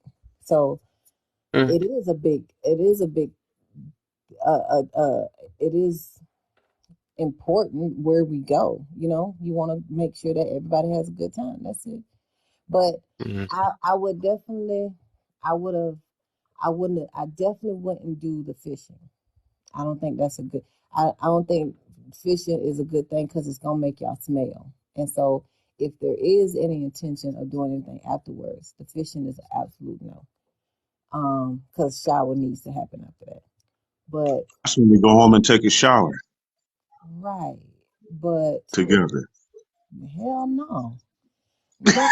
So Mm, it is a big, it is important where we go. You want to make sure that everybody has a good time. That's it. But mm, I would definitely, I would have, I definitely wouldn't do the fishing. I don't think that's a good, I don't think fishing is a good thing because it's going to make y'all smell. And so if there is any intention of doing anything afterwards, the fishing is an absolute no. Because shower needs to happen after that. But, That's when we go home and take a shower right. But together. hell no. No.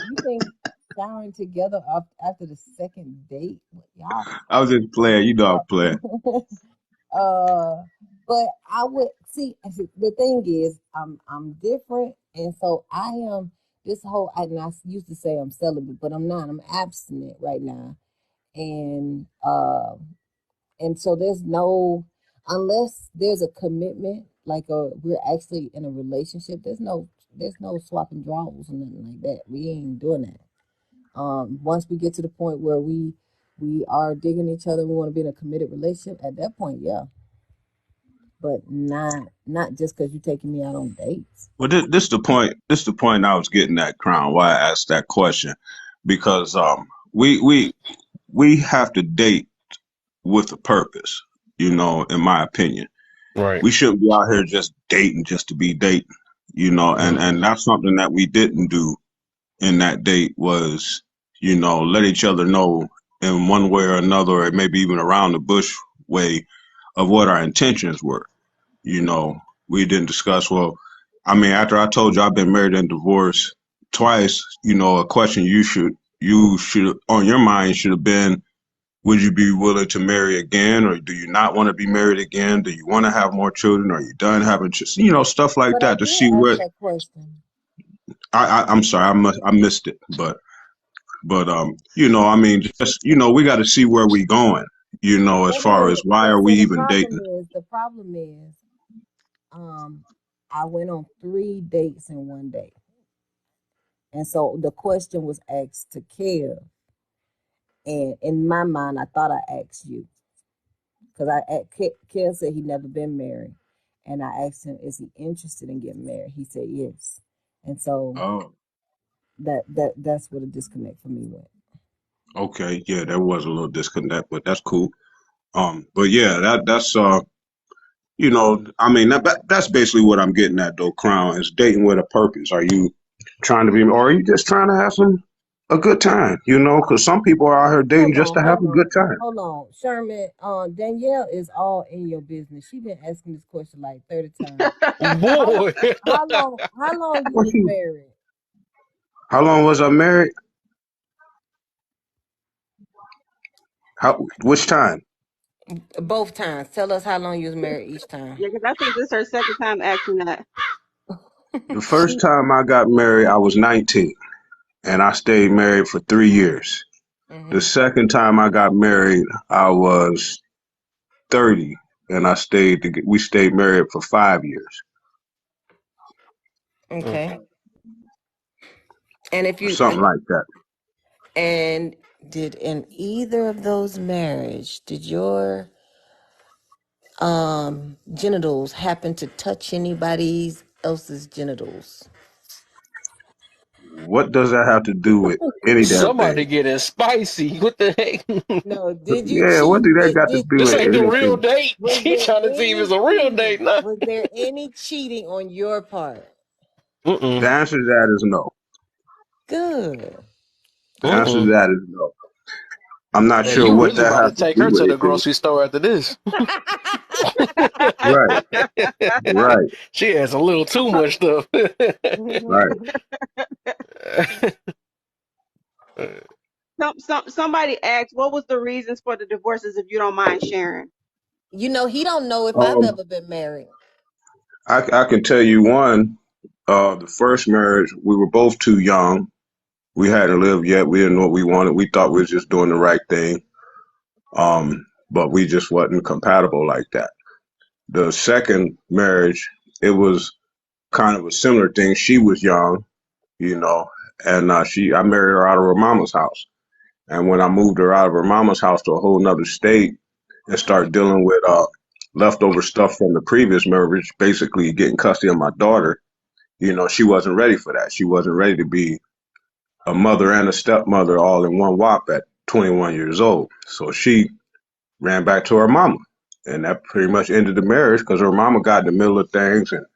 You think showering together after the second date? Y'all I was just playing. You know I'm playing. fuck. But I would see. The thing is, I'm different, and so I am. This whole, and I used to say I'm celibate, but I'm not. I'm abstinent right now, and so there's no, unless there's a commitment, like we're actually in a relationship. There's no swapping drawers or nothing like that. We ain't doing that. Once we get to the point where we are digging each other, we want to be in a committed relationship. At that point, yeah, but not just because you're taking me out on dates. Well, this the point. This the point I was getting at, Crown. Why I asked that question, because we we we have to date with a purpose. In my opinion, right. we shouldn't be out here just dating just to be dating. And Mm, that's something that we didn't do in that date was, let each other know in one way or another, or maybe even around the bush way of what our intentions were. You know, we didn't discuss, well, I mean, after I told you I've been married and divorced twice, a question you should, on your mind should have been, would you be willing to marry again, or do you not want to be married again? Do you want to have more children? Are you done having, stuff like But I that to did see ask what, that question. I'm sorry, I missed it, but I mean, just we got to see where we going. As Wait a far as minute. why But are we so even dating? the problem is, um, I went on 3 dates in one day, and so the question was asked to Kev, and in my mind, I thought I asked you because Kev said he never been married, and I asked him, is he interested in getting married? He said yes, and so Oh, that's where the disconnect for me went. okay, yeah, there was a little disconnect, but that's cool. But yeah, that's I mean, that's basically what I'm getting at though. Crown is dating with a purpose. Are you trying to be, or are you just trying to have a good time? Because some people are out here dating Hold just on, to have hold a on, good time. hold on, Sherman. Danielle is all in your business. She been asking this question like 30 times. How boy. how long you was married? How long was I married? Which time? Both times. Tell us how long you was married each time. Yeah, because I think this is her second time asking that. The first She time I got married, I was 19, and I stayed married for 3 years. The Mm-hmm. second time I got married, I was 30, and we stayed married for 5 years, Mm. Okay. And if you something like that. and did in either of those marriage did your genitals happen to touch anybody else's genitals? What does that have to do with any damn Somebody thing? getting spicy. What the heck? No, did you Yeah, what cheat? do that got to do This with ain't the real anything? date. Was She there trying to see if it's any a real date cheating? now. Was there any cheating on your part? The Mm-mm. answer to that is no. Good. The answer to Mm-mm. that is no. I'm not Yeah, sure you what really that about to has to take do her with to the anything. grocery store after this. Right, right, She has a little too much stuff. right. Somebody asked, what was the reasons for the divorces, if you don't mind sharing? You know, he don't know if I've Um, ever been married. I can tell you one. The first marriage, we were both too young. We hadn't lived yet. We didn't know what we wanted. We thought we was just doing the right thing. But we just wasn't compatible like that. The second marriage, it was kind of a similar thing. She was young, you know, and I married her out of her mama's house. And when I moved her out of her mama's house to a whole nother state and start dealing with leftover stuff from the previous marriage, basically getting custody of my daughter, she wasn't ready for that. She wasn't ready to be a mother and a stepmother all in one whop at 21 years old. So she ran back to her mama. And that pretty much ended the marriage because her mama got in the middle of things and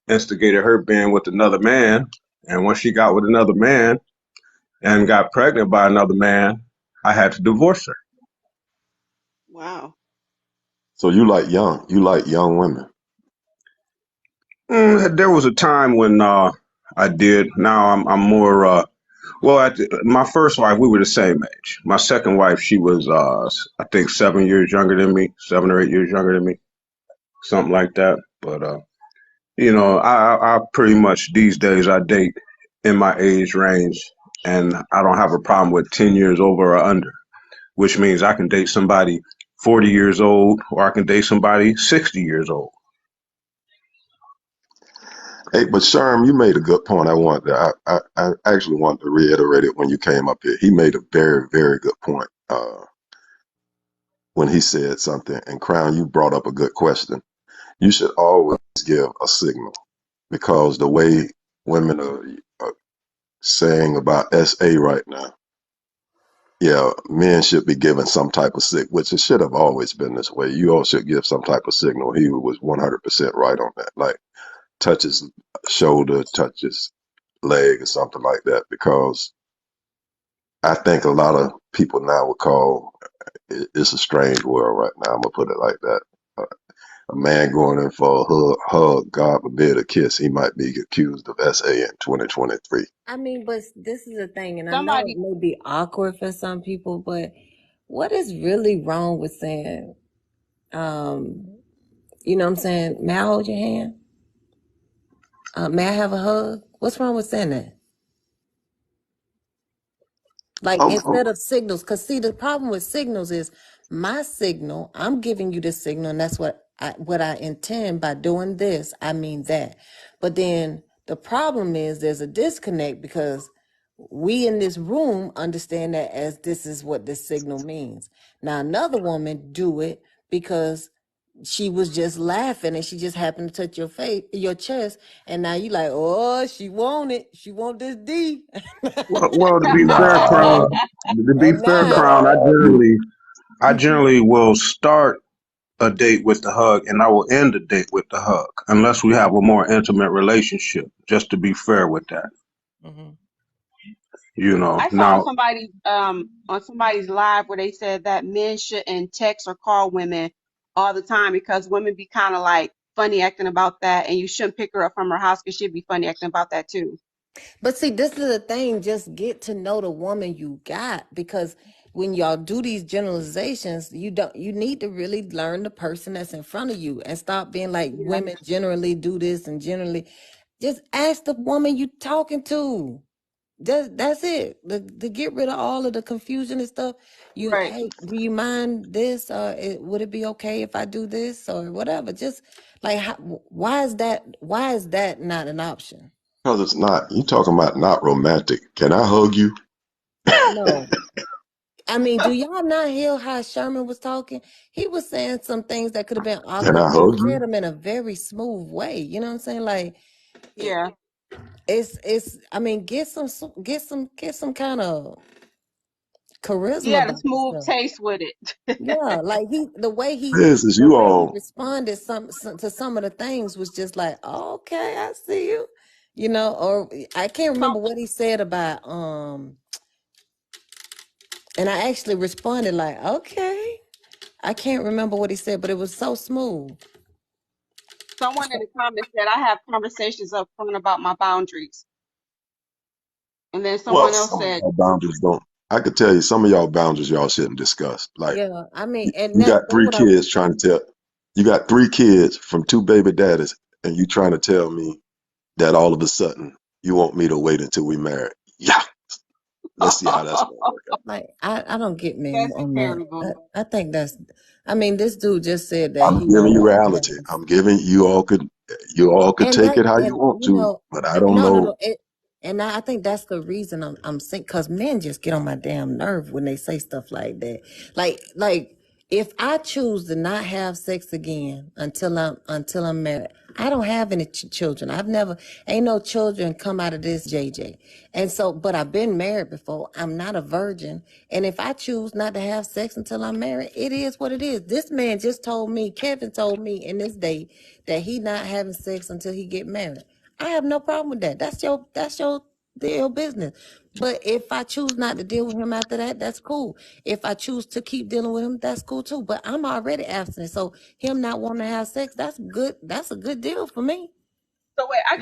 instigated her being with another man. And once she got with another man and got pregnant by another man, I had to divorce her. Wow. So you like young women. There was a time when I did. Now I'm more. My first wife, we were the same age. My second wife, she was, I think, 7 years younger than me, 7 or 8 years younger than me, something like that. But I pretty much these days I date in my age range, and I don't have a problem with 10 years over or under, which means I can date somebody 40 years old, or I can date somebody 60 years old. Hey, but Sherm, you made a good point. I actually wanted to reiterate it when you came up here. He made a very, very good point when he said something. And Crown, you brought up a good question. You should always give a signal because the way women are saying about SA right now, yeah, men should be given some type of signal, which it should have always been this way. You all should give some type of signal. He was 100% right on that. Like touch his shoulder, touch his leg or something like that, because I think a lot of people now would call it's a strange world right now. I'm gonna put it like that. A man going in for a hug, God forbid a kiss, he might be accused of SA in 2023. I mean, but this is the thing, and I know it Somebody, may be awkward for some people, but what is really wrong with saying, you know what I'm saying? May I hold your hand? May I have a hug? What's wrong with saying that? Like I'm, I'm, instead of signals, because see, the problem with signals is my signal, I'm giving you the signal, and that's what I intend by doing this. I mean that. But then the problem is there's a disconnect because we in this room understand that as this is what this signal means. Now another woman do it because she was just laughing and she just happened to touch your face, your chest, and now you like, oh, she want it. She want this D. Well, to be fair, nah, Crown, to be And fair, now Crown, nah. I generally will start a date with the hug, and I will end the date with the hug, unless we have a more intimate relationship. Just to be fair with that, Mhm. I saw Now, somebody on somebody's live where they said that men shouldn't text or call women all the time because women be kind of like funny acting about that, and you shouldn't pick her up from her house because she'd be funny acting about that too. But see, this is the thing. Just get to know the woman you got, because when y'all do these generalizations, you need to really learn the person that's in front of you and stop being like Yeah. women generally do this and generally just ask the woman you talking to. That's it. To get rid of all of the confusion and stuff. Right. Hey, do you mind this, or would it be okay if I do this, or whatever? Just like, why is that? Why is that not an option? Because it's not. You talking about not romantic. Can I hug you? No. I mean, do y'all not hear how Sherman was talking? He was saying some things that could have been Can awkward, I but he hug said you? them in a very smooth way. You know what I'm saying? Like, it, Yeah. it's. I mean, get some kind of He charisma had a about this smooth stuff. taste with it. Yeah, like the way he This is the you way he all. responded to some of the things was just like, okay, I see you. Or I can't So remember what he said about and I actually responded like, okay. I can't remember what he said, but it was so smooth. someone in the comments said I have conversations up front about my boundaries. And then Well, someone else some of said, y'all boundaries don't. I could tell you some of y'all boundaries y'all shouldn't discuss. Like Yeah, I mean, and you got that's three what I kids trying to tell. You got three kids from two baby daddies, and you trying to tell me that all of a sudden you want me to wait until we marry? Yeah, let's see how that's gonna work out. like. I don't get me that's on that. terrible. I think that's. I mean, this dude just said that I'm he giving wanted you to reality. have. I'm giving you all could And take that, it how you and want to, but I don't no, no, know. no. And I think that's the reason I'm saying, because men just get on my damn nerve when they say stuff like that. Like if I choose to not have sex again until I'm married, I don't have any children. Ain't no children come out of this, JJ. And so, but I've been married before. I'm not a virgin. And if I choose not to have sex until I'm married, it is what it is. This man just told me, Kevin told me in this day that he not having sex until he get married. I have no problem with that. That's your deal business. But if I choose not to deal with him after that, that's cool. If I choose to keep dealing with him, that's cool too. But I'm already abstinent. So him not wanting to have sex, that's good. That's a good deal for me. So wait, I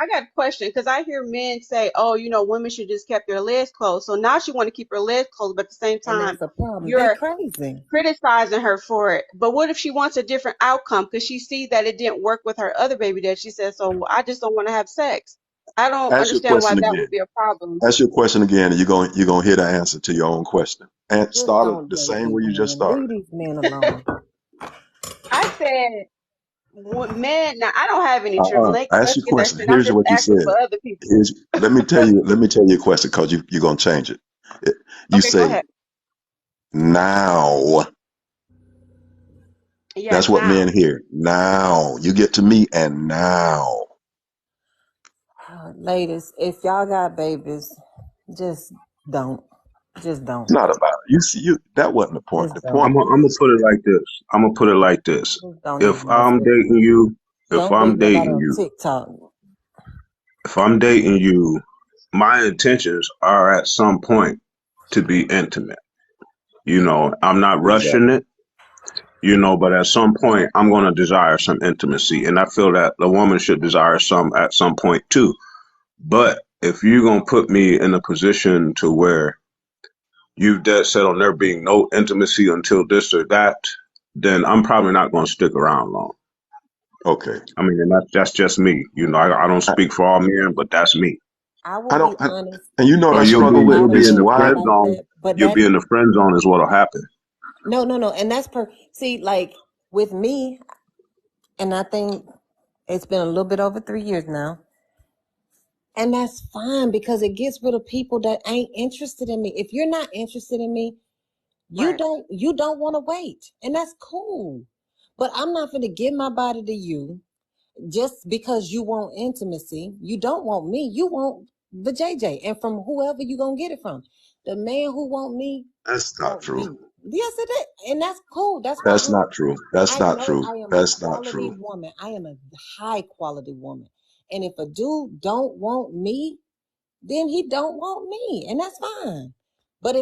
got a question because I hear men say, "Oh, women should just keep their legs closed." So now she want to keep her legs closed, but at the same And time, that's a problem. They you're crazy. criticizing her for it. But what if she wants a different outcome because she see that it didn't work with her other baby that she said, "So I just don't want to have sex." I don't Ask your understand why question that again. would be a problem. Ask your question again, and you're gonna hear the answer to your own question. And Just start it don't the date same these way you just men. started Leave these men alone. I said, men. Now I don't have any it. children. They Ask must your get that question. shit. I'm Here's just what you asking said. for other people. Let me tell you your question because you're gonna change it. You Okay, go say ahead. now. Yeah, That's what now. men hear. Now you get to me, and now Ladies, if y'all got babies, just don't. Just don't. it's not about you. See, you that wasn't the point. Just The don't. point I'm gonna was put it like this. I'm gonna put it like this. Just don't If even mess I'm with them. dating you, if Don't I'm date nobody dating on you, TikTok. if I'm dating you, my intentions are at some point to be intimate. I'm not rushing exactly it, but at some point I'm going to desire some intimacy. And I feel that the woman should desire some at some point too. But if you're going to put me in a position to where you dead set on there being no intimacy until this or that, then I'm probably not going to stick around long. okay. I mean, and that's just me. I don't I, speak for all men, but that's me. I will I be don't. honest. And you know what I Or And you'll struggle be with, a you'll lot of be Miss? in the men are Why? friend like zone. that, but You'll that be in the friend zone is what'll happen. no, and that's see, like with me, and I think it's been a little bit over 3 years now, and that's fine because it gets rid of people that ain't interested in me. If you're not interested in me, Right. you don't want to wait, and that's cool. But I'm not going to give my body to you just because you want intimacy. You don't want me. You want the JJ, and from whoever you gonna get it from. The man who That's not want true. me. Yes, it is, and that's cool. That's why That's not true. That's I not know true. I am a That's not quality true. woman. I am a high quality woman, and if a dude don't want me, then he don't want me, and that's fine. But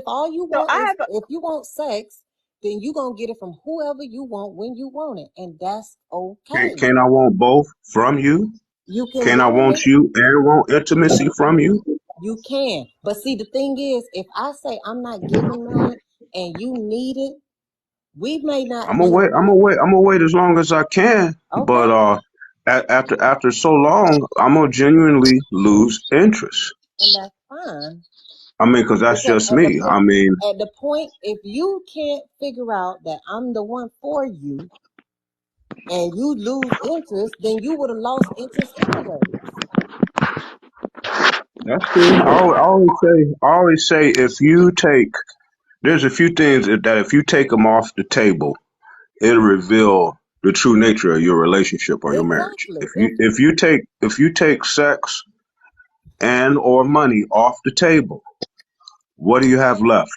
So I have if you want sex, then you gonna get it from whoever you want when you want it, and that's okay. Can I want both from you? You can Can I want want it. you and want intimacy from you? You can. But see, the thing is, if I say I'm not giving none and you need it, we may not I'm gonna be wait. I'm gonna wait. I'm gonna wait as long as I can. But okay, after so long, I'm gonna genuinely lose interest. and that's fine. I mean, because that's Because just me. I mean, at the point, if you can't figure out that I'm the one for you, and you lose interest, then you would have lost interest anyways. that's true. I always say, if you take, there's a few things that if you take them off the table, it'll reveal the true nature of your relationship or your marriage. Exactly. If you take sex and or money off the table, what do you have left?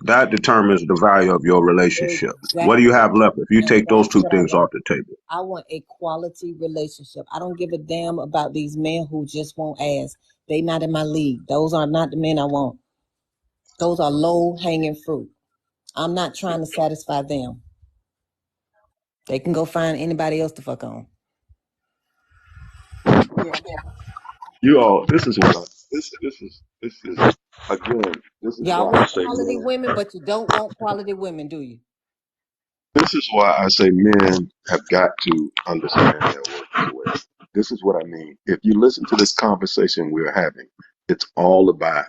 That determines the value of your relationship. What do you Exactly. have left if you And take those that's two what I things want. off the table? I want a quality relationship. I don't give a damn about these men who just want ass. They not in my league. Those are not the men I want. Those are low hanging fruit. I'm not trying to satisfy them. They can go find anybody else to fuck on. Yeah. You all, this is again, this is Y'all why I want say quality men. women, but you don't want quality women, do you? This is why I say men have got to understand their worth as well. This is what I mean. If you listen to this conversation we're having, it's all about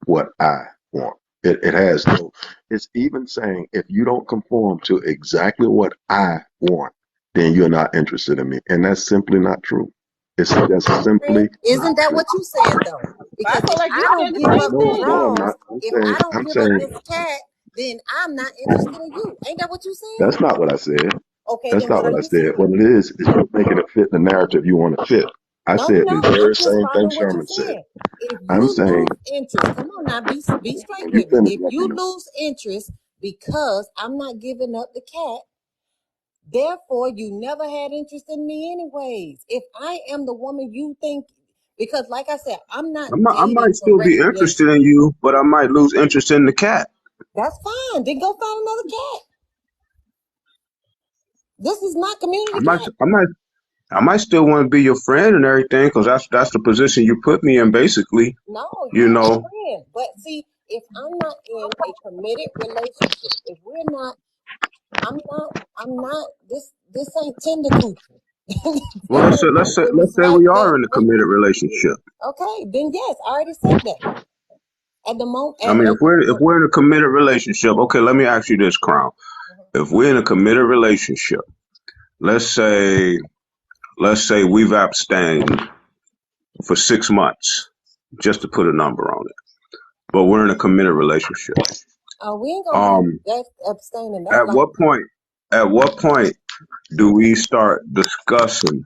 what I want. It has no, it's even saying if you don't conform to exactly what I want, then you're not interested in me. And that's simply not true. It's just simply not Isn't that true. what you saying though? But I Because feel if like I you're saying don't the give same up the No, thing. no, I'm not. draws, if I don't I'm give up saying this cat, then I'm not interested in you. Ain't that what you saying? that's not what I said. Okay, That's then not what are what I you said. What saying? it is you're making it fit the narrative you want to fit. I No, said the no, I'm very just same thing following what you're Sherman said. saying. If I'm you saying, lose interest, come on now, be straight can you with me. finish If letting you me? lose interest because I'm not giving up the cat, therefore you never had interest in me anyways. If I am the woman you think, because like I said, I'm not I might dating for still be interested recreation. in you, but I might lose interest in the cat. That's fine. Then go find another cat. This is not I community might, cat. I might, I might still want to be your friend and everything, because that's the position you put me in, basically. No, You you my know, friend. But see, if I'm not in a committed relationship, if we're not, I'm not, this ain't tender coochie. well, let's say we are in a committed relationship. Okay, then yes, I already said that. At the moment, I mean, at the if point. we're in a committed relationship, okay, let me ask you this, Crown. If we're in a committed relationship, let's say let's say we've abstained for 6 months, just to put a number on it, but we're in a committed relationship. We ain't gonna be Um, that abstaining that at long. what point? At what point do we start discussing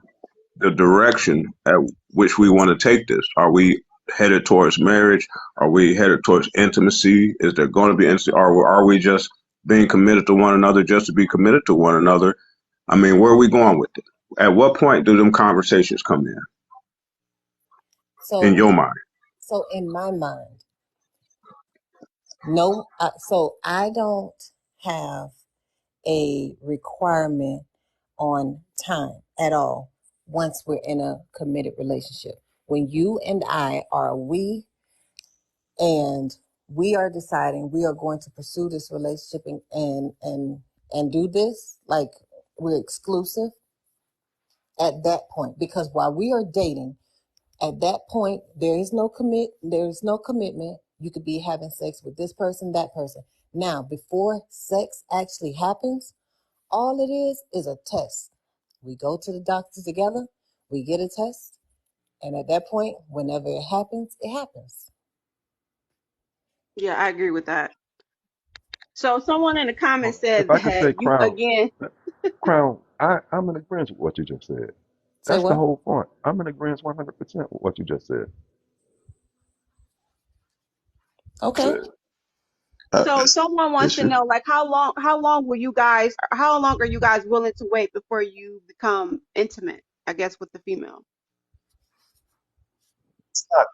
the direction at which we want to take this? Are we headed towards marriage? Are we headed towards intimacy? Is there going to be intimacy? Are we just being committed to one another just to be committed to one another? I mean, where are we going with it? At what point do them conversations come in So, your mind? so in my mind, no. So I don't have a requirement on time at all once we're in a committed relationship. When you and I are and we are deciding we are going to pursue this relationship and do this, like we're exclusive at that point. Because while we are dating, at that point there is no commitment. You could be having sex with this person, that person. Now, before sex actually happens, all it is a test. We go to the doctor together, we get a test, and at that point, whenever it happens, it happens. Yeah, I agree with that. So someone in the comments Well, if said I could say, that you Crown, again. Crown, I'm in agreement with what you just said. Say That's the what? whole point. I'm in agreement 100% with what you just said. Okay. Said, So someone wants to issue. know, like, how long are you guys willing to wait before you become intimate, I guess, with the female?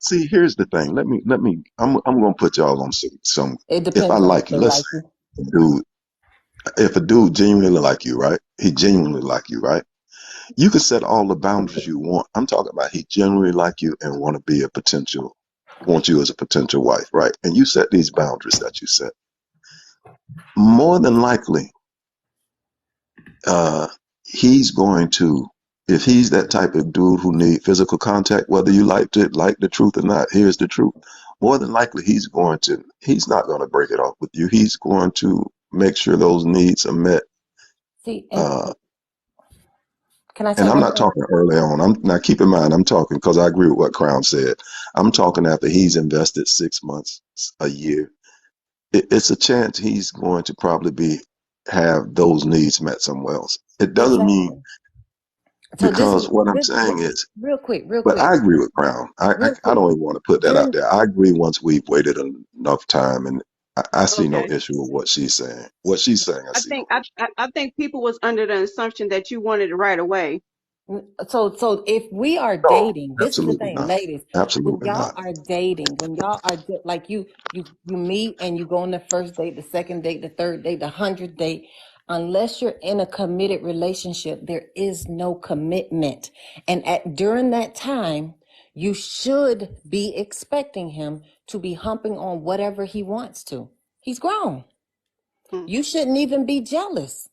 See, here's the thing. I'm gonna put y'all on some. It If I depends on if like you, they let's like you. dude. If a dude genuinely like you, right? He genuinely like you, right? You can set all the boundaries you want. I'm talking about he genuinely like you and want you as a potential wife, right? And you set these boundaries that you set. More than likely, uh, he's going to If he's that type of dude who need physical contact, whether you like the truth or not, here's the truth. More than likely, he's not going to break it off with you. He's going to make sure those needs are met. See, and Uh, can I and say I'm one not thing? talking early on. I'm now keep in mind, I'm talking because I agree with what Crown said. I'm talking after he's invested 6 months, a year. It's a chance he's going to probably have those needs met somewhere else. It doesn't mean Exactly. So this is because what I'm this, saying this is, real but quick, I agree with Crown. real I quick. don't even want to put that out During there. I agree once we've waited enough time, and I see no Okay. issue with what she's saying. What she's saying, I I see no think I, issue. I I think people was under the assumption that you wanted it right away. So if we are No, dating, this is the absolutely thing, not. ladies. When Absolutely y'all not. are dating, when y'all are like you meet and you go on the first date, the second date, the third date, the 100th date, unless you're in a committed relationship, there is no commitment. And at during that time, you should be expecting him to be humping on whatever he wants to. He's grown. Hmm. You shouldn't even be jealous.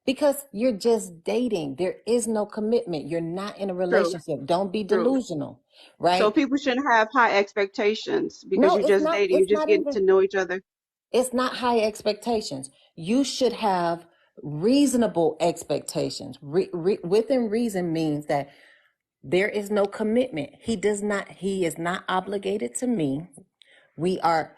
Because you're just dating. There is no commitment. You're not in a True. relationship. Don't be True. delusional, So right? people shouldn't have high expectations because No, you're just dating. You're it's just not getting even, to know each other. it's not high expectations. You should have reasonable expectations. Within reason means that there is no commitment. He is not obligated to me. We are,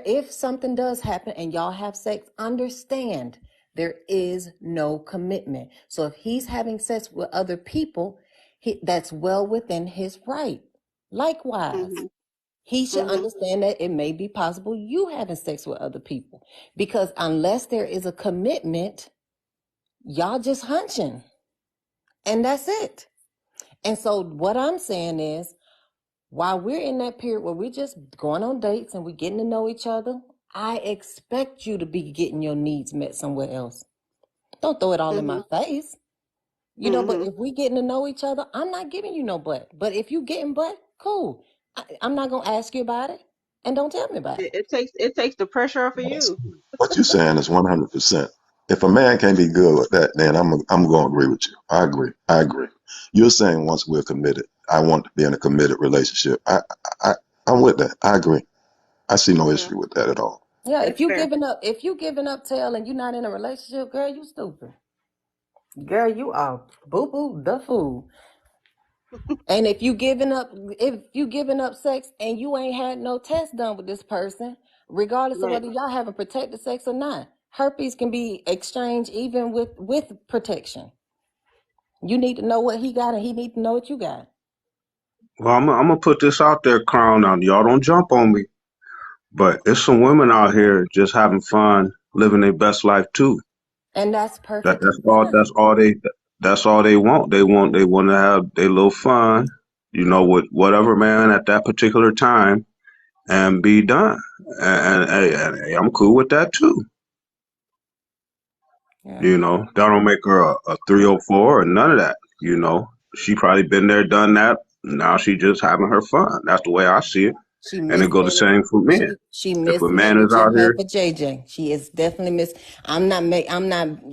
if something does happen and y'all have sex, understand there is no commitment. So if he's having sex with other people, that's well within his right. Likewise, Hmm. he should Hmm. understand that it may be possible you having sex with other people, because unless there is a commitment, y'all just hunching, and that's it. And so what I'm saying is, while we're in that period where we're just going on dates and we're getting to know each other, I expect you to be getting your needs met somewhere else. Don't throw it all in Hmm. my face. But Hmm. if we getting to know each other, I'm not giving you no butt. But if you getting butt, cool. I'm not going to ask you about it, and don't tell me about it. It takes the pressure off of you. What you're saying is 100%. If a man can't be good with that, then I'm going to agree with you. I agree. I agree. You're saying once we're committed, I want to be in a committed relationship. I I'm with that. I agree. I see no Yeah, issue with that at all. Yeah, that's fair. if you giving up tail and you're not in a relationship, girl, you stupid. Girl, you are boo boo the fool. And if you giving up sex and you ain't had no test done with this person, regardless of Right. whether y'all having protected sex or not, herpes can be exchanged even with protection. You need to know what he got, and he need to know what you got. Well, I'm gonna put this out there, Crown. Now, y'all don't jump on me, but there's some women out here just having fun, living their best life too. And that's That perfectly that's all. fine. That's all they want. They want to have their little fun, with whatever man at that particular time, and be done. Hey, I'm cool with that too. Yeah. That don't make her a 304 or none of that. She probably been there, done that. Now she just having her fun. That's the way I see it. She And it go the mismanaged. same for men. She If a man is mismanaging out her here, for JJ. She is definitely miss. I'm not.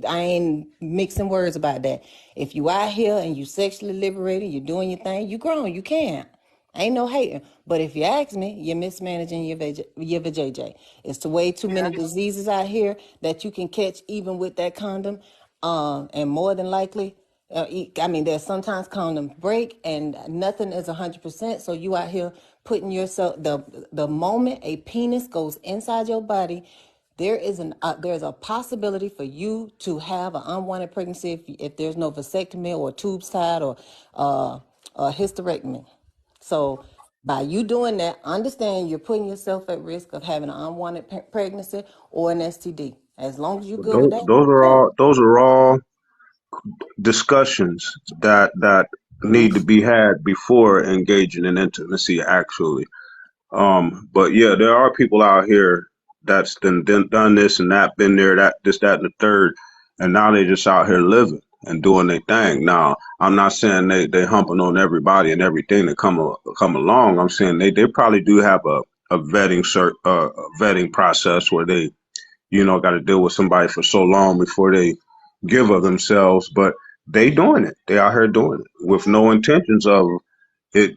I ain't mixing words about that. If you out here and you sexually liberated, you doing your thing, you grown. You can't. Ain't no hating. But if you ask me, you're mismanaging your JJ. It's the way too Yeah. many diseases out here that you can catch even with that condom. And more than likely, I mean, there's sometimes condoms break and nothing is 100%. So you out here putting yourself, the moment a penis goes inside your body, there's a possibility for you to have an unwanted pregnancy if there's no vasectomy or tubes tied or a hysterectomy. So by you doing that, understand you're putting yourself at risk of having an unwanted pregnancy or an STD. As long as you're good with that, cool. those are all discussions that need to be had before engaging in intimacy. Actually, but yeah, there are people out here that's done this and that, been there, that this, that, and the third, and now they just out here living and doing their thing. Now, I'm not saying they humping on everybody and everything that come along. I'm saying they probably do have a vetting process where they got to deal with somebody for so long before they give of themselves. But they doing it. They out here doing it with no intentions of it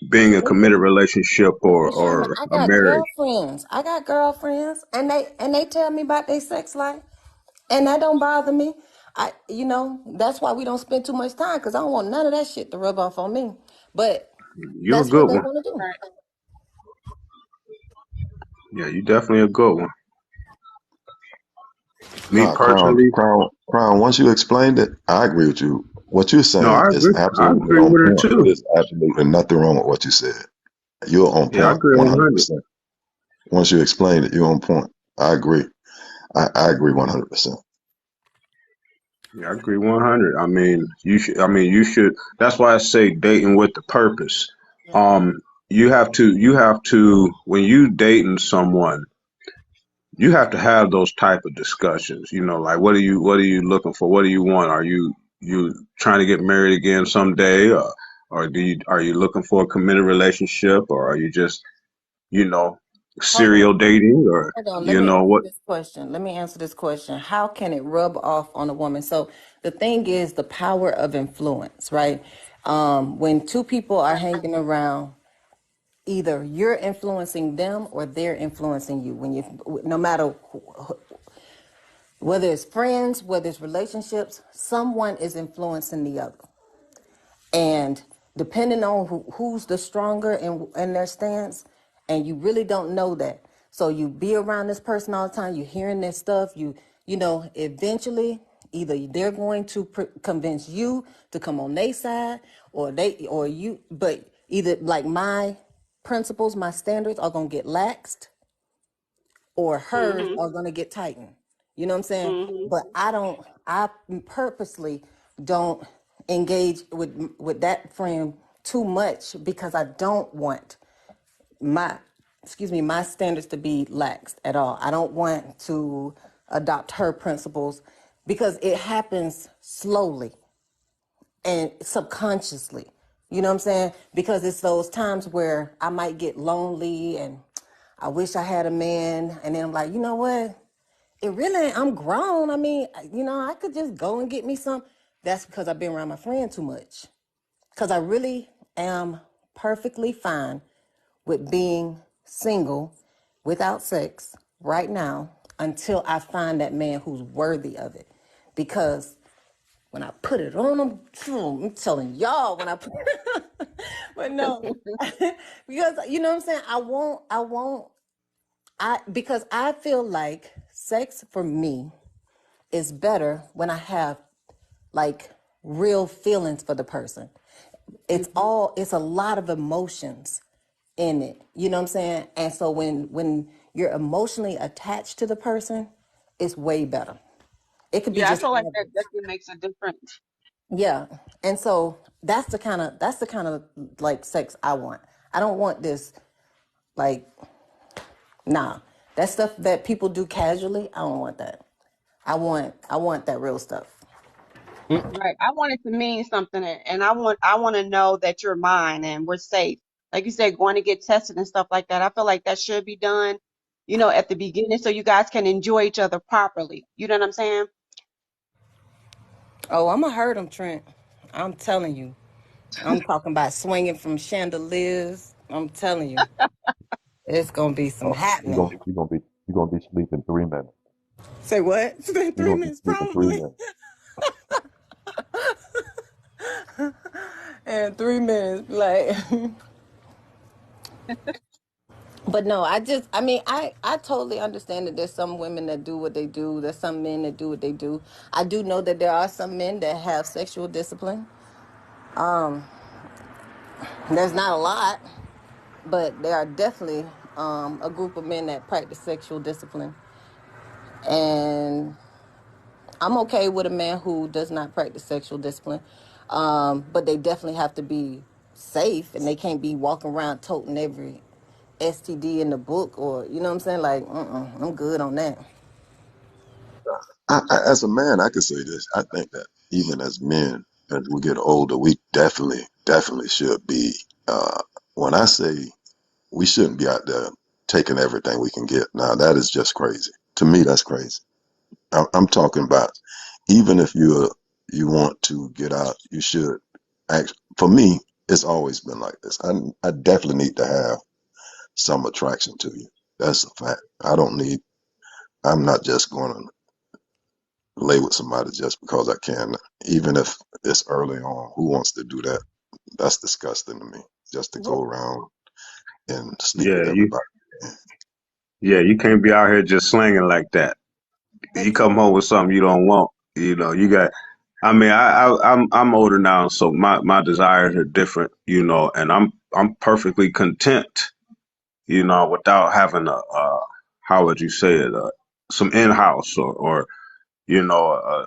being a committed relationship Hey Sherman, or I a got marriage. girlfriends. I got girlfriends, and they tell me about their sex life, and that don't bother me. That's why we don't spend too much time because I don't want none of that shit to rub off on me. But You're a that's what good they one. want to do. Right. Yeah, you definitely a good one. Me Nah, Crown, personally, Crown, Crown. Once you explained it, I agree with you. What you're no, saying I is agree. I absolutely agree on with her point. too. There's absolutely nothing wrong with what you said. You're on Yeah, I point, agree 100. 100%. Once you explained it, you're on point. I agree. I agree 100%. Yeah, I agree 100. I mean, you should. I mean, you should. That's why I say dating with the purpose. Um, you have to. You have to. When you dating someone, you have to have those type of discussions. You know, like what are you looking for? What do you want? Are you trying to get married again someday, or are you looking for a committed relationship, or are you just you know Hold on. serial dating, or Hold on, let you me know answer what? this question. Let me answer this question. How can it rub off on a woman? So the thing is the power of influence, right? When two people are hanging around, either you're influencing them or they're influencing you. No matter whether it's friends, whether it's relationships, someone is influencing the other. And depending on who's the stronger in their stance, and you really don't know that. So you be around this person all the time, you're hearing this stuff, eventually either they're going to convince you to come on their side or you, but either like my principles, my standards are going to get laxed or hers Mhm. are going to get tightened. You know what I'm saying? Mhm. But I purposely don't engage with that friend too much because I don't want my, my standards to be laxed at all. I don't want to adopt her principles because it happens slowly and subconsciously. You know what I'm saying? Because it's those times where I might get lonely and I wish I had a man. And then I'm like, you know what? I'm grown. I mean, I could just go and get me some. That's because I've been around my friend too much. Because I really am perfectly fine with being single without sex right now until I find that man who's worthy of it. Because when I put it on them, I'm telling y'all when I put but no. Because you know what I'm saying? Because I feel like sex for me is better when I have like real feelings for the person. It's a lot of emotions in it. You know what I'm saying? And so when you're emotionally attached to the person, it's way better. It could be Yeah, I just feel like that average. definitely makes a difference. Yeah. And so that's the kind of like sex I want. I don't want this like nah. That stuff that people do casually, I don't want that. I want that real stuff. Mm, Right. I want it to mean something, and I want to know that you're mine and we're safe. Like you said, going to get tested and stuff like that. I feel like that should be done, at the beginning so you guys can enjoy each other properly. You know what I'm saying? Oh, I'm gonna hurt him, Trent. I'm telling you. I'm talking about swinging from chandeliers. I'm telling you, it's gonna be some Oh, happening. you're gonna be sleeping 3 minutes. Say what? You're 3 minutes, gonna be sleeping three probably. minutes. And 3 minutes, like. But no, I totally understand that there's some women that do what they do. There's some men that do what they do. I do know that there are some men that have sexual discipline. Um, there's not a lot, but there are definitely a group of men that practice sexual discipline. And I'm okay with a man who does not practice sexual discipline. But they definitely have to be safe and they can't be walking around toting every STD in the book or, you know what I'm saying? Like, I'm good on that. As a man, I could say this. I think that even as men, as we get older, we definitely should be. When I say we shouldn't be out there taking everything we can get, now that is just crazy. To me, that's crazy. I'm talking about even if you're you want to get out, you should act. For me, it's always been like this. I definitely need to have some attraction to you. That's a fact. I'm not just going to lay with somebody just because I can, even if it's early on. Who wants to do that? That's disgusting to me. Just to go Well, around and sleep Yeah, with everybody. you can't be out here just slinging like that. You but come home with something you don't want. You know, you got. I mean, I'm older now, so my desires are different. You know, and I'm perfectly content. You know, without having how would you say it, some in house or you know,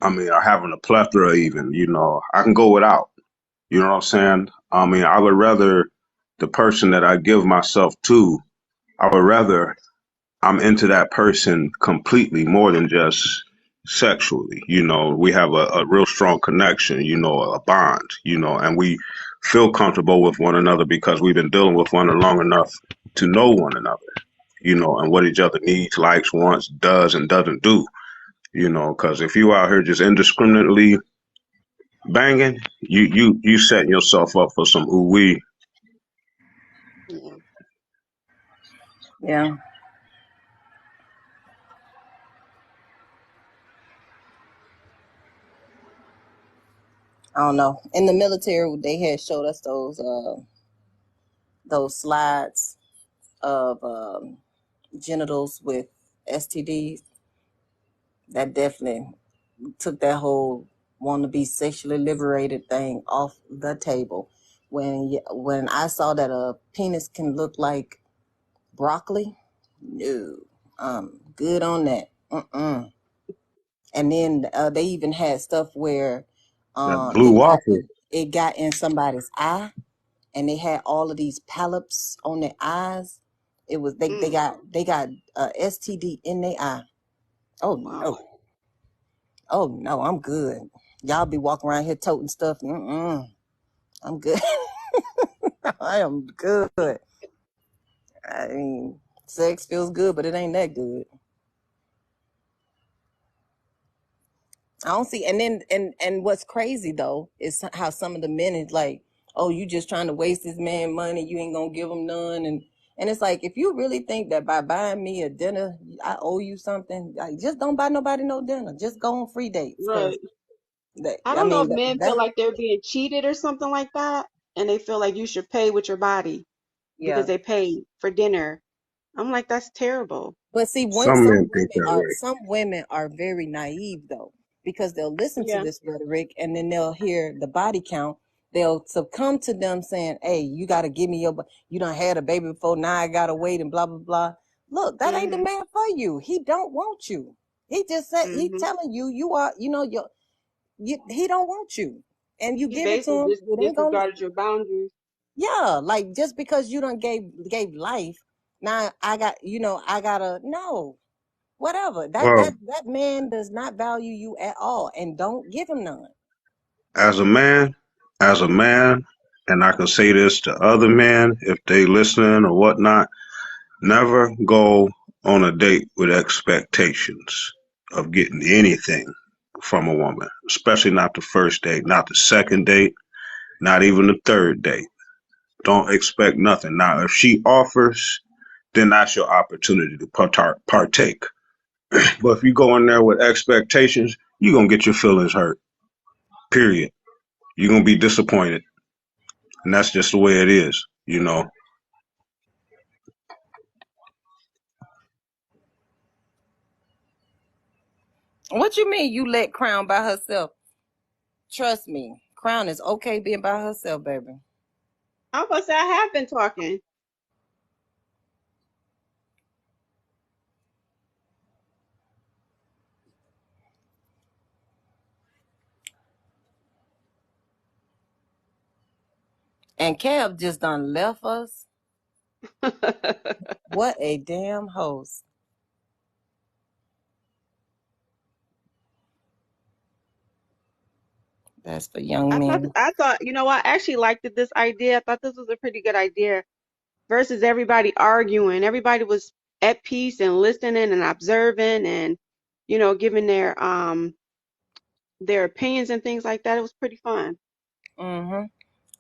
I mean, or having a plethora even. You know, I can go without. You know what I'm saying? I mean, I would rather the person that I give myself to. I would rather I'm into that person completely more than just sexually. You know, we have a real strong connection, you know, a bond, you know, and we feel comfortable with one another because we've been dealing with one another long enough to know one another, you know, and what each other needs, likes, wants, does, and doesn't do, you know, because if you out here just indiscriminately banging, you setting yourself up for some ooh wee. Yeah. yeah, I don't know. In the military, they had showed us those slides of genitals with STDs. That definitely took that whole want to be sexually liberated thing off the table. When I saw that a penis can look like broccoli, no, good on that. Mm-mm. And then they even had stuff where That blue waffle. it got in somebody's eye, and they had all of these polyps on their eyes. It was Mm. they got STD in their eye. Oh Wow. no, oh no, I'm good. Y'all be walking around here toting stuff. Mm-mm, I'm good. I am good. I mean, sex feels good, but it ain't that good. I don't see. And then and what's crazy though is how some of the men is like, oh, you just trying to waste this man money. You ain't gonna give him none. And it's like, if you really think that by buying me a dinner, I owe you something, like, just don't buy nobody no dinner. Just go on free dates, because Right. I I don't know mean if men feel that like they're being cheated or something like that, and they feel like you should pay with your body because yeah. they paid for dinner. I'm like, that's terrible. But see, when Some men think that way. some women are very naive though, because they'll listen to Yeah. this rhetoric and then they'll hear the body count. They'll succumb to them saying, "Hey, you got to give me you done had a baby before. Now I gotta wait and blah blah blah." Look, that ain't the Mhm. man for you. He don't want you. He just said he Mhm. telling you you are. He don't want you, and you He give it to basically him. just It ain't gonna. disregarded your boundaries. Yeah, like, just because you done gave life. Now I gotta no whatever. Well, That man does not value you at all, and don't give him none. as a man, as a man, and I can say this to other men if they listening or whatnot, never go on a date with expectations of getting anything from a woman, especially not the first date, not the second date, not even the third date. Don't expect nothing. Now, if she offers, then that's your opportunity to partake. But if you go in there with expectations, you're going to get your feelings hurt, period. You're going to be disappointed. And that's just the way it is, you know. What you mean you let Crown by herself? Trust me, Crown is okay being by herself, baby. I was about to say I have been talking. And Kev just done left us. What a damn host. That's for young men. I thought, you know what? I actually liked this idea. I thought this was a pretty good idea versus everybody arguing. Everybody was at peace and listening and observing and, giving their their opinions and things like that. It was pretty fun. Mm-hmm.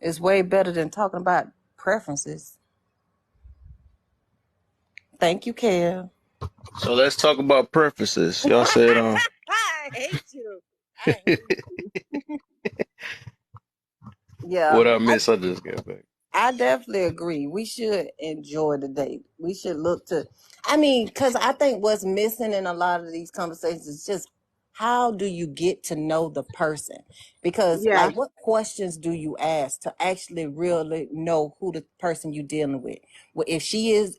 It's way better than talking about preferences. Thank you, Kev. So let's talk about preferences. Y'all said I hate you. I hate you. Yeah, what I miss. I just got back. I definitely agree. We should enjoy the date. We should look to, I mean, because I think what's missing in a lot of these conversations is just how do you get to know the person? Because, Yes. like, what questions do you ask to actually really know who the person you're dealing with? Well, if she is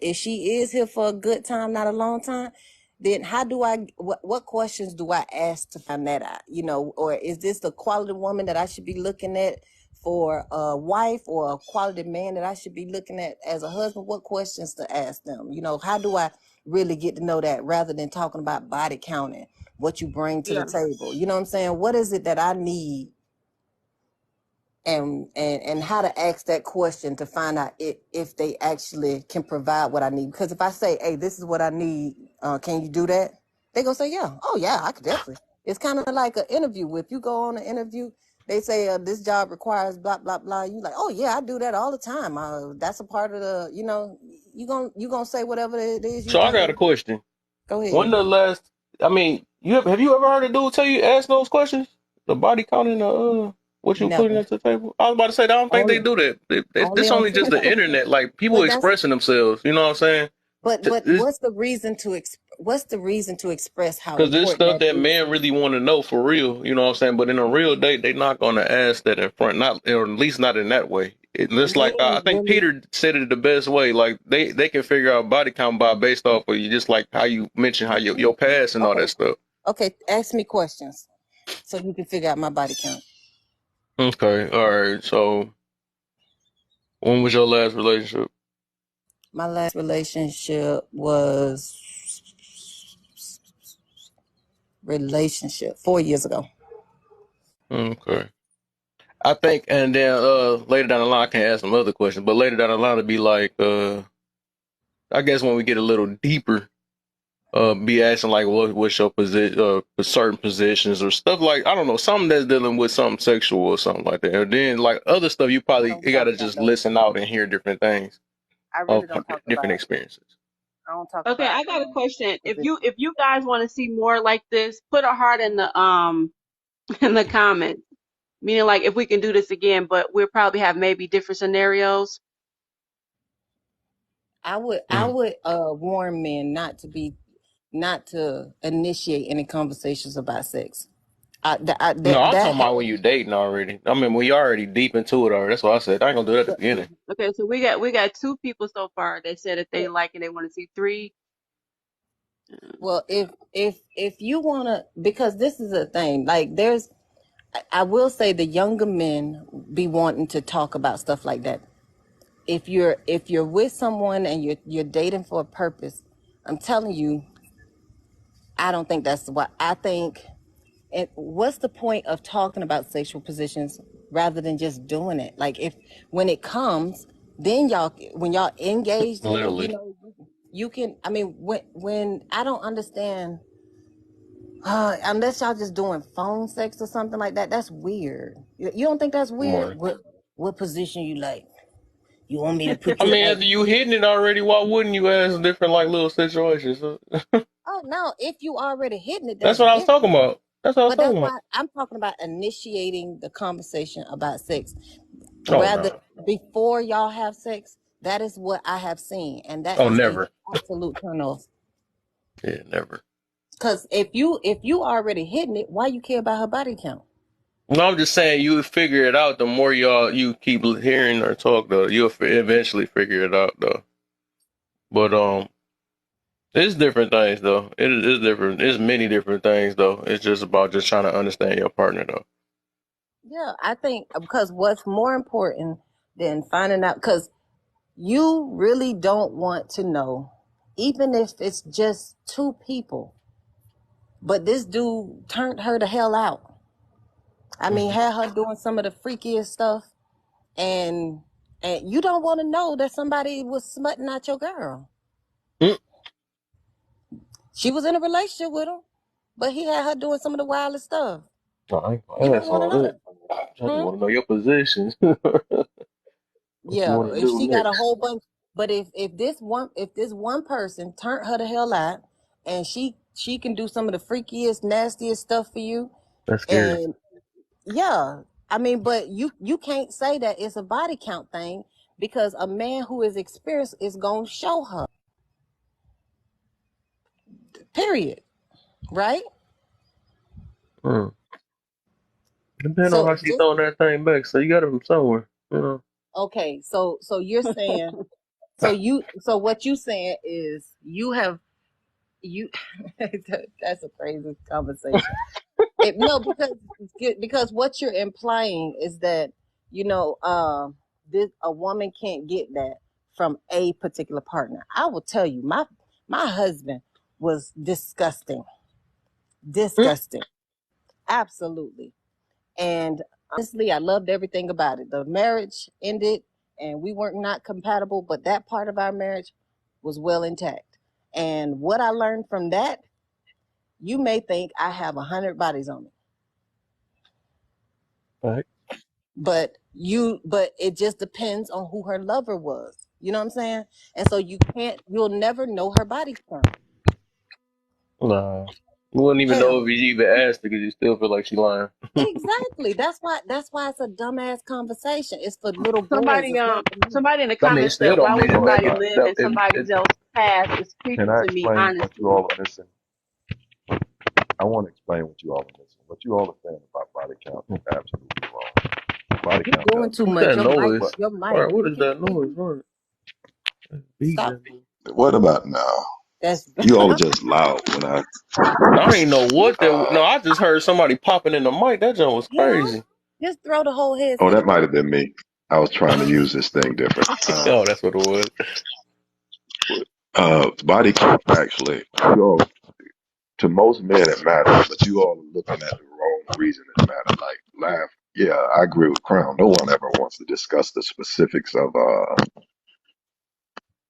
here for a good time, not a long time, then how do what questions do I ask to find that out? You know, or is this the quality woman that I should be looking at for a wife, or a quality man that I should be looking at as a husband? What questions to ask them? You know, how do I really get to know that, rather than talking about body counting, what you bring to the Yeah. table? You know what I'm saying? What is it that I need, and how to ask that question to find out if they actually can provide what I need. Because if I say, hey, this is what I need, can you do that? They gonna say, yeah. Oh yeah, I could definitely. It's kind of like an interview. If you go on an interview, they say, this job requires blah blah blah, you like, oh yeah, I do that all the time. That's a part of the, you gonna say whatever it is you So I think. got a question. Go When ahead. the last? I mean, have you ever heard a dude tell you ask those questions? The body counting, what you putting Never. at the table? I was about to say, I don't think they Only do that. only This on only just the TikTok. internet, like people But that's expressing themselves. You know what I'm saying? but It's what's the reason to express how because there's important stuff that that is? men really want to know for real. You know what I'm saying? But in a real date, they're not going to ask that in front, not or at least not in that way. Just like I Men think really. Peter said it the best way. Like they can figure out body count by based off of you, just like how you mentioned how your past and all Okay, that stuff. okay. Ask me questions so you can figure out my body count. Okay, all right. So when was your last relationship? My last relationship was 4 years ago. Okay. I think, and then later down the line, I can't ask some other questions, but later down the line, it'd be like, I guess when we get a little deeper, be asking like, what's your position, for certain positions or stuff like, I don't know, something that's dealing with something sexual or something like that. And then like other stuff, I you don't talk gotta about just those. listen out and hear different things I of really don't talk different about. experiences. I don't talk Okay, about I got a question. If position. you guys want to see more like this, put a heart in the in the comments. Meaning like if we can do this again, but we'll probably have maybe different scenarios. Mm. I would warn men not to initiate any conversations about sex. No, I'm That talking about has. when you dating already. I mean, when you already deep into it already. That's what I said. I ain't gonna do that at the beginning. Okay, so we got two people so far. They said that they like and they want to see three. Well, if you wanna, because this is a thing. Like, I will say the younger men be wanting to talk about stuff like that. If you're with someone and you're dating for a purpose, I'm telling you, I don't think that's what I think. And what's the point of talking about sexual positions rather than just doing it? Like, if when it comes, then when y'all engaged in it, Literally, you can. I mean, when I don't understand. Unless y'all just doing phone sex or something like that, that's weird. You don't think that's weird? more. What position you like? You want me to put I you mean, like? after you hitting it already, why wouldn't you ask different like little situations? Oh no, if you already hitting it, That's that's what I was talking different. about. That's what I was But that's talking about. why I'm talking about initiating the conversation about sex, Oh rather no. before y'all have sex. That is what I have seen, and that Oh is a never. absolute turn off. Yeah, never. Because if you already hitting it, why you care about her body count? No, I'm just saying you would figure it out. The more you keep hearing or talk, though, you'll eventually figure it out, though. But it's different things, though. It's different. It's many different things, though. It's just about just trying to understand your partner, though. Yeah, I think because what's more important than finding out, because you really don't want to know, even if it's just two people. But this dude turned her the hell out. I mean, had her doing some of the freakiest stuff, and you don't want to know that somebody was smutting out your girl. Mm. She was in a relationship with him, but he had her doing some of the wildest stuff. No, I ain't You gonna don't ask want to all know that. that. I just Hmm? want to know your position. What you Yeah, want to if do she got a next? whole bunch, but if this one person turned her the hell out, and she can do some of the freakiest, nastiest stuff for you, That's scary. and yeah, I mean, but you can't say that it's a body count thing because a man who is experienced is gonna show her. Period. Right? Hmm. Depending on So how she just throwing that thing back. So you got it from somewhere. You know. okay. So you're saying so what you saying is you that's a crazy conversation. No, because what you're implying is that you know this a woman can't get that from a particular partner. I will tell you, my husband was disgusting, Mm. disgusting, absolutely. And honestly, I loved everything about it. The marriage ended, and we weren't not compatible, but that part of our marriage was well intact. And what I learned from that, you may think I have 100 bodies on me, Right. but it just depends on who her lover was. You know what I'm saying? And so you'll never know her body count. Nah. You wouldn't even know Hell, if you even asked because you still feel like she lying. exactly. That's why it's a dumbass conversation. It's for little boys. Somebody It's not for me. somebody in the I mean, it comments still said, don't why would mean no somebody every. live No, in somebody else's past? Is Can creepy I to me, explain what you honestly. all are missing? I want to explain what you all are missing. What you all are saying about body count is absolutely wrong. Body You're count doing does too what's much. that matter. Your mic, But noise? your All mic. right, what We is can't that hear noise? you. What? Beating Stop. that mother- What about now? That's You all are just loud when I. I don't even know what that. Uh, No, I just heard somebody popping in the mic. That joint was you know. crazy. Just throw the whole oh, headset that might away. have been me. I was trying to use this thing different. Oh, that's what it was. Body count actually. You all, to most men it matters, but you all are looking at the wrong reason it matters. Like laugh. Yeah, I agree with Crown. No one ever wants to discuss the specifics of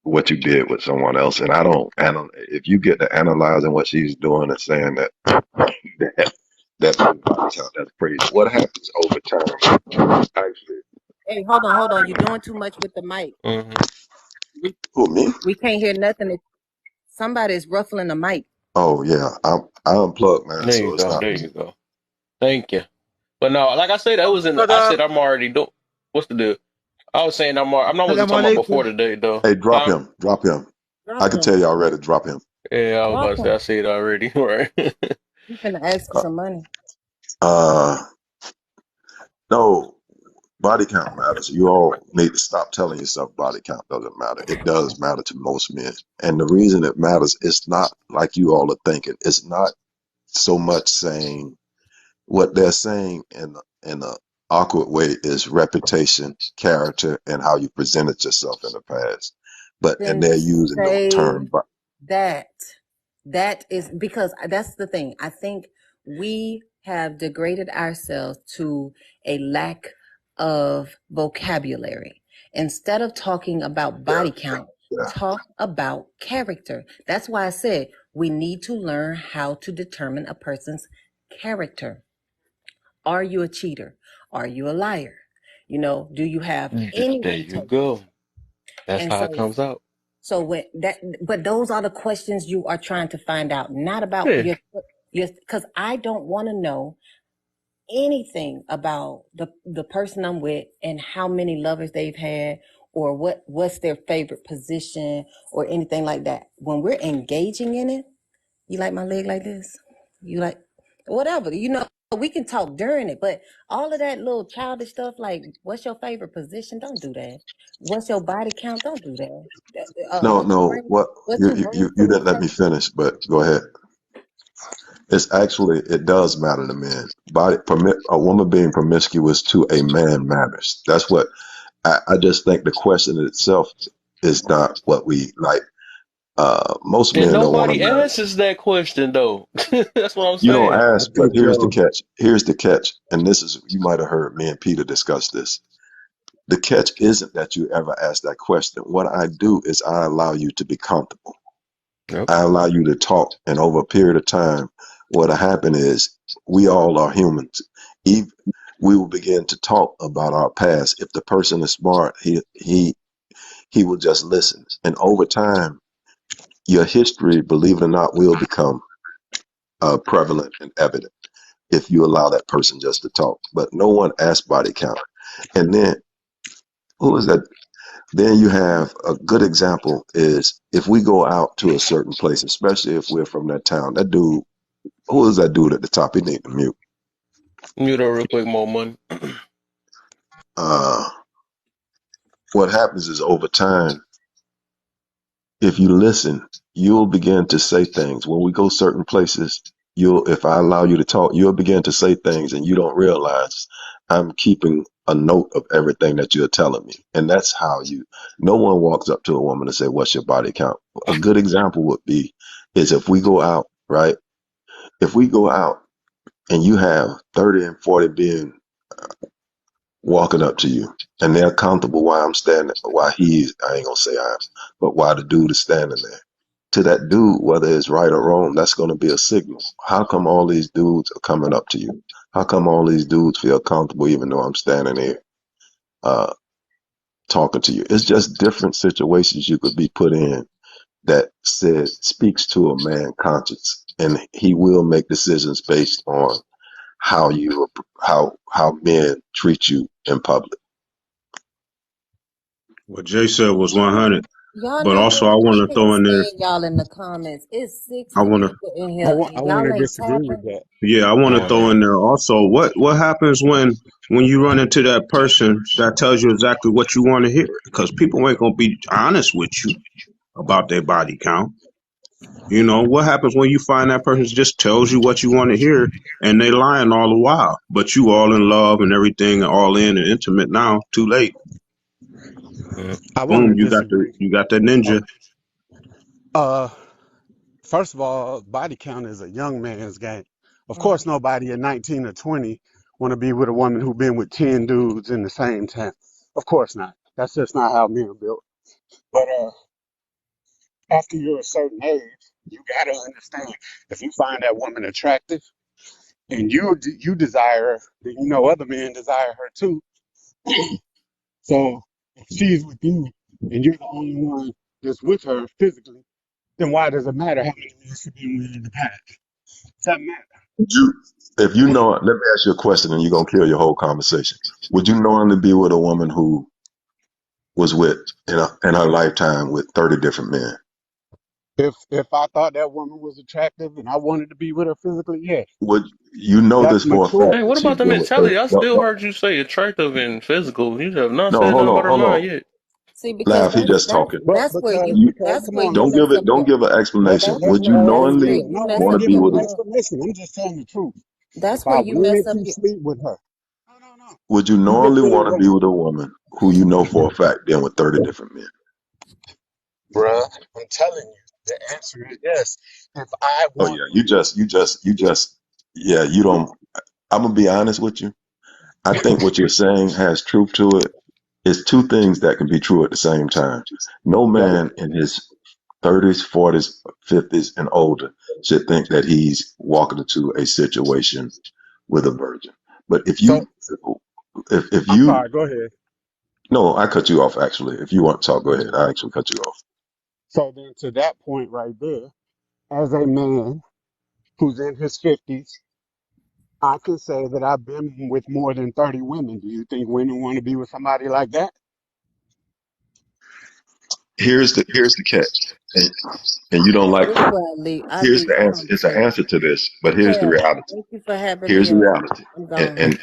what you did with someone else. And I don't. And if you get to analyzing what she's doing and saying that that that's body count, that's crazy. What happens over time? Actually, Hey, hold on. You're doing too much with the mic. Hmm. We who me? we can't hear nothing. Somebody's ruffling the mic. Oh yeah, I unplugged, man, There you so it's go. not There me. you go. Thank you. But no, like I said, that was in. I said I'm already do. What's the deal? I was saying I'm not wasn't Salam talking about alaikum. before today though. Hey, drop Huh? him, drop him. I Drop can him. tell you already. Drop him. Yeah, I was about Drop to say I him. said it already. Right. He's gonna ask for Uh, some money. uh no, body count matters. You all need to stop telling yourself body count doesn't matter. It does matter to most men, and the reason it matters is not like you all are thinking. It's not so much saying what they're saying in a awkward way is reputation, character, and how you presented yourself in the past. And Then they're using the say term. that. That is because that's the thing. I think we have degraded ourselves to a lack of vocabulary. Instead of talking about Yeah, body count, yeah. talk about character. That's why I said we need to learn how to determine a person's character. Are you a cheater? Are you a liar? Do you have any There you integrity? go. That's And how it so comes out. but those are the questions you are trying to find out, not about Yeah. because I don't want to know anything about the person I'm with and how many lovers they've had or what's their favorite position or anything like that. When we're engaging in it, you like my leg like this? You like whatever, we can talk during it, but all of that little childish stuff like what's your favorite position? Don't do that. What's your body count? Don't do that. No, no. What What you you you bring you to you the didn't let me table? finish, but go ahead. It's actually it does matter to men. A woman being promiscuous to a man matters. That's what I just think the question itself is not what we like. Most And men don't want to nobody marry. answers that question though. That's what I'm You don't saying. I ask, but think here's the Joe. catch. Here's the catch. And this is, you might have heard me and Peter discuss this. The catch isn't that you ever ask that question. What I do is I allow you to be comfortable. Yep. I allow you to talk. And over a period of time, what'll happen is we all are humans. Eve, we will begin to talk about our past. If the person is smart, he will just listen. And over time, your history, believe it or not, will become prevalent and evident if you allow that person just to talk. But no one asks body count. And then who is that? Then you have a good example is if we go out to a certain place, especially if we're from that town. That dude, who is that dude at the top? He need to mute. Mute her real quick, more money. Uh, what happens is over time, if you listen, you'll begin to say things. When we go certain places, if I allow you to talk, you'll begin to say things and you don't realize I'm keeping a note of everything that you're telling me. And that's how no one walks up to a woman and say, what's your body count? A good example would be, is if we go out, right? If we go out and you have 30 and 40 being walking up to you and they're comfortable while I'm standing, I ain't gonna say I am, but while the dude is standing there. To that dude, whether it's right or wrong, that's gonna be a signal. How come all these dudes are coming up to you? How come all these dudes feel comfortable even though I'm standing here uh, talking to you? It's just different situations you could be put in that speaks to a man conscience, and he will make decisions based on how men treat you in public. What Jay said was 100. Y'all But know also, what? I I want to need to throw in there. send y'all in the comments. It's I 60 want to. people in here I and want y'all to ain't disagree with tapping. that. Yeah, I want to Going throw on. in there also. What happens when you run into that person that tells you exactly what you want to hear? Because people ain't gonna be honest with you about their body count. You know what happens when you find that person just tells you what you want to hear, and they lying all the while, but you all in love and everything, all in and intimate now. Too late. Mm. I want Boom, to disagree. you got that ninja. Uh, First of all, body count is a young man's game. Of course, nobody at 19 or 20 want to be with a woman who been with 10 dudes in the same time. Of course not. That's just not how men are built. But after you're a certain age, you gotta understand if you find that woman attractive and you desire her, then you know other men desire her too. So if she's with you and you're the only one that's with her physically, then why does it matter how many men she's been with in the past? Doesn't matter. If you know, let me ask you a question, and you're gonna kill your whole conversation. Would you normally be with a woman who was with in her lifetime with 30 different men? If I thought that woman was attractive and I wanted to be with her physically, yes. Would you know That's this for a fact Hey, mature. what that about she's the been with 30? mentality? I No, still no, heard you say attractive and physical. You have not no. said Hold nothing on, about her hold on. mind yet. See, because Laugh. He just talking. But You that's where come you don't on, give mess it. up Don't your give an explanation. Would you that's where knowingly you no, mess I want ain't up to be giving your with? no own explanation. I'm just telling the truth. that's If where I you mess wanted up to your sleep with her, no. Would you You just knowingly said want to be what? with a woman who you know for a fact been with 30 different men? Bruh, I'm telling you, the answer is yes. If I Oh want yeah. to. You just. Yeah. You don't. I'm gonna be honest with you. I think what you're saying has truth to it. It's two things that can be true at the same time. No Yep. man in his 30s, 40s, 50s, and older should think that he's walking into a situation with a virgin. But So if I'm you, sorry, go ahead. no, I cut you off actually. If you want to talk, go ahead. I actually cut you off. So then to that point right there, as a man who's in his 50s, I can say that I've been with more than 30 women. Do you think women want to be with somebody like that? Here's the catch, and, and you don't like. this is where I Here's leave the the answer. It's an conversation. answer to this, but here's the Yeah, reality. thank you for having Here's me the up. reality. I'm And gone.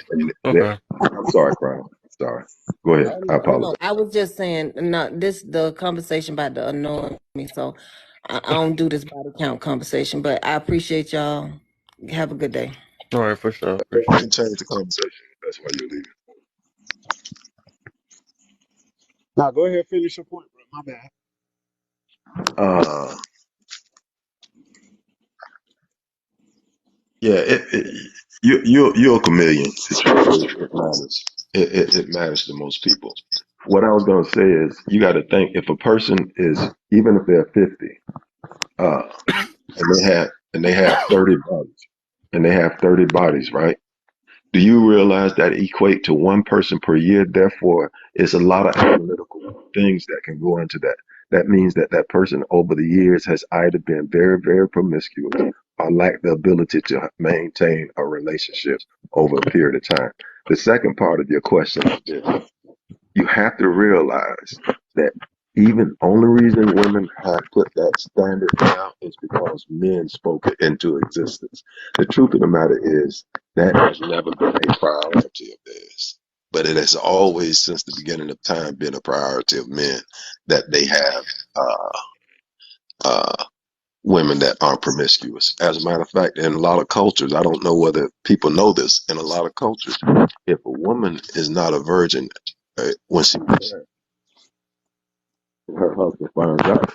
Okay. I'm sorry, Crown. Sorry. Go ahead. Oh I no, apologize. I was just saying, not this the conversation about to annoy me, so I don't do this body count conversation. But I appreciate y'all. Have a good day. All right, for sure. We Appreciate can change the conversation. That's why you're leaving. Now go ahead, finish your point, bro. My bad. Uh, yeah, you're a chameleon. It matters. It matters to most people. What I was gonna say is, you got to think if a person is, even if they're 50, and they have 30 bodies. and they have 30 bodies, right? Do you realize that equate to one person per year? Therefore, it's a lot of analytical things that can go into that. That means that that person over the years has either been very, very promiscuous or lacked the ability to maintain a relationship over a period of time. The second part of your question is this: you have to realize that even only reason women have put that standard down is because men spoke it into existence. The truth of the matter is that has never been a priority of theirs. But it has always, since the beginning of time, been a priority of men that they have uh, uh, women that aren't promiscuous. As a matter of fact, in a lot of cultures, I don't know whether people know this, in a lot of cultures, if a woman is not a virgin when she her husband finds out,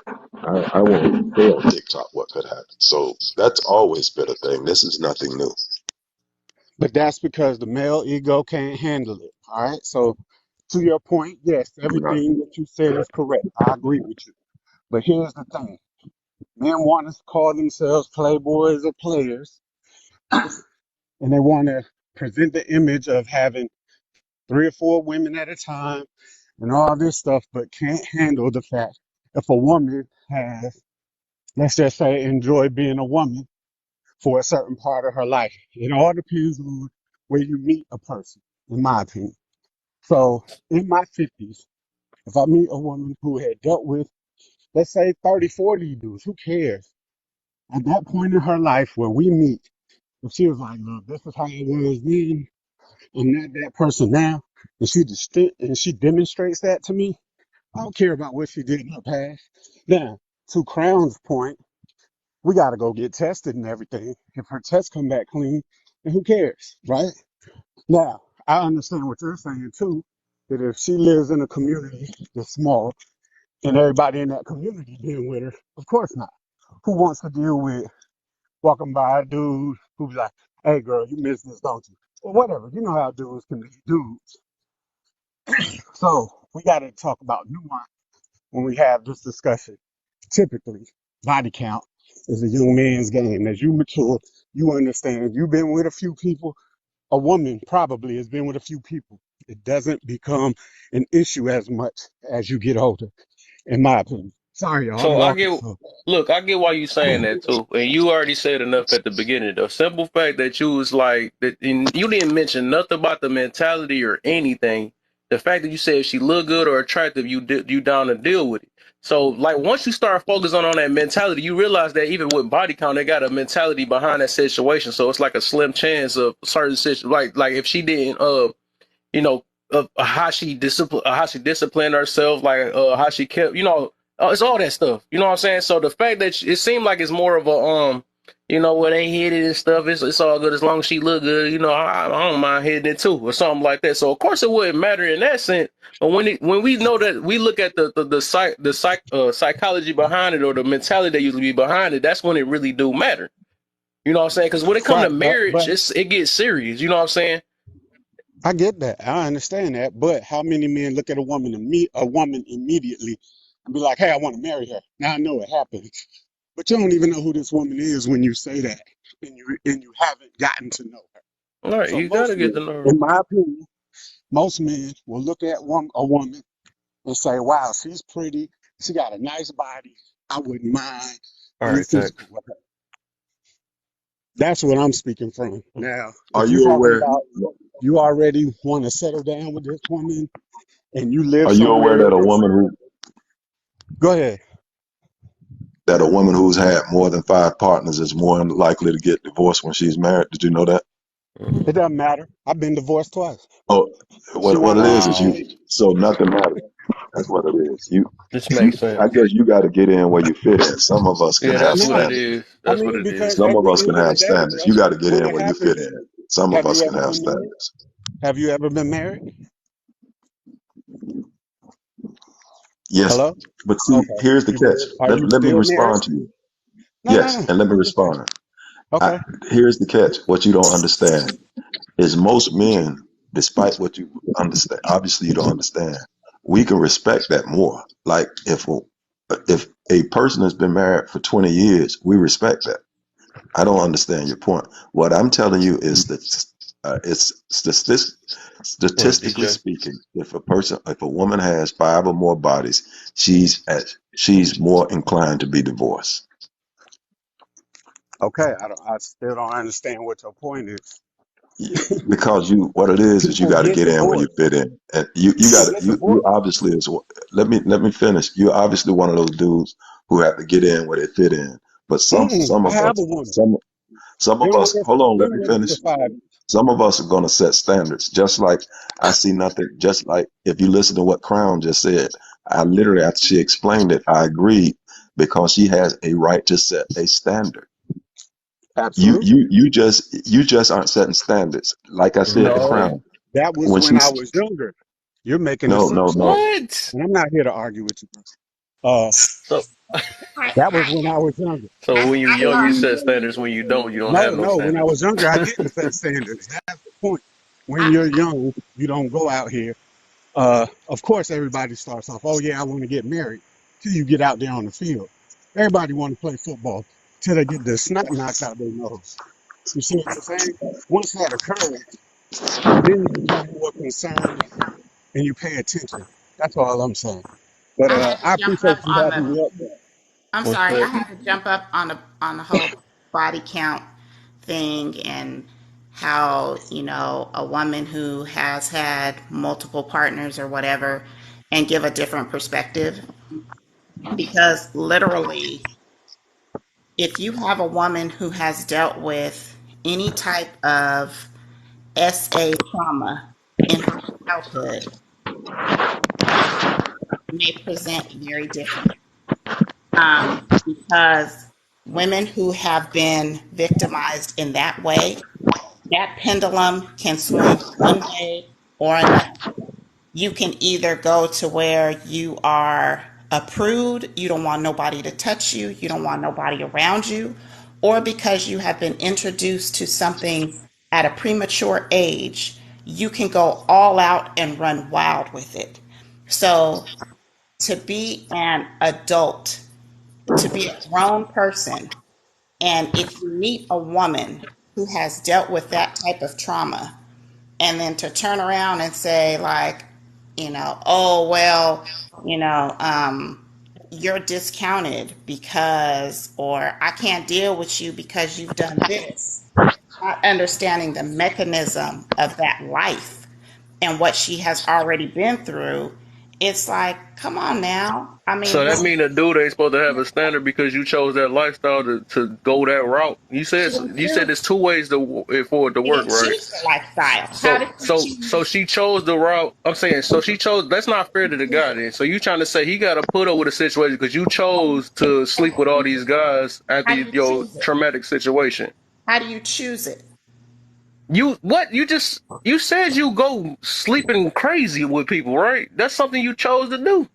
I won't even say on TikTok what could happen. So that's always been a thing. This is nothing new. But that's because the male ego can't handle it. All right. So to your point, yes, Right. everything that you said is correct. I agree with you. But here's the thing. Men want to call themselves playboys or players, and they want to present the image of having 3 or 4 women at a time and all this stuff, but can't handle the fact if a woman has, let's just say, enjoyed being a woman for a certain part of her life. It all depends on where you meet a person, in my opinion. So in my 50s, if I meet a woman who had dealt with, let's say, 30, 40 dudes, who cares? At that point in her life where we meet, if she was like, look, this is how it was then, I'm not that person now, and she demonstrates that to me, I don't care about what she did in her past. Now, to Crown's point, we got to go get tested and everything. If her tests come back clean, then who cares, right? Now, I understand what you're saying too, that if she lives in a community that's small and everybody in that community dealing with her, of course not. Who wants to deal with walking by a dude who's like, hey girl, you miss this, don't you? Or whatever. You know how dudes can be dudes. So we got to talk about nuance when we have this discussion. Typically, body count is a young man's game. As you mature, you understand you've been with a few people. A woman probably has been with a few people. It doesn't become an issue as much as you get older, in my opinion. Sorry, y'all, I'm So I walking. get, So look, I get why you saying that too, and you already said enough at the beginning. The simple fact that you was like that, and you didn't mention nothing about the mentality or anything. The fact that you said if she look good or attractive, you down to deal with it. So like once you start focusing on that mentality, you realize that even with body count, they got a mentality behind that situation. So it's like a slim chance of certain situations. Like if she didn't you know, of how she disciplined herself, like how she kept, it's all that stuff. You know what I'm saying? So the fact that it seemed like it's more of a where they hit it and stuff, it's all good as long as she look good. I don't mind hitting it too or something like that. So of course it wouldn't matter in that sense. But when we know that we look at the psychology behind it or the mentality that usually be behind it, that's when it really do matter. You know what I'm saying? Because when it comes to right, marriage, but it gets serious. You know what I'm saying? I get that. I understand that. But how many men look at a woman immediately and be like, "Hey, I want to marry her." Now I know it happens, but you don't even know who this woman is when you say that, and you haven't gotten to know her. All right, So you gotta most get to men, know her. in my opinion, most men will look at a woman and say, "Wow, she's pretty. She got a nice body. I wouldn't mind All being right, physical thanks. with her." That's what I'm speaking from. Now, Are if you're you talking aware? about you already want to settle down with this woman and you live Are you aware somewhere that a that's, go ahead. a woman who's had more than 5 partners is more likely to get divorced when she's married? Did you know that? Mhm. It doesn't matter. I've been divorced twice. Oh, She what not it gonna keep is me. Wow, you. So nothing matters. That's what it is. this You. makes I sense. guess you got to get in where you fit in. Some of us can Yeah, have that's what No, it standards. is. I That's what mean, it is. because Some at of the us can end of the have day, standards. bro, You got to get when in it where you fit happens, in. Some of have us you can ever have been married? standards. Have you ever been married? Yes, Hello? but see, Okay. here's the You catch. are you Let me still married? respond to you. No, no, Yes, no. and let me I'm just saying. respond. I, Okay. here's the catch. What you don't understand is most men, despite what you understand, obviously you don't understand. We can respect that more. Like if a person has been married for 20 years, we respect that. I don't understand your point. What I'm telling you is that Go ahead, statistically DJ. speaking, if a woman has five or more bodies, she's more inclined to be divorced. Okay, I still don't understand what your point is. Because what it is you People got to get get in where you divorced. fit in, and you People got to get you divorced. obviously is. Let me finish. You're obviously one of those dudes who have to get in where they fit in. But some I of have us a woman. some of Been with us, her. hold on, let Been me with her finish. for 5 years. Some of us are going to set standards, just like I see nothing. Just like if you listen to what Crown just said, I literally, after she explained it, I agreed because she has a right to set a standard. Absolutely. You just aren't setting standards. Like I said to No. Crown, That was when when I she's was younger. You're making no, no, assumptions, no. What? and I'm not here to argue with you. Uh, So, I, that was I, when I was younger. so when you I young, thought, you set standards. When you don't No, have no no. When I standards. was younger, I didn't set standards. That's the point. When I, you're young, you don't go out here. Of course, everybody starts off, oh yeah, I want to get married. Till you get out there on the field, everybody want to play football till they get the snot knocked out their nose. You see what I'm saying? Once that occurs, then you become more concerned and you pay attention. That's all I'm saying. But I had to I jump appreciate up you on having the. me up there. I'm What's sorry, I that? had to jump up on the whole body count thing and how, a woman who has had multiple partners or whatever and give a different perspective. Because literally, if you have a woman who has dealt with any type of SA trauma in her childhood, may present very different. Because women who have been victimized in that way, that pendulum can swing one way or another. You can either go to where you are a prude, you don't want nobody to touch you, you don't want nobody around you, or because you have been introduced to something at a premature age, you can go all out and run wild with it. So to be an adult, to be a grown person, and if you meet a woman who has dealt with that type of trauma, and then to turn around and say, like, oh, well, you're discounted because, or I can't deal with you because you've done this, not understanding the mechanism of that life and what she has already been through, it's like, come on now. I mean, So that mean a dude ain't supposed to have a standard because you chose that lifestyle to go that route. she didn't You said choose. there's two ways for it to She work, didn't right? choose the lifestyle. How So did she so so choose? she chose the route. I'm saying so she chose. That's not fair to the guy. Then so you trying to say he got to put up with a situation because you chose to sleep with all these guys after How do you your choose it? traumatic situation. How do you choose it? You what? You said you go sleeping crazy with people, right? That's something you chose to do.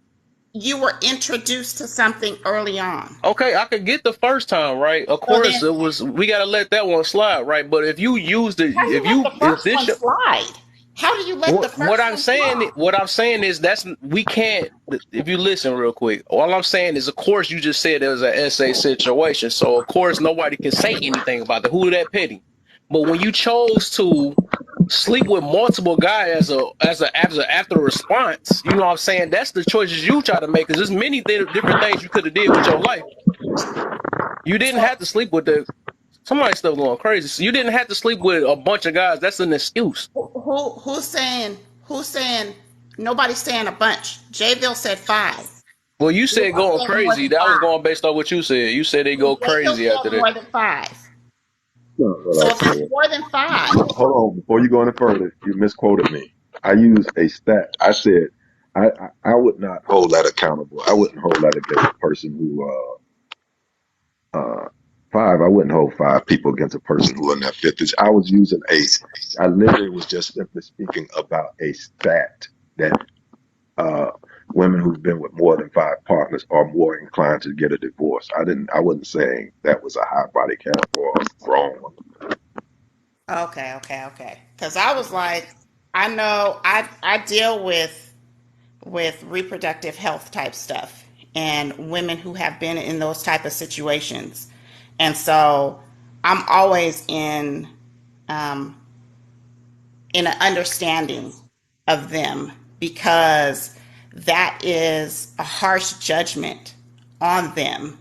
You were introduced to something early on. Okay, I could get the first time, right? Of So course, then, it was. We gotta let that one slide, right? But if you used it, how do you if let you the is first this one your slide? How do you let the what first I'm one saying? slide? What I'm saying is that's we can't. If you listen real quick, all I'm saying is, of course, you just said it was an essay situation, so of course nobody can say anything about the who that petty. But when you chose to sleep with multiple guys as a after response, you know what I'm saying? That's the choices you try to make. Because there's many different things you could have did with your life. You didn't So have to sleep with the somebody's still going crazy. So you didn't have to sleep with a bunch of guys. That's an excuse. who's saying nobody's saying a bunch? Jville said five. Well, you Who said going said more crazy. than That was five? going based on what you said. You said they go Jville crazy after said that. more than five. Not what So I if it's said. more than five, Hold on, before you go any further, you misquoted me. I used a stat. I said I would not hold that accountable. I wouldn't hold that against a person who five. I wouldn't hold five people against a person who in their fifties. I was using a. I literally was just simply speaking about a stat that uh, women who've been with more than five partners are more inclined to get a divorce. I didn't. I wasn't saying that was a high body count for a grown woman. okay. Because I was like, I know I deal with reproductive health type stuff and women who have been in those type of situations, and so I'm always um, in an understanding of them because that is a harsh judgment on them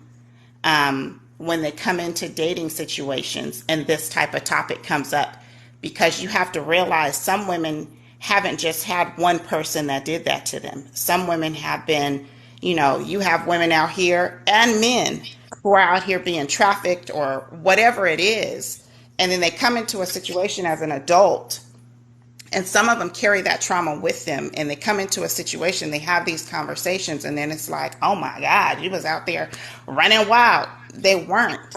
when they come into dating situations and this type of topic comes up, because you have to realize some women haven't just had one person that did that to them. Some women have been, you have women out here and men who are out here being trafficked or whatever it is. And then they come into a situation as an adult, and some of them carry that trauma with them, and they come into a situation, they have these conversations, and then it's like, oh my God, you was out there running wild. They weren't.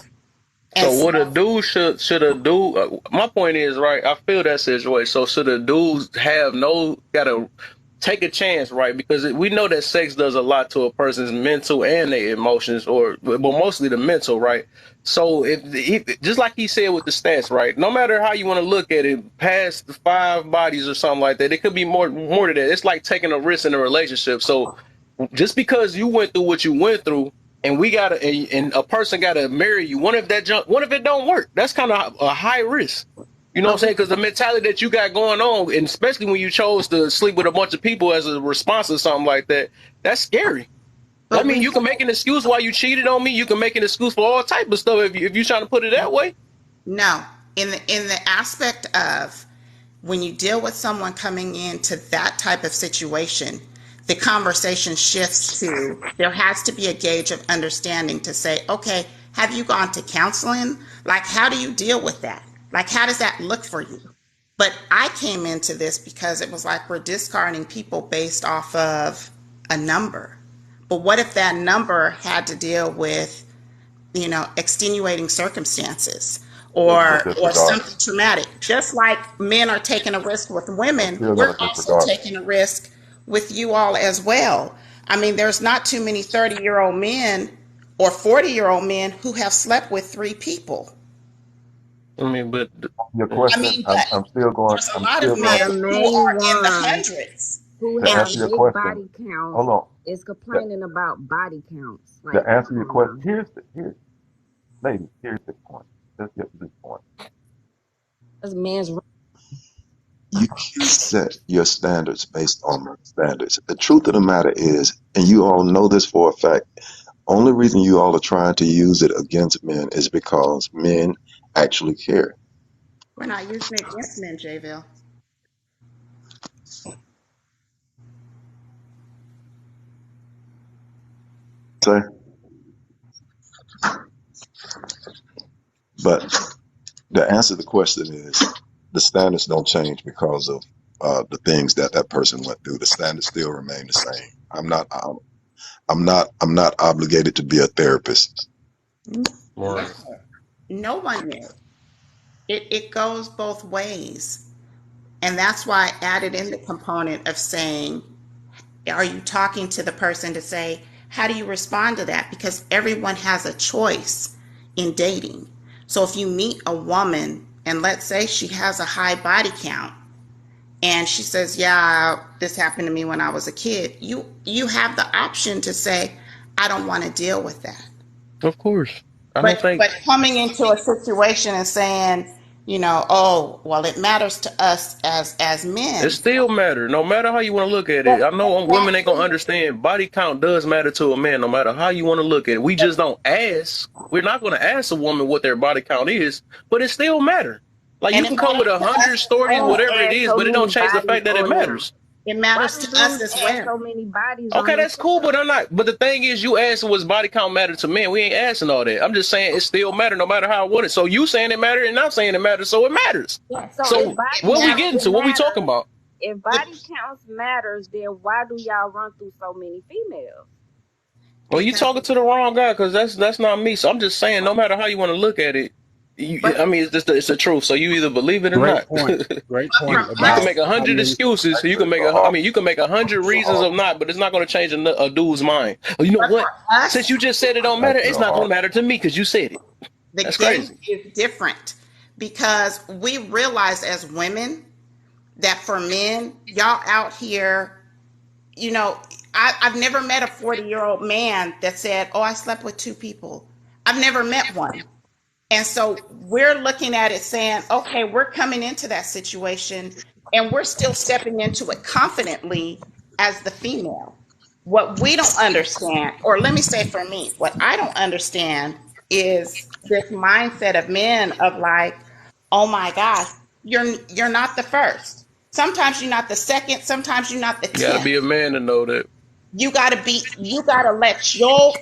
And So so what a dude should a dude? My point is right. I feel that situation. So should a dude have no gotta take a chance, right? Because we know that sex does a lot to a person's mental and their emotions, or well, mostly the mental, right? So if just like he said with the stats, right? No matter how you want to look at it, past the 5 bodies or something like that, it could be more to that. It's like taking a risk in a relationship. So just because you went through what you went through, and we gotta and a person gotta marry you, what if it don't work? That's kind of a high risk. You know what I'm but saying? we Because the mentality that you got going on, and especially when you chose to sleep with a bunch of people as a response to something like that, that's scary. That but means we you can make an excuse why you cheated on me. You can make an excuse for all type of stuff if you trying to put it that way. no, in the aspect of when you deal with someone coming into that type of situation, the conversation shifts to there has to be a gauge of understanding to say, okay, have you gone to counseling? Like, how do you deal with that? Like, how does that look for you? But I came into this because it was like we're discarding people based off of a number. But what if that number had to deal with, extenuating circumstances Still gonna or disregard it. something traumatic? Just like men are taking a risk with I'm women, still we're gonna also disregard it. taking a risk with you all as well. I mean, there's not too many 30-year-old men or 40-year-old men who have slept with 3 people. I mean, but Your I question, mean, but there's a I'm lot of still So gonna, men the who main are in the ones hundreds. who to And have answer your big question. body counts Hold on. is To, complaining about body counts. Like, to answer come your on question, now. ladies, here's the point. Let's get to this point. This man's You can't set your standards based on my standards. The truth of the matter is, and you all know this for a fact, only reason you all are trying to use it against men is because men actually care. we're not using it against men, jville. So, but the answer to the question is the standards don't change because of the things that that person went through. The standards still remain the same. I'm not obligated to be a therapist. No, right. no one is. It goes both ways. And that's why I added in the component of saying, are you talking to the person to say, how do you respond to that? Because everyone has a choice in dating. So if you meet a woman and let's say she has a high body count and she says, yeah, this happened to me when I was a kid, you have the option to say, I don't want to deal with that. Of course. I don't But think coming into a situation and saying, oh, well, it matters to us as it men. still matter. No matter how you want to look at it. I know women ain't gonna understand. Body count does matter to a man, no matter how you want to look at it. We just don't ask. We're not gonna ask a woman what their body count is, but it still matter. Like you And it can come with matters to 100 us as stories, well. whatever it add is, so but it don't many change the bodies fact that it on them. matters. It Why matters do to us dudes as add well. so many bodies on Okay, their that's cool, but pickup? I'm not. But the thing is, you asking was body count matter to men. We ain't asking all that. I'm just saying it still matter, no matter how I want it. So you saying it matter, and I'm saying it matters, so it matters. Yeah. So if It, So it body what we counts getting matters. to? What we talking matter, about? if It, body counts matters, then why do y'all run through so many females? Well, you because, talking to the wrong guy because that's not me. So I'm just saying, no matter how you want to look at it, but I mean, it's the truth. So you either believe it or Great not. point. Great you point from you can about us, make a how hundred many. excuses. You Actually, can make so a. I hard. mean, you can make 100 So reasons hard. of not, but it's not going to change a dude's mind. Oh, you know but what? for Since us, you just said it don't matter, Actually, it's not going hard. to matter to me because you said it. the That's game crazy. is different because we realize as women that for men, y'all out here, you know, I've never met a 40-year-old man that said, oh, I slept with 2 people. I've never met one. And so we're looking at it saying, okay, we're coming into that situation and we're still stepping into it confidently as the female. What we don't understand, or let me say for me, what I don't understand is this mindset of men of like, oh my gosh, you're not the first. Sometimes you're not the second, sometimes you're not the You gotta be 10th. a man to know that. You gotta let your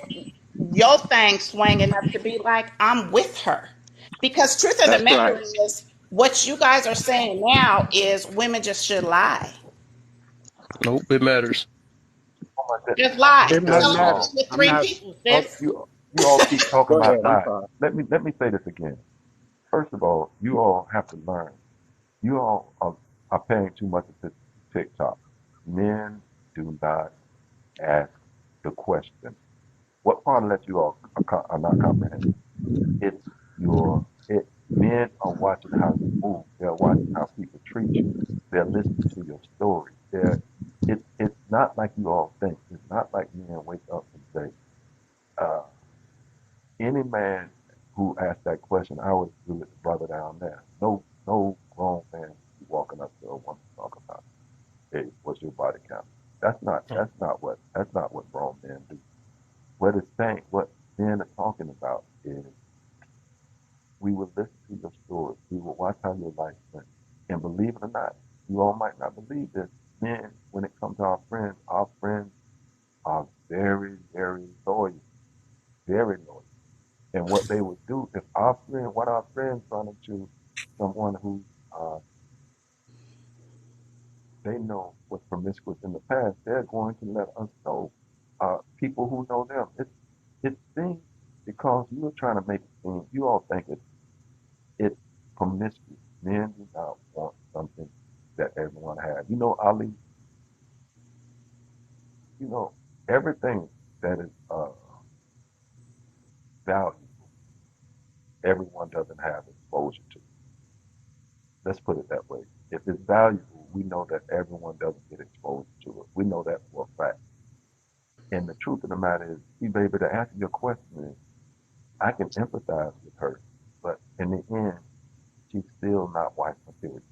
thing swing enough to be like, I'm with her. Because truth of the That's right. matter is, what you guys are saying now is women just should lie. Nope, it matters. Oh my goodness. Just lie. It Because doesn't Tell them matter. you're with I'm three not. people, oh, sis. you all keep talking Go ahead. about I'm lies. sorry. Let me say this again. First of all, you all have to learn. You all are paying too much attention to TikTok. Men do not ask the question. What part of that you all are not comprehending? It's men are watching how you move. They're watching how people treat you. They're listening to your story. It's not like you all think. It's not like men wake up and say, uh, any man who asked that question, I would agree with the brother down there. No grown man should be walking up to a woman and talk about, hey, what's your body count? That's not what grown men do. What men are talking about is we will listen to your story. We will watch how your life went. And believe it or not, you all might not believe this. Men, when it comes to our friends are very, very loyal, very loyal. And what they would do if one of our friends run into someone who uh, they know was promiscuous in the past, they're going to let us know. People who know them. It seems because you're trying to make it seem you all think it's promiscuous. Men do not want something that everyone has. Ali, you know, everything that is valuable, everyone doesn't have exposure to. Let's put it that way. If it's valuable, we know that everyone doesn't get exposed to it. We know that for a fact. And the truth of the matter is, see, baby, to answer your question is, I can empathize with her, but in the end, she's still not wife material.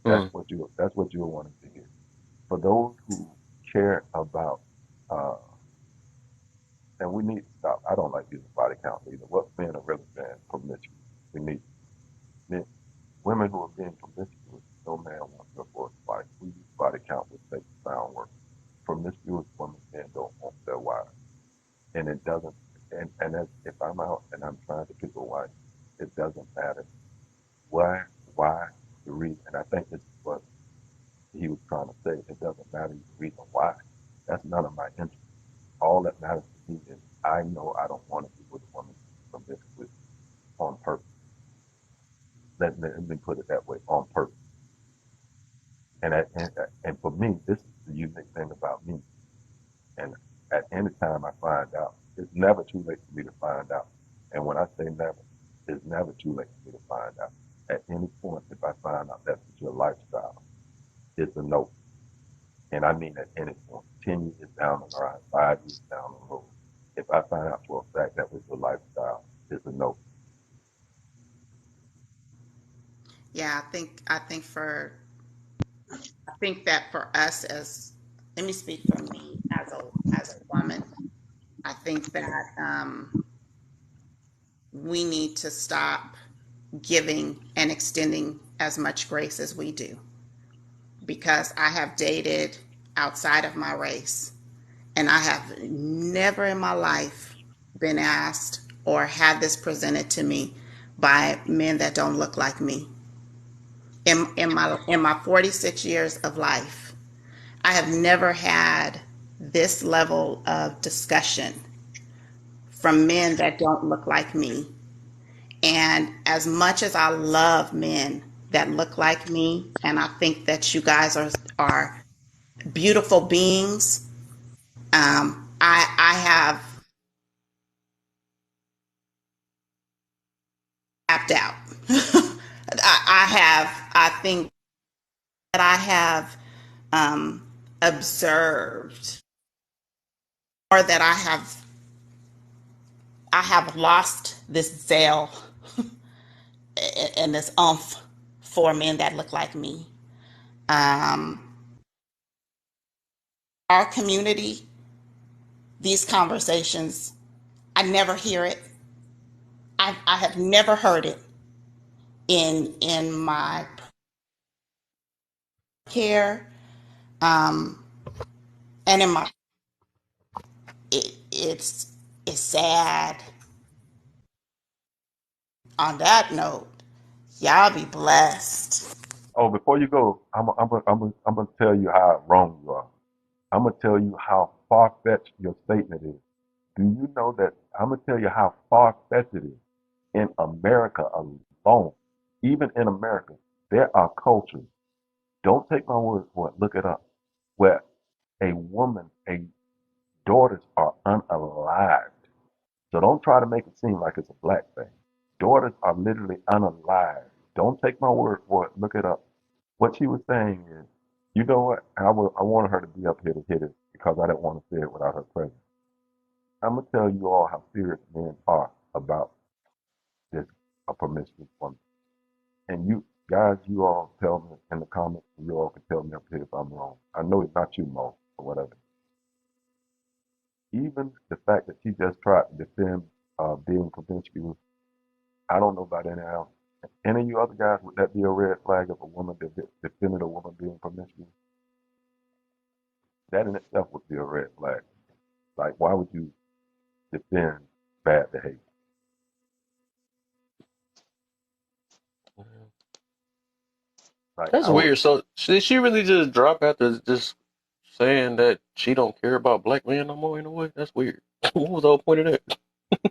Mm. That's what you're wanting to hear. For those who care about, uh, and we need to stop. I don't like using body count either. What men are really being promiscuous. We need men, women who are being promiscuous. No man wants her for his wife. We use body count with make sound work. Promiscuous women men don't want their wives, and it doesn't. And as, if I'm out and I'm trying to pick a wife, it doesn't matter why, why, the reason. And I think this is what he was trying to say. It doesn't matter the reason why. That's none of my interest. All that matters to me is I know I don't want to be with a woman from this with on purpose. Let me put it that way, on purpose. And for me, this is the unique thing about me. And at any time I find out, it's never too late for me to find out. And when I say never, it's never too late for me to find out. At any point, if I find out that's your lifestyle, it's a no. And I mean at any point, 10 years down the line, 5 years down the road. If I find out for a fact that was your lifestyle, it's a no. Yeah, I think that for us as, let me speak for me as a woman. I think that we need to stop giving and extending as much grace as we do, because I have dated outside of my race and I have never in my life been asked or had this presented to me by men that don't look like me. In my 46 years of life, I have never had this level of discussion from men that don't look like me. And as much as I love men that look like me, and I think that you guys are beautiful beings, I have tapped out. I think that I have observed, or that I have lost this zeal and this umph for men that look like me. Um, our community, these conversations, I never hear it. I have never heard it in my care, um, and in my it's sad. On that note, y'all be blessed. Oh, before you go, I'm gonna tell you how wrong you are. I'm gonna tell you how far fetched your statement is. Do you know that? I'm gonna tell you how far fetched it is. In America alone, even in America, there are cultures. Don't take my word for it. Look it up. Where a daughters are unalived. So don't try to make it seem like it's a black thing. Daughters are literally unalived. Don't take my word for it. Look it up. What she was saying is, you know what? I wanted her to be up here to hit it because I didn't want to say it without her presence. I'm gonna tell you all how serious men are about this a promiscuous woman. And you guys, you all tell me in the comments, and you all can tell me up here if I'm wrong. I know it's not you, Mo, or whatever. Even the fact that she just tried to defend being promiscuous, I don't know about any else. Any of you other guys, would that be a red flag of a woman that defended a woman being promiscuous? That in itself would be a red flag. Like, why would you defend bad behavior? Like, That's I would, weird. So did she really just drop after just saying that she don't care about black men no more in a way? That's weird. What was the whole point of that?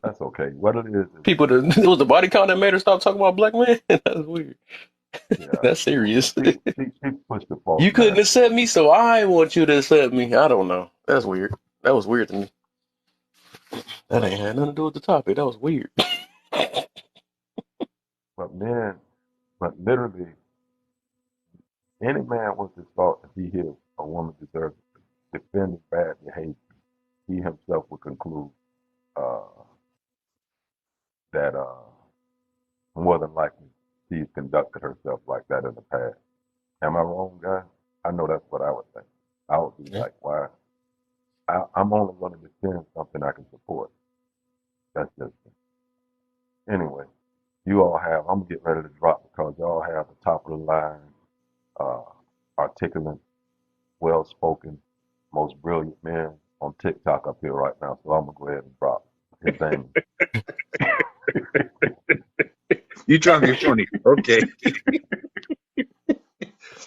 that's okay. What it is, People, it was the body count that made her stop talking about black men. That's weird. yeah, That's serious. she pushed the false You couldn't narrative. accept me, so I want you to accept me. I don't know. That's weird. That was weird to me. That But ain't had nothing to do with the topic. That was weird. but men, but literally, any man with this thought if he hears a woman deserves defending bad behavior, he himself would conclude uh, that more than likely she's conducted herself like that in the past. Am I wrong, guys? I know that's what I would think. I would be Yeah. like, why? I'm only going to defend something I can support. That's just it. Anyway. You all have, I'm gonna get ready to drop because y'all have the top of the line, uh, articulate, well spoken, most brilliant men on TikTok up here right now. So I'm gonna go ahead and drop. His name. You trying to be funny? Okay,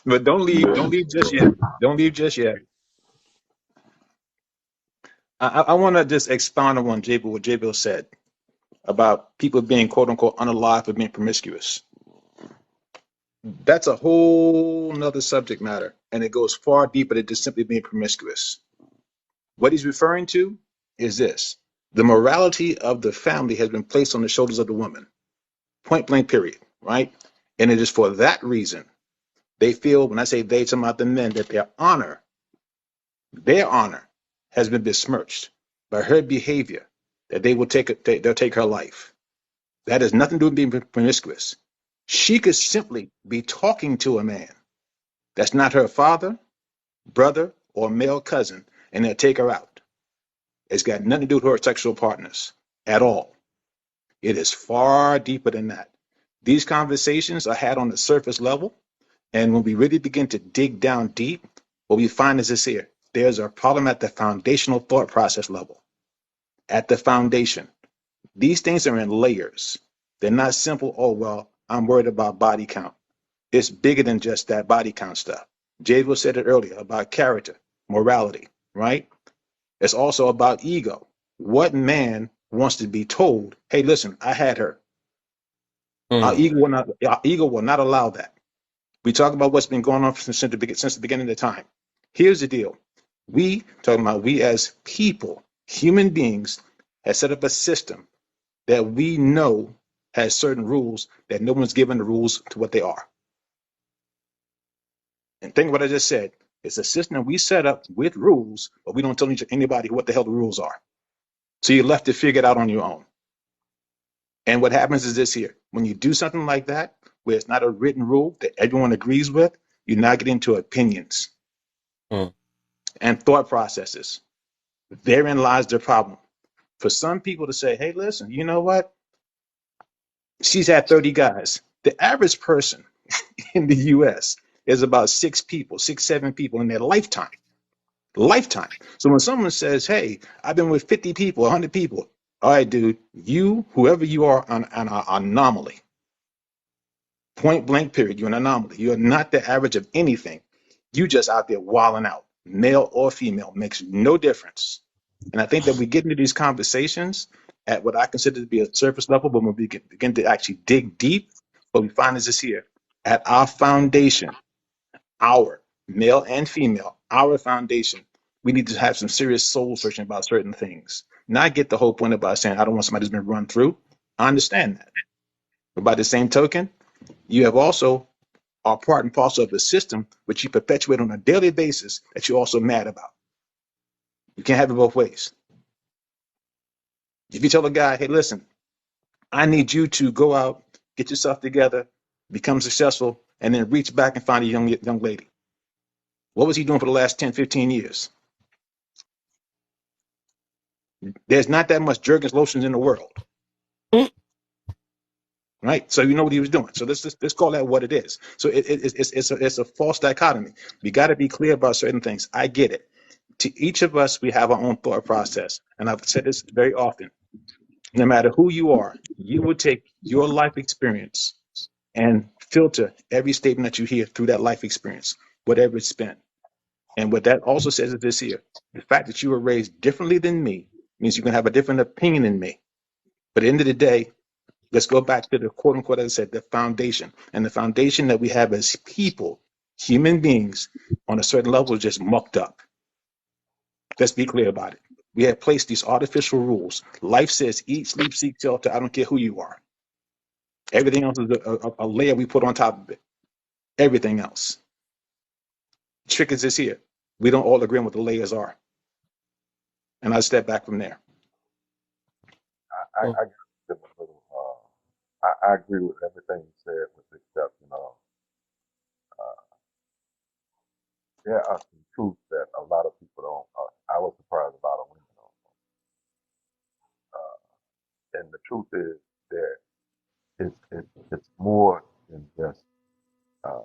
but don't leave. Don't leave just yet. Don't leave just yet. I want to just expound on what J-Bill said about people being quote unquote unalive for being promiscuous. That's a whole nother subject matter, and it goes far deeper than just simply being promiscuous. What he's referring to is this: the morality of the family has been placed on the shoulders of the woman, point blank, period, right? And it is for that reason they feel, when I say they, talking about the men, that their honor has been besmirched by her behavior, that they'll take her life. That has nothing to do with being promiscuous. She could simply be talking to a man that's not her father, brother, or male cousin, and they'll take her out. It's got nothing to do with her sexual partners at all. It is far deeper than that. These conversations are had on the surface level, and when we really begin to dig down deep, what we find is this here. There's a problem at the foundational thought process level. At the foundation, these things are in layers. They're not simple, oh, well, I'm worried about body count. It's bigger than just that body count stuff. Jadwell said it earlier about character, morality, right? It's also about ego. What man wants to be told, hey, listen, I had her. Mm. Our ego will not allow that. We talk about what's been going on since the beginning of time. Here's the deal. We as people, human beings, have set up a system that we know has certain rules that no one's given the rules to what they are. And think what I just said. It's a system we set up with rules, but we don't tell anybody what the hell the rules are. So you're left to figure it out on your own. And what happens is this here. When you do something like that, where it's not a written rule that everyone agrees with, you now get into opinions Mm. and thought processes. Therein lies the problem. For some people to say, hey, listen, you know what? She's had 30 guys. The average person in the US is about 6 people, 6, 7 people in their lifetime. Lifetime. So when someone says, hey, I've been with 50 people, 100 people, all right, dude, you, whoever you are, an anomaly. Point blank, period. You're an anomaly. You're not the average of anything. You just out there wilding out, male or female, makes no difference. And I think that we get into these conversations at what I consider to be a surface level, but when we begin to actually dig deep, what we find is this here. At our foundation, our male and female, our foundation, we need to have some serious soul searching about certain things. Not get the whole point about saying, I don't want somebody who's been run through. I understand that. But by the same token, you have also are part and parcel of the system which you perpetuate on a daily basis that you're also mad about. You can't have it both ways. If you tell a guy, hey, listen, I need you to go out, get yourself together, become successful, and then reach back and find a young lady. What was he doing for the last 10, 15 years? There's not that much Jergens lotions in the world, right? So you know what he was doing. So let's call that what it is. So it's a false dichotomy. We got to be clear about certain things. I get it. To each of us, we have our own thought process. And I've said this very often. No matter who you are, you will take your life experience and filter every statement that you hear through that life experience, whatever it's been. And what that also says is this here. The fact that you were raised differently than me means you can have a different opinion than me. But at the end of the day, let's go back to the quote unquote, as I said, the foundation. And the foundation that we have as people, human beings, on a certain level is just mucked up. Let's be clear about it. We have placed these artificial rules. Life says eat, sleep, seek shelter. I don't care who you are. Everything else is a layer we put on top of it. Everything else. Trick is this here. We don't all agree on what the layers are. And I step back from there. Mm. I got a little. I agree with everything you said, with the exception of there are some truths that a lot of people don't. I was surprised a lot of women don't. And the truth is that it's more than uh,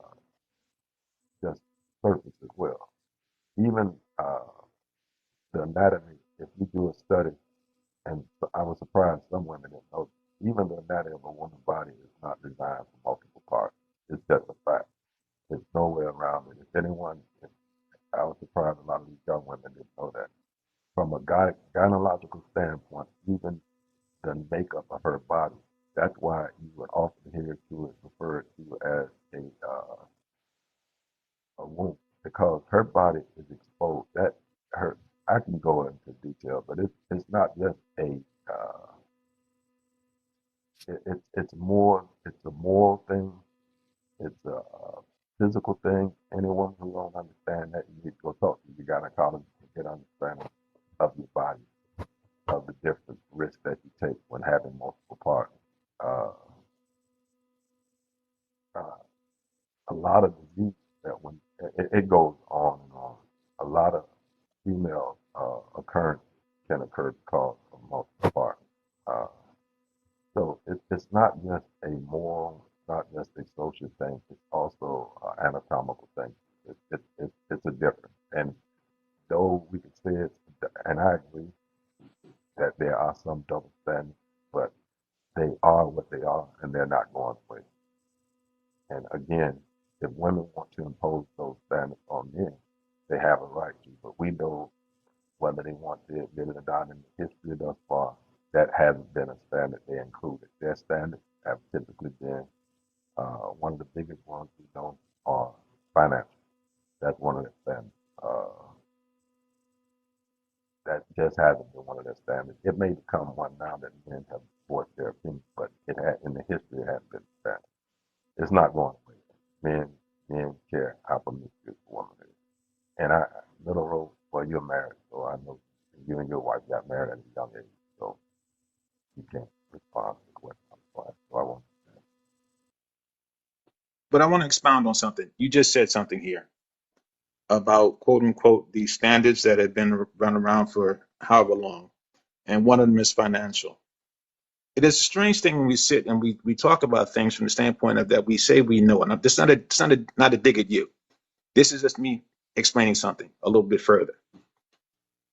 just surface as well. Even the anatomy. If you do a study, and I was surprised some women didn't know. Even the anatomy of a woman's body is not designed for multiple parts. It's just a fact. There's no way around it. If anyone, I was surprised a lot of these young women didn't know that. From a gynecological standpoint, even the makeup of her body, that's why you would often hear she was referred to as a womb, because her body is exposed. That her, I can go into detail, but it's not just a it's more, it's a moral thing. It's a physical thing. Anyone who don't understand that, you need to go talk to your gynecologist to get understanding of your body, of the different risks that you take when having multiple partners. Uh, uh, a lot of disease that when it goes on and on. A lot of female occurrence can occur because of multiple partners. Uh, so it's not just a moral, it's not just a social thing. It's also an anatomical thing. It's a difference. And though we could say it, and I agree that there are some double standards, but they are what they are, and they're not going away. And again, if women want to impose those standards on men, they have a right to. But we know whether they want to admit it or not in the history thus far, that hasn't been a standard they included. Their standards have typically been one of the biggest ones we know are financial. That's one of their standards. That just hasn't been one of their standards. It may become one now that men have voiced their opinion, but it had in the history it hasn't been a standard. It's not going away. Men care how promiscuous a woman is. And Little Rose, well, you're married, so I know you and your wife got married at a young age, so you can't respond to the question. But I want to expound on something. You just said something here about quote unquote these standards that have been run around for however long, and one of them is financial. It is a strange thing when we sit and we talk about things from the standpoint of that we say we know. And this is not a dig at you. This is just me explaining something a little bit further.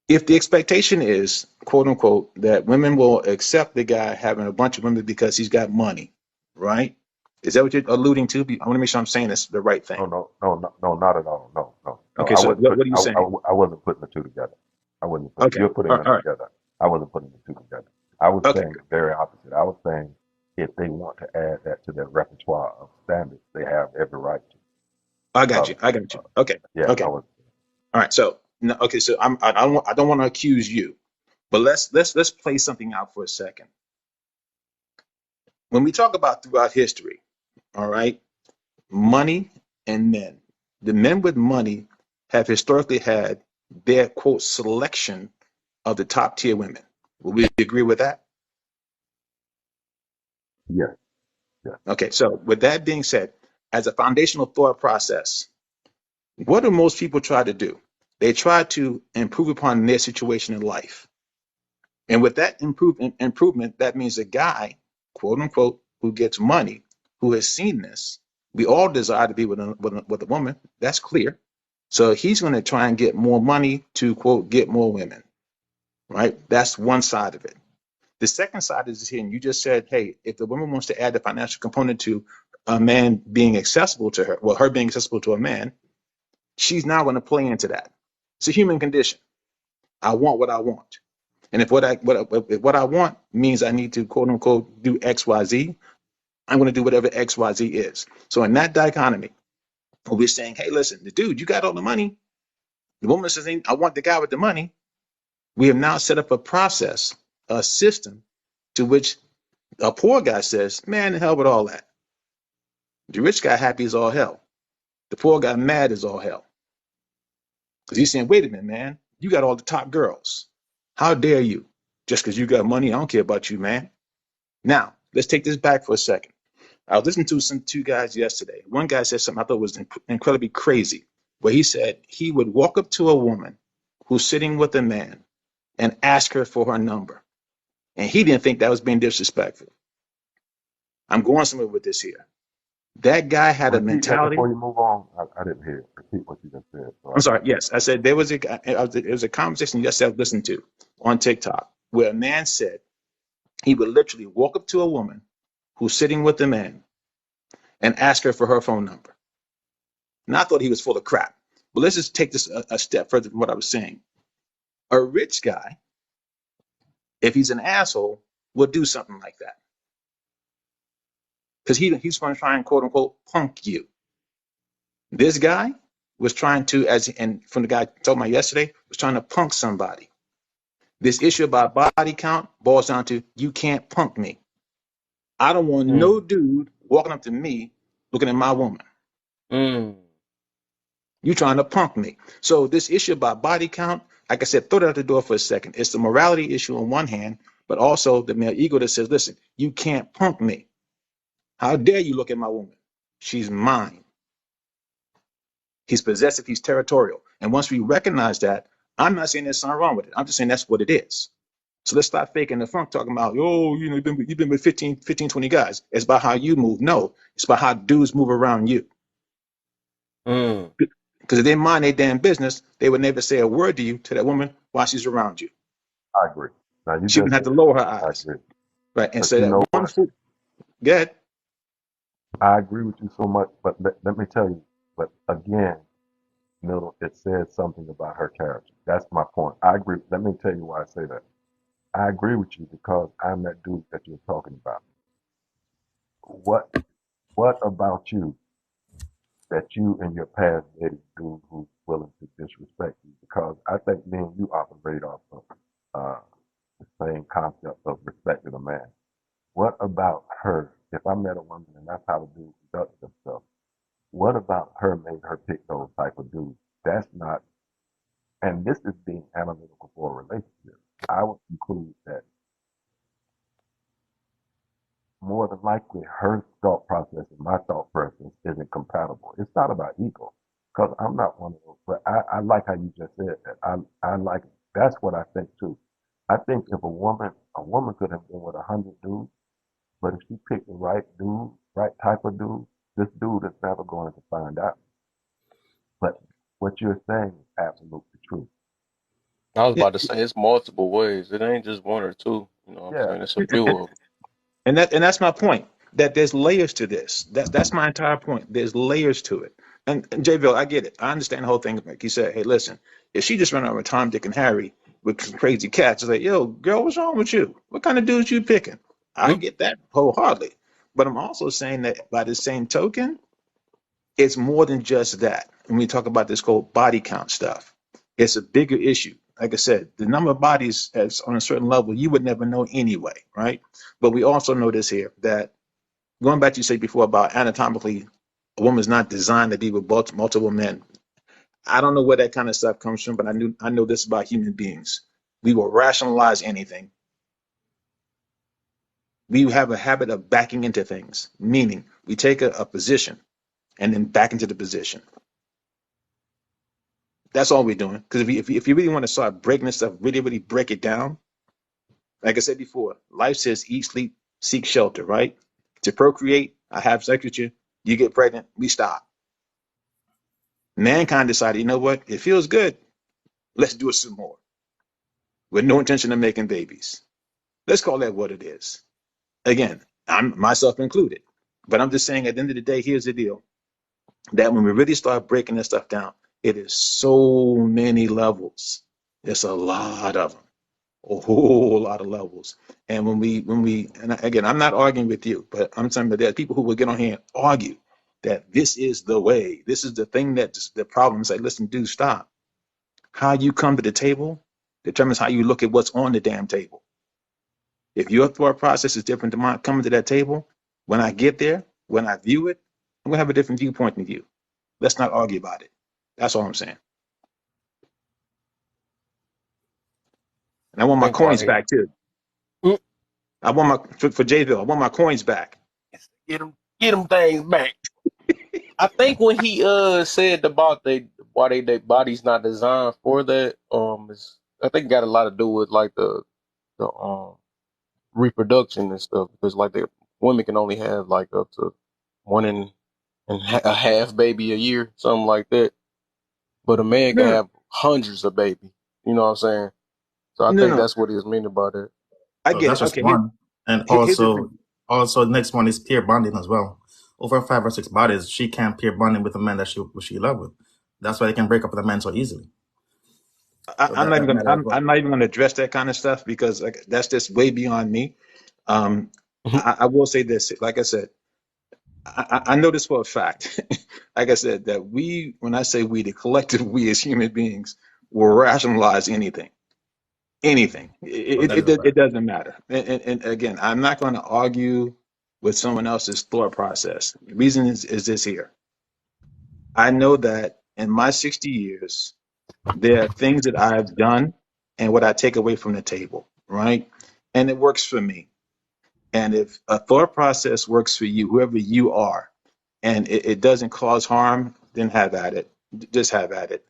If the expectation is, quote unquote, that women will accept the guy having a bunch of women because he's got money, right? Is that what you're alluding to? I want to make sure I'm saying this the right thing. No, no, no, no, no, not at all. No, no, no. Okay, I so wasn't what putting. are you saying? I wasn't putting the two together. I wasn't putting. Okay, You're putting them all right, together. I wasn't putting the two together. I was okay, saying the very opposite. I was saying if they want to add that to their repertoire of standards, they have every right to. I got you, Because, I got you. Okay, yeah, I okay, was. all right. So no, okay, so I don't want to accuse you, but let's play something out for a second. When we talk about throughout history, all right, money and men, the men with money have historically had their quote selection of the top tier women. Will we agree with that? Yes, yes. Okay, so with that being said, as a foundational thought process, what do most people try to do? They try to improve upon their situation in life. And with that improvement, that means a guy, quote unquote, who gets money, who has seen this. We all desire to be with a woman. That's clear. So he's going to try and get more money to, quote, get more women, right? That's one side of it. The second side is here, and you just said, hey, if the woman wants to add the financial component to a man being accessible to her, well, her being accessible to a man, she's now going to play into that. It's a human condition. I want what I want. And if what I want means I need to quote unquote do X, Y, Z, I'm going to do whatever X, Y, Z is. So in that dichotomy, we're saying, hey, listen, the dude, you got all the money. The woman says, I want the guy with the money. We have now set up a process, a system to which a poor guy says, man, the hell with all that. The rich guy happy as all hell. The poor guy mad as all hell. Because he's saying, wait a minute, man, you got all the top girls. How dare you? Just because you got money, I don't care about you, man. Now, let's take this back for a second. I was listening to some two guys yesterday. One guy said something I thought was incredibly crazy, where he said he would walk up to a woman who's sitting with a man and ask her for her number. And he didn't think that was being disrespectful. I'm going somewhere with this here. That guy had a Repeat that mentality. before you move on. I didn't hear it. Repeat what you just said. So I'm I sorry. can. Yes, I said there was it was a conversation yesterday I listened to on TikTok where a man said he would literally walk up to a woman who's sitting with a man and ask her for her phone number. And I thought he was full of crap. But let's just take this a step further from what I was saying. A rich guy, if he's an asshole, will do something like that because he's going to try and quote unquote punk you. This guy was trying to, and from the guy told me yesterday, was trying to punk somebody. This issue about body count boils down to you can't punk me. I don't want no Mm, dude walking up to me looking at my woman. mm, You trying to punk me. So this issue about body count, like I said, throw that out the door for a second. It's the morality issue on one hand, but also the male ego that says, listen, you can't punk me. How dare you look at my woman? She's mine. He's possessive, he's territorial. And once we recognize that, I'm not saying there's something wrong with it. I'm just saying that's what it is. So let's stop faking the funk talking about, oh, you've been with 20 guys. It's about how you move. No, it's about how dudes move around you. mm. Because if they mind their damn business, they would never say a word to you, to that woman, while she's around you. I agree. Now you She just would have said to lower her I eyes. agree. Right. And But so you that know one what? fool, good. I agree with you so much. But let me tell you. But again, Middle, it says something about her character. That's my point. I agree. Let me tell you why I say that. I agree with you because I'm that dude that you're talking about. What What about you that you and your past dated dude who's willing to disrespect you? Because I think me and you operate off of uh, the same concept of respecting a man. What about her? If I met a woman and that's how the dude conducts himself, what about her made her pick those type of dudes? That's not, and this is being analytical for a relationship. I would conclude that more than likely her thought process and my thought process isn't compatible. It's not about ego, because I'm not one of those. But I like how you just said that. I like that's what I think too. I think if a woman could have been with 100 dudes, but if she picked the right dude, right type of dude, this dude is never going to find out. But what you're saying is absolutely true. I was Yeah, about to say it's multiple ways. It ain't just one or two. You know what I'm Yeah, saying? It's a few of them. and that's my point. That there's layers to this. That's my entire point. There's layers to it. And Jville, I get it. I understand the whole thing. Like you said, hey, listen, if she just ran out of Tom, Dick, and Harry with some crazy cats, it's like, yo, girl, what's wrong with you? What kind of dudes you picking? I Mm. get that wholeheartedly. But I'm also saying that by the same token, it's more than just that. When we talk about this whole body count stuff, it's a bigger issue. Like I said, the number of bodies as on a certain level, you would never know anyway, right? But we also know this here that going back to you said before about anatomically, a woman's not designed to be with multiple men. I don't know where that kind of stuff comes from, but I know this about human beings. We will rationalize anything. We have a habit of backing into things, meaning we take a position and then back into the position. That's all we're doing. Because if you really want to start breaking this stuff, really, really break it down, like I said before, life says eat, sleep, seek shelter, right? To procreate, I have sex with you, you get pregnant, we stop. Mankind decided, you know what? It feels good. Let's do it some more with no intention of making babies. Let's call that what it is. Again, I'm myself included. But I'm just saying at the end of the day, here's the deal that when we really start breaking this stuff down, it is so many levels. It's a lot of them. A whole lot of levels. And again, I'm not arguing with you, but I'm saying that there are people who will get on here and argue that this is the way, this is the thing that's the problem. Say, listen, dude, stop. How you come to the table determines how you look at what's on the damn table. If your thought process is different than mine coming to that table, when I get there, when I view it, I'm gonna have a different viewpoint than you. Let's not argue about it. That's all I'm saying. And I want my Think coins right. back too. Mm. I want for Jville, I want my coins back. Get them things back. I think when he said about they body's not designed for that, is I think it got a lot to do with like the reproduction and stuff, because like the women can only have like up to one and a half baby a year, something like that. But a man can No, have hundreds of baby. You know what I'm saying? So I no, think no. that's what he was meaning by that. I So get that's it. just Okay, one. And here's the thing. also the next one is peer bonding as well. Over 5 or 6 bodies, she can't peer bonding with a man that she love with. That's why they can break up with a man so easily. So I'm not even that gonna. matter as well. I'm not even gonna address that kind of stuff because like, that's just way beyond me. Um, I will say this. Like I said, I know this for a fact. Like I said, that when I say we, the collective we as human beings, will rationalize anything, anything. But that is a It fact. doesn't matter. And again, I'm not going to argue with someone else's thought process. The reason is this here. I know that in my 60 years, there are things that I've done and what I take away from the table, right? And it works for me. And if a thought process works for you, whoever you are, and it doesn't cause harm, then have at it. Just have at it.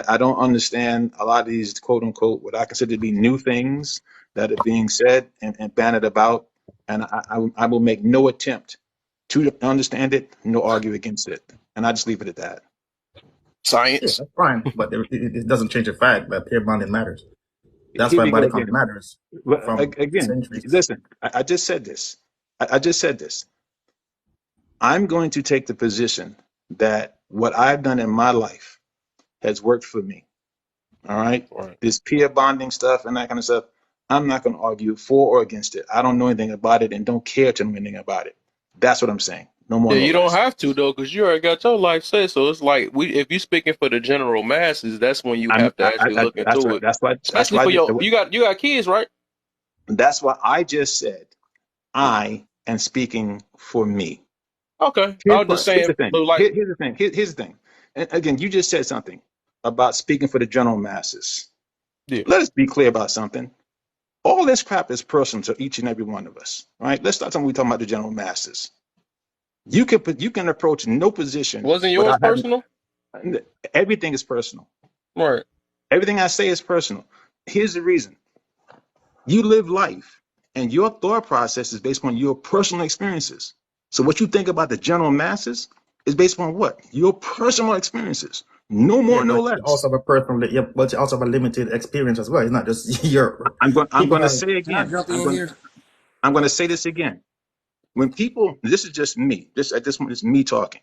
I don't understand a lot of these quote unquote what I consider to be new things that are being said and bannered about, and I will make no attempt to understand it, nor argue against it, and I just leave it at that. Yeah, Science. that's fine. But it doesn't change the fact that peer bonding matters. That's Here why we go body count again. matters Well, from again, centuries. listen. I just said this. I just said this. I'm going to take the position that what I've done in my life has worked for me. All right. Right. This peer bonding stuff and that kind of stuff, I'm not going to argue for or against it. I don't know anything about it and don't care to know anything about it. That's what I'm saying. No more, Yeah, no you don't less. have to though, because you already got your life set. So it's like if you speaking for the general masses, that's when you have to actually look That's into right. it. That's Especially why, for you got kids, right? that's why I just said I am speaking for me. Okay. I was just Here's the saying, thing. but like, Here's the thing. Here's the thing. And again, you just said something about speaking for the general masses. yeah, Let us be clear about something. All this crap is personal to each and every one of us, right? Let's start talking about the general masses. You can approach no position Wasn't yours without having personal? everything is personal. Right. Everything I say is personal. Here's the reason. You live life, and your thought process is based on your personal experiences. So what you think about the general masses is based on what? Your personal experiences. No Yeah, more, no but you less. also have a personal, yeah, but you also have a limited experience as well. It's not just your I'm people going to have. say Can I again. jump in here? I'm going to say this again. When people, this is just me. This at this point is me talking.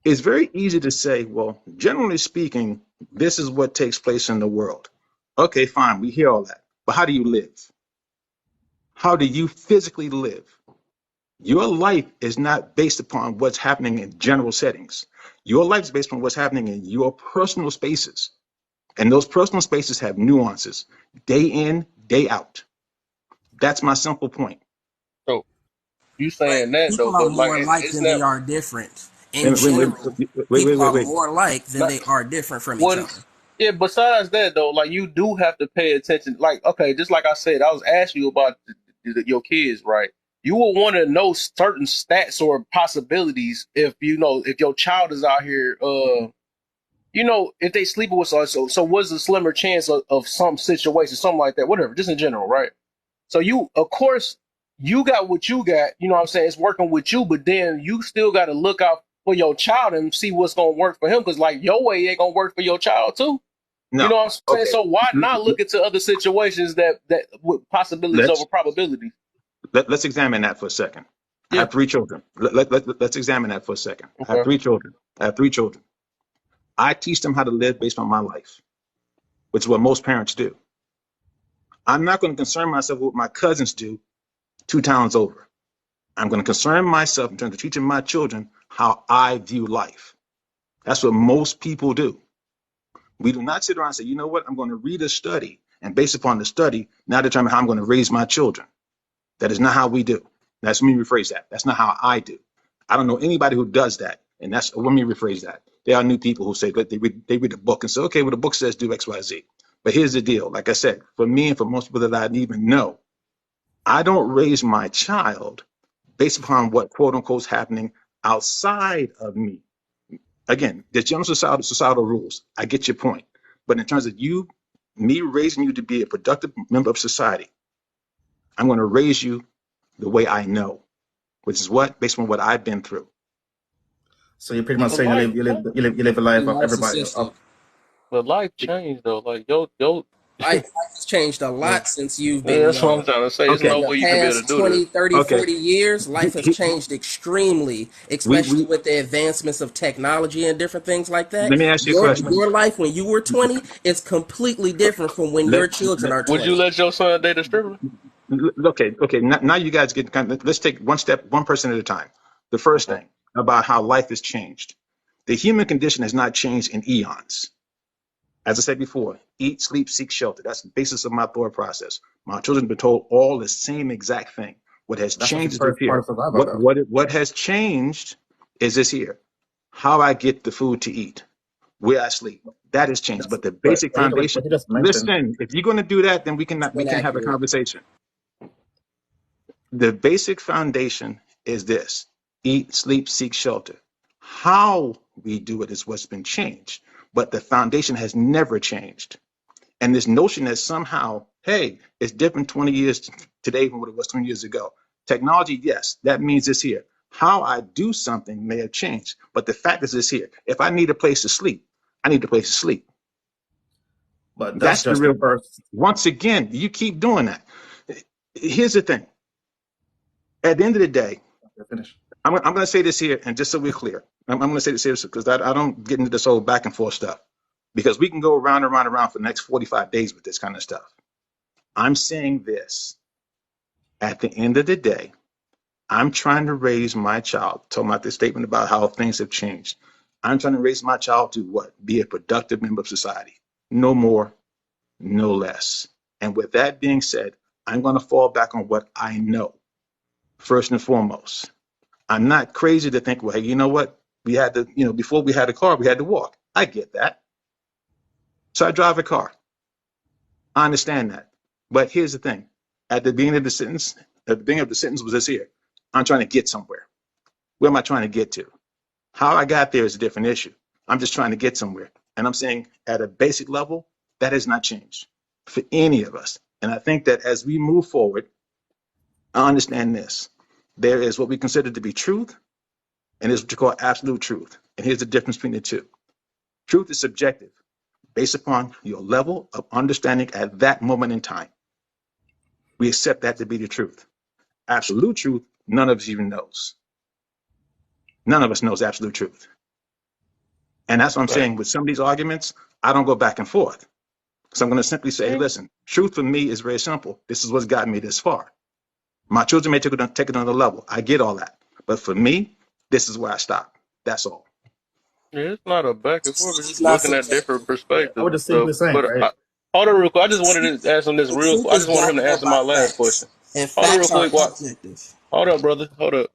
It's very easy to say, well, generally speaking, this is what takes place in the world. Okay, fine. We hear all that. But how do you live? How do you physically live? Your life is not based upon what's happening in general settings. Your life is based on what's happening in your personal spaces. And those personal spaces have nuances, day in, day out. That's my simple point. So you But saying that though, people are but like, more alike isn't than they that are different. In Wait, wait, wait, general, wait, wait, people wait, are wait. more alike than not they are different from each what? other. Yeah. Besides that though, like you do have to pay attention. Like, okay, just like I said, I was asking you about your kids, right? You will want to know certain stats or possibilities if you know if your child is out here. If they sleeping with so what's the slimmer chance of some situation, something like that, whatever, just in general, right? So you, of course, you got what you got. You know what I'm saying? It's working with you, but then you still got to look out for your child and see what's gonna work for him, because like your way ain't gonna work for your child too. You No. know what I'm saying? Okay. So why not look into other situations that with possibilities over Let's probabilities? let's examine that for a second. I Yeah. have three children. Let's examine that for a second. I have Okay. three children. I have three children. I teach them how to live based on my life, which is what most parents do. I'm not going to concern myself with what my cousins do 2 towns over. I'm going to concern myself in terms of teaching my children how I view life. That's what most people do. We do not sit around and say, you know what, I'm going to read a study, and based upon the study, now determine how I'm going to raise my children. That is not how we do. That's, let me rephrase that. That's not how I do. I don't know anybody who does that. And that's, let me rephrase that. There are new people who say that they read the book and say, okay, well, the book says do X, Y, Z. But here's the deal. Like I said, for me and for most people that I even know, I don't raise my child based upon what quote unquote is happening outside of me. Again, there's general societal rules. I get your point. But in terms of me raising you to be a productive member of society, I'm going to raise you the way I know, which is what? Based on what I've been through. So you're pretty much But saying life, you live a life of everybody. Narcissistic. but life changed though. Like yo, Life has changed a yeah, lot since you've been that's what I'm young. trying to say. There's Okay. no In the way you could be able to past do this. 20, 30, Okay. 40 years, life has changed extremely, especially We with the advancements of technology and different things like that. let me ask you a question. Your life when you were 20 is completely different from when Let, your children let are Would you 20. let your son date a stripper? okay. Now you guys get kind of, let's take one person at a time. The first Okay. thing about how life has changed. The human condition has not changed in eons. As I said before, eat, sleep, seek shelter. That's the basis of my thought process. My children have been told all the same exact thing. What has That's just the changed is this first part here. of survival, though. What has changed is this here. How I get the food to eat, where I sleep. That has changed. That's, But the basic what foundation, you just mentioned. listen, if you're going to do that, then It's we can have a inaccurate. conversation. The basic foundation is this: eat, sleep, seek shelter. How we do it is what's been changed, but the foundation has never changed. And this notion that somehow, hey, it's different 20 years today from what it was 20 years ago. Technology, yes, that means it's here. How I do something may have changed, but the fact is it's here. If I need a place to sleep, I need a place to sleep. But that's That's the just the real. first. Once again, you keep doing that. Here's the thing. At the end of the day, Finish. I'm going to say this here, and just so we're clear, I'm going to say this here because I don't get into this whole back and forth stuff, because we can go around and around and around for the next 45 days with this kind of stuff. I'm saying this. At the end of the day, I'm trying to raise my child. Talking about this statement about how things have changed. I'm trying to raise my child to what? Be a productive member of society. No more, no less. And with that being said, I'm going to fall back on what I know first and foremost. I'm not crazy to think, well, hey, you know what? We had to, before we had a car, we had to walk. I get that. So I drive a car. I understand that. But here's the thing. At the beginning of the sentence, was this here. I'm trying to get somewhere. Where am I trying to get to? How I got there is a different issue. I'm just trying to get somewhere. And I'm saying at a basic level, that has not changed for any of us. And I think that as we move forward, I understand this. There is what we consider to be truth, and there's what you call absolute truth. And here's the difference between the two. Truth is subjective, based upon your level of understanding at that moment in time. We accept that to be the truth. Absolute truth, none of us even knows. None of us knows absolute truth. And that's what I'm Right. saying. With some of these arguments, I don't go back and forth. So I'm going to simply say, hey, Yeah. listen, truth for me is very simple. This is what's gotten me this far. My children may take it on another level. I get all that. But for me, this is where I stop. That's all. Yeah, it's not a back and forth. It's just It's not looking so. at different Yeah, I perspectives was and just stuff. simply saying, But right? hold on real quick. I just wanted to ask him this The real truth quick. I is just wanted him to gathered answer by my last facts, question. and Hold on real facts are quick. What? objective. Hold up, brother. Hold up.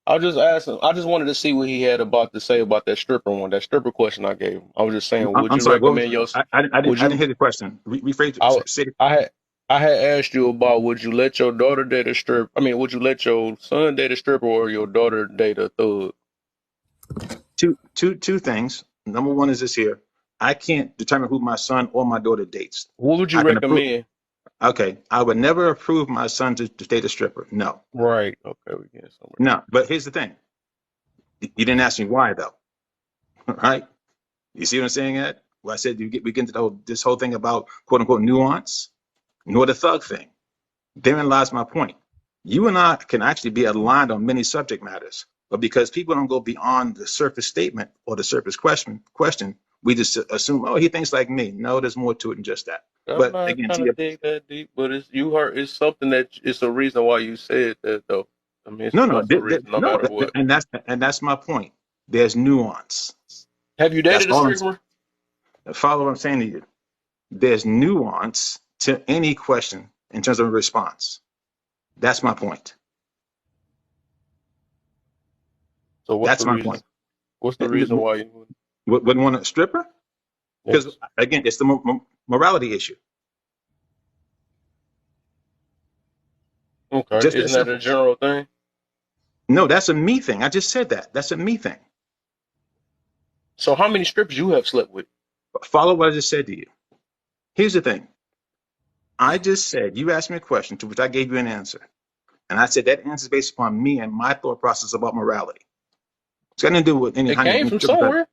I'll just ask him. I just wanted to see what he had about to say about that stripper one, that stripper question I gave him. I was just saying, would I'm you sorry. What was, recommend your, I would didn't you, hear the question. Rephrase I, it. Say I had, I had asked you about would you let your daughter date a strip? I mean, would you let your son date a stripper or your daughter date a thug? two things. Number one is this here. I can't determine who my son or my daughter dates. What would you I can approve. recommend? Okay. I would never approve my son to date a stripper. No. Right. Okay, we get somewhere. No. But here's the thing. You didn't ask me why though. Right? You see what I'm saying, Ed? Well, I said we get into this whole thing about quote unquote nuance, nor the thug thing. Therein lies my point. You and I can actually be aligned on many subject matters, but because people don't go beyond the surface statement or the surface question, we just assume, oh, he thinks like me. No, there's more to it than just that. I'm But not again, trying to dig that deep, but it's you heard. It's something that it's a reason why you said that, though. I mean, no, no, that's a reason, no no, matter what. and that's my point. There's nuance. Have you That's dated a all stripper? follow what I'm saying to you. There's nuance to any question in terms of a response. That's my point. So what's That's the my reason? point. What's the reason why you? Wouldn't want a stripper? Because Yes. again, it's the morality issue. Okay. Just that Isn't that a simple. general thing? No, that's a me thing. I just said that. That's a me thing. So how many strippers you have slept with? Follow what I just said to you. Here's the thing. I just said, you asked me a question to which I gave you an answer. And I said that answer is based upon me and my thought process about morality. It's got nothing to do with any It how came many from strippers. somewhere.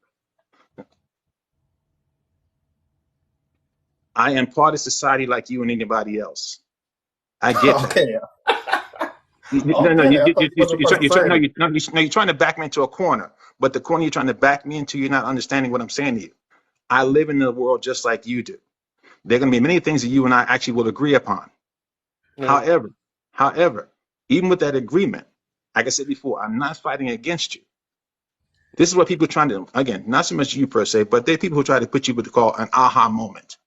I am part of society like you and anybody else. I get that. Okay, No, no, okay. I thought it was a you're trying, no, society. no, you're trying to back me into a corner. But the corner you're trying to back me into, you're not understanding what I'm saying to you. I live in the world just like you do. There are going to be many things that you and I actually will agree upon. Yeah. However, even with that agreement, like I said before, I'm not fighting against you. This is what people are trying to, again, not so much you per se, but there are people who try to put you what they call an aha moment,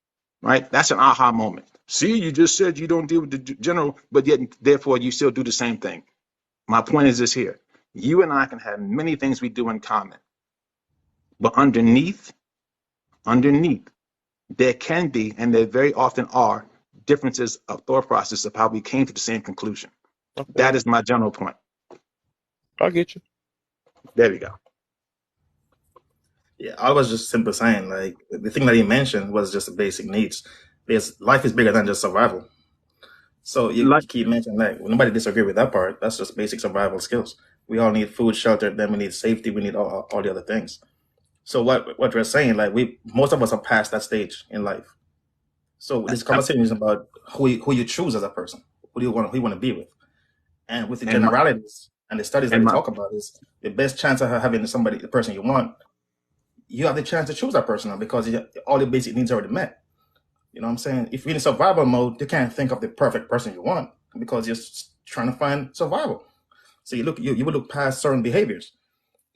right? That's an aha moment. See, you just said you don't deal with the general, but yet, therefore, you still do the same thing. My point is this here. You and I can have many things we do in common, but underneath, there can be, and there very often are, differences of thought process of how we came to the same conclusion. That Okay. is my general point. I get you. There we go. Yeah, I was just simply saying, like, the thing that he mentioned was just the basic needs. There's life is bigger than just survival. So Like, you keep mentioning that. Nobody disagree with that part. That's just basic survival skills. We all need food, shelter, then we need safety, we need all the other things. So what we're saying, like, we most of us are past that stage in life. So this conversation is about who you choose as a person. Who you want to be with. And with the and my, generalities and the studies that and they my, talk about is the best chance of having somebody, the person you want, you have the chance to choose that person now because all your basic needs are already met. You know what I'm saying? If you're in survival mode, you can't think of the perfect person you want because you're trying to find survival. So you would look past certain behaviors.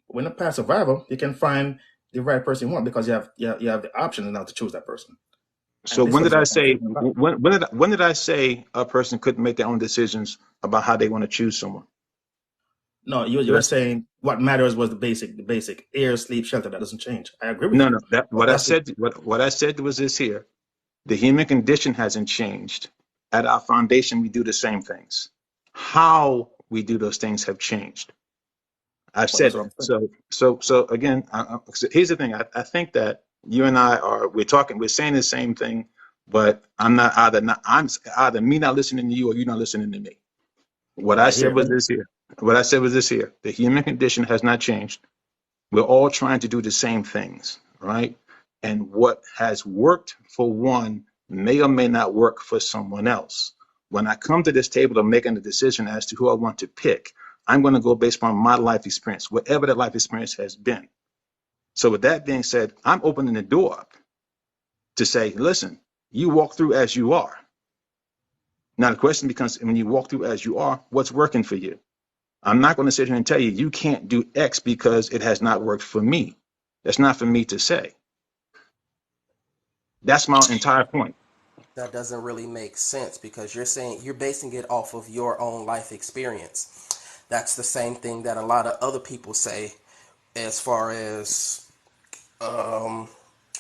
When you past survival, you can find the right person you want because you have the option now to choose that person. so And this is when what did this I whole say, conversation is about. when did I say a person couldn't make their own decisions about how they want to choose someone? No, you Did I were say, saying what matters was the basic air, sleep, shelter. That doesn't change. I agree with no, you, no, that, but what I said was this here. The human condition hasn't changed. At our foundation, we do the same things. How we do those things have changed. I've Well, that's said what that. I'm saying. So again, so here's the thing. I think that you and I we're saying the same thing, but I'm either me not listening to you or you not listening to me. What I I said hear was that. this here. What I said was this here. The human condition has not changed. We're all trying to do the same things, right? And what has worked for one may or may not work for someone else. When I come to this table of making a decision as to who I want to pick, I'm going to go based on my life experience, whatever that life experience has been. So, with that being said, I'm opening the door up to say, listen, you walk through as you are. Now, the question becomes when you walk through as you are, what's working for you? I'm not going to sit here and tell you you can't do X because it has not worked for me. That's not for me to say. That's my entire point. That doesn't really make sense because you're basing it off of your own life experience. That's the same thing that a lot of other people say as far as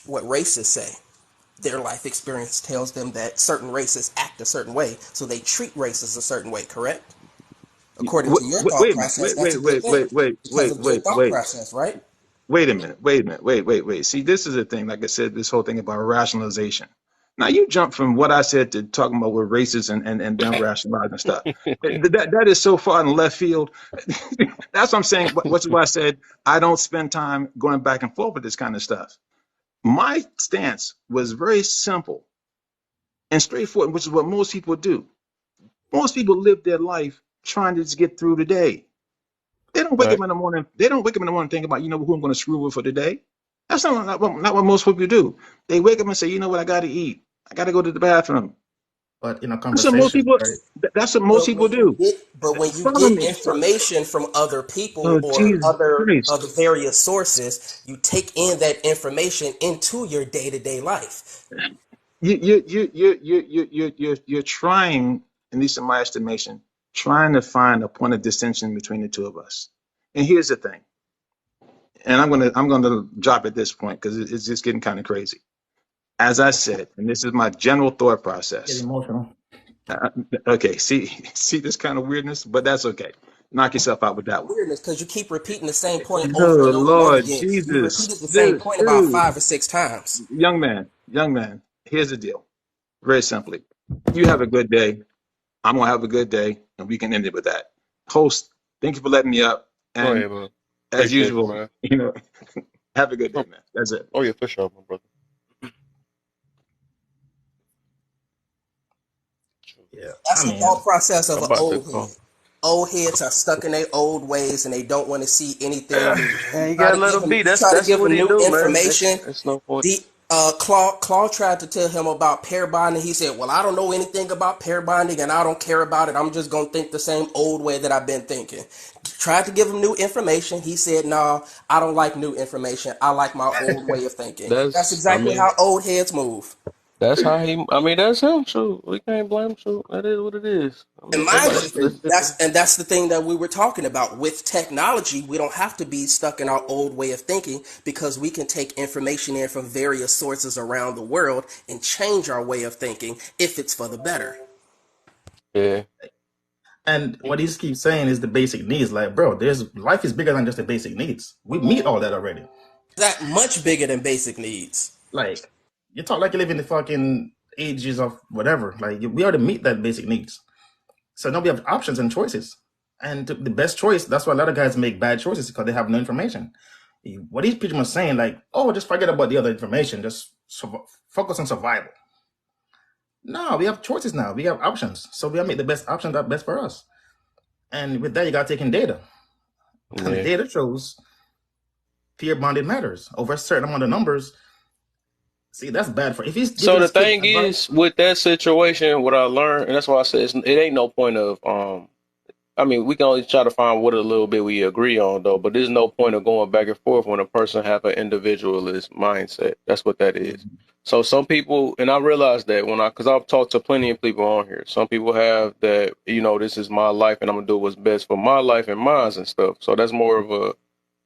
what racists say. Their life experience tells them that certain races act a certain way, so they treat races a certain way, correct? According Wait, to your thought wait a minute. process, that's a good thing because of your thought process, right? Wait a minute. Wait a minute. Wait. See, this is the thing. Like I said, this whole thing about rationalization. Now you jump from what I said to talking about with races and them rationalizing stuff. That is so far in left field. That's what I'm saying. What's why I said I don't spend time going back and forth with this kind of stuff. My stance was very simple and straightforward, which is what most people do. Most people live their life trying to just get through the day. They don't wake up Right. in the morning. They don't wake up in the morning thinking about, who I'm going to screw with for today. That's not what most people do. They wake up and say, you know what, I got to eat. I got to go to the bathroom. But in a That's what most conversation, people. right? That's what most people do. When you Follow get me. information from other people Oh or Jesus Christ! other various sources, you take in that information into your day to day life. You're trying, at least in my estimation, trying to find a point of distinction between the two of us. And here's the thing. And I'm gonna drop at this point because it's just getting kind of crazy. As I said, and this is my general thought Get process. emotional. Uh, okay, see this kind of weirdness, but that's okay. Knock yourself out with that one. Weirdness, because you keep repeating the same point over Oh and over and over Lord again. You Jesus, repeated the same dude, point about dude, 5 or 6 times. young man. Here's the deal. Very simply, you have a good day. I'm gonna have a good day, and we can end it with that. Host, thank you for letting me up, Go and ahead, man. as Appreciate you, usual, man. have a good day, Oh, man. That's it. oh yeah, for sure, my brother. Yeah. That's I the thought mean, process of I'm an about to old call. head. Old heads are stuck in their old ways and they don't want to see anything new. And you gotta let him be. You try to That's give what them he new do, man. information. That's no point. Claude tried to tell him about pair bonding. He said, "Well, I don't know anything about pair bonding, and I don't care about it. I'm just gonna think the same old way that I've been thinking." Tried to give him new information. He said, "No, I don't like new information. I like my old way of thinking." That's That's, I exactly mean, how old heads move. that's how he. I mean, that's him. True. We can't blame him. True. That is what it is. I And mean, mind everybody you, lives differently. that's the thing that we were talking about with technology. We don't have to be stuck in our old way of thinking because we can take information in from various sources around the world and change our way of thinking if it's for the better. Yeah. and what he keeps saying is the basic needs. Like, bro, there's life is bigger than just the basic needs. We meet all that already. That much bigger than basic needs. Like, you talk like you live in the fucking ages of whatever. Like, we already meet that basic needs. So now we have options and choices. And the best choice, that's why a lot of guys make bad choices because they have no information. What he's pretty much saying, like, oh, just forget about the other information, just focus on survival. No, we have choices now. We have options. So we gotta make the best option that best for us. And with that, you gotta take in data. And the Yeah. data shows peer bonding matters. Over a certain amount of numbers, see, that's bad for if he's So giving the his kid thing advice. is, with that situation, what I learned, and that's why I said it ain't no point of I mean, we can only try to find what a little bit we agree on, though. But there's no point of going back and forth when a person have an individualist mindset. That's what that is. So some people, and I realize that because I've talked to plenty of people on here. Some people have that, this is my life, and I'm gonna do what's best for my life and mine and stuff. So that's more of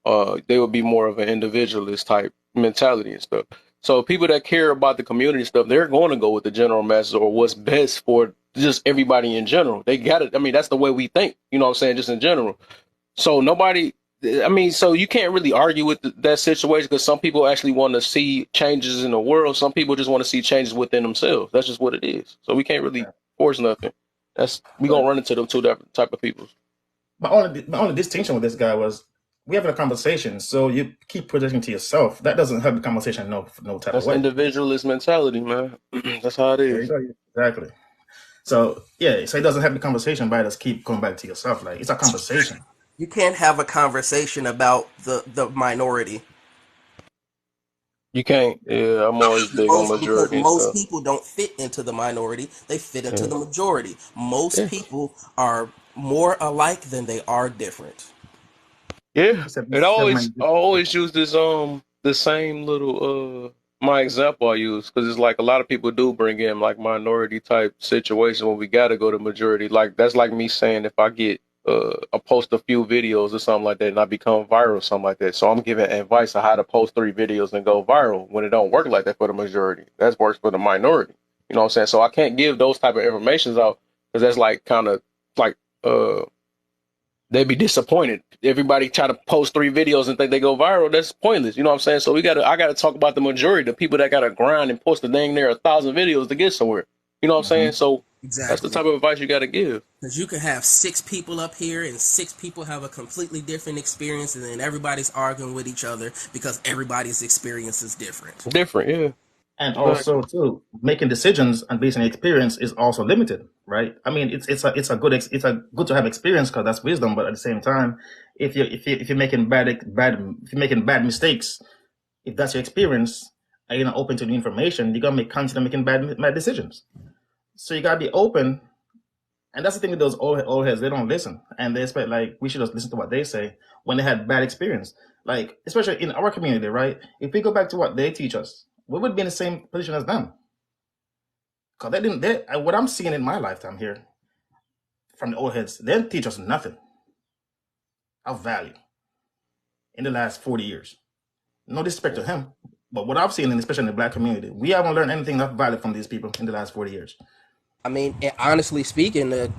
a, they would be more of an individualist type mentality and stuff. So people that care about the community stuff, they're going to go with the general masses or what's best for just everybody in general. They got it. I mean, that's the way we think. You know what I'm saying? Just in general. So nobody. I mean, so you can't really argue with that situation because some people actually want to see changes in the world. Some people just want to see changes within themselves. That's just what it is. So we can't really force nothing. That's we But gonna run into them two different type of people. my only distinction with this guy was we having a conversation, so you keep projecting to yourself. That doesn't help the conversation no type of That's way. individualist mentality, man. That's how it There you is. go. Exactly. So yeah, so it doesn't help the conversation by just keep going back to yourself. Like it's a conversation. You can't have a conversation about the minority. You can't. Yeah, I'm always big on Because majority and most stuff. people don't fit into the minority, they fit into Yeah, the majority. Most yeah, people are more alike than they are different. yeah. He said It always, seven. I always use this the same little my example I use because it's like a lot of people do bring in like minority type situations when we gotta go to majority. Like that's like me saying if I get I post a few videos or something like that and I become viral or something like that. So I'm giving advice on how to post 3 videos and go viral when it don't work like that for the majority. That works for the minority. You know what I'm saying? So I can't give those type of informations out because that's like kind of like they'd be disappointed. Everybody try to post 3 videos and think they go viral. That's pointless. You know what I'm saying? So I gotta talk about the majority, the people that gotta grind and post a dang near 1,000 videos to get somewhere. You know what I'm Mm-hmm. saying? So that's the Exactly. type of advice you gotta give. Because you can have 6 people up here and 6 people have a completely different experience, and then everybody's arguing with each other because everybody's experience is different. Different, yeah. And Exactly. also too, making decisions and based on experience is also limited, right? I mean, it's a good it's a good to have experience because that's wisdom, but at the same time, if you're making if you're making bad mistakes, if that's your experience and you're not open to the information, you're gonna make constantly making bad decisions. So you gotta be open, and that's the thing with those old heads. They don't listen, and they expect like we should just listen to what they say when they had bad experience. Like especially in our community, right? If we go back to what they teach us, we would be in the same position as them. Cause they didn't. What I'm seeing in my lifetime here from the old heads, they didn't teach us nothing of value in the last 40 years. No disrespect to him, but what I've seen, especially in the black community, we haven't learned anything of value from these people in the last 40 years. I mean, honestly speaking, the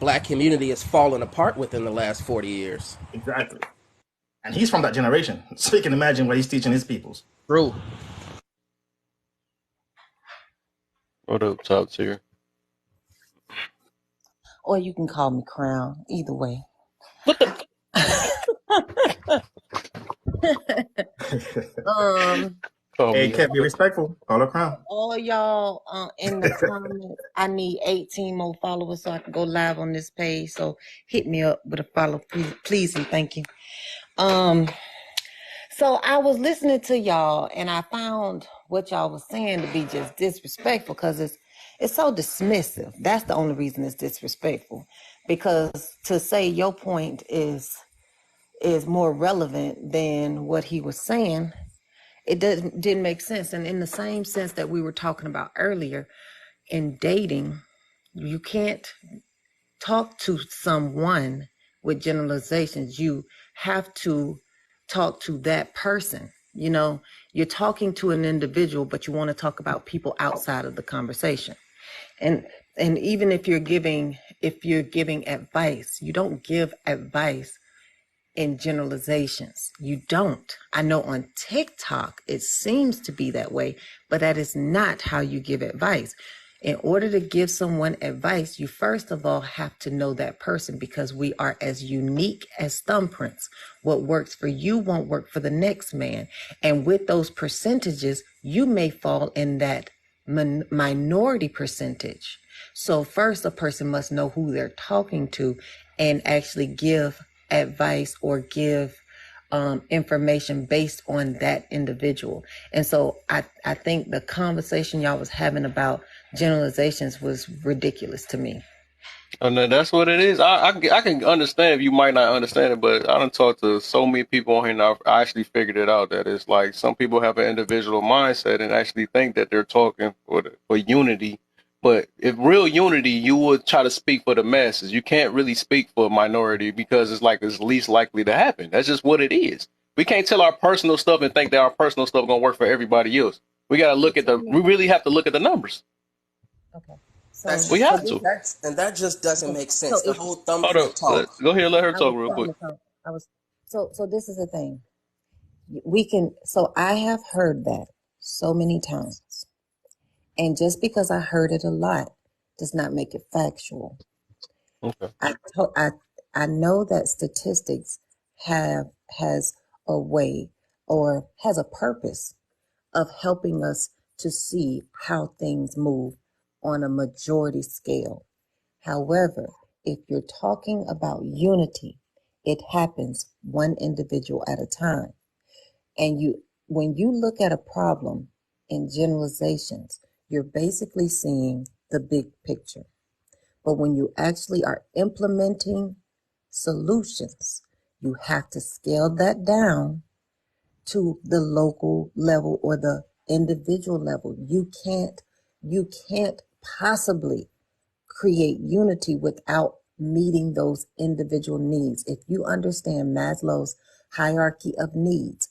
black community has fallen apart within the last 40 years. Exactly. And he's from that generation, so you can imagine what he's teaching his peoples. True. What up, top tier? Or you can call me Crown. Either way. What the Um, call Hey, me can't be Honda? respectful. Call her crown. all y'all in the comments, I need 18 more followers so I can go live on this page. So hit me up with a follow, please and thank you. Um, so I was listening to y'all and I found what y'all was saying to be just disrespectful because it's so dismissive. That's the only reason it's disrespectful. Because to say your point is more relevant than what he was saying, it didn't make sense. And in the same sense that we were talking about earlier, in dating, you can't talk to someone with generalizations. You have to talk to that person. You know, you're talking to an individual, but you want to talk about people outside of the conversation. And even if you're giving advice, you don't give advice in generalizations. You don't. I know on TikTok it seems to be that way, but that is not how you give advice. In order to give someone advice, you first of all have to know that person because we are as unique as thumbprints. What works for you won't work for the next man. And with those percentages, you may fall in that minority percentage. So first, a person must know who they're talking to and actually give advice or give information based on that individual. And so I think the conversation y'all was having about generalizations was ridiculous to me. And then that's what it is. I can understand if you might not understand it, but I done talked to so many people on here now. I actually figured it out that it's like some people have an individual mindset and actually think that they're talking for unity. But if real unity, you would try to speak for the masses. You can't really speak for a minority because it's like it's least likely to happen. That's just what it is. We can't tell our personal stuff and think that our personal stuff gonna work for everybody else. We got to look at the. We determine. really have to look at the numbers. Okay, That's so We just so have this. to. that just doesn't Okay, make so sense. The if whole thumb Hold through up. the talk. Go ahead. Let her I was talk real trying quick. to talk, I was so this is the thing. We can. So I have heard that so many times, and just because I heard it a lot does not make it factual. Okay. I to, I know that statistics has a way or has a purpose of helping us to see how things move on a majority scale. However, if you're talking about unity, it happens one individual at a time. And when you look at a problem in generalizations, you're basically seeing the big picture. But when you actually are implementing solutions, you have to scale that down to the local level or the individual level. You can't possibly create unity without meeting those individual needs. If you understand Maslow's hierarchy of needs,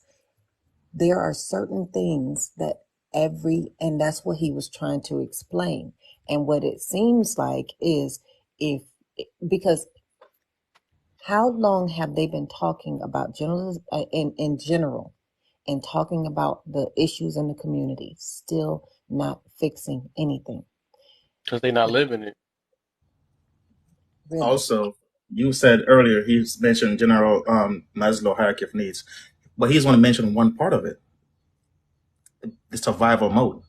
there are certain things that and that's what he was trying to explain. And what it seems like is if, because how long have they been talking about in general and talking about the issues in the community, still not fixing anything? Because they're not living it. Really? Also, you said earlier he's mentioned general Maslow hierarchy of needs, but he's going to mention one part of it: the survival mode.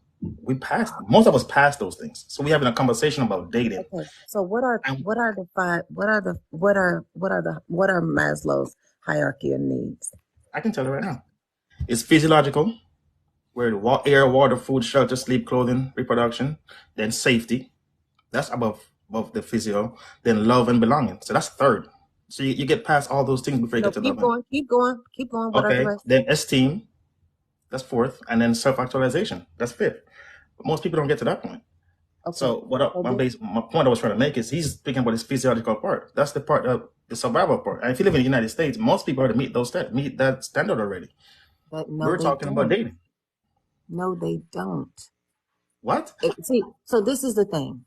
We passed most of us passed those things, so we having a conversation about dating. Okay. So what are And what are the five? What are Maslow's hierarchy of needs? I can tell you right now, it's physiological, where the air, water, food, shelter, sleep, clothing, reproduction, then safety. That's above the physio. Then love and belonging. So that's third. So you get past all those things before you No, get to love keep and going, keep going, keep going. What are the okay. rest? Then esteem. That's fourth, and then self actualization. That's fifth. But most people don't get to that point. Okay. So So this, my point I was trying to make is he's speaking about his physiological part. That's the part of the survival part. And if you live in the United States, most people already meet that standard already. that no, We're they talking about don't. dating. No, they don't. What? See, so this is the thing.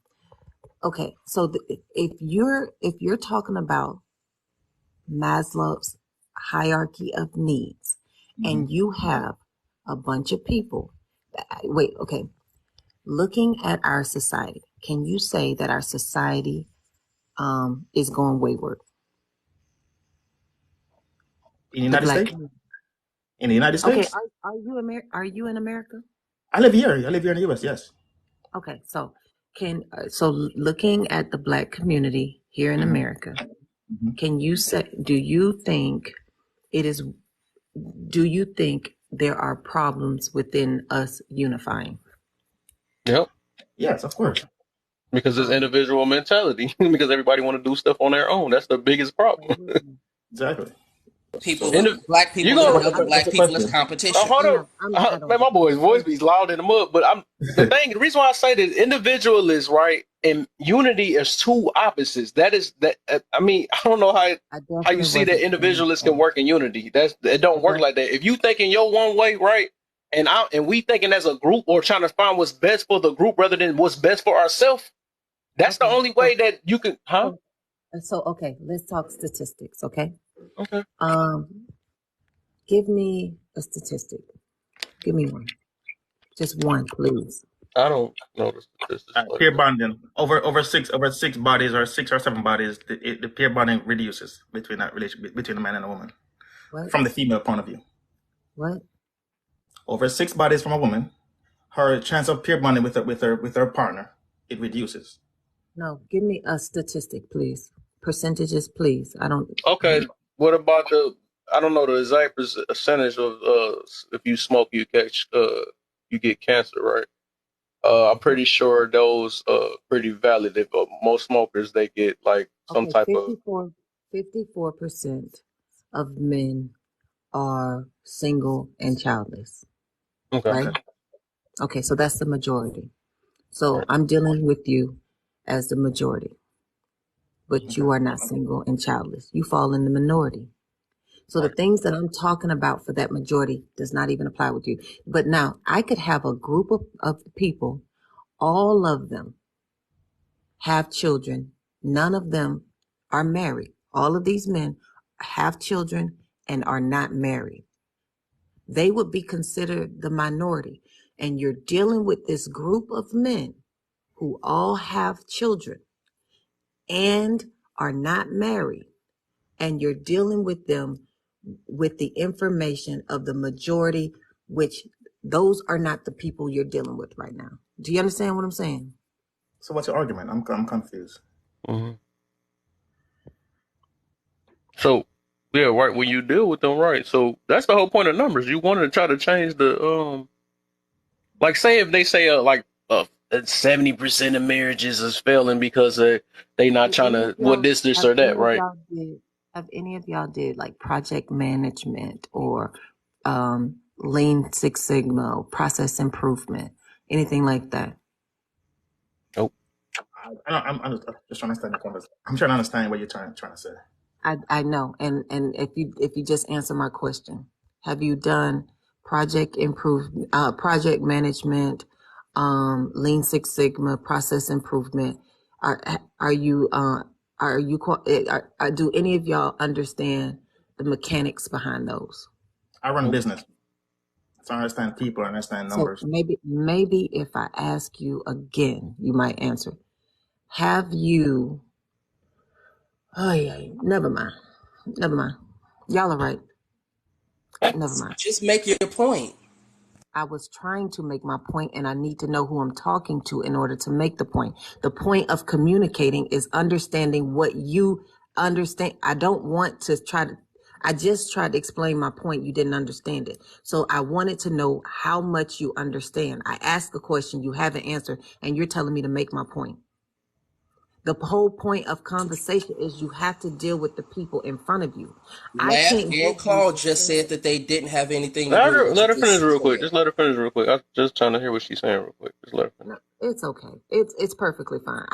Okay, so if you're talking about Maslow's hierarchy of needs, Mm-hmm. and you have a bunch of people, wait, okay, looking at our society, can you say that our society is going wayward? In the The United black States? community. In the United Okay, States? are you in America? I live here. I live here in the US, yes. Okay, so looking at the black community here in Mm-hmm. America, Mm-hmm. can you say, it is do you think there are problems within us unifying? Yep. Yes, of course. Okay. Because it's Um, individual mentality. Because everybody want to do stuff on their own. That's the biggest problem. Exactly. People, So And black you people so look go. at what's other what's black the people as question? Oh, competition. hold I up. am. I Man, don't. my boy's voice So be loud in the mud. But the reason why I say that individual is right and unity is two opposites. That is that. I mean, I don't know I how you definitely see that wasn't saying individualists can that. work in unity. It I don't work def, like that. If you thinking your one way, right, and we thinking as a group or trying to find what's best for the group rather than what's best for ourselves, that's the okay. only way that you can. Huh? So okay, let's talk statistics, okay? Okay. Um, give me a statistic. Give me one. Just one, please. I don't know the statistics like Peer that. bonding over six bodies or 6 or 7 bodies, the peer bonding reduces between that relationship between a man and a woman What? from the female point of view. What? Over 6 bodies from a woman, her chance of peer bonding with her partner, it reduces. No, give me a statistic, please. Percentages, please. I don't. Okay. What about the? I don't know the exact percentage of if you smoke you get cancer, right? I'm pretty sure those pretty valid. If most smokers they get like some Okay, type of 54% of men are single and childless, okay, right? Okay. Okay, so that's the majority. all So right, I'm dealing with you as the majority, but Okay. you are not single and childless. You fall in the minority. So the things that I'm talking about for that majority does not even apply with you. But now I could have a group of people, all of them have children. None of them are married. All of these men have children and are not married. They would be considered the minority. And you're dealing with this group of men who all have children and are not married. And you're dealing with them with the information of the majority, which those are not the people you're dealing with right now. Do you understand what I'm saying? So what's your argument? I'm confused. Hmm. So, yeah, right. When you deal with them, right. So that's the whole point of numbers. You want to try to change the like say if they say 70% of marriages is failing because they not Have trying any of to what y'all this have or that, any of right? y'all did have any of y'all did like project management or lean six sigma or process improvement, anything like that? Nope. I'm just trying to understand the conversation. I'm trying to understand what you're trying to say. I know, and if you just answer my question, have you done project management, lean six sigma, process improvement? Are are you are you do any of y'all understand the mechanics behind those? I run Nope. business, so I understand people, I understand So numbers. maybe if I ask you again, you might answer. Have you? Oh yeah, never mind. Never mind. Y'all are right. Never mind. Just make your point. I was trying to make my point, and I need to know who I'm talking to in order to make the point. The point of communicating is understanding what you understand. I don't want to try to, I just tried to explain my point. You didn't understand it. So I wanted to know how much you understand. I asked a question you haven't answered, and you're telling me to make my point. The whole point of conversation is you have to deal with the people in front of you. I Last can't and give you Claude a just said sentence. that they didn't have anything to Let do with her what you let her finish just real quick. said. Just let her finish real quick. I'm just trying to hear what she's saying real quick. Just let her finish. No, it's okay. It's perfectly fine.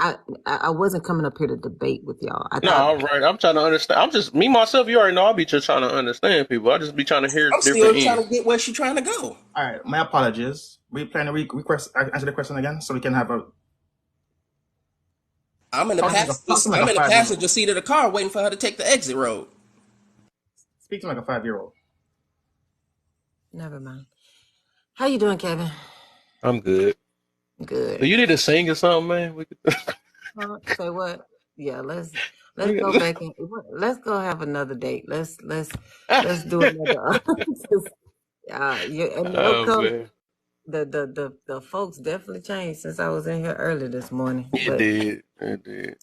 I wasn't coming up here to debate with y'all. I No, thought all right. I'm trying to understand. I'm just me myself. You already know. I'll be just trying to understand people. I just be trying to hear I'm different still trying ends. to get where she's trying to go. All right, my apologies. We plan to request answer the question again, so we can have a talk to me like I'm a in the 5 year old. passenger seat of the car waiting for her to take the exit road. Speak to me like a 5 year old. never mind. How you doing, Kevin? I'm good. Do Good. you need to sing or something, man? We could. Huh? Say what? Yeah, let's We go could back and let's go have another date. Let's do another. And no oh color. man, The folks definitely changed since I was in here early this morning. it But did. It did.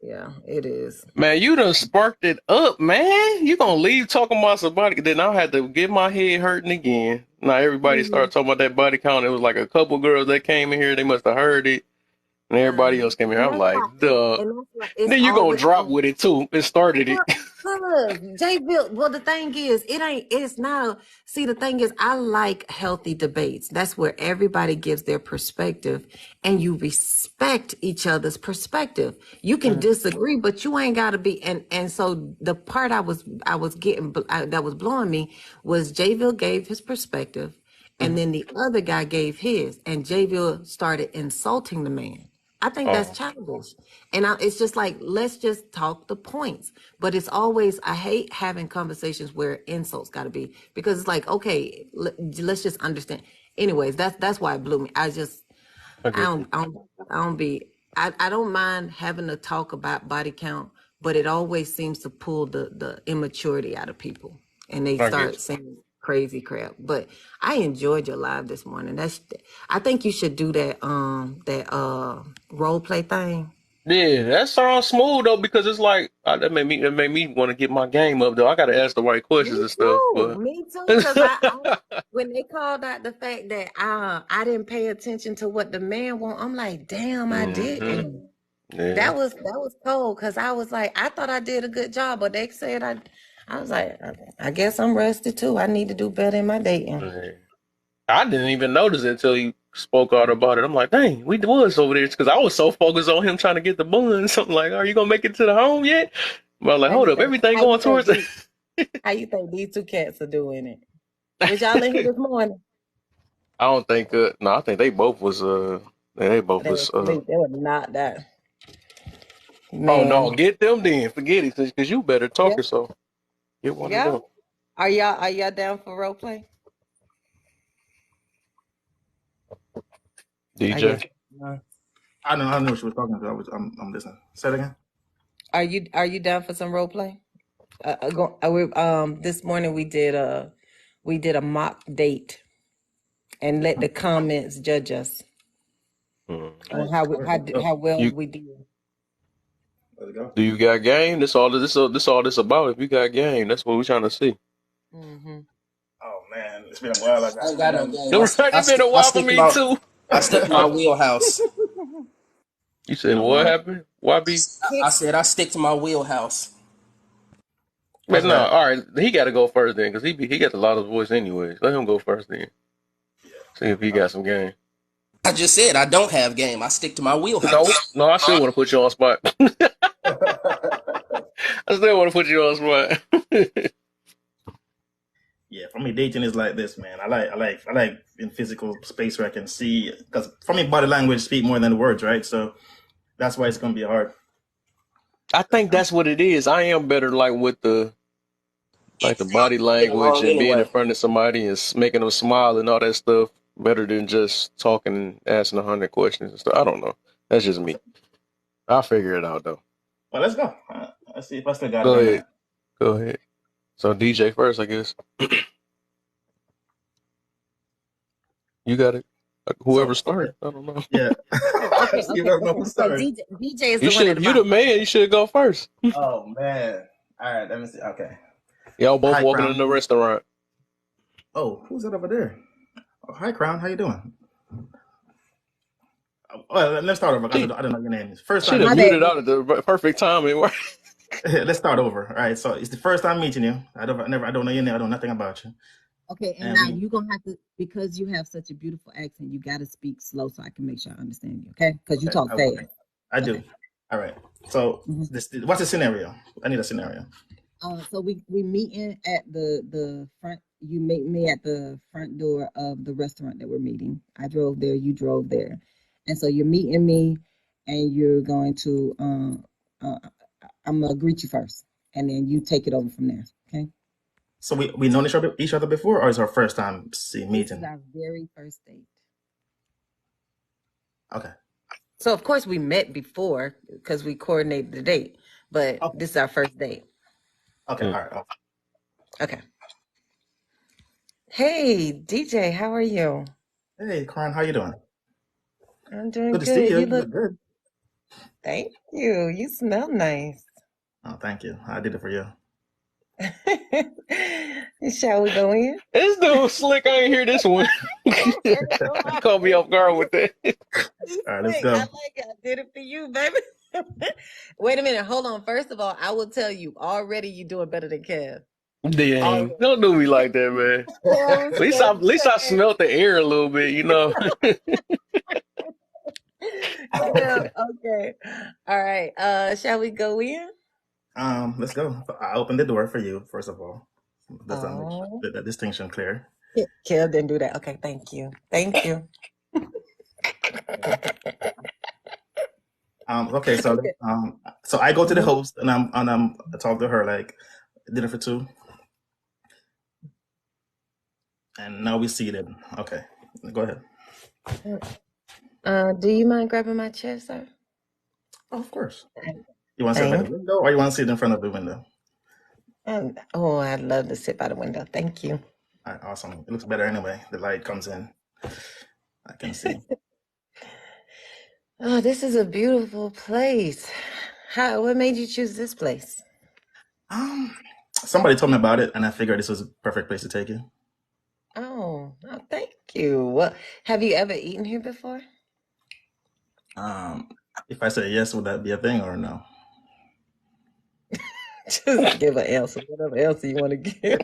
yeah, it is. Man, you done sparked it up, man. You gonna leave talking about somebody? Then I had to get my head hurting again. Now everybody started talking about that body count. It was like a couple girls that came in here. They must have heard it, and everybody else came here. And I'm that's why like, duh. and that's why it's Then you gonna always drop with it too. It started it. look, jville. Well, the thing is, it's not. See, the thing is, I like healthy debates. That's where everybody gives their perspective and you respect each other's perspective. You can disagree, but you ain't got to be. And so the part I was getting that was blowing me was jville gave his perspective, and then the other guy gave his, and jville started insulting the man. I think that's Oh, childish. And it's just like, let's just talk the points. But it's always, I hate having conversations where insults got to be, because it's like, okay, let's just understand. Anyways, that's why it blew me. I I get don't, you. I don't, I don't be, I don't mind having to talk about body count, but it always seems to pull the immaturity out of people and they I get start saying crazy crap. But I enjoyed your live this morning. I think you should do that role play thing. you. Yeah, that sounds smooth though because it's like that made me want to get my game up though. I got to ask the right questions and stuff, but. Me too, because I when they called out the fact that I didn't pay attention to what the man want, I'm like, damn, I hmm didn't. Yeah. That was cold, because I was like, I thought I did a good job, but they said I was like, I guess I'm rusty too. I need to do better in my dating. Yeah. I didn't even notice it until he spoke out about it. I'm like, dang, we was over there because I was so focused on him trying to get the bun. Something like, are you gonna make it to the home yet? But I was like, How hold you up, think? everything How you going think towards it. he? How you think these two cats are doing it? Was y'all in here this morning? I don't think. No, I think they both was. They both They were was. asleep. They were not that. Oh no, Man. get them then. Forget it, because you better Yeah. talker. So get one of Yeah. them. Are y'all down for role play? I DJ. guess. No. I know what she was talking about. I'm listening. Say it again. Are you down for some role play? This morning we did a mock date and let the comments judge us on Mhm. how we All right, how let's go. how well You we did. Let's go. do you got game? This all this about. If you got game, that's what we trying to see. Hmm. Oh man, it's been a while. I ain't I got no got. game. It been a I while for stick to me too. my wheelhouse. You said All what right. happened? Why be? I said I stick to my wheelhouse. But What's no, that? all right. He got to go first then, because he got a lot of voice anyways. Let him go first then. See if he got some game. I just said I don't have game. I stick to my No, wheelhouse. no, I still want to put you on spot. I still want to put you on spot. Yeah, for me, dating is like this, man. I like in physical space where I can see, because for me, body language speak more than the words, right? So that's why it's gonna be hard. I think that's what it is. I am better like with the body Get language along and being in anyway. front of somebody and making them smile and all that stuff better than just talking and asking 100 questions and stuff. I don't know. That's just me. I'll figure it out though. Well, let's go. Let's see if I still got it Go or ahead. not. Go ahead. So DJ first, I guess. You got it. Whoever So okay, started. I don't know. yeah. Oh, okay, See if okay, I know okay. who So started. DJ is You the one should at have. the You the bottom. man. You should go first. Oh man. All right, let me see. Okay. Y'all both Hi, walking in Crown. the restaurant. Oh, who's that over there? Oh, hi, Crown. How you doing? Well, let's start over because She I don't know your name. It's first she'd time have My meeting bad, muted DJ. out at the perfect timing. you. Let's start over. All right. So it's the first time meeting you. I don't know your name. I don't know nothing about you. Okay, and And now we. you're gonna have to, because you have such a beautiful accent, you gotta speak slow so I can make sure I understand you, okay? Because you Okay. talk I will. fast. I do. Okay. All right. So Hmm. what's the scenario? I need a scenario. So we meeting at the front. You meet me at the front door of the restaurant that we're meeting. I drove there. You drove there, and so you're meeting me, and you're going to. I'm gonna greet you first, and then you take it over from there. Okay. So we known each other before, or is our first time This is meeting? our very first date. Okay. So of course we met before because we coordinated the date, but Okay. this is our first date. Okay. Hmm. All right. Okay. Okay. Hey, DJ, how are you? Hey, Karan, how you doing? I'm doing Good to see good. you. You You look, look good. thank you. You smell nice. Oh, thank you. I did it for you. Shall we go in? This dude slick. I ain't hear this one. He caught me off guard with that. You All right, let's slick. I go. like it. I did it for you, baby. Wait a minute. Hold on. First of all, I will tell you already you're doing better than Kev. Dang, Already. don't do me like that, man. Kev was At least I saying, smelt the air a little bit, you know. Kev, okay. All right. Shall we go in? Let's go. I opened the door for you, first of all. Does that make Oh. the distinction clear? Kev didn't do that. Okay, thank you. Thank you. Okay, so I go to the Mhm. host and I talk to her like dinner for two, and now we seated. Okay, go ahead. Do you mind grabbing my chair, sir? Oh, of course. You want to sit by the Thank. window, or you want to sit in front of the window? Oh, I'd love to sit by the window. Thank you. All right, awesome. It looks better anyway. The light comes in. I can see. Oh, this is a beautiful place. What made you choose this place? Somebody told me about it, and I figured this was a perfect place to take you. Thank you. Well, have you ever eaten here before? If I say yes, would that be a thing or no? Just give an answer, whatever answer you want to give.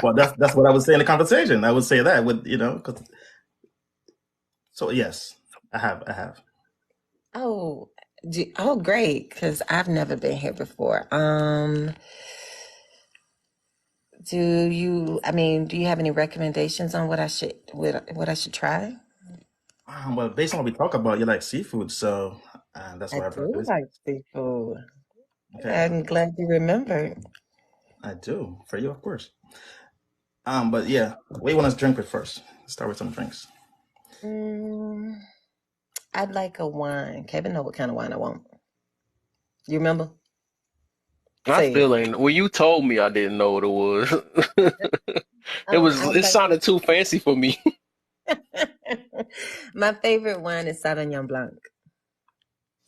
Well, that's what I would say in the conversation. I would say that with 'cause- so yes, I have. Oh, great, because I've never been here before. Do you? I mean, do you have any recommendations on what I should try? Well, based on what we talk about, you like seafood, so that's I why I brought do this. like seafood. Okay, I'm glad you remembered. I do for you, of course. But yeah, what you want us to drink with first? Let's start with some drinks. Mm, I'd like a wine. Kevin know what kind of wine I want. You remember? I Say it. still ain't. When you told me, I didn't know what it was. I'd It like sounded too fancy for me. my favorite wine is Sauvignon Blanc.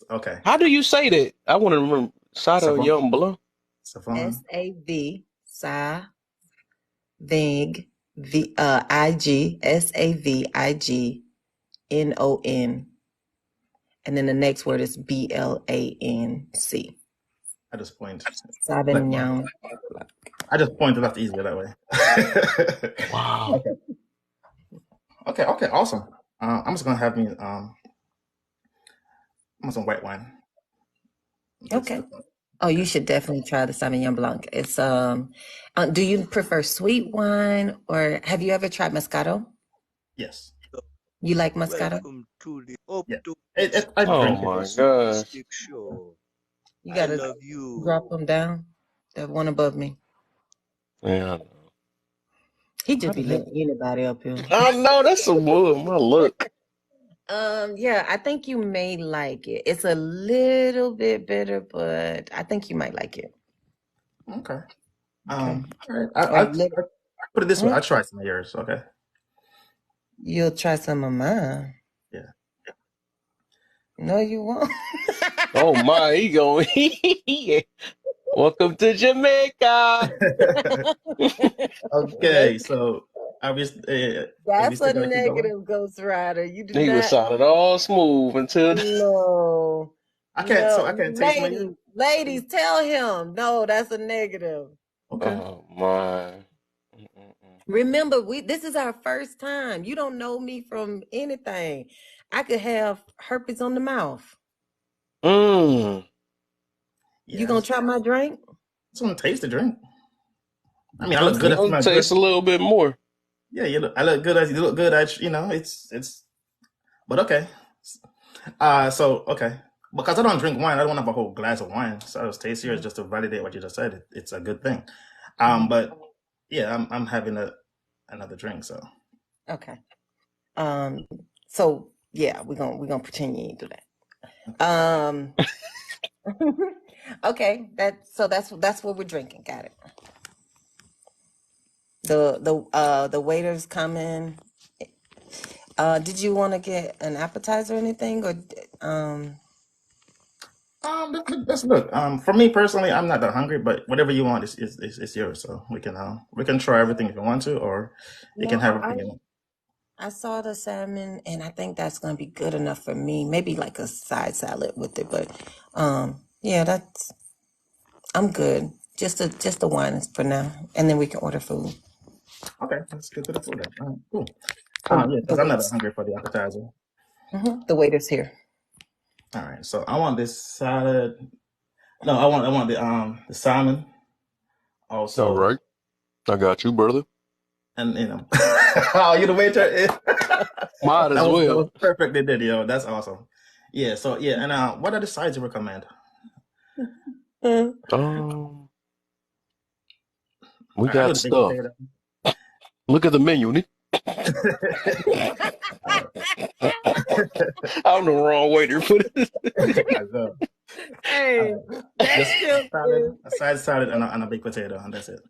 Okay, How do you say that? I want to remember. Savon, Sauvignon Blanc. Savon. SAV Vig IG SAVIGNON, and then the next word is BLANC. At this point, like Sauvignon. I just pointed out easier that way. Wow. Okay, awesome. I'm just gonna have me I want some white wine. That's Okay. the Oh, you okay. should definitely try the Sauvignon Blanc. Do you prefer sweet wine or have you ever tried Moscato? Yes. You like Moscato? Welcome to the Up Yeah. to I Oh drink it. my gosh. Optimistic Show. You I gotta love drop you. them down. That one above me. Yeah. He How just the be heck? letting anybody up here. I know that's some wood. My luck. Yeah, I think you may like it. It's a little bit bitter, but I think you might like it. Okay. Okay. All right. Or I put it this way. hmm? I try some of yours. Okay. You'll try some of mine. Yeah. No, you won't. Oh my, he going. Welcome to Jamaica. Okay. So are we That's still a gonna keep going? negative, Ghost Rider. You do He was not. sounding all smooth until. No, I no, can't taste some of yours. ladies, tell him. No, that's a negative. Okay. Oh my. Mm-mm-mm. Remember, this is our first time. You don't know me from anything. I could have herpes on the mouth. Mm. You Yeah. I gonna just try my drink? want to taste the drink. I mean, I look good. Okay. I I'll smell taste good. a little bit more. Yeah. I look good. You look good. It's. But okay. So okay, because I don't drink wine, I don't have a whole glass of wine. So I was tasting yours Mhm. just to validate what you just said. It's a good thing. Mhm. But yeah, I'm having another drink. So Okay. Um. So yeah, we're gonna pretend you ain't do that. okay, Um. Okay. That's what we're drinking. Got it. The waiter's coming. Did you want to get an appetizer or anything, or um? let's look. For me personally, I'm not that hungry, but whatever you want is yours. So we can try everything if you want to, or you No, can have everything. I saw the salmon, and I think that's gonna be good enough for me. Maybe like a side salad with it, but yeah, I'm good. Just a wine for now, and then we can order food. Okay, let's get to the food then. All right, cool. The Yeah, the because I'm not that waiters, hungry for the appetizer. the waiters here. All right, so I want this salad. No, I want the salmon All also, right. I got you, brother. and oh, you the waiter. Might as That well. was perfectly did, yo. That's awesome. Yeah. So yeah, and what are the sides you recommend? Mm. Um, we I do got the baked stuff. potato. Look at the menu, Nick. All right. I'm the wrong waiter for this. I know. All Hey, right. that Just still salad, is. a side salad, and a baked potato, and that's it.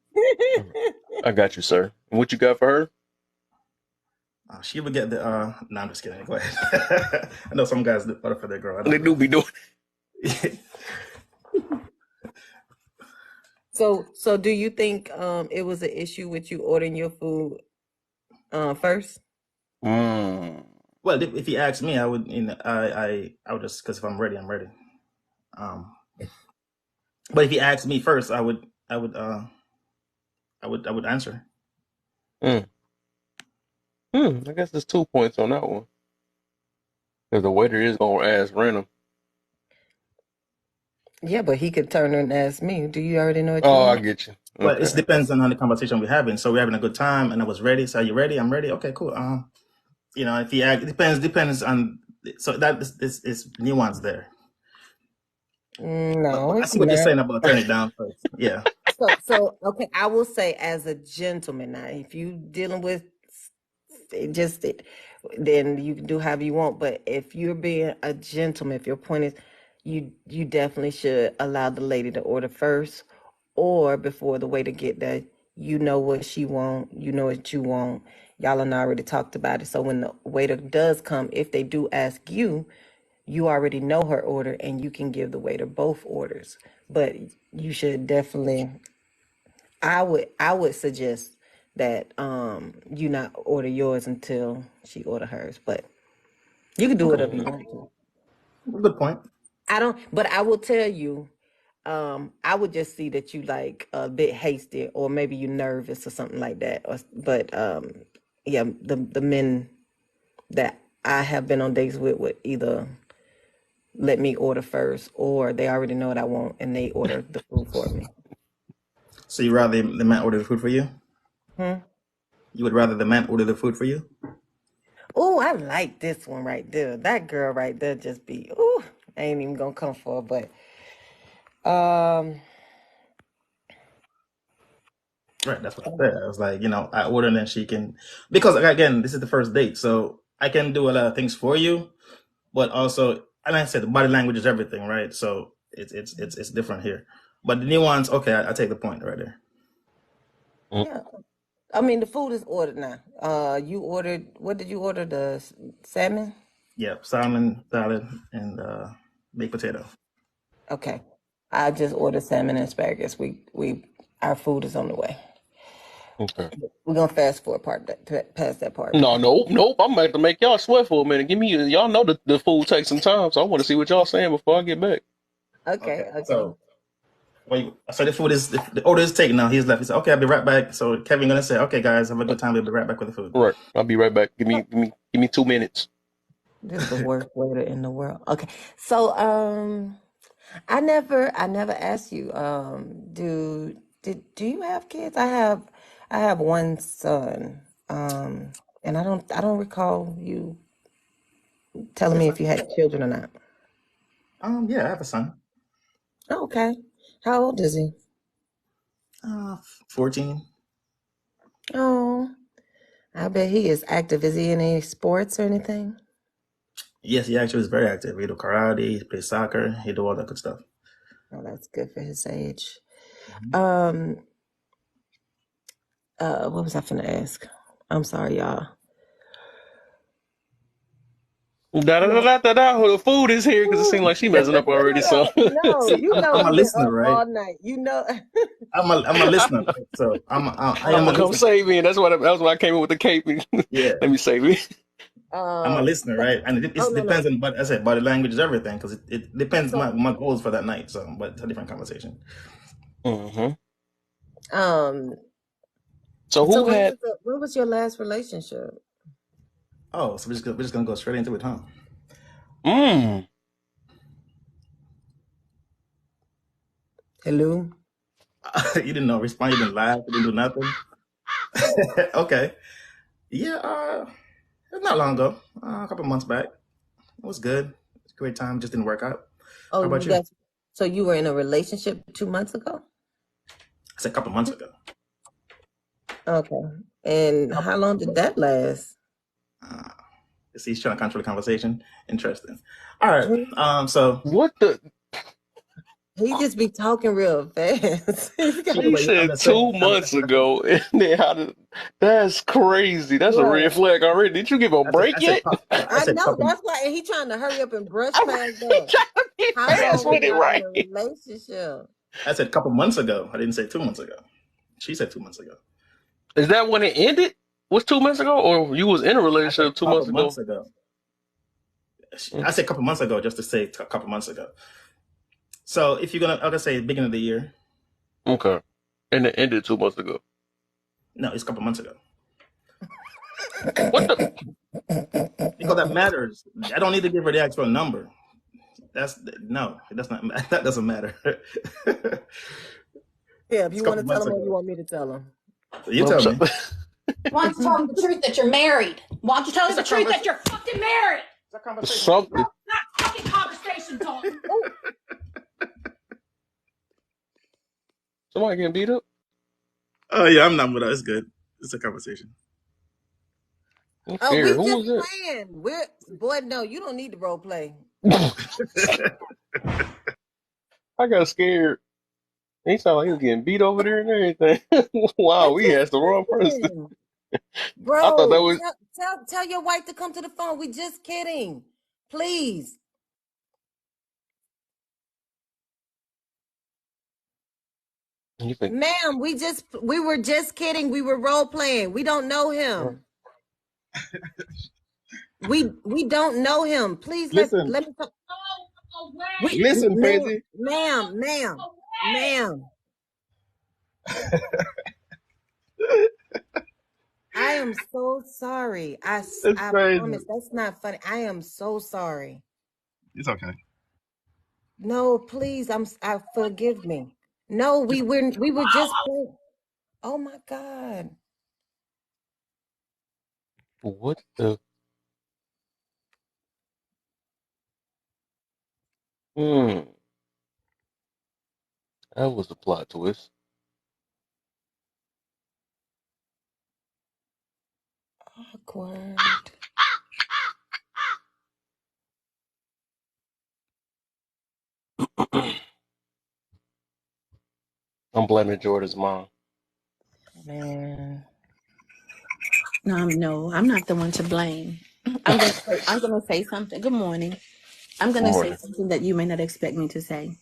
All right. I got you, sir. And what you got for her? She would get the. No, I'm just kidding. Go ahead. I know some guys do better for their girl. I They don't do know. be doing. So do you think it was an issue with you ordering your food first? Mm. Well, if he asked me, I would. I would just because if I'm ready, I'm ready. Um, but if he asked me first, I would answer. Mm. I guess there's 2 points on that one. Because the waiter is gonna ask random. Yeah, but he could turn and ask me, do you already know what you Oh, I want? get you. Well, it Okay. depends on the conversation we're having. So we're having a good time, and I was ready. So are you ready? I'm ready. Okay, cool. If he act, it depends on. So that is nuance there. But No, I it's see what you're not. saying about turning it down first. Yeah. So okay, I will say as a gentleman now, if you dealing with just it, then you can do however you want. But if you're being a gentleman, if your point is, you definitely should allow the lady to order first, or before the waiter get there. You know what she want. You know what you want. Y'all have already talked about it. So when the waiter does come, if they do ask you, you already know her order, and you can give the waiter both orders. But you should definitely I would suggest that you not order yours until she order hers, but you can do Okay. whatever you Mm. want to. Good point. I don't, but I will tell you, I would just see that you like a bit hasty, or maybe you nervous or something like that. But yeah, the men that I have been on dates with would either let me order first, or they already know what I want and they order the food for me. So you rather the man order the food for you? Hmm? You would rather the man order the food for you? Oh, I like this one right there. That girl right there just be, ooh, I ain't even gonna come for her, but Right. That's what I said. I was like, I order and then she can, because again, this is the first date, so I can do a lot of things for you, but also, and I said, the body language is everything, right? So it's different here. But the nuance, okay, I take the point right there. Mm. yeah. I mean, the food is ordered now. You ordered, what did you order? The salmon? Yeah, salmon, salad, and baked potato. Okay. I just ordered salmon and asparagus. Our food is on the way. Okay. We're gonna fast forward past that part. No, nope, nope. I'm about to make y'all sweat for a minute. Give me, y'all know the food takes some time, so I want to see what y'all saying before I get back. Okay, Okay, okay. so so the food is the order is taken now. He's left. He said, "Okay, I'll be right back." So Kevin gonna say, "Okay, guys, have a good time. We'll be right back with the food." Right. I'll be right back. Give me 2 minutes. This is the worst waiter in the world. Okay. So I never asked you, do you have kids? I have one son. And I don't recall you telling Yes, me sir. if you had children or not. Yeah, I have a son. Oh, okay. How old is he? 14. Oh, I bet he is active. Is he in any sports or anything? Yes, he actually is very active. He do karate, he plays soccer, he do all that good stuff. Oh, that's good for his age. Mhm. Um, what was I finna ask? I'm sorry, y'all. Da da da No, da da da. The food is here because it seems Ooh, like she messing up already. So no, See, you know I'm a he been listener, up right? all night. You know. I'm a listener, right? So I I'm am a gonna come listener. save me, and that's why I came in with the cape. Yeah, Let me save me. I'm a Um. listener, right? And it Oh no no. depends on, but I said body language is everything because it depends So my goals for that night. So, but it's a different conversation. Hmm. um. So So who had? when was your last relationship? Oh, so we're just gonna go straight into it, huh? Mm. Hello. You didn't know respond. You didn't laugh. You didn't do nothing. Okay. Yeah. It's not long ago. A couple months back. It was good. It's a great time. Just didn't work out. How Oh, about you? that's so you were in a relationship 2 months ago? I said a couple months ago. Okay. And how long did that last? Uh, see, he's trying to control the conversation. Interesting. All right. He, So What the? he just be talking real fast. He got She I'm said just saying. 2 months ago, and then how did? That's crazy. That's a red right. flag already. Did you give a I break said, yet? I I said know couple. that's why he trying to hurry up and brush I'm past that. trying to be How fast long were with it, y'all in right? a relationship? I said couple months ago. I didn't say 2 months ago. She said 2 months ago. Is that when it ended? Was 2 months ago, or you was in a I said relationship two couple months months ago? ago. Mm. I said couple months ago just to say a couple months ago. So if you're gonna, I'll just say beginning of the year. Okay, and it ended 2 months ago. No, it's a couple months ago What the? because that matters. I don't need to give her the actual number. That's no, it does not. That doesn't matter. Yeah, if It's you a want couple to tell months him or you ago. want me to tell him. You But I'm tell so me. Why don't you tell me the truth that you're married? Why don't you tell me It's the a truth that conversation. you're fucking married? It's a conversation. something. Not fucking conversation, Dalton. Oh, Somebody getting beat up. Oh yeah, I'm not with that. It's good. It's a conversation. I'm Oh, scared. we Who just was that? playing. Boy, no, you don't need to role play. I got scared. He sounded like he was getting beat over there and everything. I Wow, we just asked the wrong person. listen. I thought that Bro, was. tell your wife to come to the phone. We just kidding. Please. You think? Ma'am, we were just kidding. We were role playing. We don't know Right. him. We don't know him. Please Listen, let me talk. listen, Ma'am, crazy. ma'am, ma'am, ma'am. I am so sorry. It's I crazy. promise that's not funny. I am so sorry. It's okay. No, please, I forgive me. No, we were just playing. Oh my God. What the? Hmm. That was the plot twist. Awkward. I'm blaming Jordan's mom. Man. No, I'm not the one to blame. I'm gonna say something. Good morning. I'm Good gonna say morning. something that you may not expect me to say.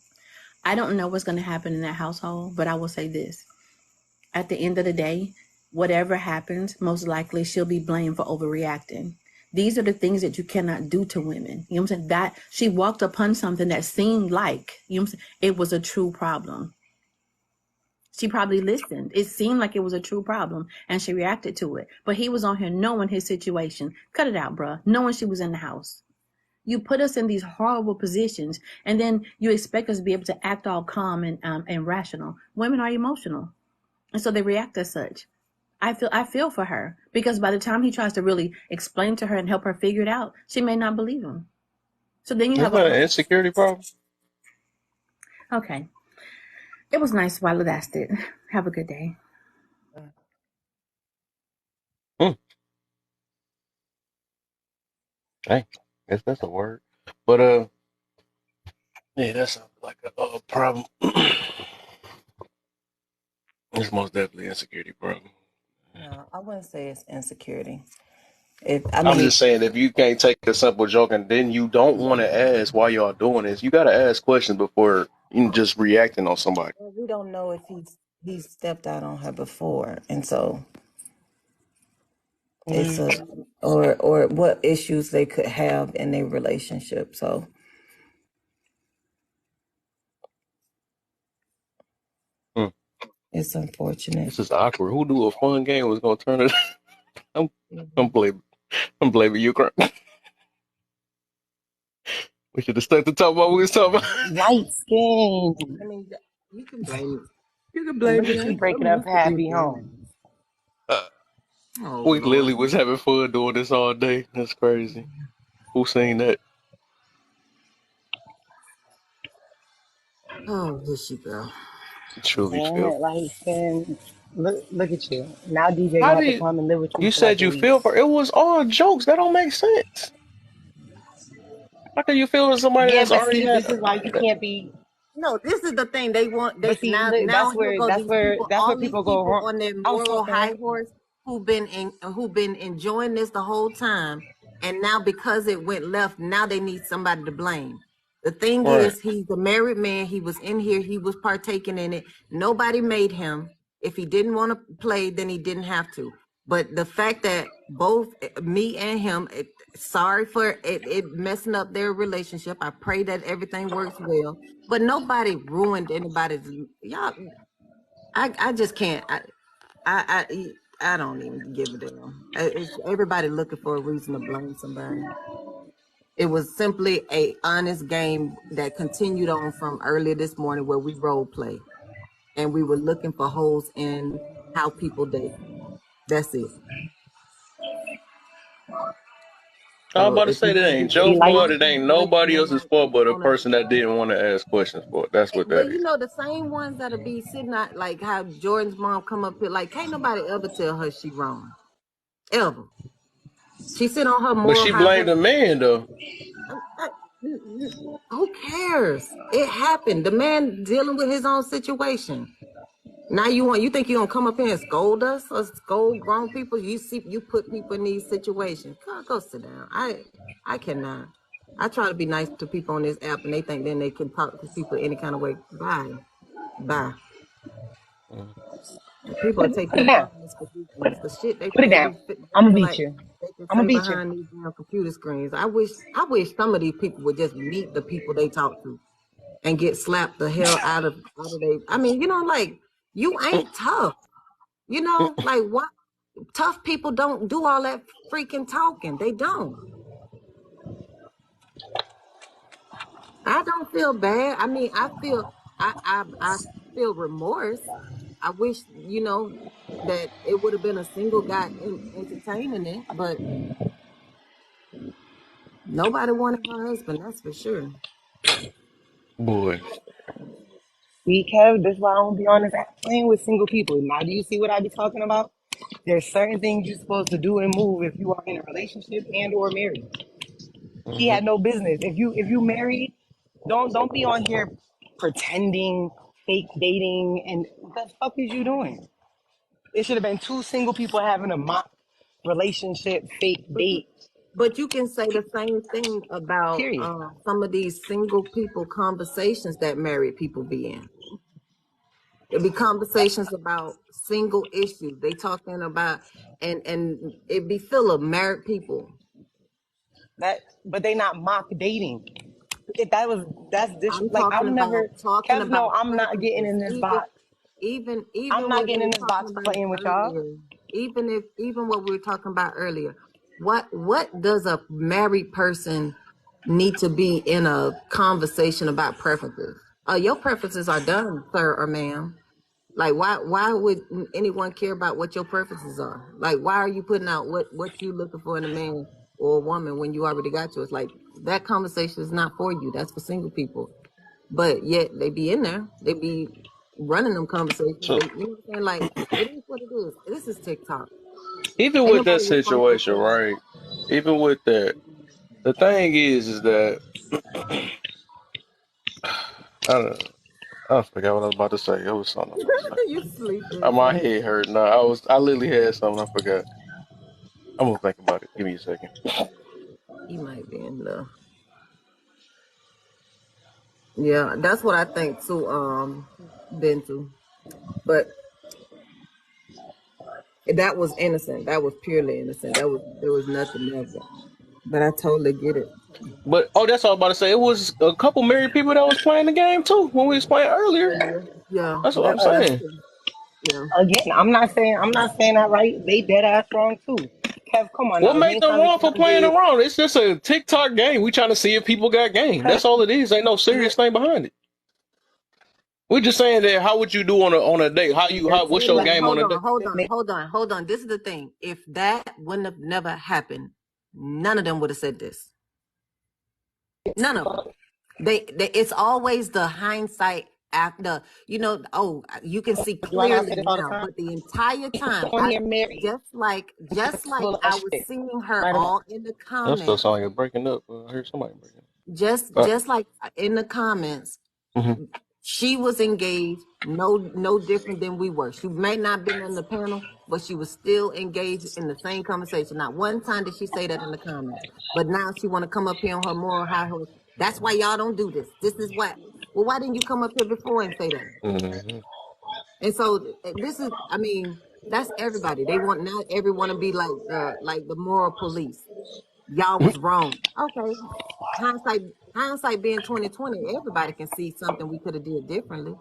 I don't know what's gonna happen in that household, but I will say this. At the end of the day, whatever happens, most likely she'll be blamed for overreacting. These are the things that you cannot do to women. You know what I'm saying? That she walked upon something that seemed like, you know what I'm saying, it was a true problem. She probably listened. It seemed like it was a true problem and she reacted to it. But he was on here knowing his situation. Cut it out, bruh. Knowing she was in the house. You put us in these horrible positions and then you expect us to be able to act all calm and rational. Women are emotional. And so they react as such. I feel for her because by the time he tries to really explain to her and help her figure it out, she may not believe him. So then you Isn't have a that an insecurity problem? okay. It was nice while it lasted. Have a good day. Hmm. Hey, guess that's a word. But yeah, that sounds like a problem. It's most definitely an insecurity problem. No, I wouldn't say it's insecurity. I I'm mean, just saying, if you can't take a simple joke and then you don't want to ask why y'all doing this, you got to ask questions before you just reacting on somebody. well, we don't know if he's stepped out on her before, and so it's Mm. a or what issues they could have in their relationship. So Hmm. it's unfortunate. This is awkward. Who knew a fun game was gonna turn it? I'm, I'm Mhm. blaming. I'm blaming you, Grant. We should have stuck to talk about what we was talking about. Light skin. I mean, you can blame You can And blame look me. at you I'm breaking up used to being happy blamed. home. Oh We Lord. literally was having fun doing this all day. That's crazy. Who seen that? Oh, here she go. Truly Damn feel. it, light skin. Look at you. Now DJ How gonna do have to you? come and live with you You for like said a you week. feel for it was all jokes. That don't make sense. How can you feel for somebody Yeah, that's but already see, had this is why you that? can't be. No, this is the thing they want. But They see, now look, now here go these people. that's where All these people go people wrong. on their I was moral talking. high horse who've been enjoying this the whole time, and now because it went left, now they need somebody to blame. The thing Right. is, he's a married man. He was in here. He was partaking in it. Nobody made him. If he didn't want to play, then he didn't have to. But the fact that both me and him, sorry for it messing up their relationship. I pray that everything works well. But nobody ruined anybody's. Y'all, I just can't. I don't even give a damn. It's everybody looking for a reason to blame somebody. It was simply a honest game that continued on from earlier this morning where we role play. and we were looking for holes in how people date. That's it. I was So about to if you say that want to ain't be Joe's dating like fault. It someone ain't and nobody they else's not fault but a gonna, person that didn't want to ask questions for it. That's what well, that you is. know, the same ones that'll be sitting out like how Jordan's mom come up here, like can't nobody ever tell her she wrong. Ever. She sit on her But moral she high blamed horse. the man though. Who cares? It happened. The man dealing with his own situation. Now you think you're gonna come up here and scold us or scold grown people? You put people in these situations. Go sit down. I cannot. I try to be nice to people on this app and they think then they can talk to people any kind of way. Bye. Bye. Mhm. People will take put it your down. kindness for weakness. The shit Put it down. they I'm gonna feel beat like you. they can I'm gonna say beat you. behind these damn computer screens. I wish some of these people would just meet the people they talk to and get slapped the hell out of they. I mean, like you ain't tough. Like what tough people don't do all that freaking talking. They don't. I don't feel bad. I mean, I feel remorse. I wish, that it would have been a single guy entertaining it, but nobody wanted her husband, that's for sure. Boy. See, Kev, this is why I don't be on this app playing with single people. Now, do you see what I be talking about? There's certain things you're supposed to do and move if you are in a relationship and or married. He Hmm. had no business. If you married, don't be on here pretending, fake dating, and what the fuck is you doing? It should have been two single people having a mock relationship, fake But you, date. but you can say the same thing about Period. some of these single people conversations that married people be in. It be conversations about single issues. They talking about and it be full of married people. But they not mock dating. If that's I'm like talking I'm about never talking Kev. No, about I'm not getting preferences. in this Even box. even I'm even not what we getting in were this talking box about playing with y'all. earlier. Even what we were talking about earlier. What does a married person need to be in a conversation about preferences? Your preferences are done, sir or ma'am. Like why would anyone care about what your preferences are? Like why are you putting out what you looking for in a man or a woman when you already got yours? Like that conversation is not for you. That's for single people. But yet they be in there. They be running them conversations. So They, you know what I'm saying? Like it is what it is. This is TikTok. even Ain't with that nobody responsible situation, for that. right? Even with that, the thing is that I don't. I forgot what I was about to say. It was something I was about to say. You Oh, sleeping, my so head hurt. No, I literally had something I forgot. I'm gonna think about it. Give me a second. he might be in the. Yeah, that's what I think too. Been to, but that was innocent. That was purely innocent. There was nothing there. But I totally get it. But oh, that's all I was about to say. It was a couple married people that was playing the game too when we was playing earlier. Earlier. Yeah, That's what I'm that's saying. true. Yeah. Again, I'm not saying that right. They dead ass wrong too. Kev, come on What now. made them Anytime that wrong you for done playing did, around? It's just a TikTok game. We trying to see if people got game. That's all it is. Ain't no Yeah. serious thing behind it. We're just saying that how would you do on a date? What's that's your But that. game on a date? hold on. This is the thing. If that wouldn't have never happened, none of them would have said this. None of them. They it's always the hindsight after, oh, you can see Do I not say clearly this all the now, time? but the entire time, On here married, just like full of I was shit. seeing her Right or wrong. all in the That still comments, sound like you're breaking up. I hear somebody breaking up. just like in the comments, Hmm. she was engaged, no different than we were. She may not been in the panel, but she was still engaged in the same conversation. Not one time did she say that in the comments. But now she want to come up here on her moral high horse. That's why y'all don't do this. This is what. Well, why didn't you come up here before and say that? Hmm. And so this is, I mean, that's everybody. They want not everyone to be like the moral police. Y'all was wrong. Okay. Hindsight, hindsight being 2020, everybody can see something we could have did differently.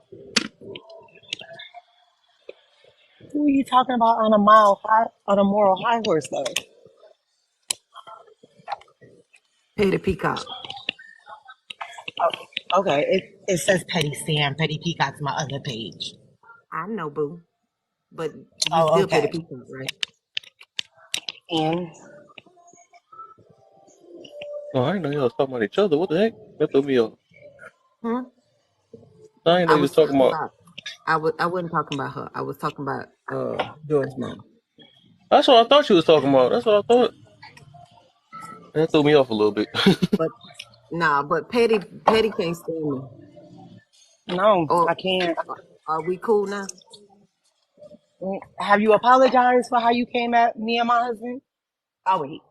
Who are you talking about on a moral high horse though? Pay the peacock. Okay, it says Petty Sam. Petty Peacock's my other page. I know, boo. But you Oh, still pay the okay. people, right? And Oh, I didn't know y'all was talking about each other. What the heck? That threw me off. Hmm? I didn't know I you was was talking talking about. about. I wasn't talking about her. I was talking about George mom. That's what I thought you was talking about. That's what I thought. That threw me off a little bit. But nah, but Petty can't stand me. no, Or I can't. are we cool now? Have you apologized for how you came at me and my husband? I'll wait.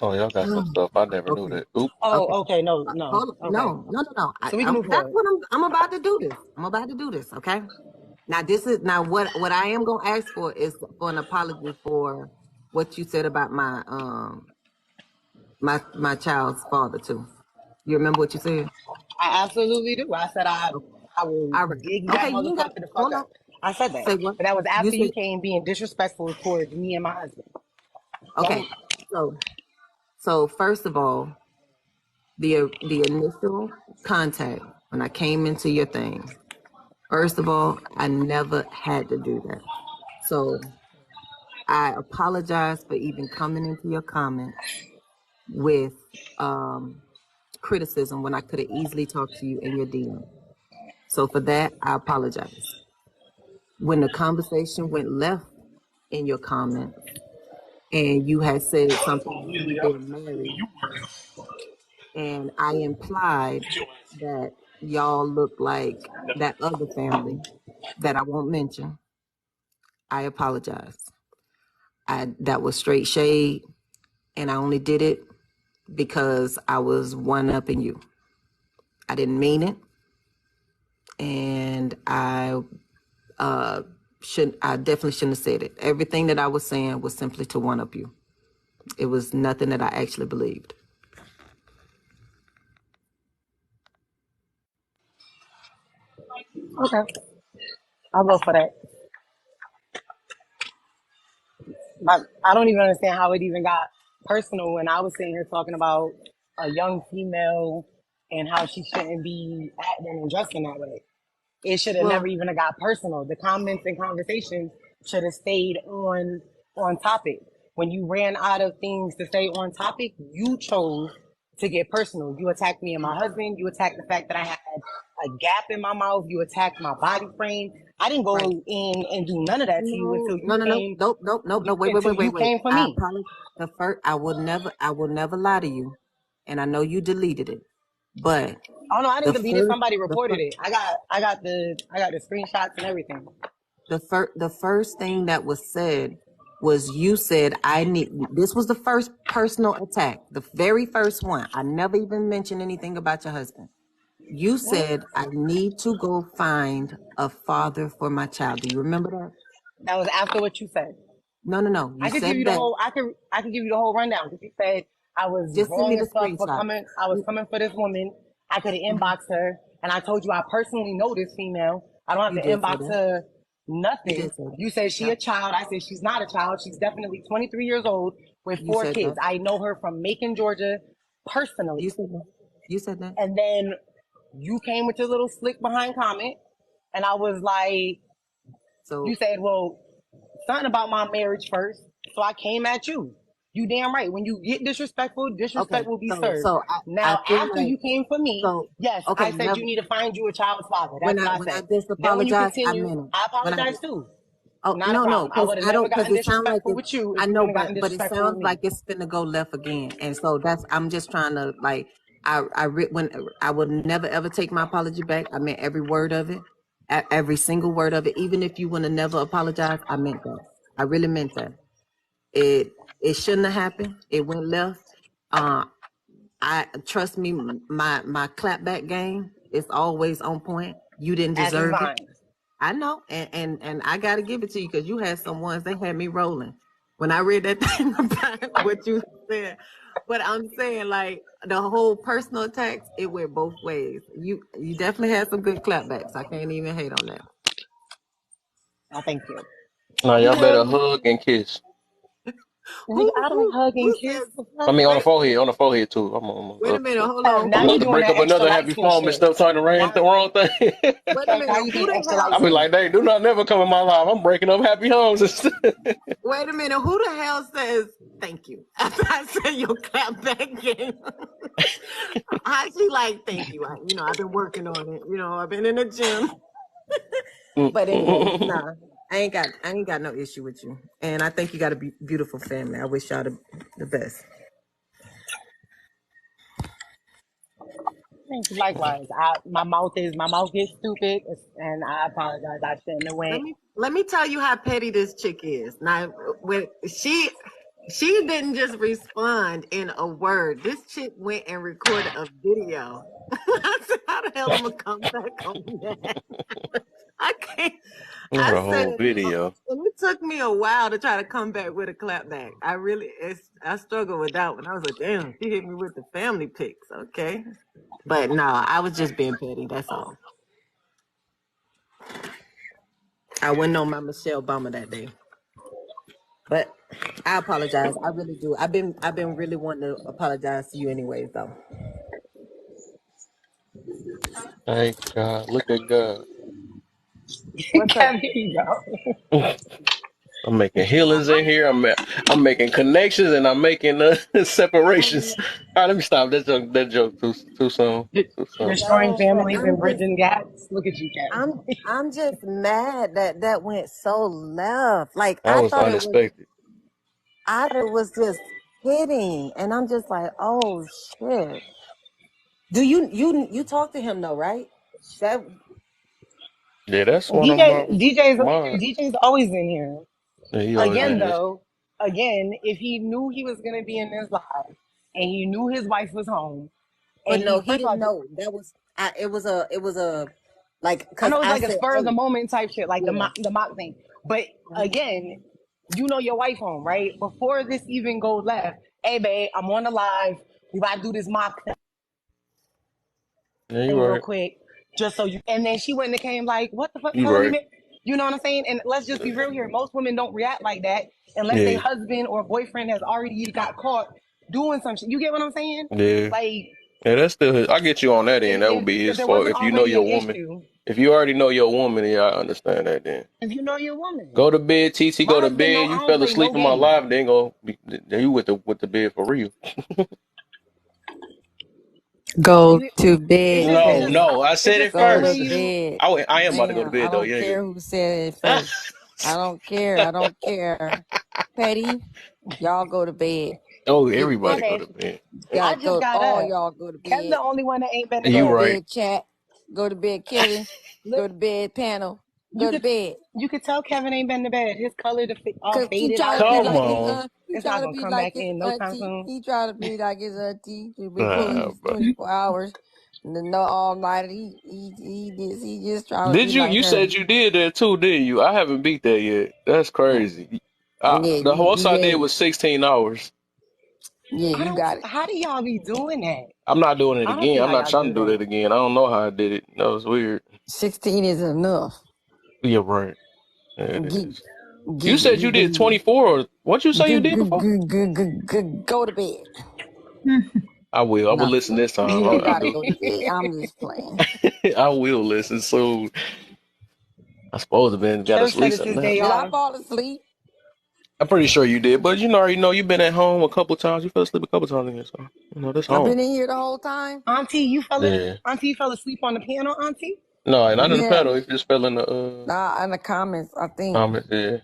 Oh, y'all got some stuff. I never knew Okay. that. Oop. Okay. Oh, okay. No, no. Hold on. Okay. No. So we can move That's forward. what I'm about to do this. I'm about to do this. Okay. Now this is now what I am gonna ask for is for an apology for what you said about my child's father too. You remember what you said? I absolutely do. I said Okay. I will All right. dig that Okay, you ain't got motherfucker the fuck hold on. up. I said that. Say what? But that was You after said you came being disrespectful towards me and my husband. Go okay. ahead. So first of all, the initial contact when I came into your thing, first of all, I never had to do that. So I apologize for even coming into your comments with um, criticism when I could have easily talked to you in your DM. So for that, I apologize. When the conversation went left in your comments and you had said something about me being married, and I implied that y'all look like that other family that I won't mention, I apologize. That was straight shade, and I only did it because I was one upping you. I didn't mean it, and I definitely shouldn't have said it. Everything that I was saying was simply to one up you. It was nothing that I actually believed. Okay. I'll go for that. But I don't even understand how it even got personal when I was sitting here talking about a young female and how she shouldn't be acting and dressing that way. It should have never Well, even got personal. The comments and conversations should have stayed on topic. When you ran out of things to stay on topic, you chose to get personal. You attacked me and my husband. You attacked the fact that I had a gap in my mouth. You attacked my body frame. I didn't go right. in and do none of that to you No, until you no, no, no, came nope, nope, nope, no. Wait, wait, until wait, you wait, wait. came for I me. apologize. I will never lie to you, and I know you deleted it, but Oh no, I the didn't delete it. first, Somebody the reported first, it. I got the screenshots and everything. the first thing that was said was you said I need. This was the first personal attack, the very first one. I never even mentioned anything about your husband. You said I need to go find a father for my child. Do you remember that? That was after what you said. No, no, no. You I could give you said the that. whole. I could give you the whole rundown. Because you said I was Just send me wrong the as fuck for screenshot. coming. I was coming for this woman. I could have Mhm. inboxed her, and I told you I personally know this female. I don't have You to did say inbox that. her You nothing. did say that. You said she Yep. a child. I said she's not a child. She's definitely 23 years old with You 4 said kids. that. I know her from Macon, Georgia, You personally. said that. You said that. And then you came with your little slick behind comment, and I was like, you So said, well, something about my marriage first. So I came at you. You damn right. When you get disrespectful, disrespect okay. will be So served. so I Now, feel after like you came for me, so yes, okay. I said Never you need to find you a child's father. That's what I when I said. just Then when you apologize, I continue, meant it. I When I apologize too. oh Not a no, problem. I because would have I never don't because gotten it sounds like disrespectful it. with you if I you know, wouldn't have gotten but it disrespectful with sounds me. like it's finna go left again, and so that's I'm just trying to like when I would never ever take my apology back. I meant every word of it, every single word of it. Even if you would have never apologized, I meant that. I really meant that. It shouldn't have happened. It went left. Uh, I trust me, my clapback game is always on point. You didn't As is deserve it. mine. I know, and I got to give it to you because you had some ones that had me rolling when I read that thing about what you said. But I'm saying, like the whole personal attacks, it went both ways. You definitely had some good clapbacks. I can't even hate on that. I thank you. Now You y'all better heard me. hug and kiss. Nigga, I don't hug and who kiss. says? The I fuck? mean, Wait, on the forehead too. wait a minute. Hold Kev, on. now I'm you about to doing break that up extra another light happy skin foam and shit. stuff, trying to rain Now, the wrong thing. Kev, Wait a now minute. you Who being the extra hell? light I'll be skin. like, they do not never come in my life. I'm breaking up happy homes and stuff. Wait a minute. Who the hell says thank you after I say your clap back game? I she like thank you. I've been working on it. I've been in the gym. But anyway, nah, I ain't got no issue with you, and I think you got a beautiful family. I wish y'all the best. Likewise, my mouth gets stupid, and I apologize. I shouldn't have Let went. me let me tell you how petty this chick is. Now, when she didn't just respond in a word. This chick went and recorded a video. I said, "How the hell I'm gonna come back on that?" I can't. Not I a said, whole video. and it took me a while to try to come back with a clap back. I struggled with that one. I was like, damn, she hit me with the family pics. Okay, but no, I was just being petty. That's all. I wasn't on my Michelle Obama that day. But I apologize. I really do. I've been really wanting to apologize to you anyways though. Thank God. Look at God. What's up? Kev, here you go. I'm making healings in here. I'm making connections and I'm making separations. All right, let me stop. That joke too soon. Too soon. Destroying No, but families and bridging gaps. Look at you, I'm Kev. I'm just mad that that went so left. Like That was unexpected. I thought it was just hitting, and I'm just like, oh shit. Do you talk to him though, right? That Yeah, that's one of DJ, my DJ's, mine. DJ's always in here. Yeah, he always Again, in this. though, again, if he knew he was gonna be in this live and he knew his wife was home, and but no, he he first of didn't all, know. It was a like I because know it's I like a said, spur of the hey, moment type shit, like yeah. the mock thing. But Mhm. again, you know your wife home, right? Before this even goes left, hey babe, I'm on the live. We about to do this mock Yeah, you thing real right. quick, just so you. And then she went and came like, what the fuck, You hell, we right. met. You know what I'm saying? And let's just be real here. Most women don't react like that unless their Yeah. husband or boyfriend has already either got caught doing some shit. You get what I'm saying? Yeah. Like, Yeah, that's still his. I get you on that end. That would be if his there fault. wasn't If you know already your an woman, issue, if you already know your woman, yeah, I understand that then. if you know your woman, Go to bed, TT, my go to husband know bed. I You don't fell play no asleep in my games. live, then go be then you with the bed for real. Go You, to it's bed, just, it's No, just, Petty. no. I it's said just it certain Go way to first. you. bed. I am about to go to Damn, I bed though. don't Yeah, care yeah. who said it first. I don't care. I don't care. Petty, y'all go to bed. Oh, Get everybody that. go Okay, to bed. I Gotta just go. got All up. y'all go to Kev's bed. the only one that ain't been to You Go to bed. right. bed, chat. Go to bed, Kevin. Look, Go to bed, panel. you Go to could, bed. you could tell Kevin ain't been to bed. His color all Cause he faded try to out be and Come like his everything. on. he It's try not to gonna be come like back his in no time auntie. soon. He try to be like his auntie. He been pulling Nah, these bro. 24 hours. No all night. He just trying to be Did you? like You her. said you did that too, didn't you? I haven't beat that yet. That's crazy. Yeah, The most I yeah, did was 16 hours. yeah. I You don't. got it. How do y'all be doing that? I'm not doing it I don't see again. I'm how not y'all trying to do do that. that again. I don't know how I did it. That was weird. 16 is enough. Yeah, right. Yeah, it Get is. You get said you did 24, or what you say you did before? go to bed. I will. I will No, listen this time. you don't I gotta do. go to bed. I'm just playing. I will listen soon. I suppose I've been got to Kev said sleep it's his something now. day Did I off. fall asleep? I'm pretty sure you did, but already know you've been at home a couple times. You fell asleep a couple times in here, so that's I've home. been in here the whole time. Yeah. Auntie, you fell asleep on the piano, Auntie. No, not in the Yeah. pedal. If you just fell in the Nah, in the comments, I think. comments, yeah.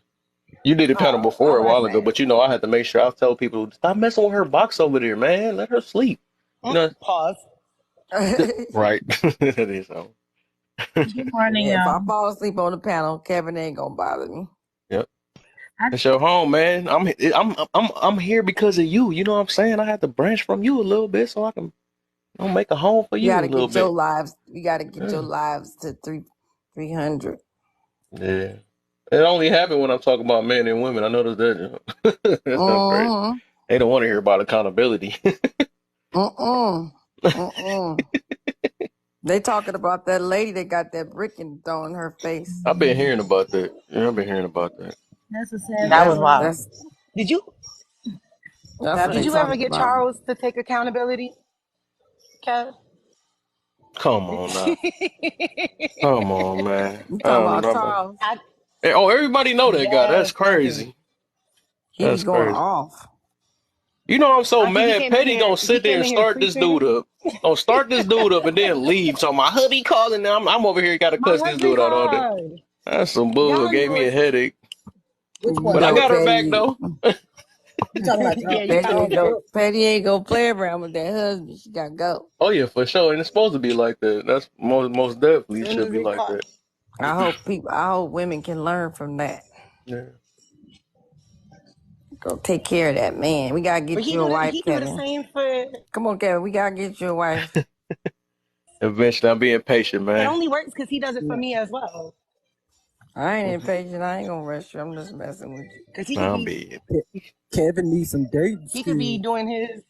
You did the pedal Oh, before I a wasn't while ago, mad. but I had to make sure I tell people stop messing with her box over there, man. Let her sleep. You know, Pause. right? That is so. Good morning, If I y'all. fall asleep on the panel, Kevin ain't gonna bother me. Yep. I It's your home, man. I'm here because of you. You know what I'm saying? I had to branch from you a little bit so I can make a home for You you a gotta little get your bit. lives. You gotta get your Yeah. lives to 300. Yeah. It only happened when I'm talking about men and women. I noticed that. That's crazy. Mm-hmm. They don't want to hear about accountability. Mm-mm. Mm-mm. They talking about that lady that got that brick and thrown in her face. I've been hearing about that. Yeah, I've been hearing about that. that's a sad That was That's wild. story. that's Did you? That's what Did they you ever talking get about. Charles to take accountability, Kev? Come on now. Come on, man. You I talking don't about know, man. Charles? I, Hey, oh, everybody know that guy. That's yes, definitely. crazy. He be That's going crazy. off. You know I'm so Auntie, mad. Petty gonna he sit there came and in here start this dude preaching. up. Gonna start this dude up and then leave. So my hubby calling now. I'm over here gotta My cuss this husband dude out all day. called. That's some bull. Y'all Gave know me a it's headache. Which You one? But I know, got her back Petty. though. You talking about yeah, you Petty got ain't her go. back. Petty ain't gonna play around with that husband. She gotta go. Oh yeah, for sure. And it's supposed to be like that. That's most definitely Soon should as be it like caught. that. I hope women can learn from that. Yeah. Go take care of that man. We gotta But get you a wife, he do the Kevin. same for. Come on, Kevin. We gotta get you a wife. Eventually I'm being patient, It man. only works because he does it for Yeah. me as well. I ain't impatient. I ain't gonna rush you. I'm just messing with you. Because I'm being Kevin needs some dating he could be skills. doing his.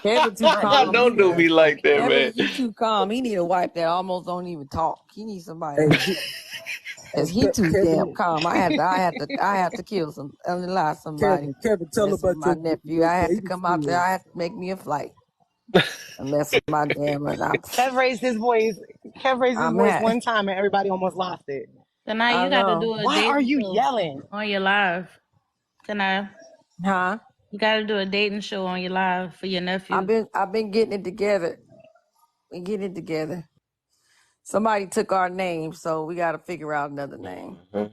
Kevin too My calm. dating He Don't do need me skills. like that, Kevin. man. He too calm. He need a wife that almost don't even talk. He needs somebody Hey, that, hey, cause he too damn Kevin, calm. I have to kill some, unalive somebody. Kevin, tell her Mess with about my nephew. your I have to dating come out there. skills. I have to make me a flight and mess with my damn. Kev raised his voice. Kev raised his I'm voice at. one time and everybody almost lost it. Tonight I you got to know. do a Why are dating you show yelling? on your live. Tonight Huh? you got to do a dating show on your live for your nephew. I've been getting it together. We getting it together. Somebody took our name, so we got to figure out another name. Mhm.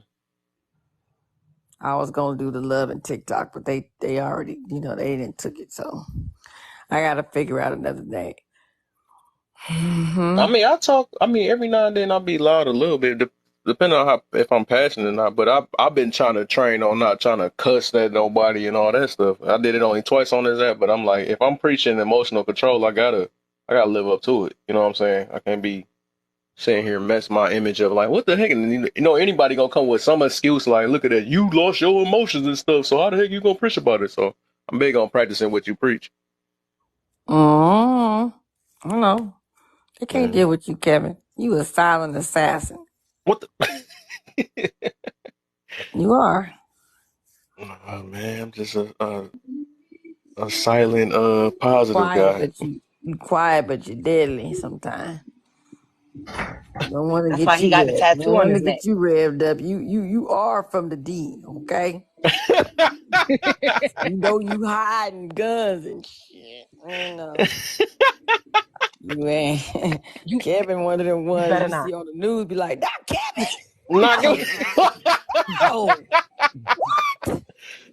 I was gonna do the love and TikTok, but they already, they didn't took it, so I got to figure out another name. I mean, I mean, every now and then I'll be loud a little bit, depending on how if I'm passionate or not. But I've been trying to train on not trying to cuss at nobody and all that stuff. I did it only twice on this app, but I'm like, if I'm preaching emotional control, I gotta live up to it. You know what I'm saying? I can't be sitting here and mess my image of like, what the heck? And anybody gonna come with some excuse like, look at that, you lost your emotions and stuff. So how the heck you gonna preach about it? So I'm big on practicing what you preach. I know. They can't Yeah. deal with you, Kevin. You a silent assassin. What the? You are. Oh, man, I'm just a silent, positive Quiet, guy. but you quiet, but you're deadly sometimes. Don't want to That's why get he you got the revved. Don't tattoo on want to his neck. get you revved up. You are from the D, okay? You know you hiding guns and shit. You ain't You Kevin, one of them you ones better you not. see on the news, be like, "That Not Kevin." good. Oh,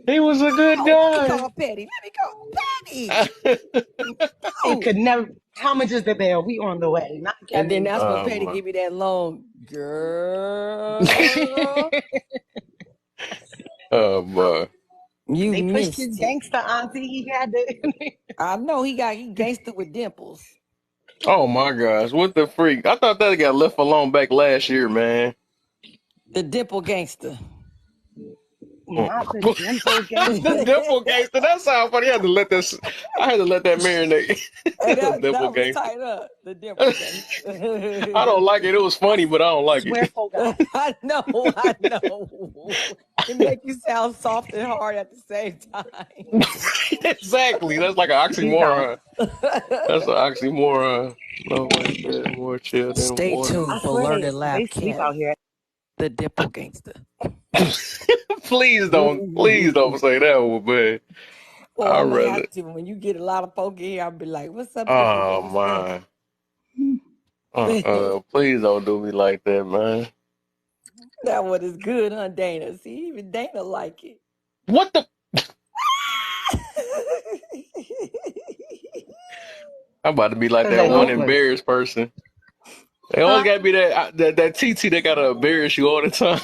He was a good oh, let me guy. call Petty. Let me call Petty. It Oh, could never. How much is the bail? We on the way. Not and then Kevin. that's when Petty um, give me that long girl. oh boy. You They pushed his missed it. gangster auntie. He had to. I know he gangster with dimples. Oh my gosh, what the freak? I thought that got left alone back last year, man. The dimple gangster. Mm. Not the dimple The gangster. dimple gangster. That sounds funny. I had to let that marinate. And The dimple that was gangster. tight up. The dimple I don't gangster. like it. It was I funny, but I don't like swear, it. for God. I know. It make you sound soft and hard at the same time. Exactly. That's like an Please don't. oxymoron. That's an oxymoron. No way, bad, more chill than Stay water. I tuned for swear Learning they Lab sleep Kev, out here. the dimple gangster. Please don't say that one, man. Oh, I I'm gonna rather. have to. When you get a lot of folk in here, I'll be like, "What's up, dimple Oh gangster?" my. Please don't do me like that, man. That one is good, huh, Dana? See, even Dana like it. What the? I'm about to be like Because that they one hopeless. embarrassed person. They always Huh? gotta be that TT that gotta embarrass you all the time.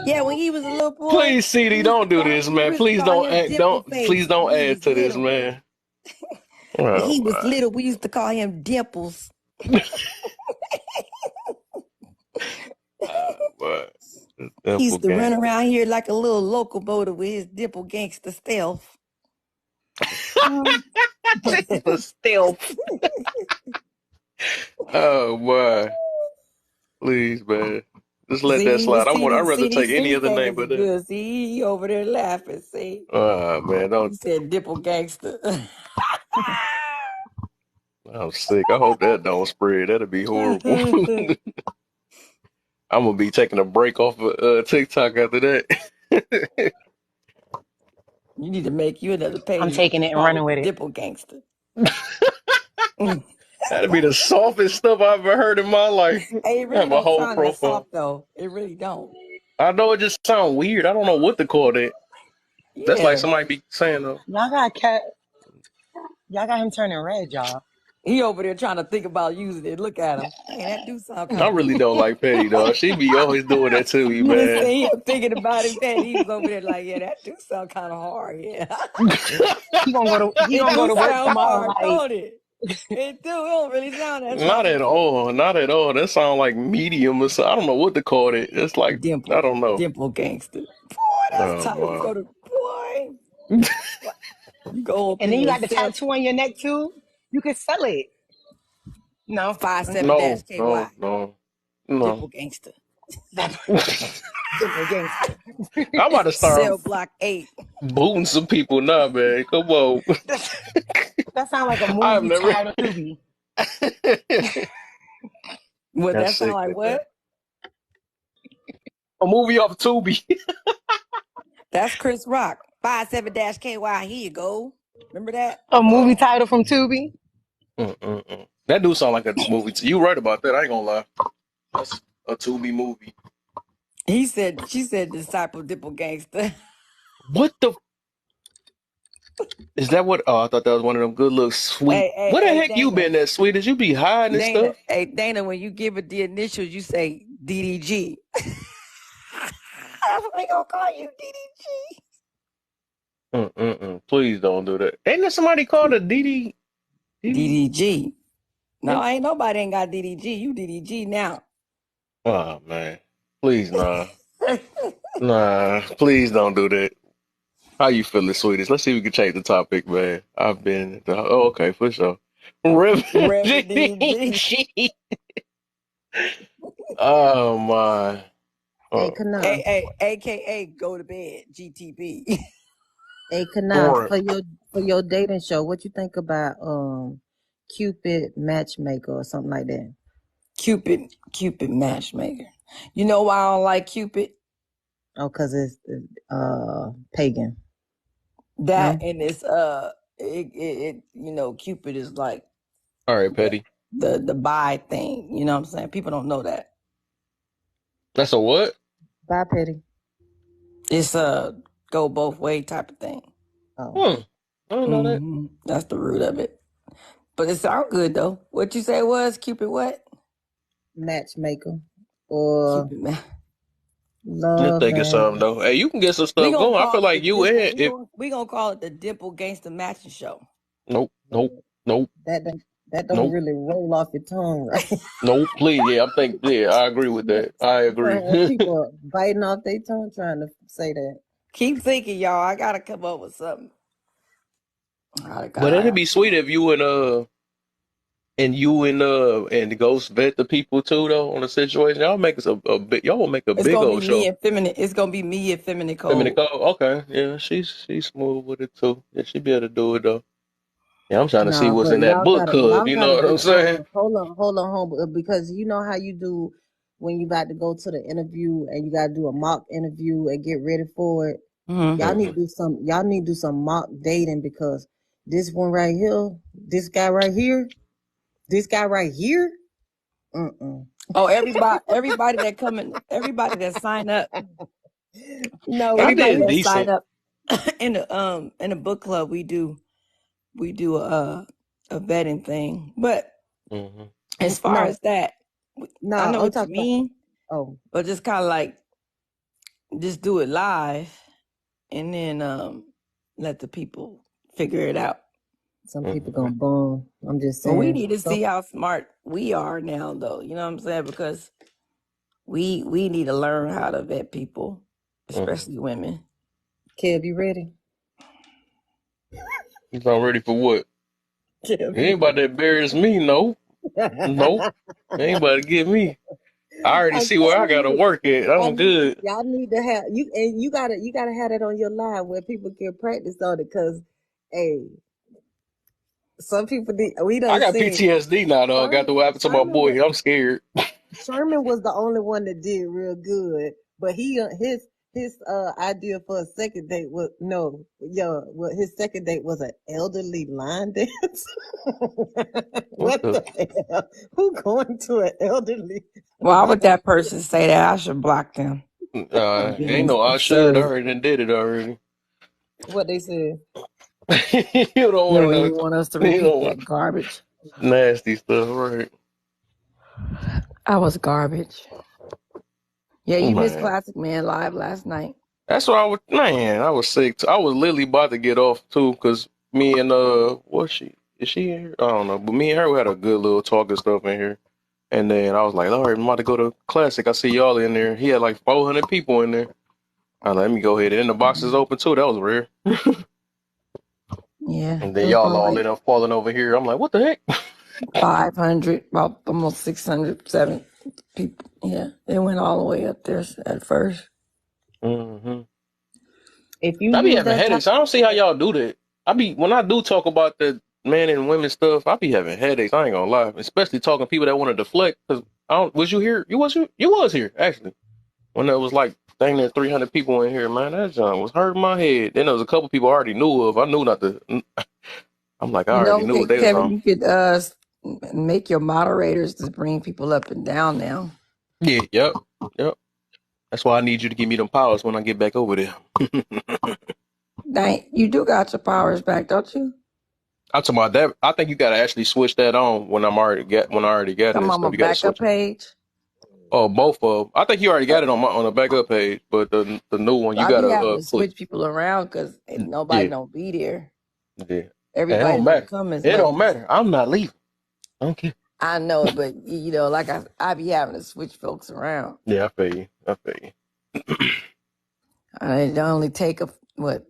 Yeah, when he was a little boy, Please, CD, don't do this, we man. used to Please call don't him add, Dimple please Face don't when he add was to this, little. man. When Oh he was little, we used to call him Dimples. my. Boy. He Simple used to run gangster. around here like a little locomotive with his dimple gangster stealth. The stealth. Oh boy. Please, man. Just let that See, slide. I'd rather take any CDC other came name in the but that. good. See, he over there laughing. See, Man, he don't. said dimple gangster. I'm sick. I hope that don't spread. That'd be horrible. I'm gonna be taking a break off of TikTok after that. You need to make you another I'm page. taking it and Call running it the with it. dimple gangster. That'd be the softest stuff I've ever heard in my life. Hey, it really Have a don't whole sound that profile. soft though. It really don't. I know it just sounds weird. I don't know what to call that. That's like Yeah. somebody be saying though. Y'all got cat. Y'all got him turning red, y'all. He over there trying to think about using it. Look at him. Hey, that do sound I kind of really cool. don't like Petty dog. She be always doing that to me, You just man. see him thinking about it, and he was over there like, yeah, that do sound kind of hard. Yeah. He It gonna go do to work sound tomorrow hard, like don't it? It do. It don't really sound that Not soft at at all. all. Not at all. That sounds like medium or something. I don't know what to call it. It's like I Dimple. don't know. Dimple gangster. Boy, that's Oh tight. You my. go to, boy, you go up and in then you there, got the sell tattoo on your neck too. You could sell it. No. 57 Okay. dash No, KY. no, no, no. Dimple gangster. That I'm dimple gangster. about to start Cell block 8. booting some people now, man. Come on. That's, that sounds like a I've movie never. title to be. What That's that sound sick like? with that. What? A movie off Tubi. That's Chris Rock. 57 dash KY. Here you go. Remember that? A movie title from Tubi. Mm-mm-mm. That do sound like a movie. You right about that. I ain't gonna lie. That's a Tubi movie. She said, disciple dimple gangster. What the? Is that what? Oh, I thought that was one of them good looks sweet. Where the Hey, heck you Dana. been that sweet? As you be hiding and Dana, stuff? hey, Dana, when you give it the initials, you say DDG. That's what they gonna call you, DDG. Mm-mm-mm. Please don't do that. Ain't there somebody called a DD? DDG. No, ain't nobody ain't got DDG. You DDG now. Oh man. Please nah. Nah. Please don't do that. How you feeling, sweetest? Let's see if we can change the topic, man. I've been oh, okay, for sure. Reverend Reverend DDG. DDG. Oh my. Hey, Oh. Kana. AKA go to bed, GTB. Hey, Kana, Right. for your dating show, what you think about Cupid Matchmaker or something like that? Cupid matchmaker. You know why I don't like Cupid? Oh, cause it's pagan. That No, and it's you know, Cupid is like All right, Petty. the buy thing. You know what I'm saying? People don't know that. That's a what? bye, Petty. It's a go both way type of thing. Oh, I don't know that. That's the root of it. But it sounds good though. What you say was Cupid what? Matchmaker or Cupid man. Just love think of something and though. Hey, you can get some We stuff gonna going. I call feel it the like you dimple. and if We gonna call it the Dimple Gangster Matching Show. nope, nope, nope, that don't nope, really roll off your tongue, right? nope. Please, yeah, yeah, I agree with you that. I gonna agree. have people biting off their tongue trying to say that. Keep thinking, y'all. I gotta come up with something. I But it'd gotta be come sweet up. if and the ghost vet the people too though on the situation. Y'all make us a big y'all will make a It's big gonna be old me show. and feminine. It's gonna be me and feminine Feminine code. code. Okay, yeah, she's smooth with it too. Yeah, she be able to do it though. Yeah, I'm trying to see No, what's but in that book club. y'all You know gotta what I'm get saying? hold on, because you know how you do when you about to go to the interview and you gotta do a mock interview and get ready for it. Mm-hmm. Y'all need Hmm. to do some mock dating because this one right here, this guy right here, this guy right here, mm-mm. Oh, everybody that come in, everybody that sign up, No, I we everybody did that can't. sign decent. up in the book club, we do a vetting thing. But Hmm. as far No, as that, no, I know I'm what you talking about mean, oh, but just kind of like just do it live and then let the people figure it out. some people Hmm. gonna bum. I'm just But we saying. need to So see how smart we are now, though. You know what I'm saying? Because we need to learn how to vet people, Hmm. especially women. Kev, you ready? You not ready for what? Kev, you Anybody that embarrass me, no, nope. Anybody get me? I already I'm see where I telling gotta you, work at. I'm good. y'all need to have you, and you gotta have that on your live where people can practice on it. Cause, hey, some people we I done got seen PTSD now, dog. Got Sherman. to what happened to my Sherman was boy. I'm scared. Sherman was the only one that did real good, but his idea for a second date was no, yo, well, his second date was an elderly line dance. What What the? the hell? Who going to an elderly Why line? would that person say that? I should block them. Ain't Being no I should absurd. already done did it already. What they said? You don't You want to don't know. even want us to You repeat don't want that garbage. nasty stuff, right? I was garbage. Yeah, you missed Man. Classic Man live last night. That's why I was, man, I was sick. I was literally about to get off too, because me and, what's she? Is she in here? I don't know. But me and her, we had a good little talk and stuff in here. And then I was like, all right, I'm about to go to Classic. I see y'all in there. He had like 400 people in there. I was like, let me go ahead. And the box is open too. That was rare. Yeah, And it then was y'all about all like in up falling over here. I'm like, what the heck? 500, about almost 600, 7 people. Yeah, it went all the way up there at first. Hmm. If you I be use having that type, headaches. I don't see how y'all do that. When I do talk about the man and women stuff, I be having headaches. I ain't gonna lie, especially talking to people that want to deflect. Cause I don't. Was you here? You was here actually when there was like dang near 300 people in here. Man, that John was hurting my head. Then there was a couple people I already knew of. I knew not to. I'm like, I You already know, knew what they was Kevin, on. you could make your moderators to bring people up and down now. Yeah, yep. That's why I need you to give me them powers when I get back over there. Dang, you do got your powers back, don't you? I'm talking about that. I think you gotta actually switch that on when I already got it Come and on my stuff. You gotta backup switch it. page. Oh, both of them. I think you already got it on the backup page, but the new one you I be gotta having to click. switch people around because nobody Yeah, don't be there. yeah. It Everybody don't don't matter. come as It much don't as matter. I'm not leaving. I don't care. I know, but like I be having to switch folks around. Yeah, I feel you. I feel you. It only take what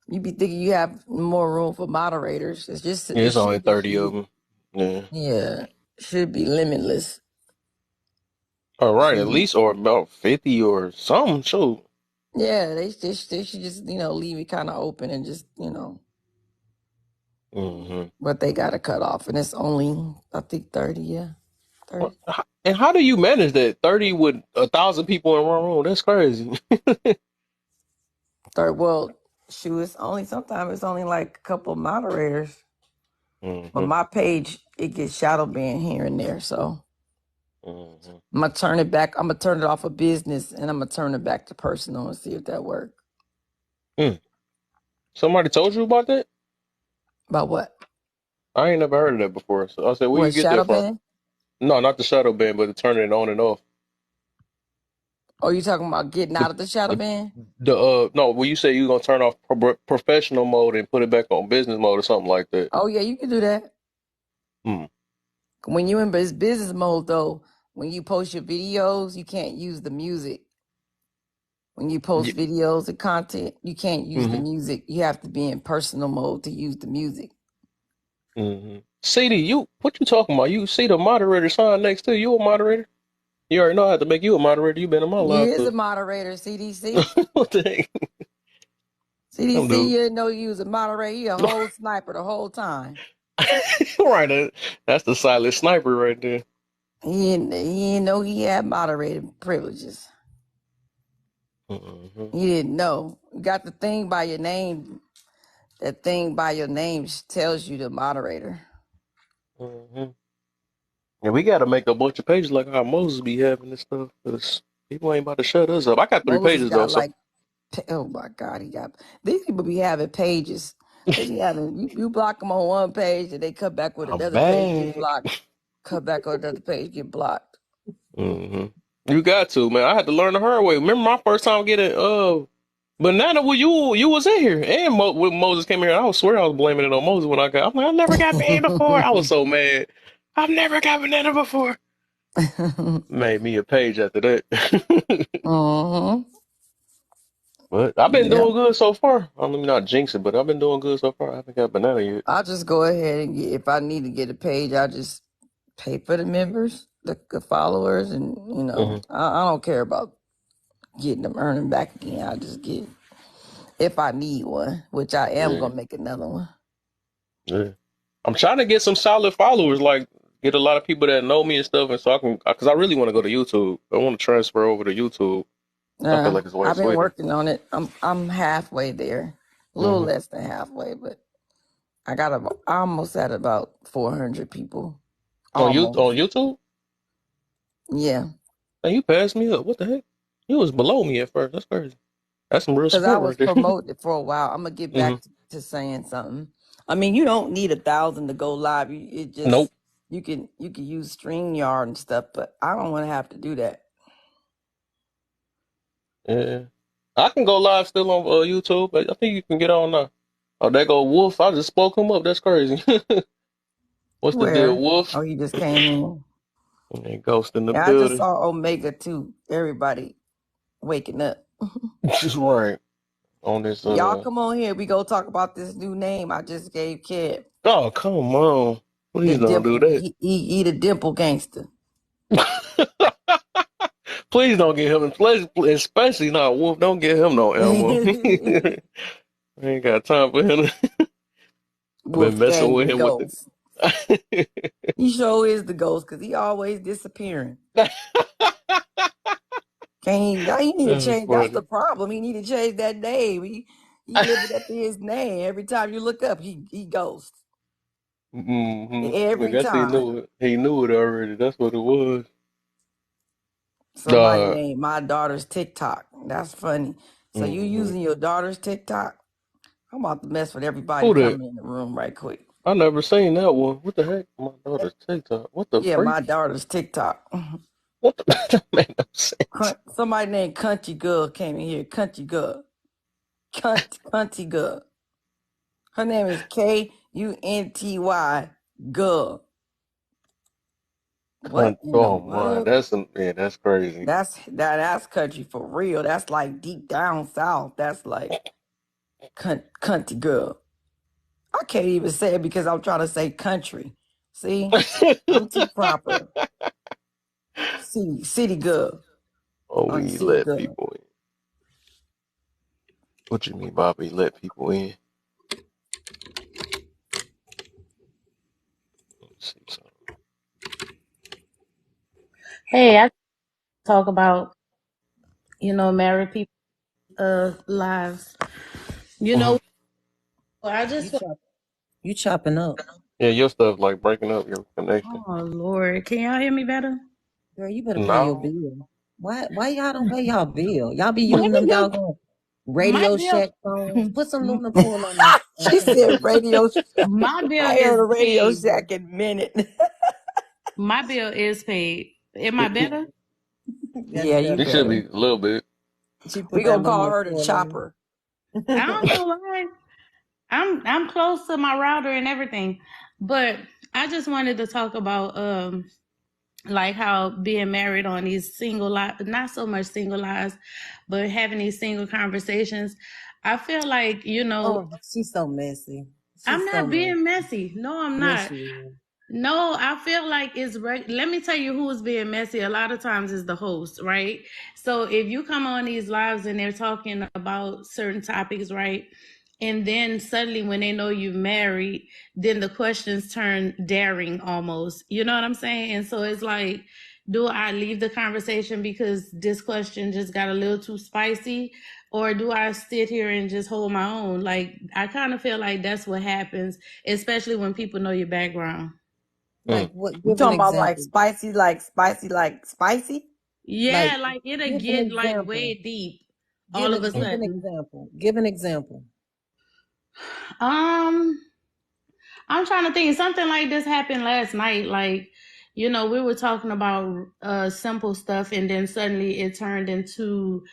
you be thinking you have more room for moderators. Yeah, It it's only should be 30 of them. Yeah. yeah, should be limitless. All right, at So least or about 50 or something. Shoot. yeah, they should just leave it kind of open and just Hmm. what they got to cut off, and it's only I think 30. Yeah, 30. And how do you manage that? 30 with 1,000 people in one room? That's crazy. 30. Well, shoot, sometimes it's only like a couple moderators. But Hmm. my page, it gets shadow banned here and there. So Hmm. I'm gonna turn it back. I'm gonna turn it off of business and I'm gonna turn it back to personal and see if that works. Mm. Somebody told you about that? About what? I ain't never heard of that before. So I said, where you What get shadow that from? ban? No, not the shadow band, but to turn it on and off. Oh, you talking about getting The out of the shadow the ban? no, well you say you gonna turn off professional mode and put it back on business mode or something like that. Oh yeah, you can do that. Hmm. When you in business mode though, when you post your videos, you can't use the music. When you Yeah. post videos and content, you can't use the Hmm. music. You have to be in personal mode to use the music. Hmm. CD, what you talking about? You see the moderator sign next to you? You a moderator? You already know I have to make you a moderator. You been in my You life is a for moderator, CDC. what the heck? I'm CDC, dude. you didn't know you was a moderator. You a whole sniper the whole time. Right, that's the silent sniper right there. He didn't know he had moderator privileges. Hmm. He didn't know. You got the thing by your name. That thing by your name tells you the moderator. Hmm. And we got to make a bunch of pages like how Moses be having this stuff because people ain't about to shut us up. I got 3 pages Moses though, got so like, oh my God, these people be having pages. They be having, you block them on one page and they come back with I'm another page, get back. blocked. Come back on another page, get blocked. Hmm. You got to, man. I had to learn the hard way. Remember my first time getting banana when you was in here and when Moses came here. I swear I was blaming it on Moses when I got. I'm like, I never got banned before. I was so mad. I've never got banana before. Made me a page after that. uh-huh. But I've been Yep. doing good so far. I mean, not jinx it, but I've been doing good so far. I haven't got banana yet. I'll just go ahead and if I need to get a page, I'll just pay for the members. the followers, and Hmm. I don't care about getting them earning back again. I just get if I need one, which I am Yeah, gonna make another one. yeah. I'm trying to get some solid followers, like get a lot of people that know me and stuff, and so I can, because I really want to go to YouTube. I want to transfer over to YouTube. I feel like it's way I've been sweeter. working on it. I'm halfway there, a little Hmm. less than halfway, but I almost at about 400 people. On Almost, YouTube, yeah. and you passed me up. What the heck? You was below me at first. That's crazy. That's some real Because I support was right there. promoted for a while. I'm gonna get Hmm. back to saying something. I mean, you don't need 1,000 to go live. It Nope. just you can use StreamYard and stuff, but I don't want to have to do that. Yeah, I can go live still on YouTube. But I think you can get on now. Oh, there go Wolf. I just spoke him up. That's crazy. What's the deal, Where? Wolf? Oh, he just came in. And Ghost in the Yeah, I just building. saw Omega too. Everybody waking up. Just right on this. Y'all come on here. We go talk about this new name I just gave Kev. Oh, come on. The Please don't do dimple. that. He the dimple gangster. Please don't get him, especially not Wolf. Don't get him no ammo. I ain't got time for him. I've been messing Wolfgang with the him with ghost. the. He sure is the ghost because he always disappearing. He need to That's change. That's the funny. problem. He need to change that name. He living up to his name. Every time you look up, he ghosts. I Every guess he time. knew it. He knew it already. That's what it was. Somebody Uh, named my daughter's TikTok. That's funny. So you hmm using your daughter's TikTok? I'm about to mess with everybody Who that? coming in the room right quick. I never seen that one. What the heck? My daughter's TikTok. What the Yeah, freak? my daughter's TikTok. What the? That made no sense. Somebody named Country Girl came in here. Country Girl. Cunty Girl. Her name is Kunty Girl. What in the Oh my, world? that's crazy. That's country for real. That's like deep down south. That's like country girl. I can't even say it because I'm trying to say country. See, I'm too proper. City girl. Oh, I'm we city let girl. people in. What you mean, Bobby? Let people in? Let's see something. Hey, I talk about, married people lives. You Hmm. know, I You just chop. You chopping up, Yeah, your stuff like breaking up your connection. oh Lord, can y'all hear me better? girl. You better pay your No. bill. Why y'all don't pay y'all bill? Y'all be My using them bill, doggone my Radio bill, Shack phones. Put some aluminum foil on that. She said Radio Shack. my bill I is heard a Radio paid. Shack in a minute. My bill is paid. Am I better? That's yeah, you It should better. be a little bit. She We put that gonna call aluminum her the foil on chopper. I don't know why. I'm close to my router and everything, but I just wanted to talk about like how being married on these single lives, not so much single lives, but having these single conversations. I feel like, Oh, she's so messy. I'm She's so not being messy. messy. No, I'm Yes, not. she is. No, I feel like let me tell you who is being messy. A lot of times is the host, right? So if you come on these lives and they're talking about certain topics, right? And then suddenly when they know you're married, then the questions turn daring almost. You know what I'm saying? And so it's like, do I leave the conversation because this question just got a little too spicy? Or do I sit here and just hold my own? Like, I kind of feel like that's what happens, especially when people know your background. Like what? You Give an talking about like example. spicy, like spicy, like spicy? Yeah, Like like it'll give an get like example. way deep all of a Give an sudden. example. Give an example. Um, I'm trying to think. Something like this happened last night. Like, we were talking about simple stuff, and then suddenly it turned into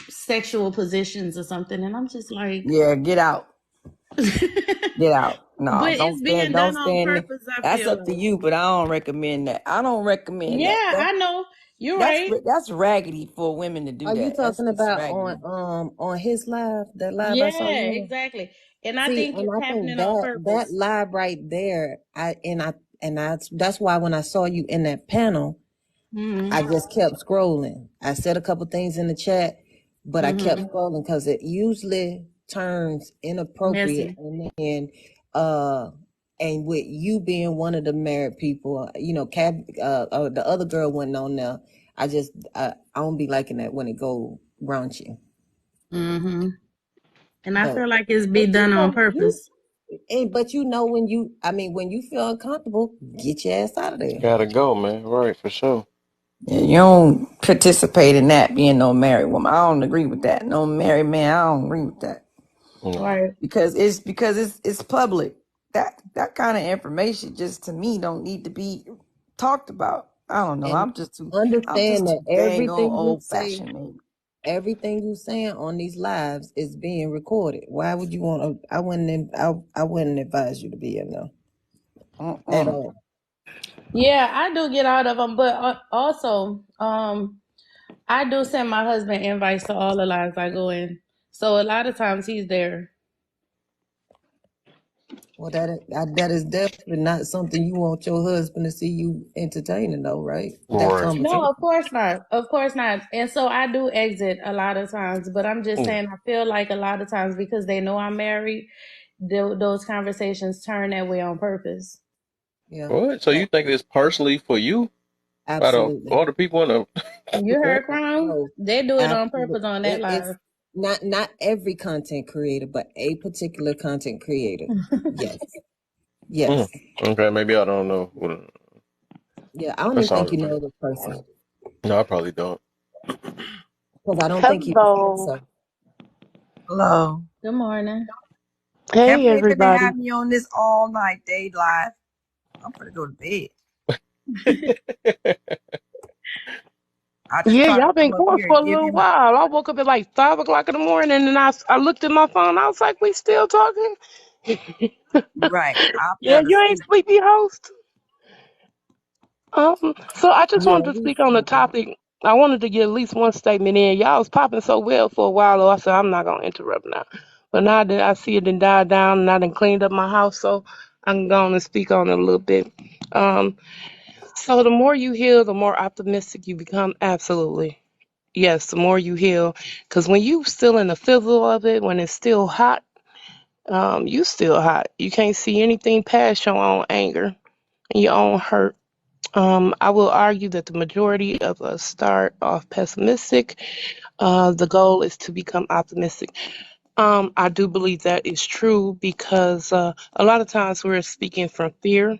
sexual positions or something, and I'm just like, Yeah, get out. but Get out. No, it's being don't done on stand. purpose. I That's feel up to like. you, but I don't recommend that. I don't recommend Yeah, that. I know you're right. That's raggedy for women to do Are you that. That's talking just about raggedy. on his live? That live I saw Yeah, you on? exactly. And I See, think and it's I think happening on that purpose. live right there, And that's why when I saw you in that panel, I Mm-hmm. just kept scrolling. I said a couple things in the chat, but I kept Mm-hmm. scrolling because it usually turns inappropriate. Messy. And then, uh, and with you being one of the married people, you know, the other girl went on there. I don't be liking that when it go raunchy. Mm-hmm. And I But feel like it's be but done on purpose. but you know when you feel uncomfortable, get your ass out of there. Gotta go, man. Right, for sure. Yeah, you don't participate in that being no married woman. I don't agree with that. No married man, I don't agree with that. No. Right. Because it's public. That kind of information just to me don't need to be talked about. I don't know. And I'm understand just that too dang on old fashioned, maybe. everything you saying on these lives is being recorded. Why would you want to? I wouldn't advise you to be in there at Mm-mm. all. Yeah, I do get out of them, but also, I do send my husband invites to all the lives I go in. So a lot of times he's there. Well, that is definitely not something you want your husband to see you entertaining, though, right? That Right. No, conversation. of course not. Of course not. And so I do exit a lot of times, but I'm just Yeah. saying I feel like a lot of times because they know I'm married, those conversations turn that way on purpose. Yeah, What? So yeah, you think it's personally for you out of absolutely. all the people in the You okay. heard Crown? No, They do it on absolutely. purpose on that It's live. not every content creator, but a particular content creator. Yes, Mm. yes, Okay, maybe I don't know. yeah. I don't That even think sounds you know familiar. this person No, I probably don't. because I don't think he would say Hello. so. Hello. Good morning. Can't Hey, believe they've been everybody. having you on this all night, day live. I'm gonna go to bed. I just Yeah, try to y'all come been up going here for and a give little you while. I woke up at like 5 o'clock in the morning and I looked at my phone. I was like, we still talking? right. I Yeah, fell you ain't asleep. sleepy host. So I just Yeah, wanted to he's speak on the sleeping. topic. I wanted to get at least one statement in. Y'all was popping so well for a while, though. I said, I'm not going to interrupt now. But now that I see it done died down and I done cleaned up my house, so I can go on and speak on it a little bit. Um, so the more you heal, the more optimistic you become. Absolutely. Yes, the more you heal. Because when you still in the fizzle of it, when it's still hot, you still hot. You can't see anything past your own anger and your own hurt. I will argue that the majority of us start off pessimistic. The goal is to become optimistic. I do believe that is true because a lot of times we're speaking from fear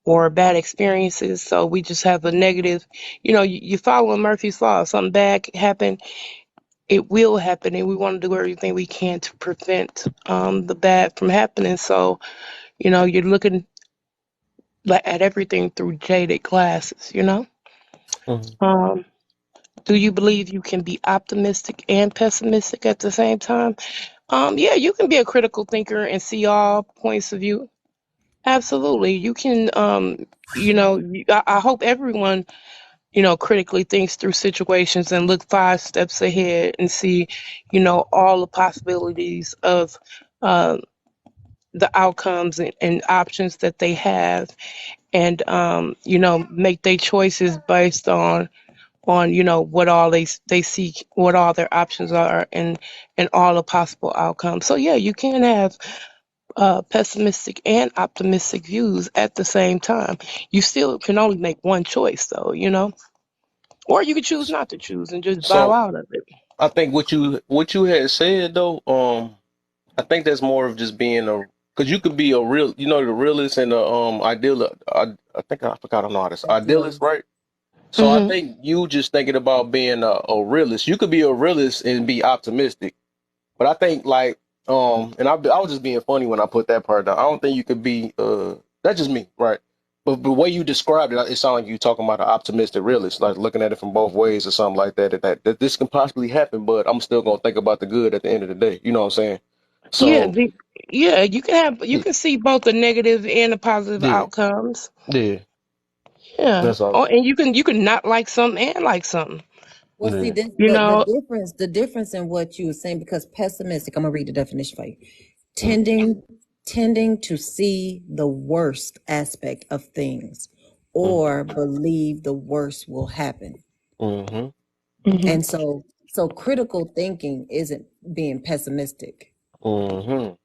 or bad experiences. So we just have a negative, you following Murphy's Law. If something bad happen, it will happen, and we want to do everything we can to prevent the bad from happening. So, you're looking at everything through jaded glasses. Mhm. Um, do you believe you can be optimistic and pessimistic at the same time? Yeah, you can be a critical thinker and see all points of view. Absolutely. You can, I hope everyone, critically thinks through situations and look 5 steps ahead and see, all the possibilities of uh, the outcomes and options that they have, and make their choices based on what all they seek, what all their options are, and all the possible outcomes. So yeah, you can have pessimistic and optimistic views at the same time. You still can only make one choice, though. Or you could choose not to choose and just bow So out of it. I think what you had said though, I think that's more of just being because you could be a real, the realist and the ideal. I think I forgot. I don't know how to say idealist, Ideally, right? So I Hmm. think you just thinking about being a realist. You could be a realist and be optimistic. But I think like and I was just being funny when I put that part down. I don't think you could be that's just me, right? But the way you described it, it sounded like you talking about an optimistic realist, like looking at it from both ways or something like that. That this can possibly happen, but I'm still gonna think about the good at the end of the day. You know what I'm saying? Yeah, So you yeah, can see both the negative and the positive yeah, outcomes. yeah. Yeah. That's all. Oh, and you can not like something and like something. well, see Yeah. this You know. the difference in what you were saying because pessimistic. I'm gonna read the definition for you. Mm, Tending tending to see the worst aspect of things or believe the worst will happen. Mm-hmm. And so critical thinking isn't being pessimistic. Mm-hmm.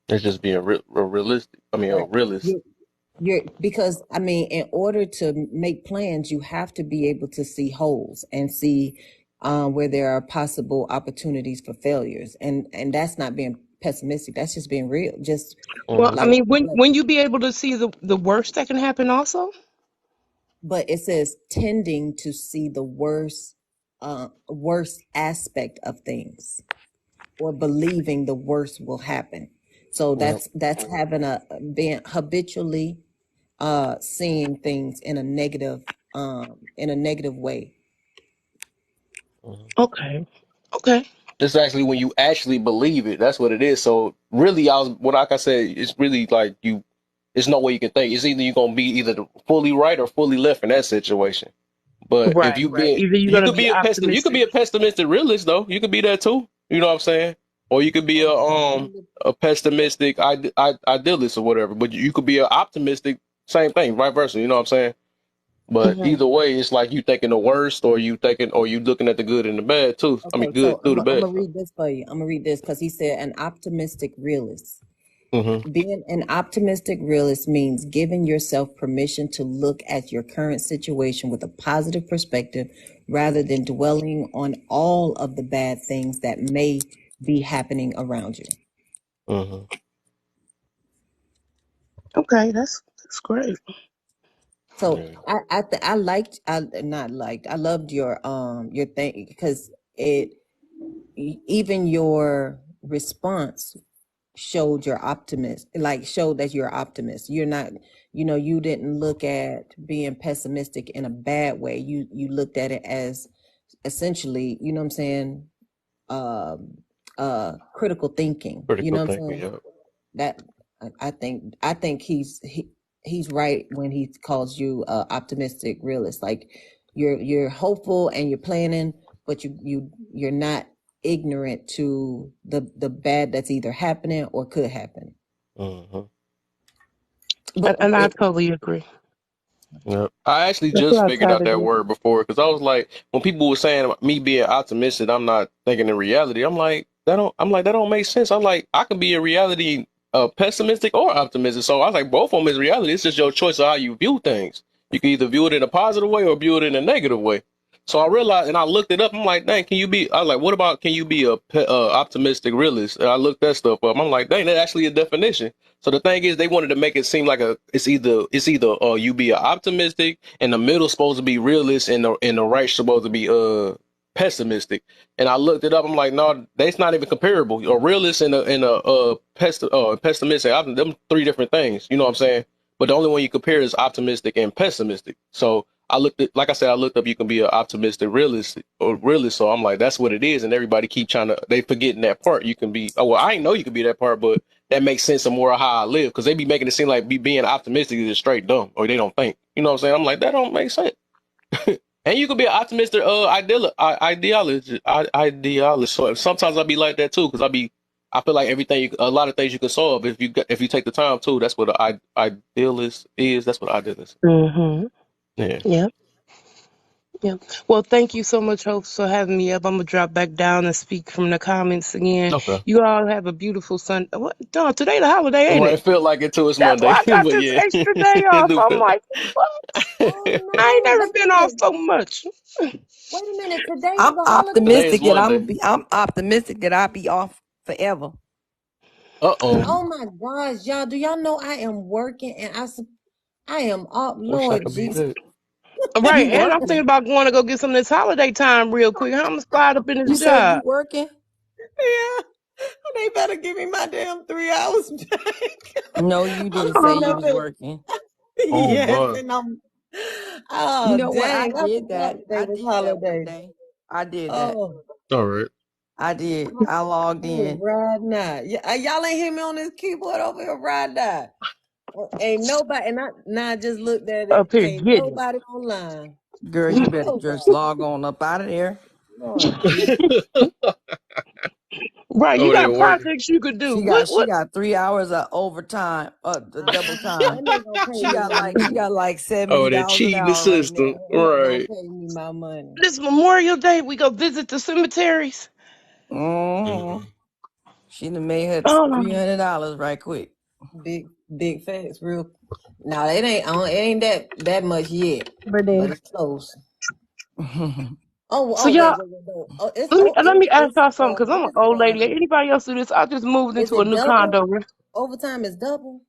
It's just being realistic. I mean, a But realist. you're because I mean, in order to make plans, you have to be able to see holes and see where there are possible opportunities for failures, and that's not being pessimistic. That's just being real. Just Well, I Mm-hmm. like, mean, when you be able to see the worst that can happen, also. but it says tending to see the worst aspect of things or believing the worst will happen. So Yep. that's having a being habitually seeing things in a negative way. Mm-hmm. Okay. Okay. It's actually when you actually believe it. That's what it is. So really, like I said, it's really like you. There's no way you can think. It's either you're gonna be either fully right or fully left in that situation. But if Right. you Right. be, Either you're you gonna could be be a pessimist. You could optimistic. be a pessimistic realist though. You could be that too. You know what I'm saying? Or you could be a pessimistic idealist or whatever. But you could be an optimistic. Same thing, vice versa. You know what I'm saying? But Hmm. either way, it's like you thinking the worst, or you looking at the good and the bad too. I mean, Okay, good so through the I'm bad. gonna read this for you. I'm gonna read this because he said an optimistic realist. Mm-hmm. Being an optimistic realist means giving yourself permission to look at your current situation with a positive perspective rather than dwelling on all of the bad things that may be happening around you. Mm-hmm. Okay, that's great. So Yeah. I liked I not liked I loved your thing because it even your response showed your optimist like showed that you're optimist. You're not, you didn't look at being pessimistic in a bad way. You looked at it as essentially, you know what I'm saying, um critical thinking, you know Critical what I'm thinking. saying? Yeah. That I think he's right when he calls you optimistic realist. Like you're hopeful and you're planning, but you're not ignorant to the bad that's either happening or could happen. Mm-hmm. But And I totally agree. Yeah. I actually That's just what I figured try out to that do. word before because I was like, when people were saying me being optimistic, I'm not thinking in reality. That don't make sense. I'm like, I can be in reality pessimistic or optimistic. So I was like, both of them is reality. It's just your choice of how you view things. You can either view it in a positive way or view it in a negative way. So I realized, and I looked it up. I'm like, dang, can you be? I was like, what about can you be a optimistic realist? And I looked that stuff up. I'm like, dang, that's actually a definition. So the thing is, they wanted to make it seem like it's either you be a optimistic and the middle supposed to be realist and the right supposed to be pessimistic. And I looked it up. I'm like, no, that's not even comparable. A realist and a pessimistic, them three different things. You know what I'm saying? But the only one you compare is optimistic and pessimistic. So I looked at, like I said, I looked up. You can be an optimistic realist or realist. So I'm like, that's what it is. And everybody keep trying to, they forgetting that part. You can be. Oh well, I ain't know you could be that part, but that makes sense of more of how I live because they be making it seem like being optimistic is just straight dumb or they don't think. You know what I'm saying? I'm like, that don't make sense. And you could be an optimistic idealist. So sometimes I be like that too because I feel like a lot of things you can solve if you take the time too. That's what an idealist is. That's what idealist. Mm-hmm. Yeah. Yeah. Yeah. Well, thank you so much, Hopes, for having me up. I'm gonna drop back down and speak from the comments again. Okay. You all have a beautiful Sunday. What? No, today the holiday, ain't Right. it? It feel like it too. It's That's why Monday, I got but this yeah, extra day it off. do I'm feel like, what? like. I ain't oh never no, been off wait so much. wait a minute, today is I'm a Today holiday. is optimistic that Monday. I'm optimistic that I'll be off forever. Uh-oh. Oh my gosh, y'all, do y'all know I am working and I am up, Wish I Lord could be Jesus. that. Right, You and I'm working? thinking about going to go get some of this holiday time real quick. I'm spied up in this You said you job. working? Yeah, they better give me my damn 3 hours back. No, you I'm didn't say sitting you up Oh, was here. working. Oh Yes, my. and I'm. You Oh know what? I dang! I did forgot that. today I was did that one holiday. day. I did that. Oh, All right. I did. I logged I was in. riding out. Y'all ain't hear me on this keyboard over here riding out. Ain't nobody, and now I just looked at it. up here Ain't getting nobody online. Girl, you better just Nobody. log on up out of there. Lord Jesus. Right, you Oh, they got were working. projects you could do. She What? got 3 hours of overtime, the double They time. not gonna pay me my She money. got like Oh, $70 they're an cheating the hour right system. now. They not gonna Right. pay me my money. This Memorial Day, we go visit the cemeteries. Mm-hmm. Mhm. She done made her Oh no. $300 right quick. Big facts, real. No, it ain't. It ain't that much yet, but Birthday. it's close. Mhm. So y'all, Wait. Oh, it's let me ask y'all something, because I'm what an is it? old lady. Anybody else do this? I just moved Is into a it new double? condo. Overtime is double.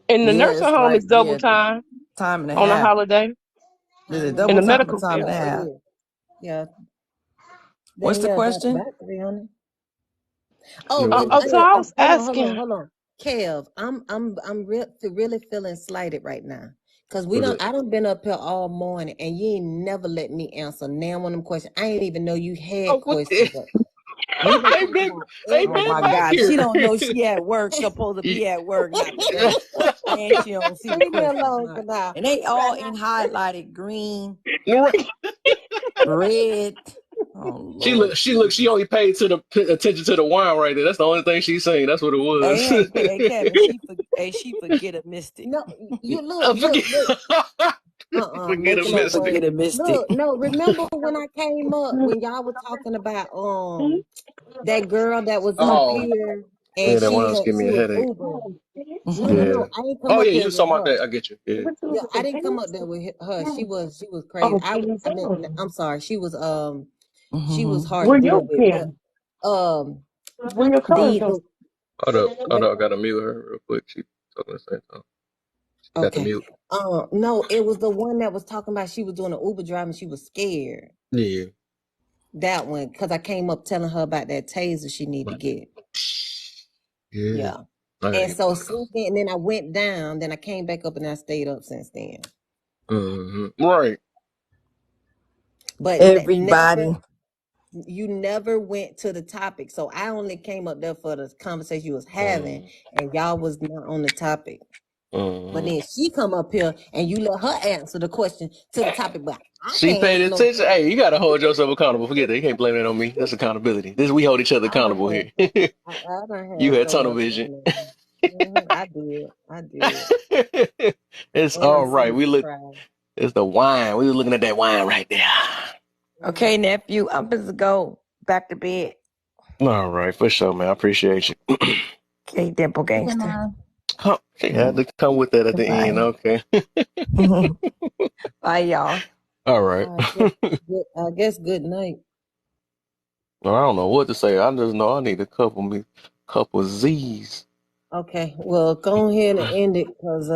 In the Yeah, nursing it's home, like, it's double yeah, time time and a on a half. holiday. Is it Time and a In double the time half. or medical time and field. a Yeah, it half? is. Yeah. What's Then the yeah, about question? 300. Yeah, Oh, what but was So that? I was hold on, asking, hold on. Kev, really feeling slighted right now. Cause we What was don't that? I done been up here all morning and you ain't never let me answer now one of them questions. I ain't even know you had Oh, what the? questions. But we done They've talked been, about they've Oh been my back everything. God, she here. don't know she at work, supposed to be at work, not today. And she don't see the Leave me questions. alone Right? for now. And they all Right in now. highlighted green, Right. red. Oh She Lord look, she look, she Jesus. only paid to the attention to the wine right there. That's the only thing she's saying. That's what it Hey, was. hey Kevin, she forget a mystic. No, you I forget, look. forget a Making She up mystic. words. forget a mystic. Look, no, remember when I came up when y'all were talking about that girl that was up Oh, here yeah, and that wine was giving she me a was headache. Uber. Yeah. No, I ain't come Oh up yeah, here you was with talking about her. that. I get you. Yeah. Yeah, I didn't come up there with her. She was crazy. oh, I mean, I'm sorry. She was Mhm. hard to where deal your with. But pen? um Where your card go? the Hold up, I gotta mute her real quick. She talking at the same time. She got the okay. mute. No, it was the one that was talking about she was doing an Uber drive and she was scared. Yeah. That one, because I came up telling her about that taser she need to But get. yeah, Yeah. I gotta And get so one of those. since then, and then I went down, then I came back up and I stayed up since then. Right. But Everybody. you never went to the topic. So I only came up there for the conversation you was having, Mm, and y'all was not on the topic. But mm. then she come up here and you let her answer the question to the topic, but I She can't paid answer no attention. question. Hey, you gotta hold yourself accountable. Forget that. You can't blame that on me. That's accountability. This we hold each other I done accountable had here. so I done You had had so tunnel much vision. fun. I did. I did. It's And I all right. sleep We look. deprived. It's the wine. We was looking at that wine right there. Okay, Mhm. nephew, I'm supposed to go back to bed. All right, for sure, man. I appreciate you. Okay, dimple Good gangster. night. Huh, she had to come with that at the end. Goodbye. Okay. Bye, y'all. All right. I guess I guess good night. Well, I don't know what to say. I just know I need a couple Z's. Okay, well, go ahead and end it because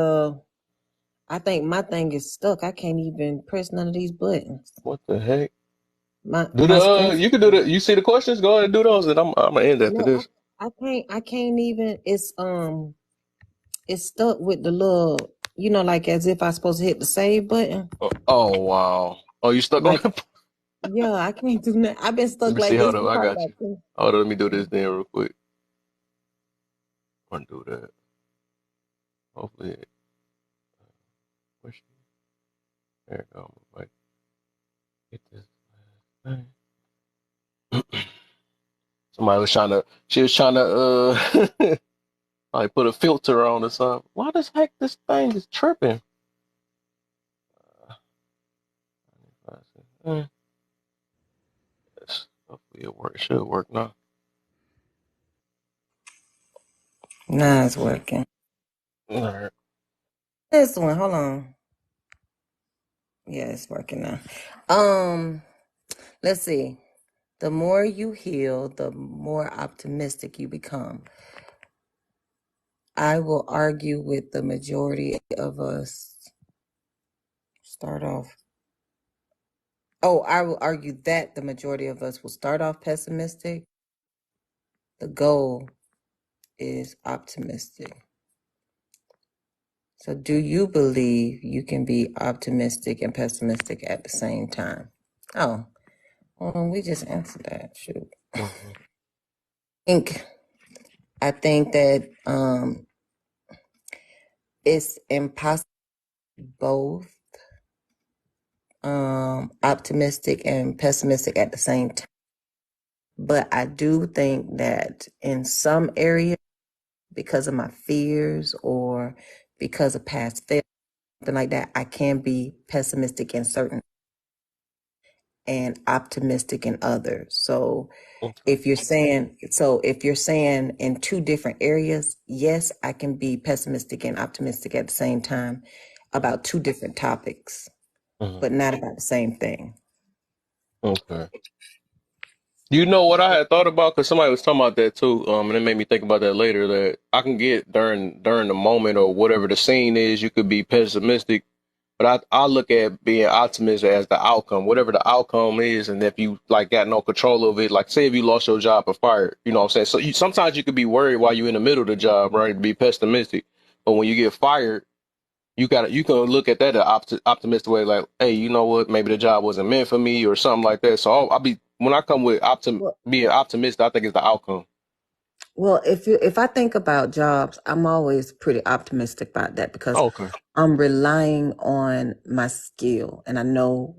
I think my thing is stuck. I can't even press none of these buttons. What the heck? Do My the screen. you can do the you see the questions? Go ahead and do those, and I'm gonna end after No, this. I can't even. It's stuck with the little, like as if I supposed to hit the save button. Oh wow. Oh, you stuck on Like, it? yeah, I can't do that. I've been Let stuck me see. like this Hold up. for I probably got about you. two. Hold on. Let me do this then real quick. Undo that. Hopefully, there we go. Like, get this. Thing. Somebody was trying to. She was trying to. Like put a filter on or something. Why the heck this thing is tripping? Yes. Hopefully it works. Should work now. Nah, it's working. All right. This one, hold on. Yeah, it's working now. Um, let's see. The more you heal, the more optimistic you become. I will argue with the majority of us. Start off. Oh, I will argue that the majority of us will start off pessimistic. The goal is optimistic. So, do you believe you can be optimistic and pessimistic at the same time? Oh, well, we just answered that. Shoot. Mm-hmm. I think that it's impossible both optimistic and pessimistic at the same time. But I do think that in some areas, because of my fears or because of past failure, something like that, I can be pessimistic in certain and optimistic in others. So Okay. if you're saying in two different areas, yes, I can be pessimistic and optimistic at the same time about two different topics, Mhm. but not about the same thing. Okay. You know what I had thought about? Because somebody was talking about that too, and it made me think about that later. That I can get during the moment or whatever the scene is. You could be pessimistic, but I look at being optimistic as the outcome, whatever the outcome is, and if you like got no control of it, like say if you lost your job or fired, you know what I'm saying. So sometimes you could be worried while you're in the middle of the job, right? Be pessimistic, but when you get fired, you can look at that optimistic way, like, hey, you know what? Maybe the job wasn't meant for me or something like that. So I'll be when I come with being optimistic, I think it's the outcome. Well, if I think about jobs, I'm always pretty optimistic about that because Okay. I'm relying on my skill, and I know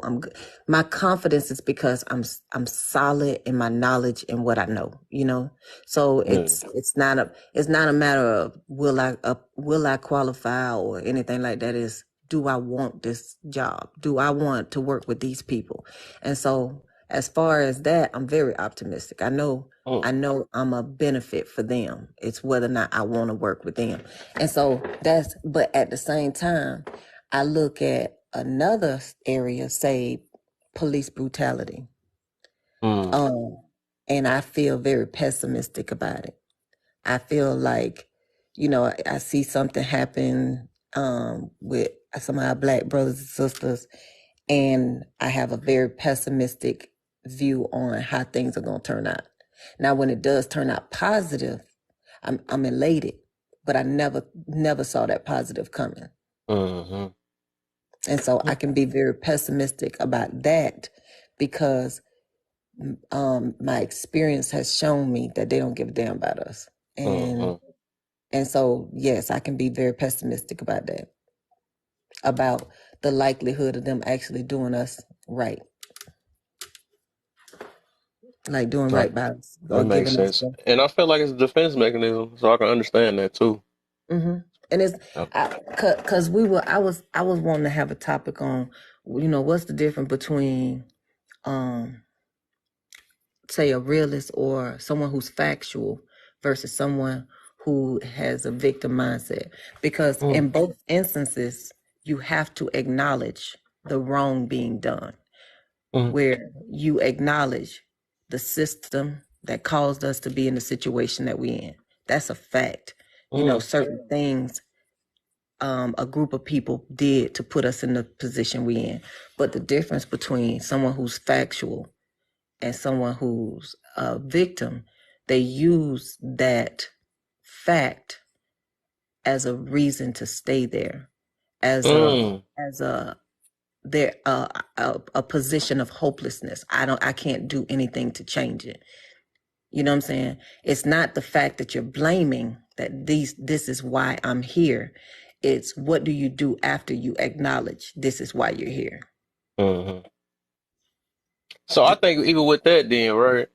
I'm good. My confidence is because I'm solid in my knowledge and what I know, So Yeah. it's not a matter of will I qualify or anything like that. Is do I want this job? Do I want to work with these people? And so as far as that, I'm very optimistic. I know Mm, I know I'm a benefit for them. It's whether or not I want to work with them. And so but at the same time, I look at another area, say police brutality. mm, Um, and I feel very pessimistic about it. I feel like, I see something happen with some of our black brothers and sisters, and I have a very pessimistic view on how things are going to turn out. Now, when it does turn out positive, I'm elated, but I never saw that positive coming, mm-hmm. and so I can be very pessimistic about that because my experience has shown me that they don't give a damn about us, and Mm-hmm. and so yes, I can be very pessimistic about that, about the likelihood of them actually doing us right, like doing That, right by us that or makes giving us sense. And I feel like it's a defense mechanism, so I can understand that too. and it's Yep. because I was wanting to have a topic on, what's the difference between um say a realist or someone who's factual versus someone who has a victim mindset, because Mm, in both instances you have to acknowledge the wrong being done, mm, where you acknowledge the system that caused us to be in the situation that we're in. That's a fact. mm, Certain things a group of people did to put us in the position we're in. But the difference between someone who's factual and someone who's a victim, they use that fact as a reason to stay there, as mm, a position of hopelessness. I can't do anything to change it. You know what I'm saying? It's not the fact that you're blaming that this is why I'm here. It's what do you do after you acknowledge this is why you're here. mm-hmm. So I think even with that, then right,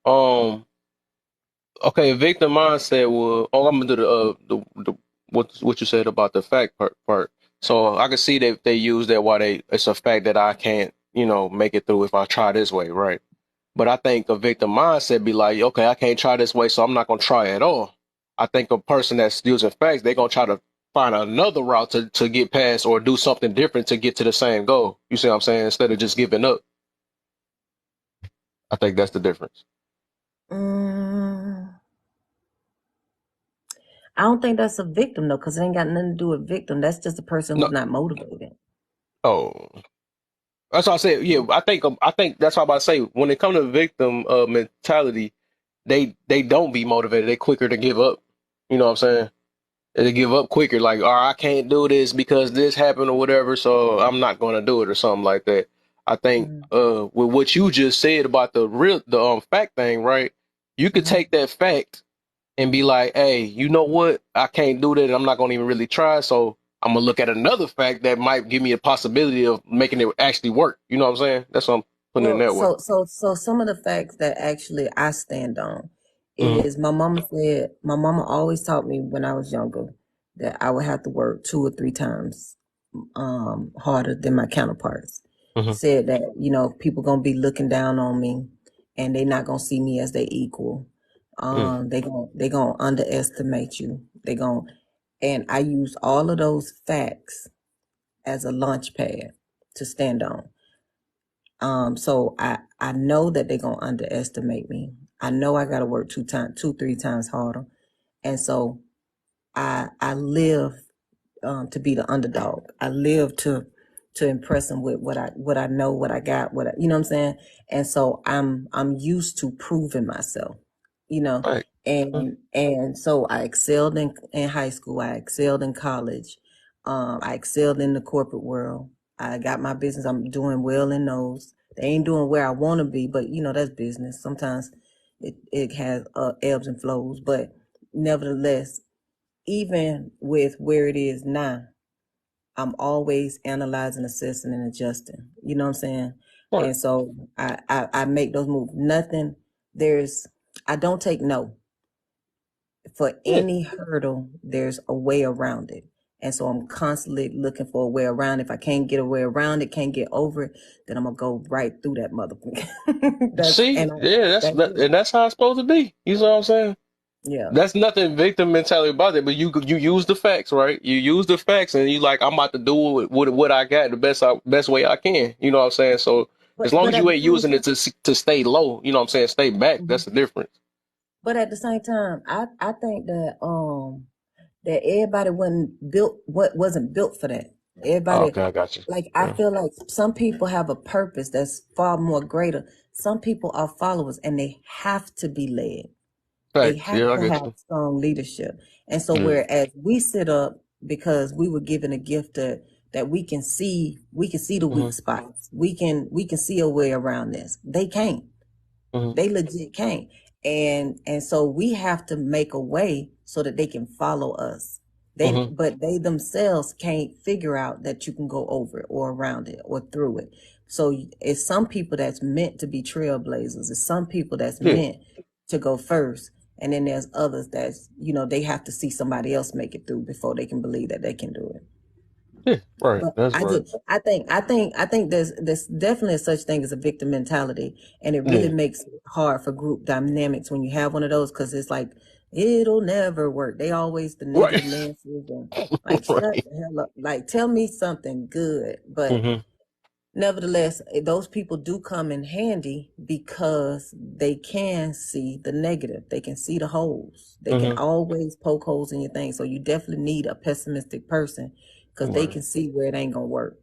um, okay, victim mindset will. Oh, I'm gonna do the what you said about the fact part. So I can see that they use that why it's a fact that I can't make it through if I try this way, right? But I think a victim mindset be like, okay, I can't try this way, so I'm not gonna try at all. I think a person that's using facts, they're gonna try to find another route to get past or do something different to get to the same goal. You see what I'm saying? Instead of just giving up. I think that's the difference. Mm, I don't think that's a victim though, because it ain't got nothing to do with victim. That's just a person No, who's not motivated. oh, that's what I said. Yeah, I think that's what I'm about to say. When it comes to victim mentality, they don't be motivated. They quicker to give up. You know what I'm saying? They give up quicker, like, oh, I can't do this because this happened or whatever, so I'm not going to do it or something like that. I think with what you just said about the fact thing, right? You could Mm-hmm. take that fact and be like, hey, you know what? I can't do that. I'm not going to even really try. So I'm going to look at another fact that might give me a possibility of making it actually work. You know what I'm saying? That's something. putting it Well, that way. so some of the facts that actually I stand on Mm-hmm. is my mama always taught me when I was younger that I would have to work 2 or 3 times harder than my counterparts. Mm-hmm. Said that, people gonna be looking down on me and they not gonna see me as they equal. Mm. They gonna underestimate you. And I use all of those facts as a launch pad to stand on. So I know that they're gonna underestimate me. I know I gotta work 3 times harder. And so I live to be the underdog. I live to impress them with what I know, what I got, you know what I'm saying? And so I'm used to proving myself, you know. Right. And so I excelled in high school, I excelled in college, I excelled in the corporate world. I got my business, I'm doing well in those. They ain't doing where I want to be, but that's business. Sometimes it has ebbs and flows, but nevertheless, even with where it is now, I'm always analyzing, assessing, and adjusting. You know what I'm saying? Right. And so I make those moves. Nothing, I don't take no. For Yeah. any hurdle, there's a way around it. And so I'm constantly looking for a way around. If I can't get a way around it, can't get over it, then I'm gonna go right through that motherfucker. See, yeah, That's it. and that's how it's supposed to be. You know what I'm saying? Yeah. That's nothing victim mentality about it, but you use the facts, right? You use the facts, and you like, I'm about to do what I got the best way I can. You know what I'm saying? So as long But as at you the ain't same using it time, to stay low, you know what I'm saying? Stay back. Mhm. That's the difference. But at the same time, I think that everybody wasn't built for that. Oh, Everybody, okay, I got you. like, I Yeah. feel like some people have a purpose that's far more greater. Some people are followers and they have to be led. They Facts. have Yeah, I to get have you. strong leadership. And so Yeah. whereas we sit up because we were given a gift that we can see the weak Mhm. spots. We can see a way around this. They can't. Mhm. They legit can't. And so we have to make a way so that they can follow us. Mhm. But they themselves can't figure out that you can go over it or around it or through it. So it's some people that's meant to be trailblazers. It's some people that's Yeah. meant to go first. And then there's others that's, they have to see somebody else make it through before they can believe that they can do it. Yeah. Right. But That's I right. just, I think there's definitely such thing as a victim mentality, and it really Yeah. makes it hard for group dynamics when you have one of those because it's like it'll never work. They always the Right. negative Nancy's and like shut Right. the hell up, like tell me something good. But Mhm. nevertheless, those people do come in handy because they can see the negative. They can see the holes. They can Mhm. always poke holes in your thing. So you definitely need a pessimistic person because they Right. can see where it ain't gonna work.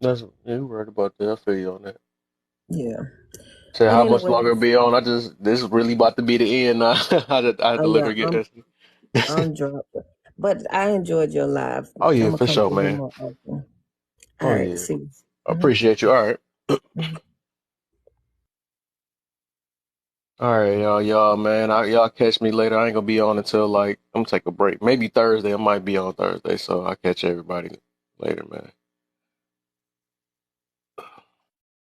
That's you're right about that. I feel you on that. Yeah. Say But how much longer anyways, it be on? This is really about to be the end now. I had oh to yeah, literally get I'm this. I'm dropped. But I enjoyed your live. Oh I'm yeah, gonna for come sure, through here man. more often. All Oh right, yeah. see you. I Mhm, appreciate you. All right. mhm. All right, y'all, man. Y'all catch me later. I ain't gonna be on until like I'm gonna take a break. Maybe Thursday. I might be on Thursday, so I'll catch everybody later, man.